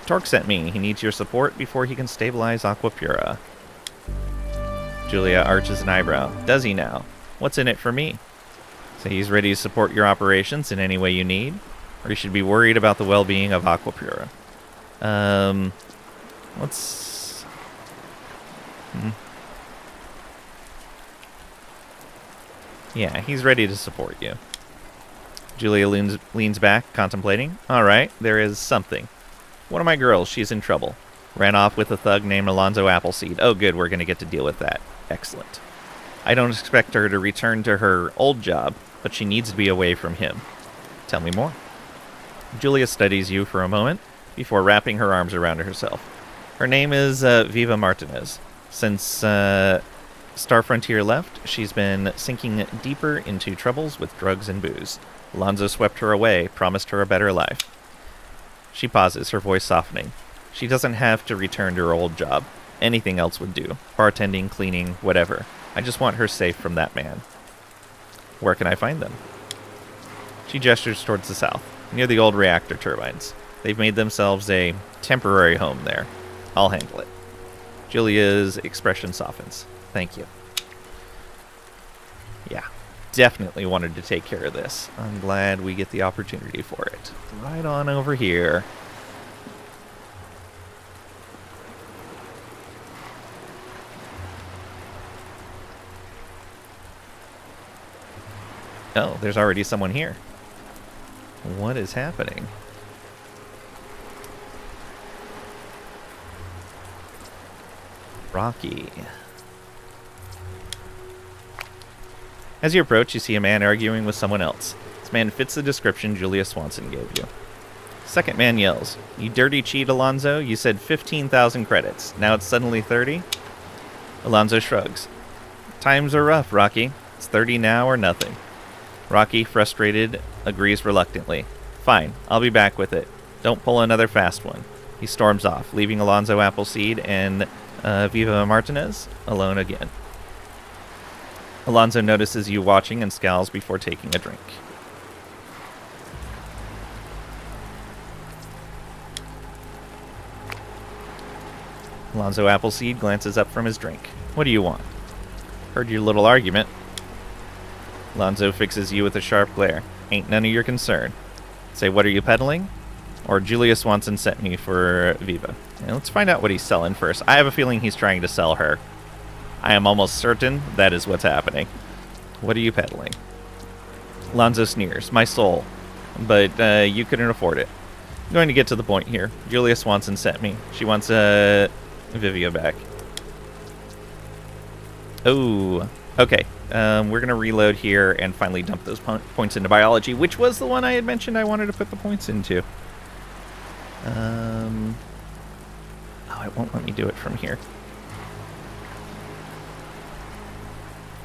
[SPEAKER 2] Torque sent me. He needs your support before he can stabilize Aquapura. Julia arches an eyebrow. Does he now? What's in it for me? So he's ready to support your operations in any way you need? Or you should be worried about the well-being of Aquapura. Let's... Yeah, he's ready to support you. Julia leans back, contemplating. Alright, there is something. One of my girls, she's in trouble. Ran off with a thug named Alonzo Appleseed. Oh good, we're going to get to deal with that. Excellent. I don't expect her to return to her old job, but she needs to be away from him. Tell me more. Julia studies you for a moment before wrapping her arms around herself. Her name is Viva Martinez. Since Star Frontier left, she's been sinking deeper into troubles with drugs and booze. Alonzo swept her away, promised her a better life. She pauses, her voice softening. She doesn't have to return to her old job. Anything else would do. Bartending, cleaning, whatever. I just want her safe from that man. Where can I find them? She gestures towards the south, near the old reactor turbines. They've made themselves a temporary home there. I'll handle it. Julia's expression softens. Thank you. Yeah, definitely wanted to take care of this. I'm glad we get the opportunity for it. Right on over here. Oh, there's already someone here. What is happening? Rocky. As you approach, you see a man arguing with someone else. This man fits the description Julia Swanson gave you. Second man yells, "You dirty cheat, Alonzo. You said 15,000 credits. Now it's suddenly 30? Alonzo shrugs. Times are rough, Rocky. It's 30 now or nothing. Rocky, frustrated, agrees reluctantly. Fine, I'll be back with it. Don't pull another fast one. He storms off, leaving Alonzo Appleseed and Viva Martinez alone again. Alonzo notices you watching and scowls before taking a drink. Alonzo Appleseed glances up from his drink. What do you want? Heard your little argument. Alonzo fixes you with a sharp glare. Ain't none of your concern. Say, what are you peddling? Or Julia Swanson sent me for Viva. And let's find out what he's selling first. I have a feeling he's trying to sell her. I am almost certain that is what's happening. What are you peddling? Alonzo sneers. My soul. But you couldn't afford it. I'm going to get to the point here. Julia Swanson sent me. She wants Vivia back. Oh, okay. We're going to reload here and finally dump those points into biology, which was the one I had mentioned I wanted to put the points into. Oh, it won't let me do it from here.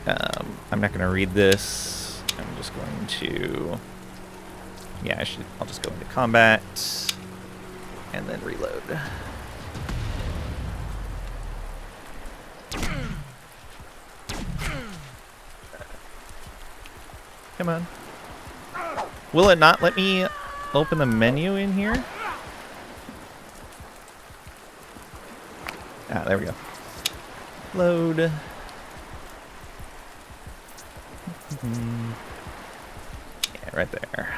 [SPEAKER 2] I'm not going to read this. I'm just going to... Yeah, I'll just go into combat and then reload. Come on. Will it not let me open the menu in here? Ah, there we go. Load. Yeah, right there.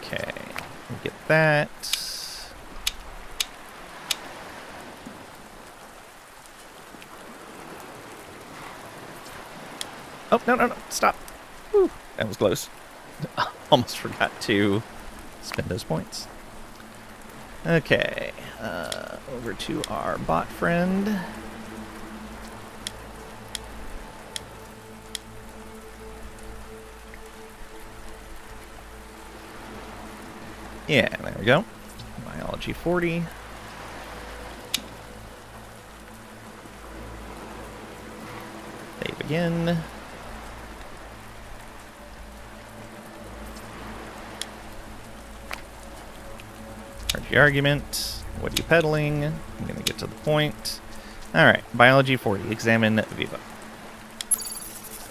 [SPEAKER 2] Okay, we'll get that. Oh, no, stop. Whew, that was close. Almost forgot to spend those points. Okay, over to our bot friend. Yeah, there we go. Biology 40. Save again. RG argument. What are you peddling? I'm going to get to the point. Alright, Biology 40. Examine Viva.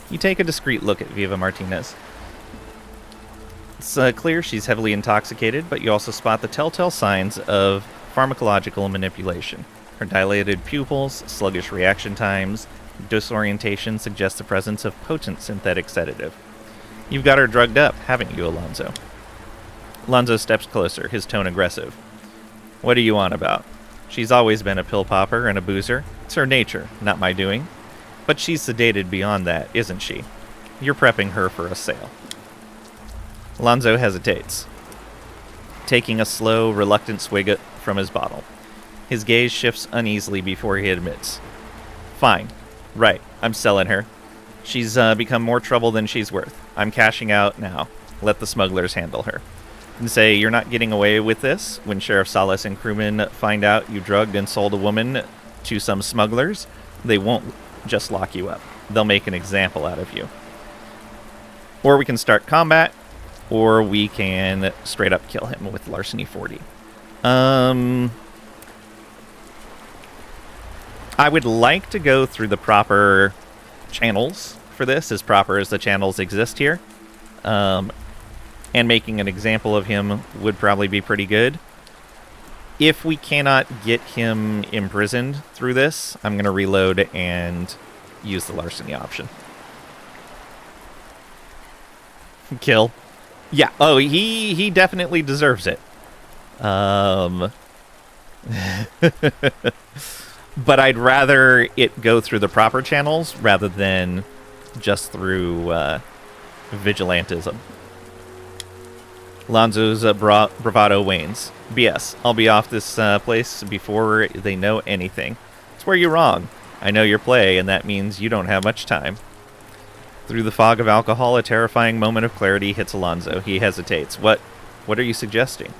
[SPEAKER 2] You take a discreet look at Viva Martinez. It's clear she's heavily intoxicated, but you also spot the telltale signs of pharmacological manipulation. Her dilated pupils, sluggish reaction times, disorientation suggest the presence of potent synthetic sedative. You've got her drugged up, haven't you, Alonzo? Alonzo steps closer, his tone aggressive. What are you on about? She's always been a pill popper and a boozer. It's her nature, not my doing. But she's sedated beyond that, isn't she? You're prepping her for a sale. Alonzo hesitates, taking a slow, reluctant swig from his bottle. His gaze shifts uneasily before he admits. Fine. Right. I'm selling her. She's become more trouble than she's worth. I'm cashing out now. Let the smugglers handle her. And say you're not getting away with this. When Sheriff Salas and crewmen find out you drugged and sold a woman to some smugglers, they won't just lock you up. They'll make an example out of you. Or we can start combat, or we can straight up kill him with Larceny 40. I would like to go through the proper channels for this, as proper as the channels exist here. And making an example of him would probably be pretty good. If we cannot get him imprisoned through this, I'm going to reload and use the larceny option. Kill. Yeah. Oh, he definitely deserves it. But I'd rather it go through the proper channels rather than just through vigilantism. Lonzo's bravado wanes. BS. I'll be off this place before they know anything. It's where you're wrong. I know your play, and that means you don't have much time. Through the fog of alcohol, a terrifying moment of clarity hits Alonzo. He hesitates. What are you suggesting?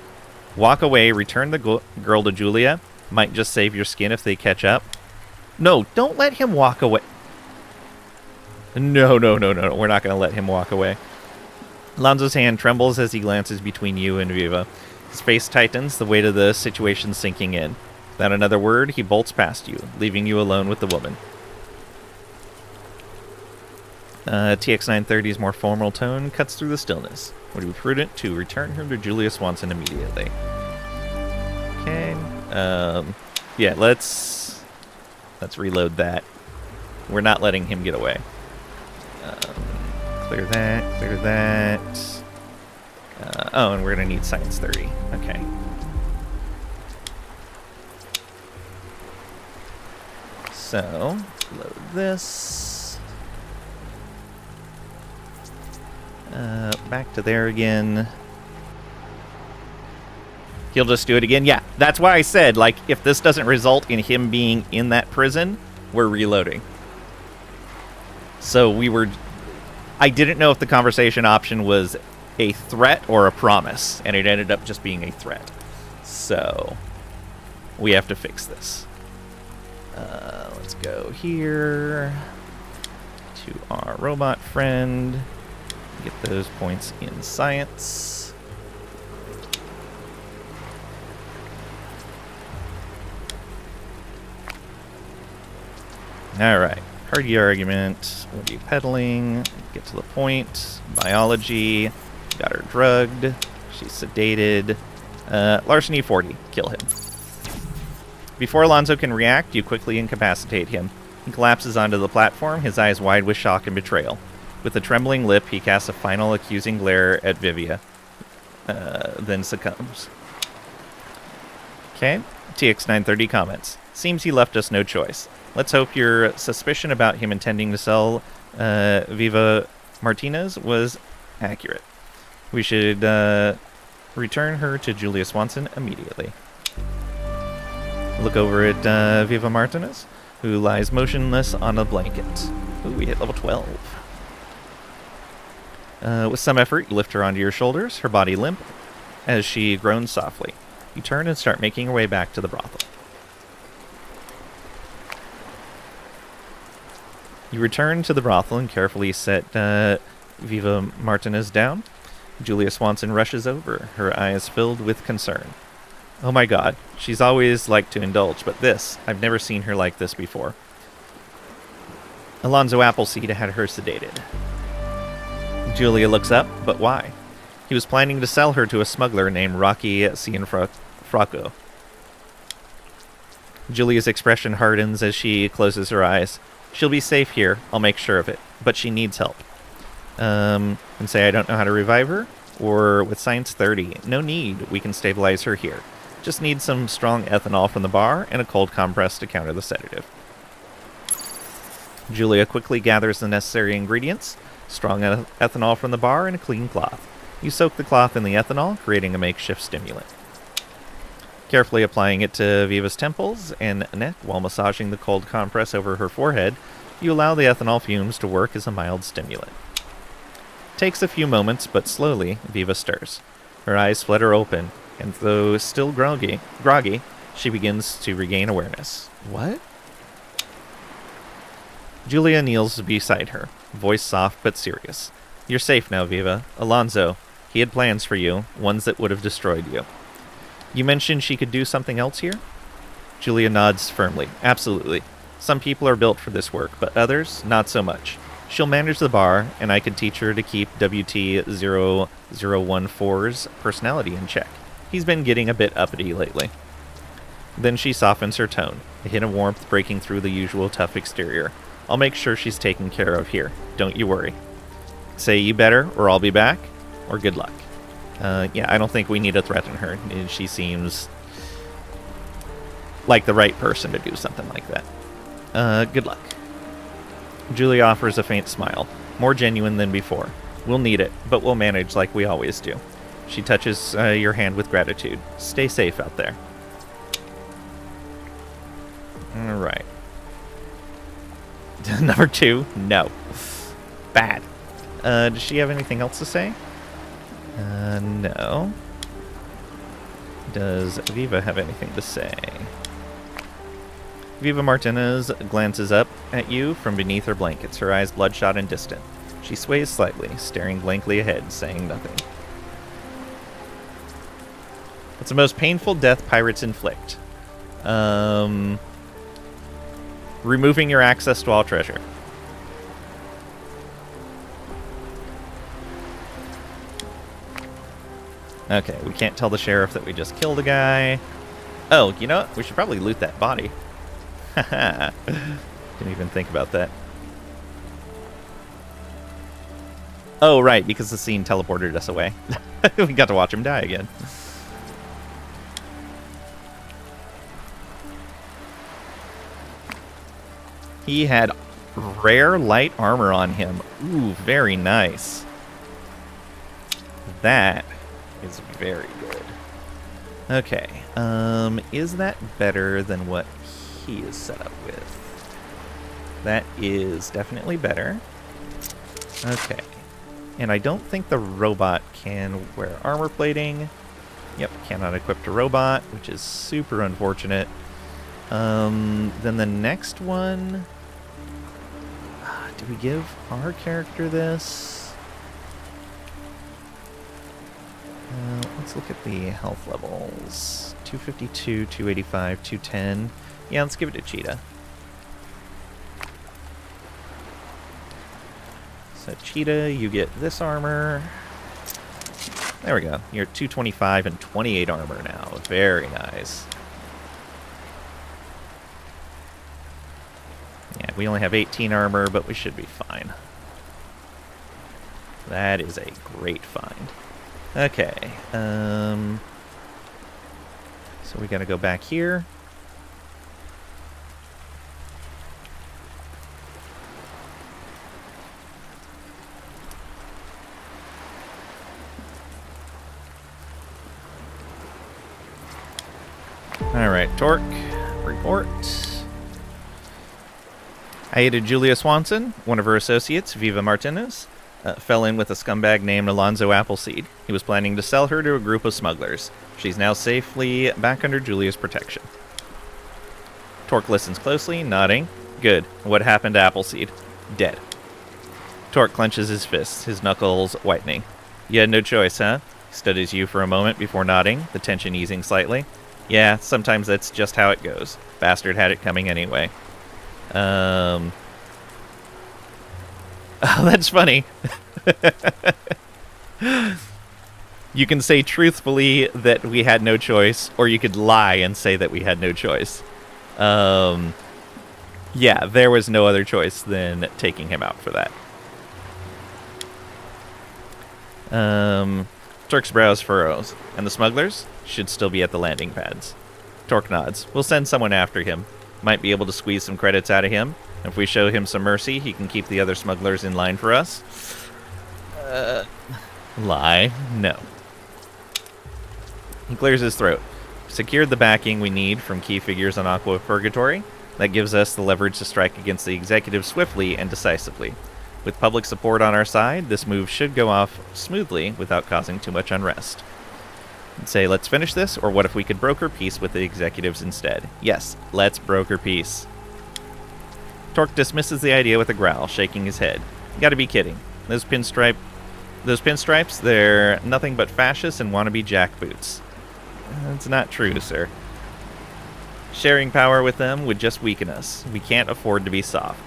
[SPEAKER 2] Walk away, return the girl to Julia. Might just save your skin if they catch up. No, don't let him walk away. No. We're not going to let him walk away. Alonzo's hand trembles as he glances between you and Viva. His face tightens, the weight of the situation sinking in. Without another word, he bolts past you, leaving you alone with the woman. TX930's more formal tone cuts through the stillness. Would it be prudent to return her to Julia Swanson immediately? Okay. Yeah, let's reload that. We're not letting him get away. Clear that. Oh, and we're going to need Science 30. Okay. So, load this. Back to there again. He'll just do it again. Yeah, that's why I said, like, if this doesn't result in him being in that prison, we're reloading. So I didn't know if the conversation option was a threat or a promise, and it ended up just being a threat. So we have to fix this. Let's go here to our robot friend. Get those points in science. All right. Heard your argument. What are you peddling? Get to the point. Biology. Got her drugged. She's sedated. Larceny 40. Kill him. Before Alonzo can react, you quickly incapacitate him. He collapses onto the platform, his eyes wide with shock and betrayal. With a trembling lip, he casts a final accusing glare at Vivia, then succumbs. Okay. TX930 comments. Seems he left us no choice. Let's hope your suspicion about him intending to sell Viva Martinez was accurate. We should return her to Julia Swanson immediately. Look over at Viva Martinez, who lies motionless on a blanket. Ooh, we hit level 12. With some effort, you lift her onto your shoulders, her body limp, as she groans softly. You turn and start making your way back to the brothel. You return to the brothel and carefully set Viva Martinez down. Julia Swanson rushes over, her eyes filled with concern. Oh my god, she's always liked to indulge, but this, I've never seen her like this before. Alonzo Appleseed had her sedated. Julia looks up, but why? He was planning to sell her to a smuggler named Rocky Cianfrocco. Julia's expression hardens as she closes her eyes. She'll be safe here, I'll make sure of it, but she needs help. And say I don't know how to revive her? Or with Science 30, no need, we can stabilize her here. Just need some strong ethanol from the bar and a cold compress to counter the sedative. Julia quickly gathers the necessary ingredients, strong ethanol from the bar and a clean cloth. You soak the cloth in the ethanol, creating a makeshift stimulant. Carefully applying it to Viva's temples and neck while massaging the cold compress over her forehead, you allow the ethanol fumes to work as a mild stimulant. Takes a few moments, but slowly, Viva stirs. Her eyes flutter open, and though still groggy, she begins to regain awareness. What? Julia kneels beside her, voice soft but serious. You're safe now, Viva. Alonzo, he had plans for you, ones that would have destroyed you. You mentioned she could do something else here? Julia nods firmly. Absolutely. Some people are built for this work, but others, not so much. She'll manage the bar, and I could teach her to keep WT-0014's personality in check. He's been getting a bit uppity lately. Then she softens her tone, a hint of warmth breaking through the usual tough exterior. I'll make sure she's taken care of here. Don't you worry. Say you better, or I'll be back, or good luck. Yeah, I don't think we need to threaten her. She seems like the right person to do something like that. Good luck. Julie offers a faint smile, more genuine than before. We'll need it, but we'll manage like we always do. She touches your hand with gratitude. Stay safe out there. All right. Number 2, no. Bad. Does she have anything else to say? No. Does Viva have anything to say? Viva Martinez glances up at you from beneath her blankets, her eyes bloodshot and distant. She sways slightly, staring blankly ahead, saying nothing. What's the most painful death pirates inflict? Removing your access to all treasure. Okay, we can't tell the sheriff that we just killed a guy. Oh, you know what? We should probably loot that body. Haha. Didn't even think about that. Oh, right, because the scene teleported us away. We got to watch him die again. He had rare light armor on him. Ooh, very nice. That is very good. Okay. Is that better than what he is set up with? That is definitely better. Okay. And I don't think the robot can wear armor plating. Yep, cannot equip a robot, which is super unfortunate. Then the next one... do we give our character this? Let's look at the health levels. 252, 285, 210. Yeah, let's give it to Cheetah. So Cheetah, you get this armor. There we go. You're at 225 and 28 armor now. Very nice. Yeah, we only have 18 armor, but we should be fine. That is a great find. Okay. So we gotta go back here. Alright, Torque, report. Aida Julia Swanson, one of her associates, Viva Martinez, fell in with a scumbag named Alonzo Appleseed. He was planning to sell her to a group of smugglers. She's now safely back under Julia's protection. Torque listens closely, nodding. Good. What happened to Appleseed? Dead. Torque clenches his fists, his knuckles whitening. You had no choice, huh? He studies you for a moment before nodding, the tension easing slightly. Yeah, sometimes that's just how it goes. Bastard had it coming anyway. Oh, that's funny. You can say truthfully that we had no choice, or you could lie and say that we had no choice. Yeah, there was no other choice than taking him out for that. Torque's brows furrows, and the smugglers should still be at the landing pads. Torque nods. We'll send someone after him. Might be able to squeeze some credits out of him. If we show him some mercy, he can keep the other smugglers in line for us. Lie. No. He clears his throat. Secured the backing we need from key figures on Aqua Purgatory. That gives us the leverage to strike against the executive swiftly and decisively. With public support on our side, this move should go off smoothly without causing too much unrest. I'd say, let's finish this, or what if we could broker peace with the executives instead? Yes, let's broker peace. Torque dismisses the idea with a growl, shaking his head. You gotta be kidding. Those pinstripes, they're nothing but fascists and wannabe jackboots. That's not true, sir. Sharing power with them would just weaken us. We can't afford to be soft.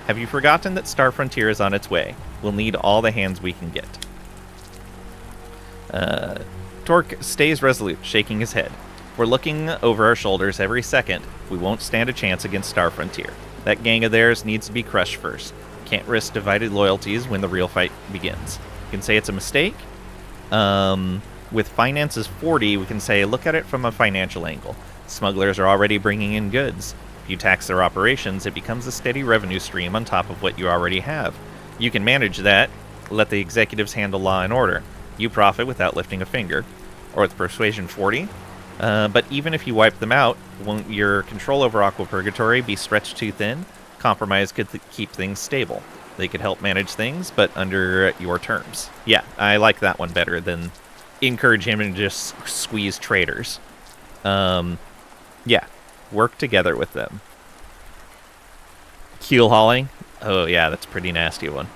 [SPEAKER 2] Have you forgotten that Star Frontier is on its way? We'll need all the hands we can get. Torque stays resolute, shaking his head. We're looking over our shoulders every second. We won't stand a chance against Star Frontier. That gang of theirs needs to be crushed first. Can't risk divided loyalties when the real fight begins. You can say it's a mistake. With finances 40, we can say, look at it from a financial angle. Smugglers are already bringing in goods. If you tax their operations, it becomes a steady revenue stream on top of what you already have. You can manage that, let the executives handle law and order. You profit without lifting a finger. Or with Persuasion 40. But even if you wipe them out, won't your control over Aqua Purgatory be stretched too thin? Compromise could keep things stable. They could help manage things, but under your terms. Yeah, I like that one better than encourage him to just squeeze traders. Yeah, work together with them. Keel hauling? Oh yeah, that's a pretty nasty one.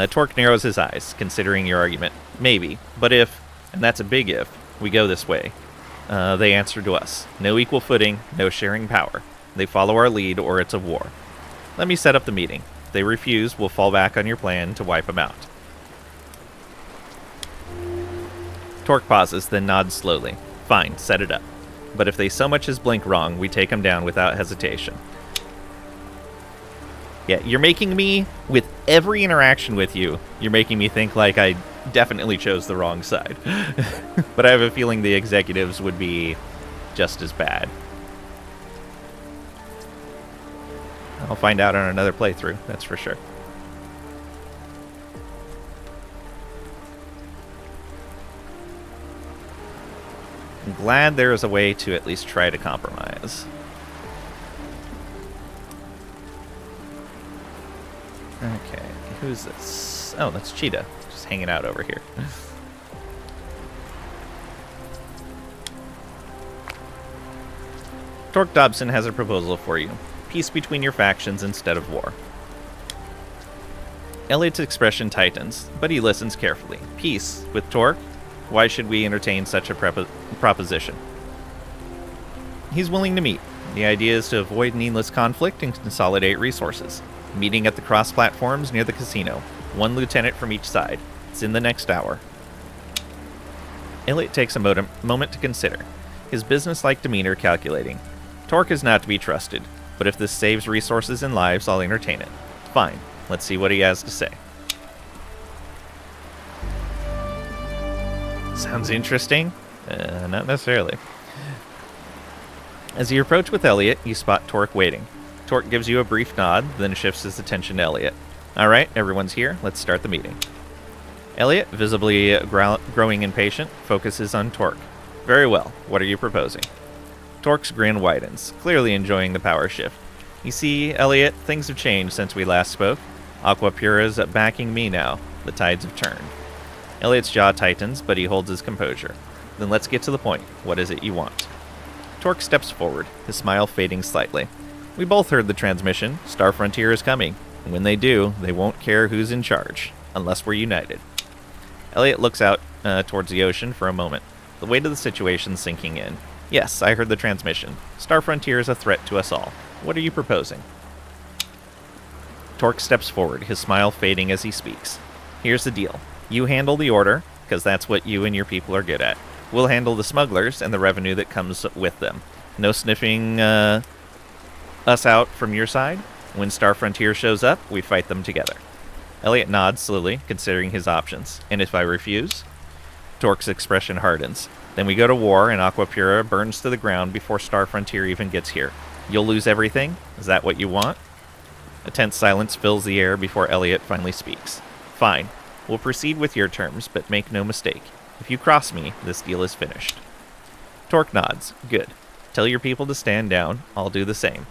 [SPEAKER 2] Torque narrows his eyes, considering your argument. Maybe, but if, and that's a big if, we go this way, they answer to us. No equal footing, no sharing power. They follow our lead or it's a war. Let me set up the meeting. If they refuse, we'll fall back on your plan to wipe them out. Torque pauses, then nods slowly. Fine, set it up. But if they so much as blink wrong, we take them down without hesitation. Yeah, you're making me, with every interaction with you, you're making me think like I definitely chose the wrong side. But I have a feeling the executives would be just as bad. I'll find out on another playthrough, that's for sure. I'm glad there is a way to at least try to compromise. Okay, who's this? Oh, that's Cheetah, just hanging out over here. Torque Dobson has a proposal for you. Peace between your factions instead of war. Elliot's expression tightens, but he listens carefully. Peace with Torque? Why should we entertain such a proposition? He's willing to meet. The idea is to avoid needless conflict and consolidate resources. Meeting at the cross platforms near the casino. 1 lieutenant from each side. It's in the next hour. Elliot takes a moment to consider, his business-like demeanor calculating. Torque is not to be trusted, but if this saves resources and lives, I'll entertain it. Fine. Let's see what he has to say. Sounds interesting? Not necessarily. As you approach with Elliot, you spot Torque waiting. Torque gives you a brief nod, then shifts his attention to Elliot. Alright, everyone's here. Let's start the meeting. Elliot, visibly growing impatient, focuses on Torque. Very well. What are you proposing? Torque's grin widens, clearly enjoying the power shift. You see, Elliot, things have changed since we last spoke. Aqua Pura's backing me now. The tides have turned. Elliot's jaw tightens, but he holds his composure. Then let's get to the point. What is it you want? Torque steps forward, his smile fading slightly. We both heard the transmission. Star Frontier is coming. And when they do, they won't care who's in charge, unless we're united. Elliot looks out towards the ocean for a moment, the weight of the situation sinking in. Yes, I heard the transmission. Star Frontier is a threat to us all. What are you proposing? Torque steps forward, his smile fading as he speaks. Here's the deal. You handle the order, because that's what you and your people are good at. We'll handle the smugglers and the revenue that comes with them. No sniffing us out from your side. When Star Frontier shows up, we fight them together. Elliot nods slowly, considering his options. And if I refuse? Torque's expression hardens. Then we go to war and Aqua Pura burns to the ground before Star Frontier even gets here. You'll lose everything? Is that what you want? A tense silence fills the air before Elliot finally speaks. Fine. We'll proceed with your terms, but make no mistake. If you cross me, this deal is finished. Torque nods. Good. Tell your people to stand down. I'll do the same.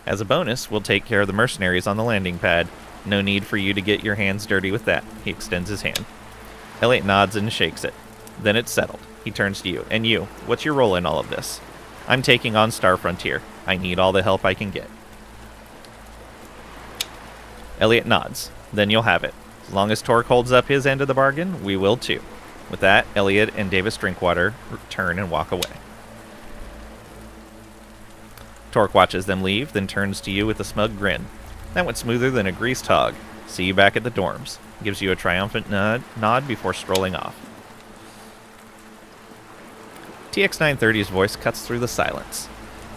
[SPEAKER 2] As a bonus, we'll take care of the mercenaries on the landing pad. No need for you to get your hands dirty with that. He extends his hand. Elliot nods and shakes it. Then it's settled. He turns to you. And you, what's your role in all of this? I'm taking on Star Frontier. I need all the help I can get. Elliot nods. Then you'll have it. As long as Torque holds up his end of the bargain, we will too. With that, Elliot and Davis Drinkwater turn and walk away. Torque watches them leave, then turns to you with a smug grin. That went smoother than a greased hog. See you back at the dorms. Gives you a triumphant nod before strolling off. TX-930's voice cuts through the silence.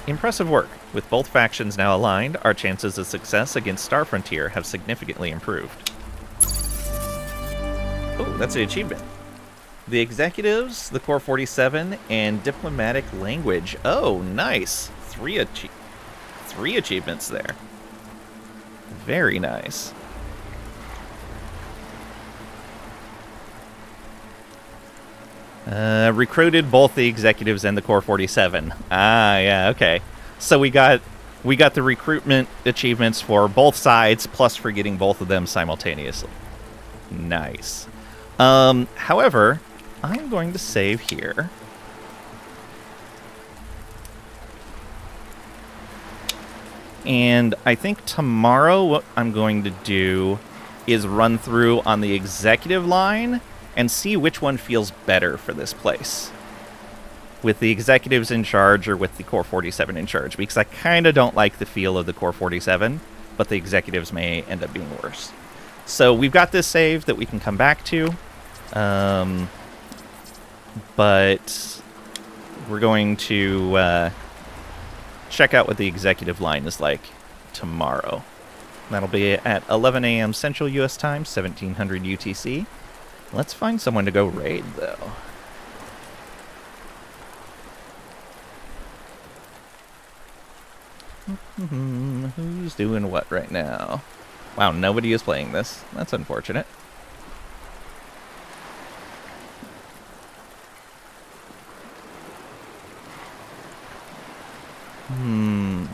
[SPEAKER 2] Impressive work. With both factions now aligned, our chances of success against Star Frontier have significantly improved. Oh, that's an achievement. The Executives, the Core 47, and Diplomatic Language. Oh, nice. Three achievements there. Very nice. Recruited both the Executives and the Core 47. Ah, yeah, okay. So we got the recruitment achievements for both sides, plus for getting both of them simultaneously. Nice. However, I'm going to save here. And I think tomorrow what I'm going to do is run through on the executive line and see which one feels better for this place. With the executives in charge or with the Core 47 in charge, because I kind of don't like the feel of the Core 47, but the executives may end up being worse. So we've got this save that we can come back to, but we're going to check out what the executive line is like tomorrow. That'll be at 11 a.m. Central U.S. Time, 1700 UTC. Let's find someone to go raid, though. Who's doing what right now? Wow, nobody is playing this. That's unfortunate.
[SPEAKER 1] Hmm.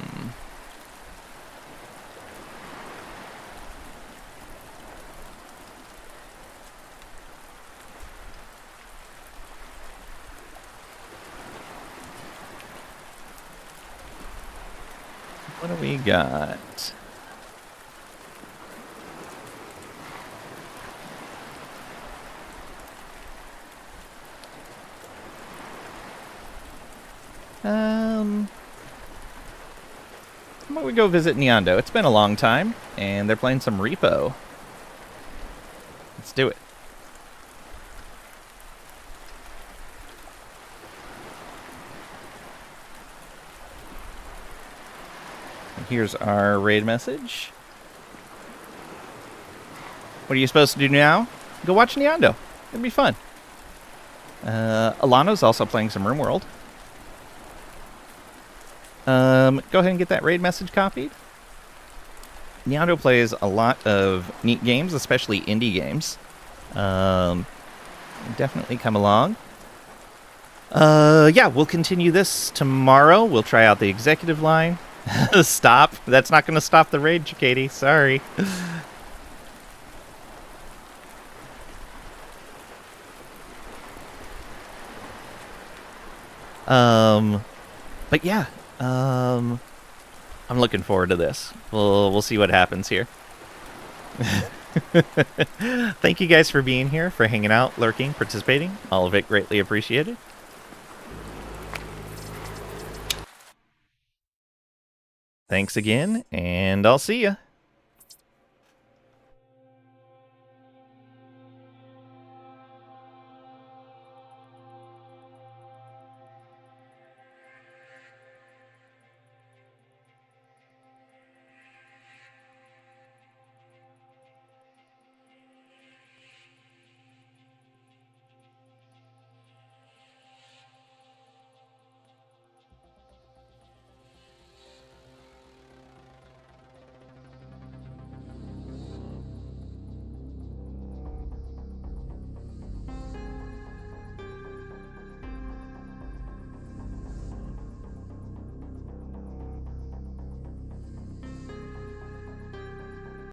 [SPEAKER 1] What do we got? How about we go visit Neondo? It's been a long time, and they're playing some Repo. Let's do it. And here's our raid message. What are you supposed to do now? Go watch Neondo. It'll be fun. Alano's also playing some RimWorld. Go ahead and get that raid message copied. Neondo plays a lot of neat games, especially indie games. Definitely come along. Yeah, we'll continue this tomorrow. We'll try out the executive line. Stop. That's not going to stop the raid, Katie. Sorry. But yeah, I'm looking forward to this. We'll see what happens here. Thank you guys for being here, for hanging out, lurking, participating. All of it greatly appreciated. Thanks again, and I'll see ya.